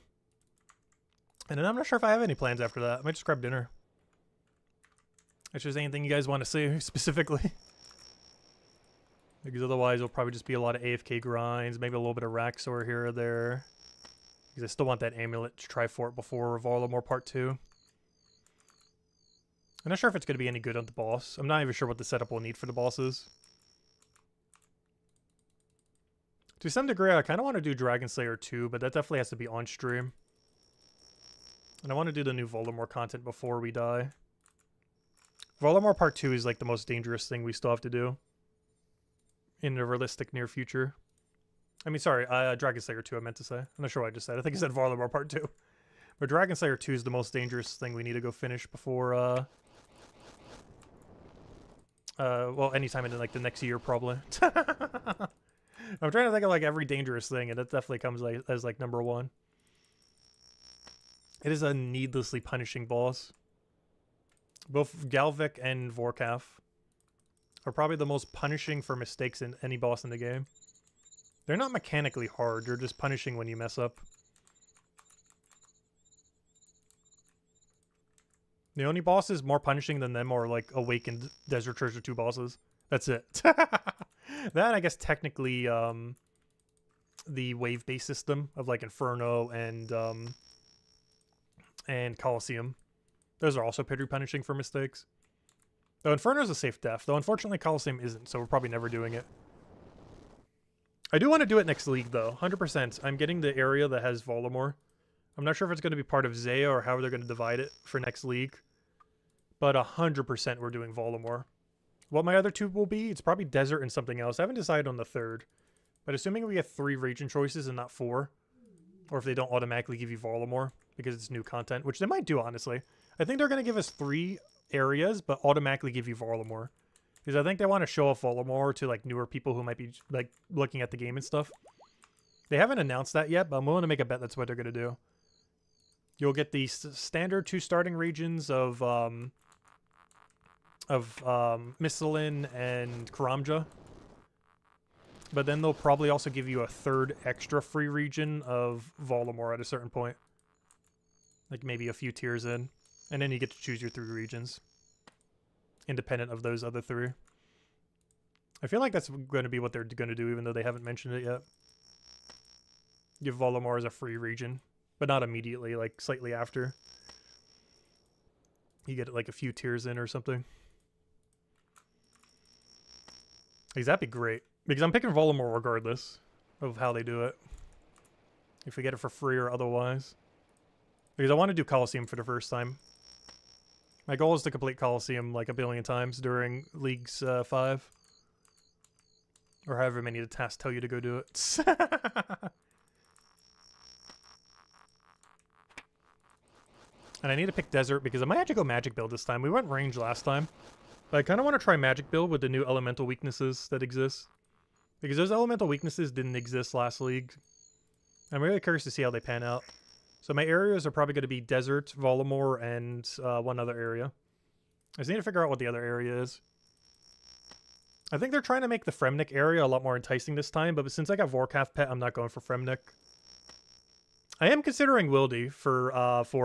And then I'm not sure if I have any plans after that. I might just grab dinner. If there's anything you guys want to see specifically. Because otherwise it'll probably just be a lot of AFK grinds, maybe a little bit of Araxxor here or there. Because I still want that amulet to try for it before Volamore Part 2. I'm not sure if it's going to be any good on the boss. I'm not even sure what the setup will need for the bosses. To some degree, I kind of want to do Dragon Slayer 2, but that definitely has to be on stream. And I want to do the new Volamore content before we die. Volamore Part 2 is like the most dangerous thing we still have to do. In the realistic near future. I mean, sorry, Dragon Slayer 2 I meant to say. I'm not sure what I just said. I think I said Volamore Part 2. But Dragon Slayer 2 is the most dangerous thing we need to go finish before, well, anytime in like the next year, probably. I'm trying to think of like every dangerous thing, and it definitely comes like, as like number 1. It is a needlessly punishing boss. Both Galvik and Vorkath are probably the most punishing for mistakes in any boss in the game. They're not mechanically hard, they're just punishing when you mess up. The only bosses more punishing than them are like Awakened Desert Treasure 2 bosses. That's it. That, I guess, technically, the wave-based system of like Inferno and Colosseum. Those are also pretty punishing for mistakes. Though Inferno's a safe death. Though unfortunately Colosseum isn't, so we're probably never doing it. I do want to do it next league though, 100%. I'm getting the area that has Volamore. I'm not sure if it's going to be part of Zaya or how they're going to divide it for next league. But 100% we're doing Volamore. What my other 2 will be, it's probably Desert and something else. I haven't decided on the 3rd. But assuming we get 3 region choices and not 4, or if they don't automatically give you Volamore because it's new content, which they might do, honestly. I think they're going to give us 3 areas, but automatically give you Volamore. Because I think they want to show off Volamore to like newer people who might be like looking at the game and stuff. They haven't announced that yet, but I'm willing to make a bet that's what they're going to do. You'll get the standard 2 starting regions of Mistlin and Karamja. But then they'll probably also give you a 3rd extra free region of Volamore at a certain point. Like maybe a few tiers in. And then you get to choose your 3 regions. Independent of those other 3. I feel like that's going to be what they're going to do, even though they haven't mentioned it yet. Give Volumar as a free region, but not immediately, like slightly after. You get like a few tiers in or something. Because that'd be great. Because I'm picking Volumar regardless of how they do it. If we get it for free or otherwise. Because I want to do Coliseum for the first time. My goal is to complete Coliseum like a billion times during Leagues 5. Or however many the tasks tell you to go do it. And I need to pick Desert because I might actually go Magic build this time. We went range last time. But I kind of want to try Magic build with the new elemental weaknesses that exist. Because those elemental weaknesses didn't exist last league. I'm really curious to see how they pan out. So my areas are probably going to be Desert, Volumar, and one other area. I just need to figure out what the other area is. I think they're trying to make the Fremnik area a lot more enticing this time, but since I got Vorkath Pet, I'm not going for Fremnik. I am considering Wildy for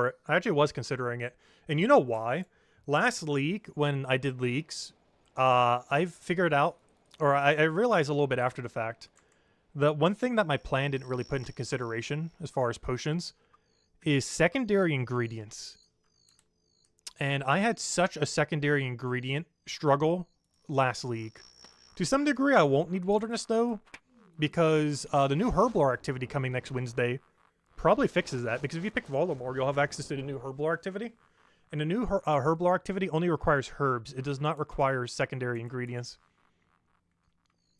it. I actually was considering it. And you know why? Last league, when I did leaks, I figured out, or I realized a little bit after the fact, that one thing that my plan didn't really put into consideration as far as potions is secondary ingredients. And I had such a secondary ingredient struggle last league. To some degree, I won't need Wilderness, though, because the new Herblore activity coming next Wednesday probably fixes that. Because if you pick Volumar, you'll have access to the new Herblore activity. And the new Herblore activity only requires herbs. It does not require secondary ingredients.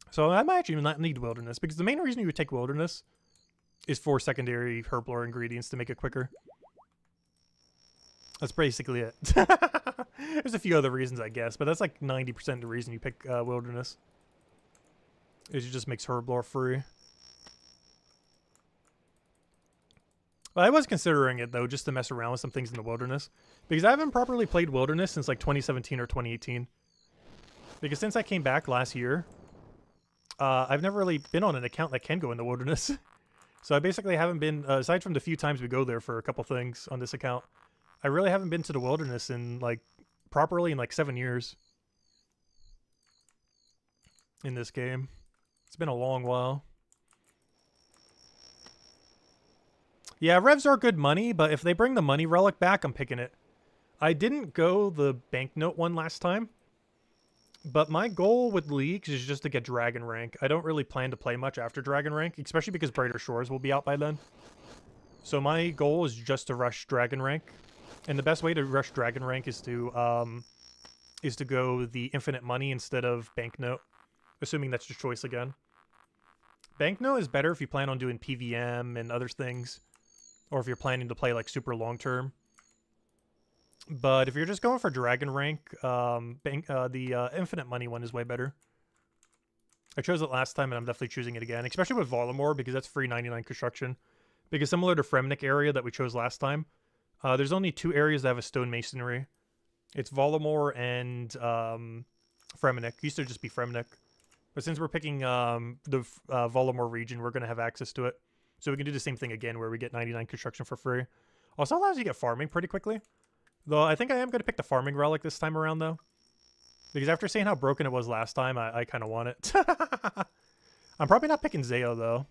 So I might actually not need Wilderness, because the main reason you would take Wilderness is for secondary Herblore ingredients to make it quicker. That's basically it. There's a few other reasons, I guess, but that's like 90% of the reason you pick Wilderness. Is it just makes Herblore free. Well, I was considering it, though, just to mess around with some things in the Wilderness. Because I haven't properly played Wilderness since like 2017 or 2018. Because since I came back last year, I've never really been on an account that can go in the Wilderness. So I basically haven't been, aside from the few times we go there for a couple things on this account, I really haven't been to the Wilderness in like, properly in like 7 years. In this game. It's been a long while. Yeah, revs are good money, but if they bring the money relic back, I'm picking it. I didn't go the banknote one last time, but my goal with leagues is just to get Dragon Rank. I don't really plan to play much after Dragon Rank, especially because Brighter Shores will be out by then. So my goal is just to rush Dragon Rank, and the best way to rush Dragon Rank is to go the infinite money instead of banknote, assuming that's your choice again. Banknote is better if you plan on doing PVM and other things. Or if you're planning to play like super long term. But if you're just going for Dragon Rank, the Infinite Money one is way better. I chose it last time and I'm definitely choosing it again. Especially with Volumar because that's free 99 construction. Because similar to Fremnik area that we chose last time, there's only 2 areas that have a stone masonry. It's Volumar and Fremnik. It used to just be Fremnik. But since we're picking the Volumar region, we're going to have access to it. So we can do the same thing again where we get 99 construction for free. Also allows you to get farming pretty quickly. Though I think I am going to pick the farming relic this time around though. Because after seeing how broken it was last time, I kind of want it. I'm probably not picking Zeo though.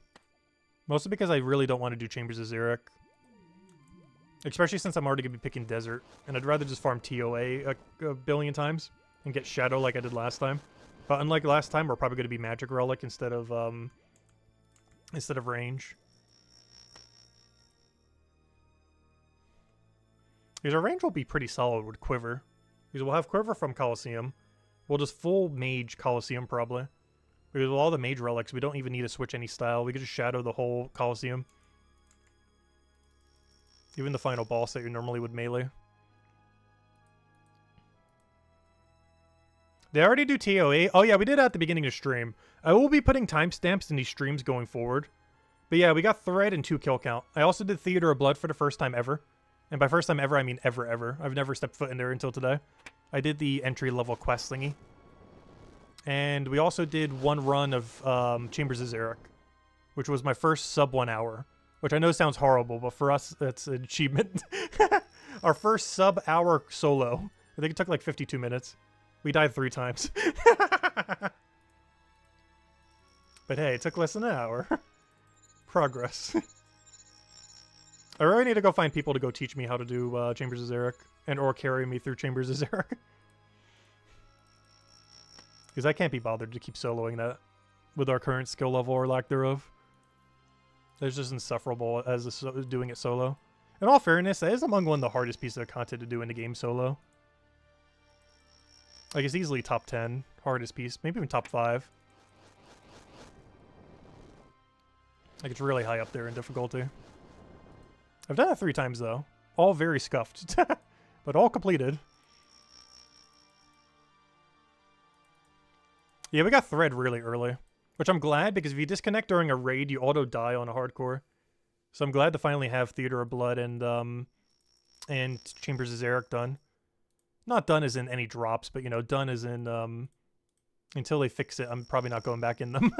Mostly because I really don't want to do Chambers of Xeric. Especially since I'm already going to be picking Desert. And I'd rather just farm ToA a billion times. And get Shadow like I did last time. But unlike last time, we're probably going to be Magic Relic instead of range. Because our range will be pretty solid with Quiver. Because we'll have Quiver from Coliseum. We'll just full Mage Coliseum probably. Because with all the Mage Relics, we don't even need to switch any style. We could just Shadow the whole Coliseum. Even the final boss that you normally would melee. They already do ToA. Oh yeah, we did at the beginning of stream. I will be putting timestamps in these streams going forward. But yeah, we got Thread and 2 kill count. I also did Theater of Blood for the first time ever. And by first time ever, I mean ever. I've never stepped foot in there until today. I did the entry-level quest thingy. And we also did 1 run of Chambers of Xeric, which was my first sub 1 hour. Which I know sounds horrible, but for us, that's an achievement. Our first sub hour solo. I think it took like 52 minutes. We died 3 times. But hey, it took less than an hour. Progress. I really need to go find people to go teach me how to do Chambers of Xeric and or carry me through Chambers of Xeric. Because I can't be bothered to keep soloing that with our current skill level or lack thereof. It's just insufferable as doing it solo. In all fairness, that is among one of the hardest pieces of content to do in the game solo. Like, it's easily top 10 hardest piece, maybe even top 5. Like, it's really high up there in difficulty. I've done it 3 times, though. All very scuffed. But all completed. Yeah, we got Thread really early. Which I'm glad, because if you disconnect during a raid, you auto-die on a hardcore. So I'm glad to finally have Theater of Blood and Chambers of Xeric done. Not done as in any drops, but, you know, done as in, until they fix it, I'm probably not going back in them.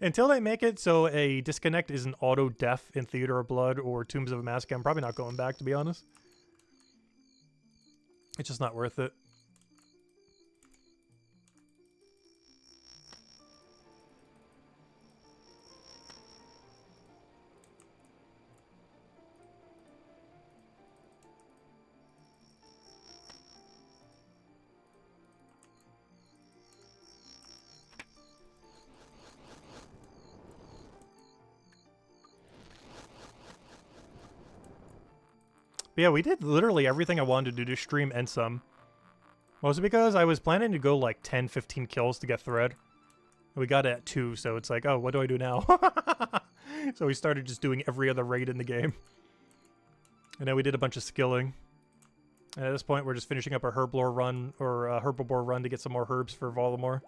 Until they make it so a disconnect is an auto-def in Theater of Blood or Tombs of Amascut, I'm probably not going back, to be honest. It's just not worth it. But yeah, we did literally everything I wanted to do to stream and some. Mostly because I was planning to go like 10, 15 kills to get Thread. We got it at 2, so it's like, oh, what do I do now? So we started just doing every other raid in the game. And then we did a bunch of skilling. And at this point, we're just finishing up our Herbibore run, or Herbibore run to get some more herbs for Voldemort.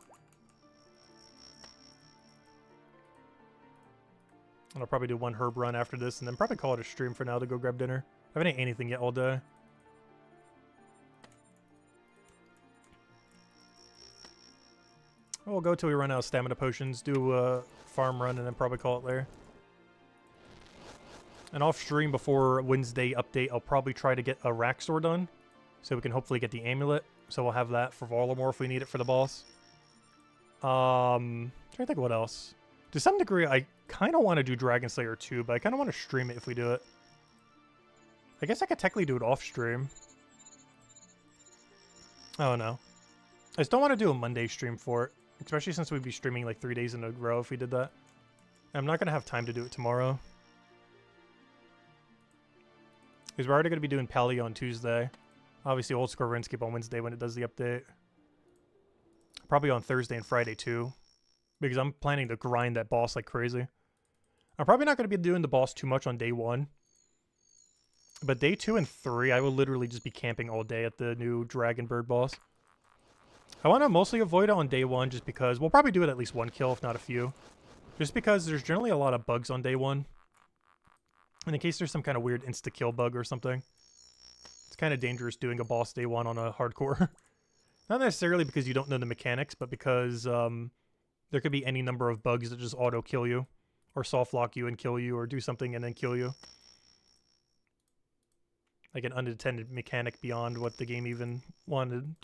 And I'll probably do 1 herb run after this, and then probably call it a stream for now to go grab dinner. I haven't ate anything yet all day. We'll go till we run out of stamina potions, do a farm run, and then probably call it there. And off stream before Wednesday update, I'll probably try to get a Araxxor done, so we can hopefully get the amulet. So we'll have that for Voldemort if we need it for the boss. Trying to think what else. To some degree, I kind of want to do Dragon Slayer 2, but I kind of want to stream it if we do it. I guess I could technically do it off stream. Oh no. I just don't want to do a Monday stream for it. Especially since we'd be streaming like 3 days in a row if we did that. I'm not going to have time to do it tomorrow. Because we're already going to be doing Paleo on Tuesday. Obviously Oldschool Runescape on Wednesday when it does the update. Probably on Thursday and Friday too. Because I'm planning to grind that boss like crazy. I'm probably not going to be doing the boss too much on day 1. But day 2 and 3, I will literally just be camping all day at the new Dragon Bird boss. I want to mostly avoid it on day 1 just because we'll probably do it at least 1 kill, if not a few. Just because there's generally a lot of bugs on day 1. And in case there's some kind of weird insta-kill bug or something. It's kind of dangerous doing a boss day 1 on a hardcore. Not necessarily because you don't know the mechanics, but because there could be any number of bugs that just auto-kill you. Or soft lock you and kill you, or do something and then kill you. Like an unintended mechanic beyond what the game even wanted.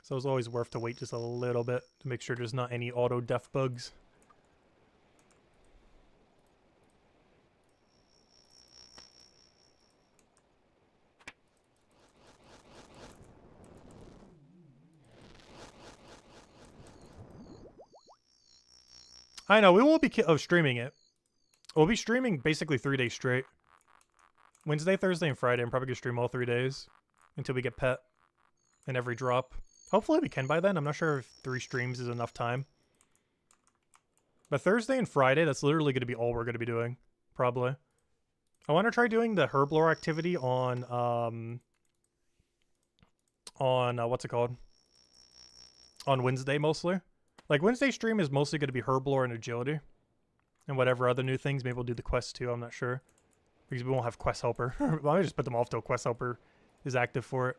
So it's always worth to wait just a little bit to make sure there's not any auto-def bugs. I know, we won't be streaming it. We'll be streaming basically 3 days straight. Wednesday, Thursday, and Friday. I'm probably going to stream all 3 days until we get pet and every drop. Hopefully we can by then. I'm not sure if 3 streams is enough time. But Thursday and Friday, that's literally going to be all we're going to be doing. Probably. I want to try doing the Herbibore activity on what's it called? On Wednesday, mostly. Like, Wednesday stream is mostly going to be Herbibore and Agility. And whatever other new things. Maybe we'll do the quest too, I'm not sure. Because we won't have quest helper. Well, I just put them off till quest helper is active for it.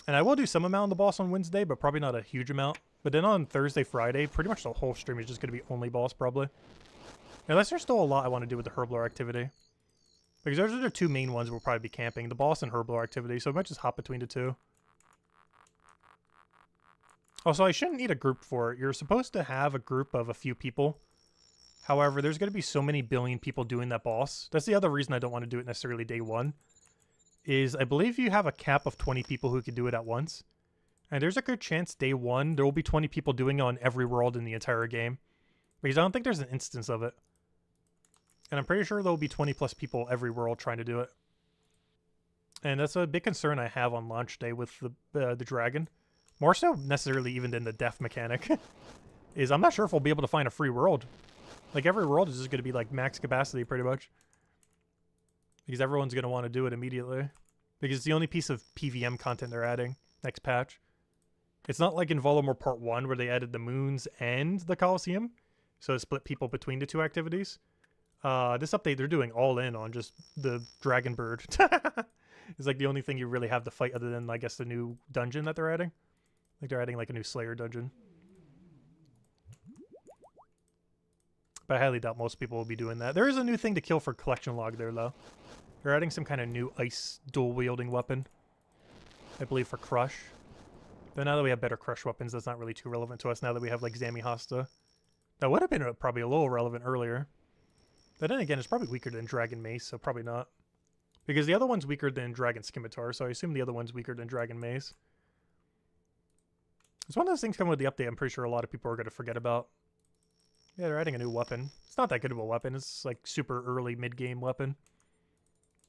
And I will do some amount on the boss on Wednesday, but probably not a huge amount. But then on Thursday, Friday, pretty much the whole stream is just going to be only boss, probably. Unless there's still a lot I want to do with the Herbibore activity. Because those are the 2 main ones we'll probably be camping. The boss and Herbibore activity, so I might just hop between the 2. Also, I shouldn't need a group for it. You're supposed to have a group of a few people. However, there's going to be so many billion people doing that boss. That's the other reason I don't want to do it necessarily day one. Is I believe you have a cap of 20 people who can do it at once. And there's a good chance day one there will be 20 people doing it on every world in the entire game. Because I don't think there's an instance of it. And I'm pretty sure there will be 20 plus people every world trying to do it. And that's a big concern I have on launch day with the dragon. More so necessarily even than the death mechanic. Is I'm not sure if we'll be able to find a free world. Like every world is just going to be like max capacity pretty much. Because everyone's going to want to do it immediately. Because it's the only piece of PVM content they're adding next patch. It's not like in Volamore Part 1 where they added the moons and the Colosseum. So it split people between the two activities. This update they're doing all in on just the Dragon Bird. It's like the only thing you really have to fight other than I guess the new dungeon that they're adding. Like they're adding like a new Slayer dungeon. But I highly doubt most people will be doing that. There is a new thing to kill for collection log there though. They're adding some kind of new ice dual wielding weapon. I believe for Crush. But now that we have better Crush weapons, that's not really too relevant to us now that we have like Zami Hasta. That would have been probably a little relevant earlier. But then again, it's probably weaker than Dragon Mace, so probably not. Because the other one's weaker than Dragon Scimitar, so I assume the other one's weaker than Dragon Mace. It's one of those things coming with the update I'm pretty sure a lot of people are going to forget about. Yeah, they're adding a new weapon. It's not that good of a weapon. It's like super early mid-game weapon.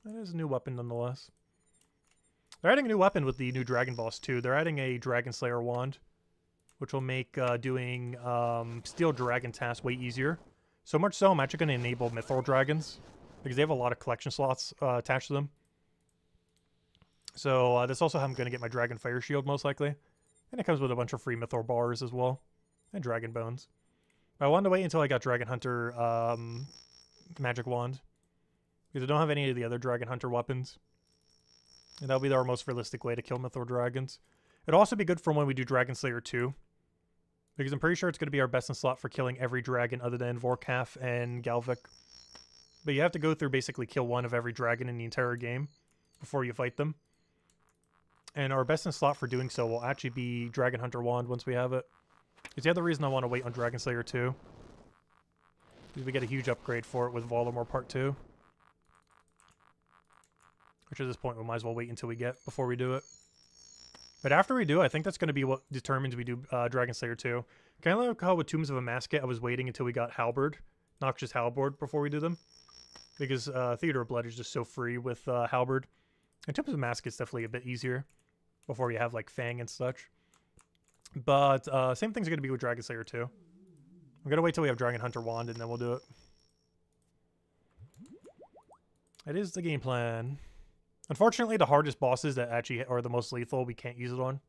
That is a new weapon nonetheless. They're adding a new weapon with the new Dragon Boss too. They're adding a Dragon Slayer wand, which will make doing Steel Dragon tasks way easier. So much so, I'm actually going to enable Mythril Dragons, because they have a lot of collection slots attached to them. So that's also how I'm going to get my Dragon Fire Shield, most likely. And it comes with a bunch of free Mythril Bars as well, and Dragon Bones. But I wanted to wait until I got Dragon Hunter Magic Wand, because I don't have any of the other Dragon Hunter weapons. And that'll be our most realistic way to kill Mythril Dragons. It'll also be good for when we do Dragon Slayer 2. Because I'm pretty sure it's going to be our best in slot for killing every dragon other than Vorkath and Galvik. But you have to go through basically kill one of every dragon in the entire game before you fight them. And our best in slot for doing so will actually be Dragon Hunter Wand once we have it. It's the other reason I want to wait on Dragon Slayer 2. Because we get a huge upgrade for it with Volamore Part 2. Which at this point we might as well wait until we get before we do it. But after we do, I think that's going to be what determines we do Dragon Slayer 2. Kind of like how with Tombs of Amascut, I was waiting until we got Halberd, Noxious Halberd, before we do them. Because Theater of Blood is just so free with Halberd. And Tombs of Amascut is definitely a bit easier before you have like Fang and such. But same thing's going to be with Dragon Slayer 2. I'm going to wait till we have Dragon Hunter Wand and then we'll do it. That is the game plan. Unfortunately, the hardest bosses that actually are the most lethal, we can't use it on.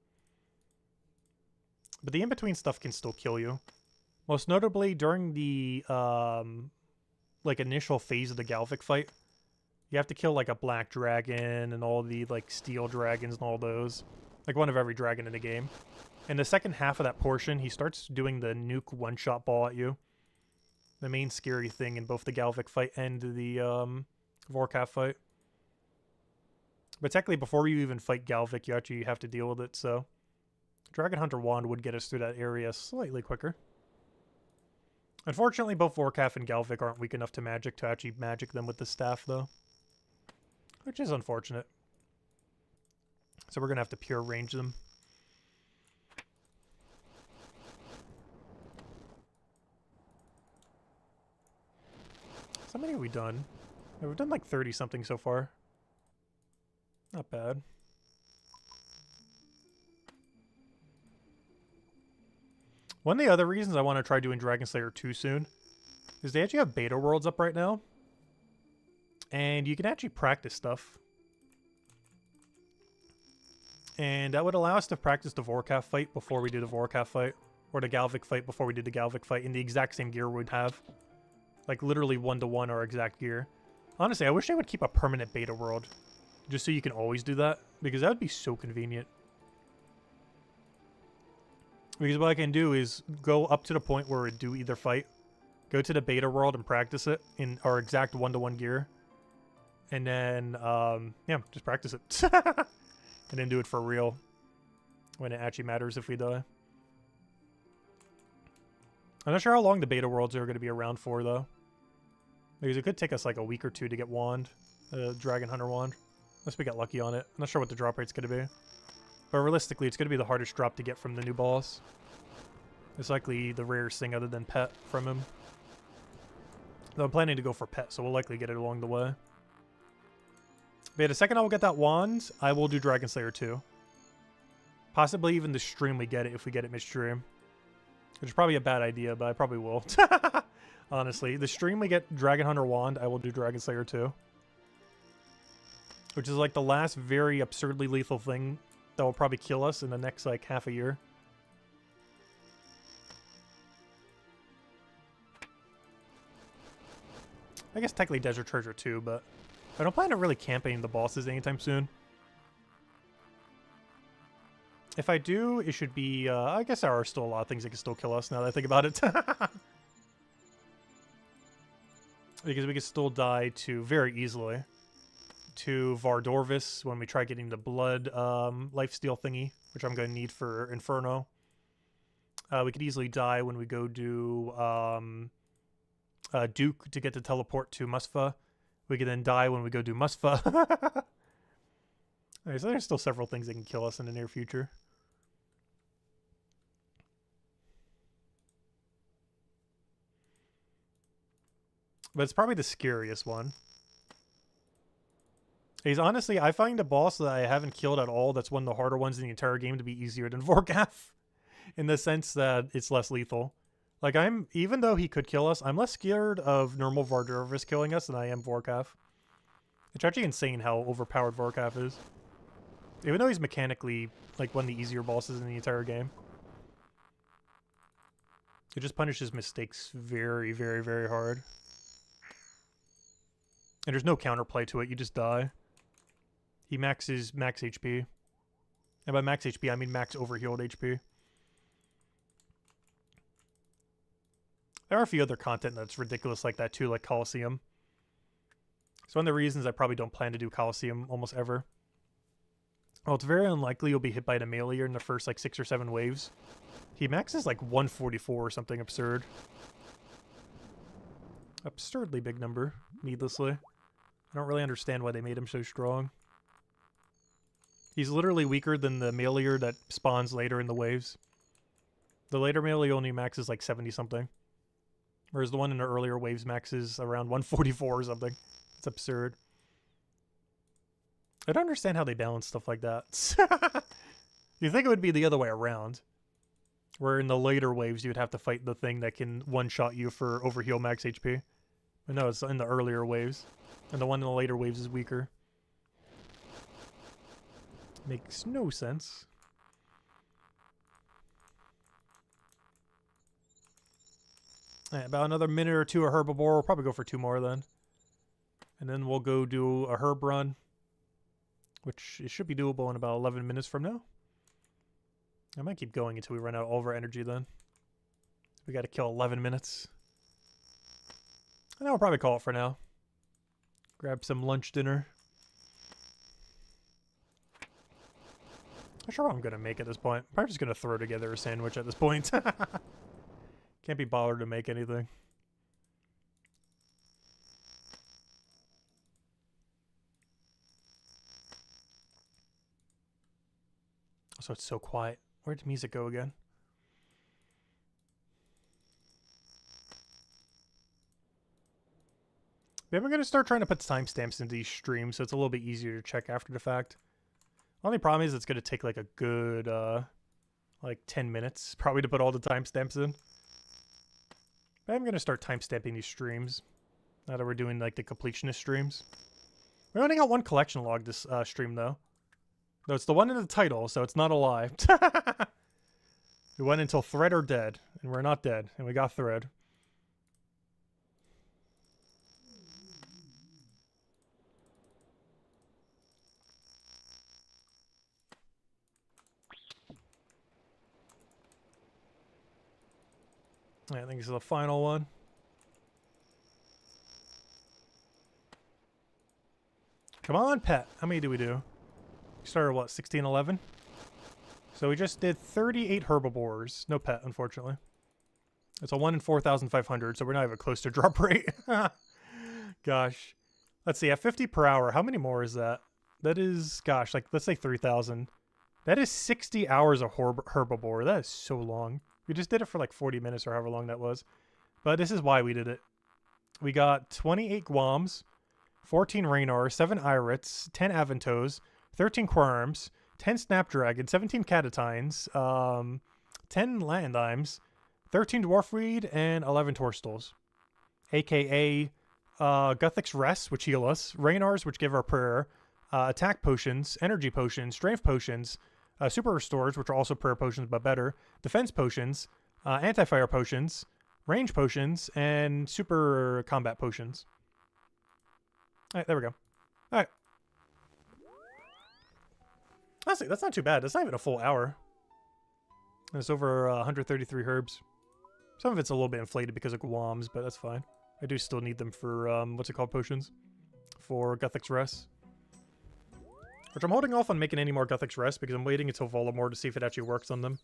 But the in-between stuff can still kill you. Most notably, during the like initial phase of the Galvik fight, you have to kill like a black dragon and all the like steel dragons and all those. Like one of every dragon in the game. In the second half of that portion, he starts doing the nuke one-shot ball at you. The main scary thing in both the Galvik fight and the Vorkath fight. But technically, before you even fight Galvik, you actually have to deal with it, so... Dragon Hunter Wand would get us through that area slightly quicker. Unfortunately, both Vorkath and Galvik aren't weak enough to magic to actually magic them with the staff, though. Which is unfortunate. So we're going to have to pure range them. So how many have we done? Yeah, we've done like 30-something so far. Not bad. One of the other reasons I want to try doing Dragon Slayer 2 soon is they actually have beta worlds up right now. And you can actually practice stuff. And that would allow us to practice the Vorkath fight before we do the Vorkath fight. Or the Galvik fight before we do the Galvik fight in the exact same gear we'd have. Like literally 1-to-1 our exact gear. Honestly, I wish they would keep a permanent beta world. Just so you can always do that. Because that would be so convenient. Because what I can do is go up to the point where we do either fight. Go to the beta world and practice it in our exact 1-to-1 gear. And then, yeah, just practice it. And then do it for real. When it actually matters if we die. I'm not sure how long the beta worlds are going to be around for, though. Because it could take us like a week or two to get wand. Dragon Hunter wand. Unless we get lucky on it. I'm not sure what the drop rate's going to be. But realistically, it's going to be the hardest drop to get from the new boss. It's likely the rarest thing other than pet from him. Though I'm planning to go for pet, so we'll likely get it along the way. But yeah, the second I will get that wand, I will do Dragon Slayer 2. Possibly even the stream we get it if we get it mid-stream. Which is probably a bad idea, but I probably will. Honestly, the stream we get Dragon Hunter wand, I will do Dragon Slayer 2. Which is like the last very absurdly lethal thing that will probably kill us in the next like half a year. I guess technically Desert Treasure too, but I don't plan on really camping the bosses anytime soon. If I do, it should be, I guess there are still a lot of things that can still kill us now that I think about it. Because we can still die to, very easily, to Vardorvis when we try getting the blood lifesteal thingy, which I'm going to need for Inferno. We could easily die when we go do Duke to get the teleport to Musfa. We could then die when we go do Musfa. Okay, so there's still several things that can kill us in the near future. But it's probably the scariest one. He's honestly, I find a boss that I haven't killed at all that's one of the harder ones in the entire game to be easier than Vorkath. In the sense that it's less lethal. Like, even though he could kill us, I'm less scared of normal Vardorvis killing us than I am Vorkath. It's actually insane how overpowered Vorkath is. Even though he's mechanically, like, one of the easier bosses in the entire game. It just punishes mistakes very, very, very hard. And there's no counterplay to it, you just die. He maxes max HP. And by max HP, I mean max overhealed HP. There are a few other content that's ridiculous like that too, like Colosseum. It's one of the reasons I probably don't plan to do Colosseum almost ever. Well, it's very unlikely you'll be hit by an Amelier in the first like 6 or 7 waves. He maxes like 144 or something absurd. Absurdly big number, needlessly. I don't really understand why they made him so strong. He's literally weaker than the Amelier that spawns later in the waves. The later Amelier only maxes like 70 something. Whereas the one in the earlier waves maxes around 144 or something. It's absurd. I don't understand how they balance stuff like that. You'd think it would be the other way around. Where in the later waves you would have to fight the thing that can one-shot you for overheal max HP. But no, it's in the earlier waves. And the one in the later waves is weaker. Makes no sense. Right, about another minute or two of Herbibore. We'll probably go for 2 more then. And then we'll go do a herb run. Which it should be doable in about 11 minutes from now. I might keep going until we run out of all of our energy then. We gotta kill 11 minutes. And then we'll probably call it for now. Grab some lunch dinner. Not sure what I'm gonna make at this point. I'm probably just gonna throw together a sandwich at this point. Can't be bothered to make anything. Also, it's so quiet. Where'd the music go again? Maybe I'm going to start trying to put timestamps into these streams so it's a little bit easier to check after the fact. Only problem is it's going to take like a good, like 10 minutes probably to put all the timestamps in. But I'm going to start timestamping these streams now that we're doing like the completionist streams. We only got 1 collection log this stream though. No, it's the one in the title, so it's not a lie. We went until Thread or dead, and we're not dead, and we got Thread. I think this is the final one. Come on, pet. How many do we do? We started, what, 1611? So we just did 38 herbivores. No pet, unfortunately. It's a 1 in 4,500, so we're not even close to drop rate. Gosh. Let's see, at 50 per hour, how many more is that? That is, gosh, like, let's say 3,000. That is 60 hours of Herbibore. That is so long. We just did it for like 40 minutes or however long that was. But this is why we did it. We got 28 Guams, 14 Raynors, 7 Irits, 10 Aventos, 13 Quirms, 10 Snapdragon, 17 Catatines, 10 Landimes, 13 Dwarfweed, and 11 Torstals. AKA Guthix Rest, which heal us, Raynors, which give our prayer, attack potions, energy potions, strength potions, super restores, which are also prayer potions but better, defense potions, anti-fire potions, range potions, and super combat potions. Alright, there we go. Alright. Honestly, that's not too bad. That's not even a full hour. And it's over 133 herbs. Some of it's a little bit inflated because of Guams, but that's fine. I do still need them for, what's it called, potions? For Guthix Rest. Which I'm holding off on making any more Guthix Rest because I'm waiting until Volamore to see if it actually works on them.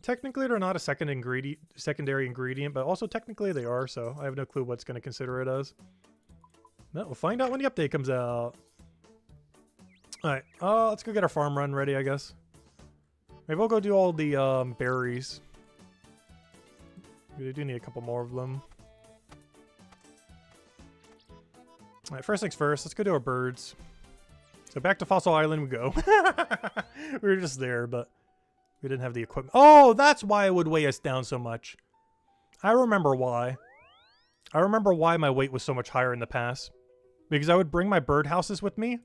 Technically, they're not a secondary ingredient, but also technically they are, so I have no clue what's going to consider it as. But we'll find out when the update comes out. Alright, let's go get our farm run ready, I guess. Maybe we'll go do all the berries. We do need a couple more of them. Alright, first things first, let's go do our birds. So back to Fossil Island we go. We were just there, but we didn't have the equipment. Oh, that's why it would weigh us down so much. I remember why. I remember why my weight was so much higher in the past. Because I would bring my birdhouses with me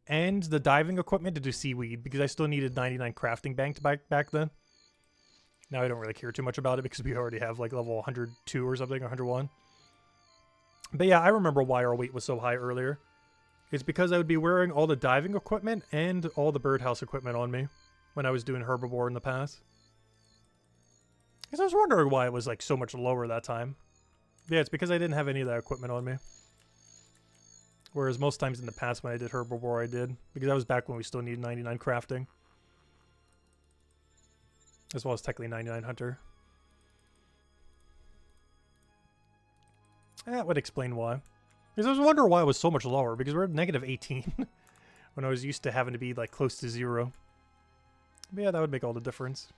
and the diving equipment to do seaweed because I still needed 99 crafting banked back then. Now I don't really care too much about it because we already have like level 102 or something, 101. But yeah, I remember why our weight was so high earlier. It's because I would be wearing all the diving equipment and all the birdhouse equipment on me when I was doing Herbibore in the past. Because I was wondering why it was like so much lower that time. Yeah, it's because I didn't have any of that equipment on me. Whereas most times in the past when I did Herbibore, I did. Because that was back when we still needed 99 crafting. As well as technically 99 hunter. That would explain why. Because I was wondering why it was so much lower. Because we're at negative 18. When I was used to having to be like close to 0. But yeah, that would make all the difference.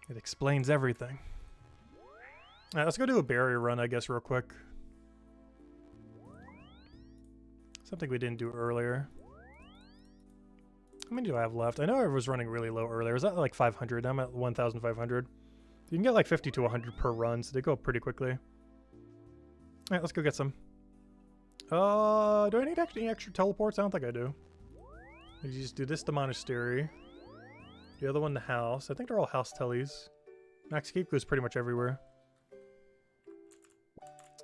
It explains everything. Alright, let's go do a berry run, I guess, real quick. Something we didn't do earlier. How many do I have left? I know I was running really low earlier. Was that like 500? I'm at 1,500. You can get like 50 to 100 per run, so they go pretty quickly. Alright, let's go get some. Do I need any extra teleports? I don't think I do. You just do this to Monastery. The other one the house. I think they're all house tellies. Max Keep goes pretty much everywhere.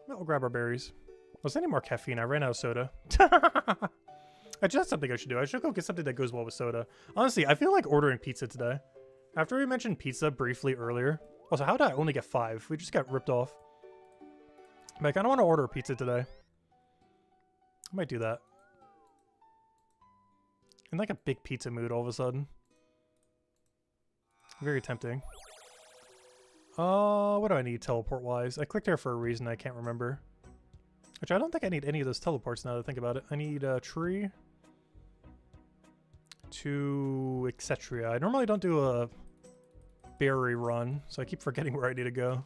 Well, we'll grab our berries. Was there any more caffeine? I ran out of soda. Actually, that's something I should do. I should go get something that goes well with soda. Honestly, I feel like ordering pizza today. After we mentioned pizza briefly earlier. Also, how did I only get 5? We just got ripped off. But I kind of want to order a pizza today. I might do that. In like a big pizza mood all of a sudden. Very tempting. What do I need teleport-wise? I clicked there for a reason I can't remember. Which I don't think I need any of those teleports now that I think about it. I need a tree. To etc. I normally don't do a berry run, so I keep forgetting where I need to go.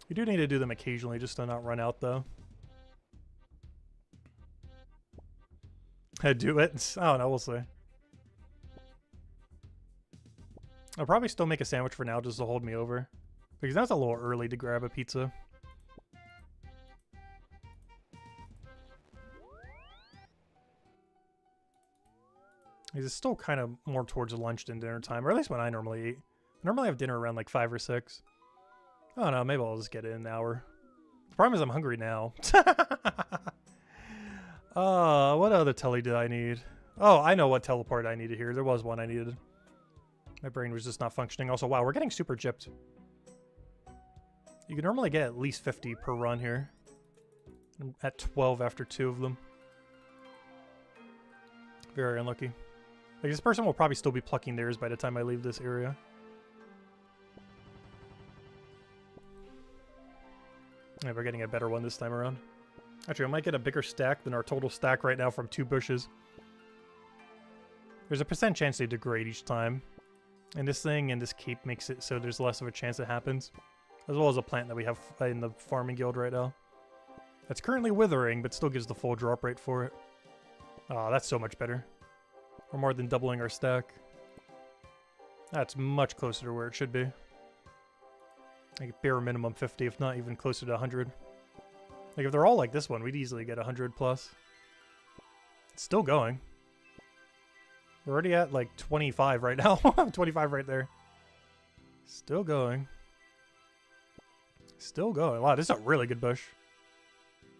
You do need to do them occasionally just to not run out, though. I do it? I don't know, we'll see. I'll probably still make a sandwich for now just to hold me over. Because that's a little early to grab a pizza. It's still kind of more towards lunch than dinner time, or at least when I normally eat. I normally have dinner around like 5 or 6. I don't know, maybe I'll just get it in an hour. The problem is I'm hungry now. What other telly did I need? Oh, I know what teleport I needed here. There was one I needed. My brain was just not functioning. Also, wow, we're getting super gypped. You can normally get at least 50 per run here. I'm at 12 after 2 of them. Very unlucky. Like, this person will probably still be plucking theirs by the time I leave this area. Yeah, we're getting a better one this time around. Actually, I might get a bigger stack than our total stack right now from 2 bushes. There's a % chance they degrade each time. And this thing and this cape makes it so there's less of a chance it happens. As well as a plant that we have in the farming guild right now. That's currently withering, but still gives the full drop rate for it. Oh, that's so much better. We're more than doubling our stack. That's much closer to where it should be. Like bare minimum 50, if not even closer to 100. Like if they're all like this one, we'd easily get 100 plus. It's still going. We're already at like 25 right now. 25 right there. Still going. Still going. Wow, this is a really good bush.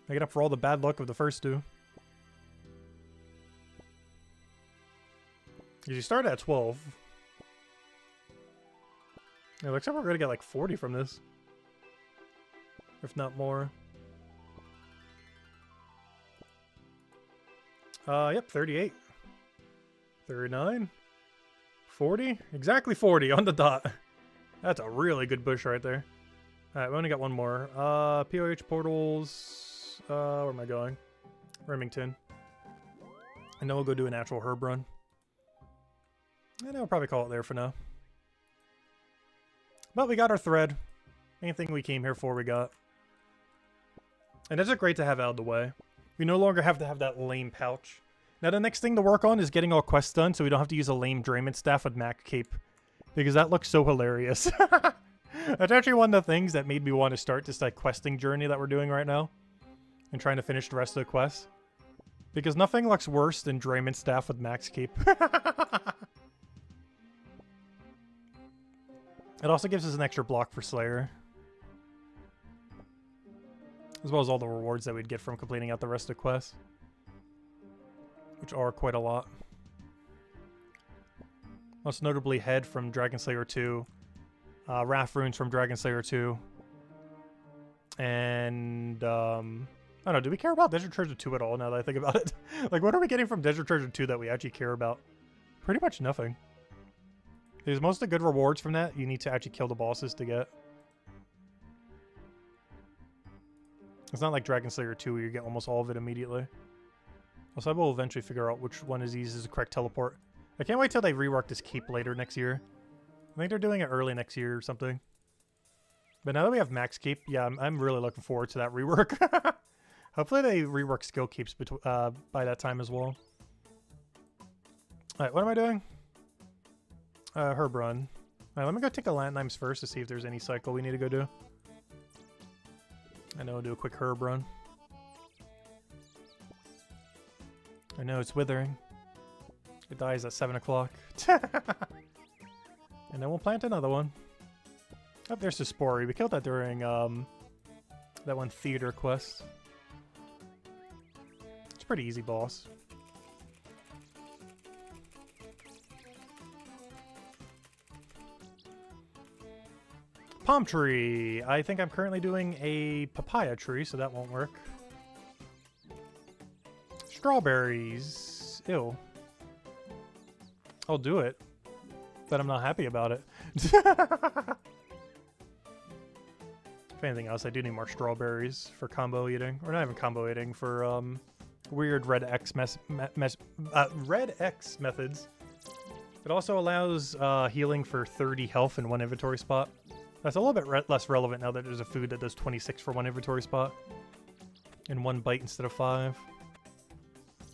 Make it up for all the bad luck of the first 2. You started at 12. It looks like we're gonna get like 40 from this. If not more. Yep, 38. 39. 40. Exactly 40 on the dot. That's a really good bush right there. Alright, we only got one more. POH portals. Where am I going? Remington. And then we'll go do a natural herb run. And I'll probably call it there for now. But we got our thread. Anything we came here for, we got. And it's great to have out of the way. We no longer have to have that lame pouch. Now the next thing to work on is getting all quests done so we don't have to use a lame Drayman staff with Mac Cape. Because that looks so hilarious. That's actually one of the things that made me want to start this like questing journey that we're doing right now. And trying to finish the rest of the quests. Because nothing looks worse than Drayman staff with Max Cape. It also gives us an extra block for Slayer. As well as all the rewards that we'd get from completing out the rest of the quests. Which are quite a lot. Most notably Head from Dragon Slayer 2. Wrath Runes from Dragon Slayer 2. And, I don't know, do we care about Desert Treasure 2 at all now that I think about it? Like, what are we getting from Desert Treasure 2 that we actually care about? Pretty much nothing. There's most of the good rewards from that you need to actually kill the bosses to get. It's not like Dragon Slayer 2 where you get almost all of it immediately. Also, I will eventually figure out which one is uses the correct teleport. I can't wait till they rework this cape later next year. I think they're doing it early next year or something. But now that we have Max Cape, yeah, I'm really looking forward to that rework. Hopefully they rework skill keeps by that time as well. Alright, what am I doing? Herb run. Alright, let me go take a Lantnimes first to see if there's any cycle we need to go do. I know we'll do a quick herb run. I know it's withering. It dies at 7 o'clock. And then we'll plant another one. Oh, there's the Spory. We killed that during that one theater quest. It's a pretty easy boss. Palm tree. I think I'm currently doing a papaya tree, so that won't work. Strawberries. Ew. I'll do it, but I'm not happy about it. If anything else, I do need more strawberries for combo eating. Or not even combo eating, for weird red X red X methods. It also allows healing for 30 health in one inventory spot. That's a little bit less relevant now that there's a food that does 26 for one inventory spot. In one bite instead of 5.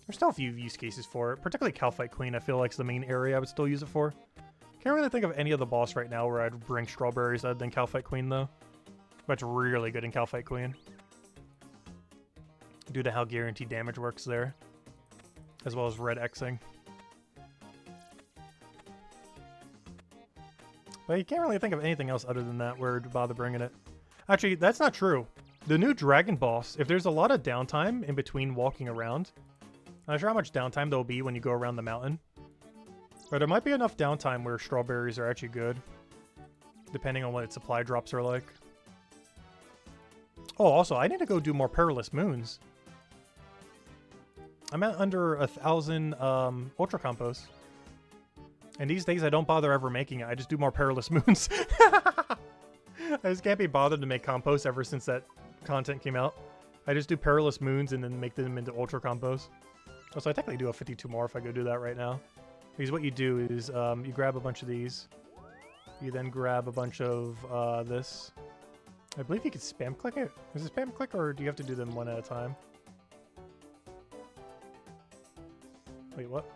There's still a few use cases for it. Particularly Calphite Queen, I feel like is the main area I would still use it for. Can't really think of any other boss right now where I'd bring strawberries other than Calphite Queen, though. But it's really good in Calphite Queen. Due to how guaranteed damage works there. As well as red Xing. But you can't really think of anything else other than that where to bother bringing it. Actually, that's not true. The new dragon boss, if there's a lot of downtime in between walking around, I'm not sure how much downtime there'll be when you go around the mountain. But there might be enough downtime where strawberries are actually good. Depending on what its supply drops are like. Oh, also, I need to go do more Perilous Moons. I'm at under 1,000 Ultra Compost. And these days I don't bother ever making it. I just do more Perilous Moons. I just can't be bothered to make compost ever since that content came out. I just do Perilous Moons and then make them into Ultra combos. Oh, so I technically do a 52 more if I go do that right now. Because what you do is you grab a bunch of these. You then grab a bunch of this. I believe you can spam click it. Is it spam click or do you have to do them one at a time? Wait, what?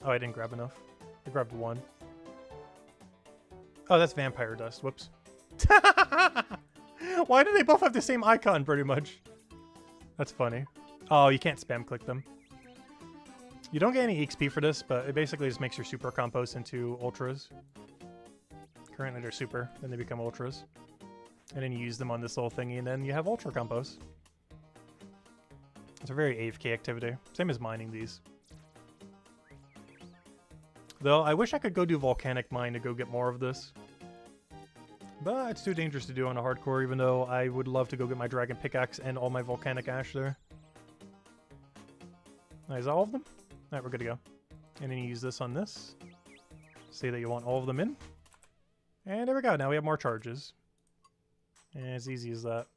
Oh, I didn't grab enough. I grabbed one. Oh, that's vampire dust. Whoops. Why do they both have the same icon, pretty much? That's funny. Oh, you can't spam click them. You don't get any XP for this, but it basically just makes your super compost into ultras. Currently they're super, then they become ultras. And then you use them on this little thingy, and then you have ultra compost. It's a very AFK activity. Same as mining these. Though, I wish I could go do volcanic mine to go get more of this. But it's too dangerous to do on a hardcore, even though I would love to go get my dragon pickaxe and all my volcanic ash there. Is that all of them? Alright, we're good to go. And then you use this on this. Say that you want all of them in. And there we go. Now we have more charges. And as easy as that.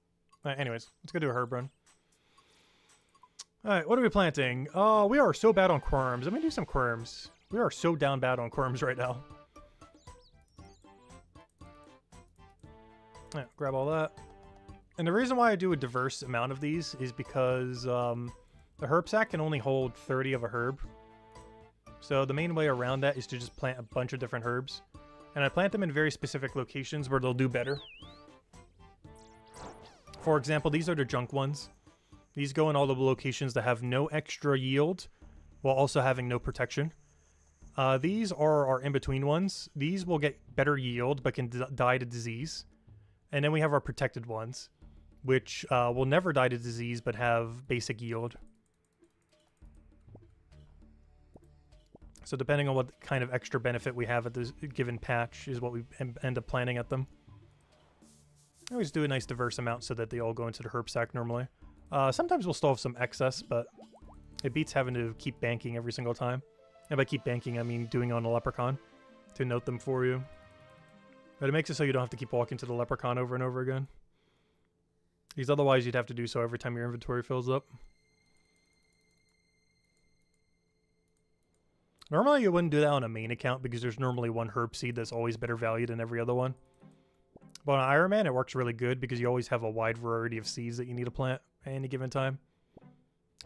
Alright, anyways, let's go do a herb run. Alright, what are we planting? Oh, we are so bad on quirms. Let me do some quirms. We are so down bad on quirms right now. Alright, grab all that. And the reason why I do a diverse amount of these is because the herb sack can only hold 30 of a herb. So the main way around that is to just plant a bunch of different herbs. And I plant them in very specific locations where they'll do better. For example, these are the junk ones. These go in all the locations that have no extra yield while also having no protection. These are our in-between ones. These will get better yield but can die to disease. And then we have our protected ones, which will never die to disease but have basic yield. So depending on what kind of extra benefit we have at this given patch is what we end up planting at them. I always do a nice diverse amount so that they all go into the herb sack normally. Sometimes we'll still have some excess, but it beats having to keep banking every single time. And by keep banking, I mean doing on a leprechaun to note them for you. But it makes it so you don't have to keep walking to the leprechaun over and over again. Because otherwise you'd have to do so every time your inventory fills up. Normally you wouldn't do that on a main account because there's normally one herb seed that's always better valued than every other one. But on Iron Man it works really good because you always have a wide variety of seeds that you need to plant at any given time.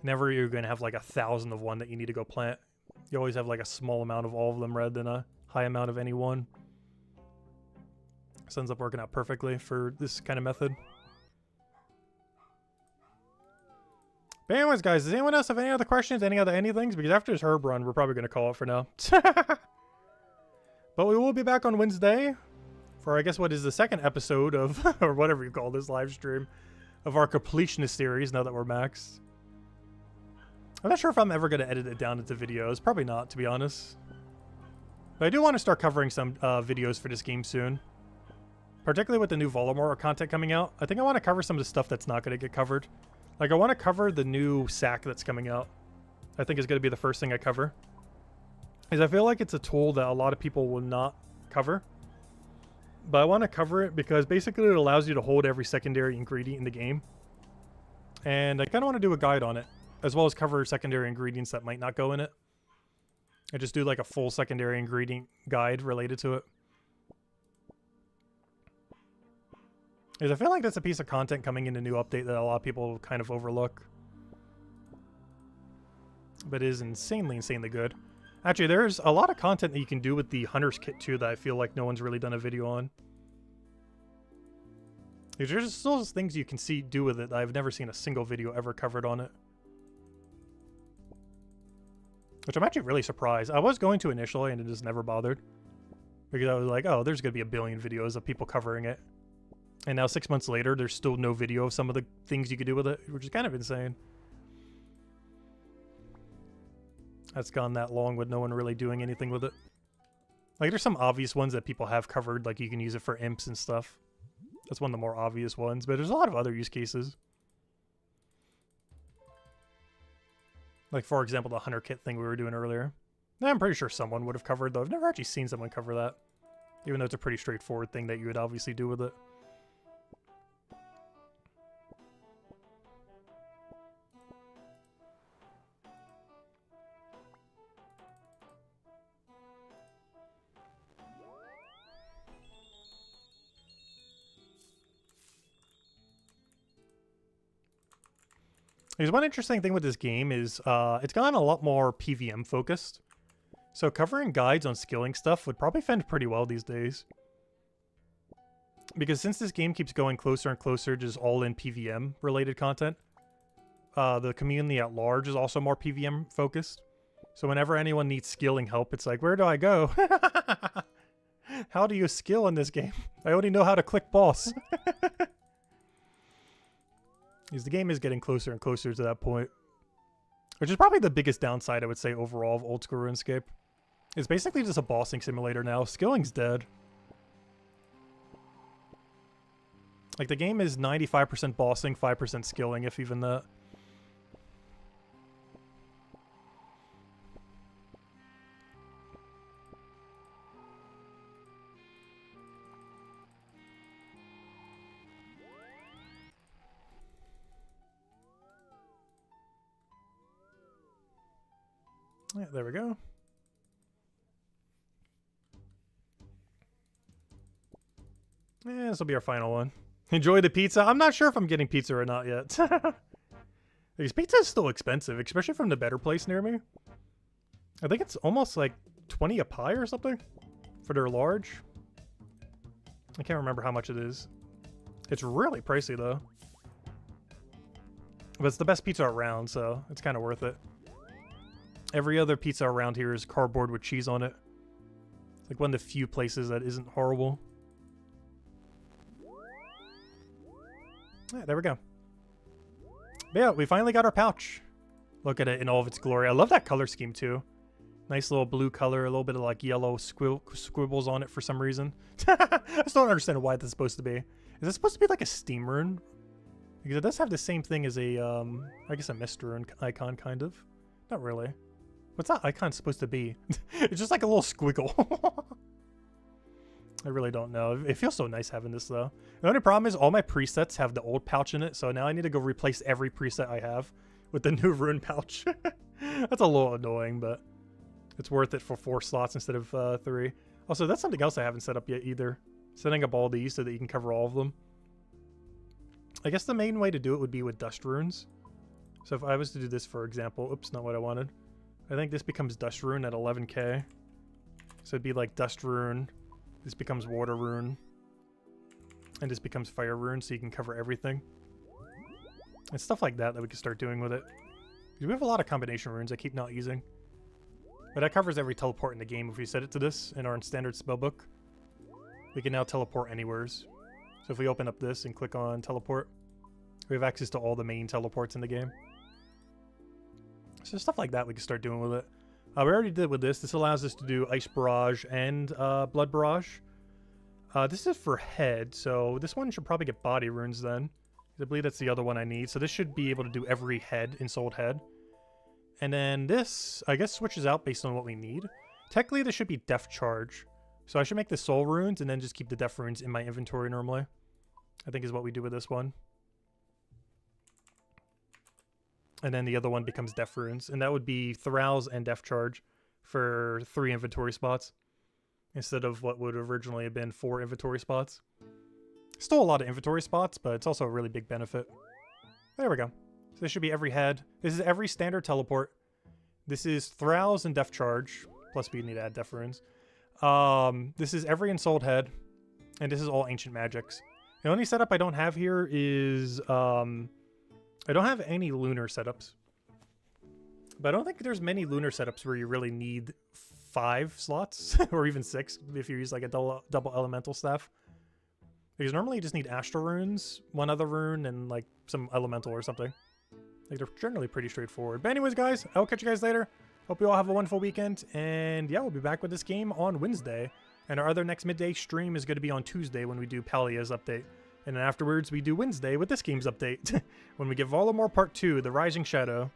Never you're going to have like 1,000 of one that you need to go plant. You always have like a small amount of all of them rather than a high amount of any one. This ends up working out perfectly for this kind of method. But anyways, guys, does anyone else have any other questions? Any other anythings? Because after this herb run, we're probably going to call it for now. But we will be back on Wednesday for, I guess, what is the second episode of, or whatever you call this live stream, of our Completionist series now that we're maxed. I'm not sure if I'm ever going to edit it down into videos. Probably not, to be honest. But I do want to start covering some videos for this game soon. Particularly with the new Volamore content coming out. I think I want to cover some of the stuff that's not going to get covered. Like, I want to cover the new sack that's coming out. I think is going to be the first thing I cover. Because I feel like it's a tool that a lot of people will not cover. But I want to cover it because basically it allows you to hold every secondary ingredient in the game. And I kind of want to do a guide on it. As well as cover secondary ingredients that might not go in it. I just do like a full secondary ingredient guide related to it. Because I feel like that's a piece of content coming in a new update that a lot of people kind of overlook. But it is insanely, insanely good. Actually, there's a lot of content that you can do with the Hunter's Kit too that I feel like no one's really done a video on. There's still things you can do with it that I've never seen a single video ever covered on it. Which I'm actually really surprised. I was going to initially and it just never bothered. Because I was like, oh, there's going to be a billion videos of people covering it. And now 6 months later, there's still no video of some of the things you could do with it, which is kind of insane. That's gone that long with no one really doing anything with it. Like, there's some obvious ones that people have covered, like you can use it for imps and stuff. That's one of the more obvious ones, but there's a lot of other use cases. Like, for example, the Hunter Kit thing we were doing earlier. I'm pretty sure someone would have covered, though. I've never actually seen someone cover that. Even though it's a pretty straightforward thing that you would obviously do with it. There's one interesting thing with this game is it's gotten a lot more PVM focused. So covering guides on skilling stuff would probably fend pretty well these days. Because since this game keeps going closer and closer to just all-in PVM related content, the community at large is also more PVM focused. So whenever anyone needs skilling help, it's like, where do I go? How do you skill in this game? I only know how to click boss. Because the game is getting closer and closer to that point. Which is probably the biggest downside, I would say, overall of Old School Runescape. It's basically just a bossing simulator now. Skilling's dead. Like, the game is 95% bossing, 5% skilling, if even that. Yeah, there we go. Yeah, this will be our final one. Enjoy the pizza. I'm not sure if I'm getting pizza or not yet. Because pizza is still expensive, especially from the better place near me. I think it's almost like 20 a pie or something for their large. I can't remember how much it is. It's really pricey though. But it's the best pizza around, so it's kind of worth it. Every other pizza around here is cardboard with cheese on it. It's like one of the few places that isn't horrible. Yeah, there we go. But yeah, we finally got our pouch. Look at it in all of its glory. I love that color scheme too. Nice little blue color, a little bit of like yellow squibbles on it for some reason. I just don't understand why this is supposed to be. Is this supposed to be like a steam rune? Because it does have the same thing as a, I guess a mist rune icon, kind of. Not really. What's that icon supposed to be? It's just like a little squiggle. I really don't know. It feels so nice having this though. The only problem is all my presets have the old pouch in it, so now I need to go replace every preset I have with the new rune pouch. That's a little annoying, but it's worth it for 4 slots instead of 3. Also, that's something else I haven't set up yet either. Setting up all these so that you can cover all of them. I guess the main way to do it would be with dust runes. So if I was to do this, for example, oops, not what I wanted. I think this becomes dust rune at 11k. So it'd be like dust rune. This becomes water rune. And this becomes fire rune, so you can cover everything. And stuff like that we can start doing with it. We have a lot of combination runes I keep not using. But that covers every teleport in the game if we set it to this in our standard spellbook. We can now teleport anywheres. So if we open up this and click on teleport, we have access to all the main teleports in the game. So stuff like that we can start doing with it. We already did with this. This allows us to do Ice Barrage and Blood Barrage. This is for head, so this one should probably get body runes then. I believe that's the other one I need. So this should be able to do every head in Souled Head. And then this, I guess, switches out based on what we need. Technically, this should be Death Charge. So I should make the Soul Runes and then just keep the Death Runes in my inventory normally. I think is what we do with this one. And then the other one becomes Death Runes. And that would be Thralls and Death Charge for 3 inventory spots. Instead of what would originally have been 4 inventory spots. Still a lot of inventory spots, but it's also a really big benefit. There we go. So this should be every head. This is every standard teleport. This is Thralls and Death Charge. Plus we need to add Death Runes. This is every Ensouled Head. And this is all Ancient Magics. The only setup I don't have here is... I don't have any lunar setups. But I don't think there's many lunar setups where you really need 5 slots. Or even 6 if you use like a double elemental staff. Because normally you just need Astral Runes, 1 other rune, and like some elemental or something. Like they're generally pretty straightforward. But anyways guys, I'll catch you guys later. Hope you all have a wonderful weekend. And yeah, we'll be back with this game on Wednesday. And our other next midday stream is going to be on Tuesday when we do Palia's update. And then afterwards, we do Wednesday with this game's update. When we get Volamore Part 2, The Rising Shadow.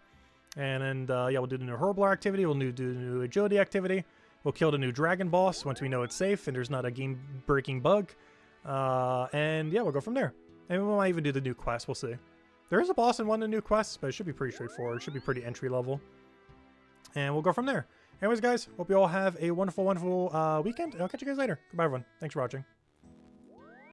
And yeah, we'll do the new Herbibore activity. We'll do the new Agility activity. We'll kill the new Dragon Boss once we know it's safe and there's not a game-breaking bug. And yeah, we'll go from there. And we might even do the new quest. We'll see. There is a boss in one of the new quests, but it should be pretty straightforward. It should be pretty entry-level. And we'll go from there. Anyways, guys, hope you all have a wonderful, wonderful weekend. And I'll catch you guys later. Goodbye, everyone. Thanks for watching.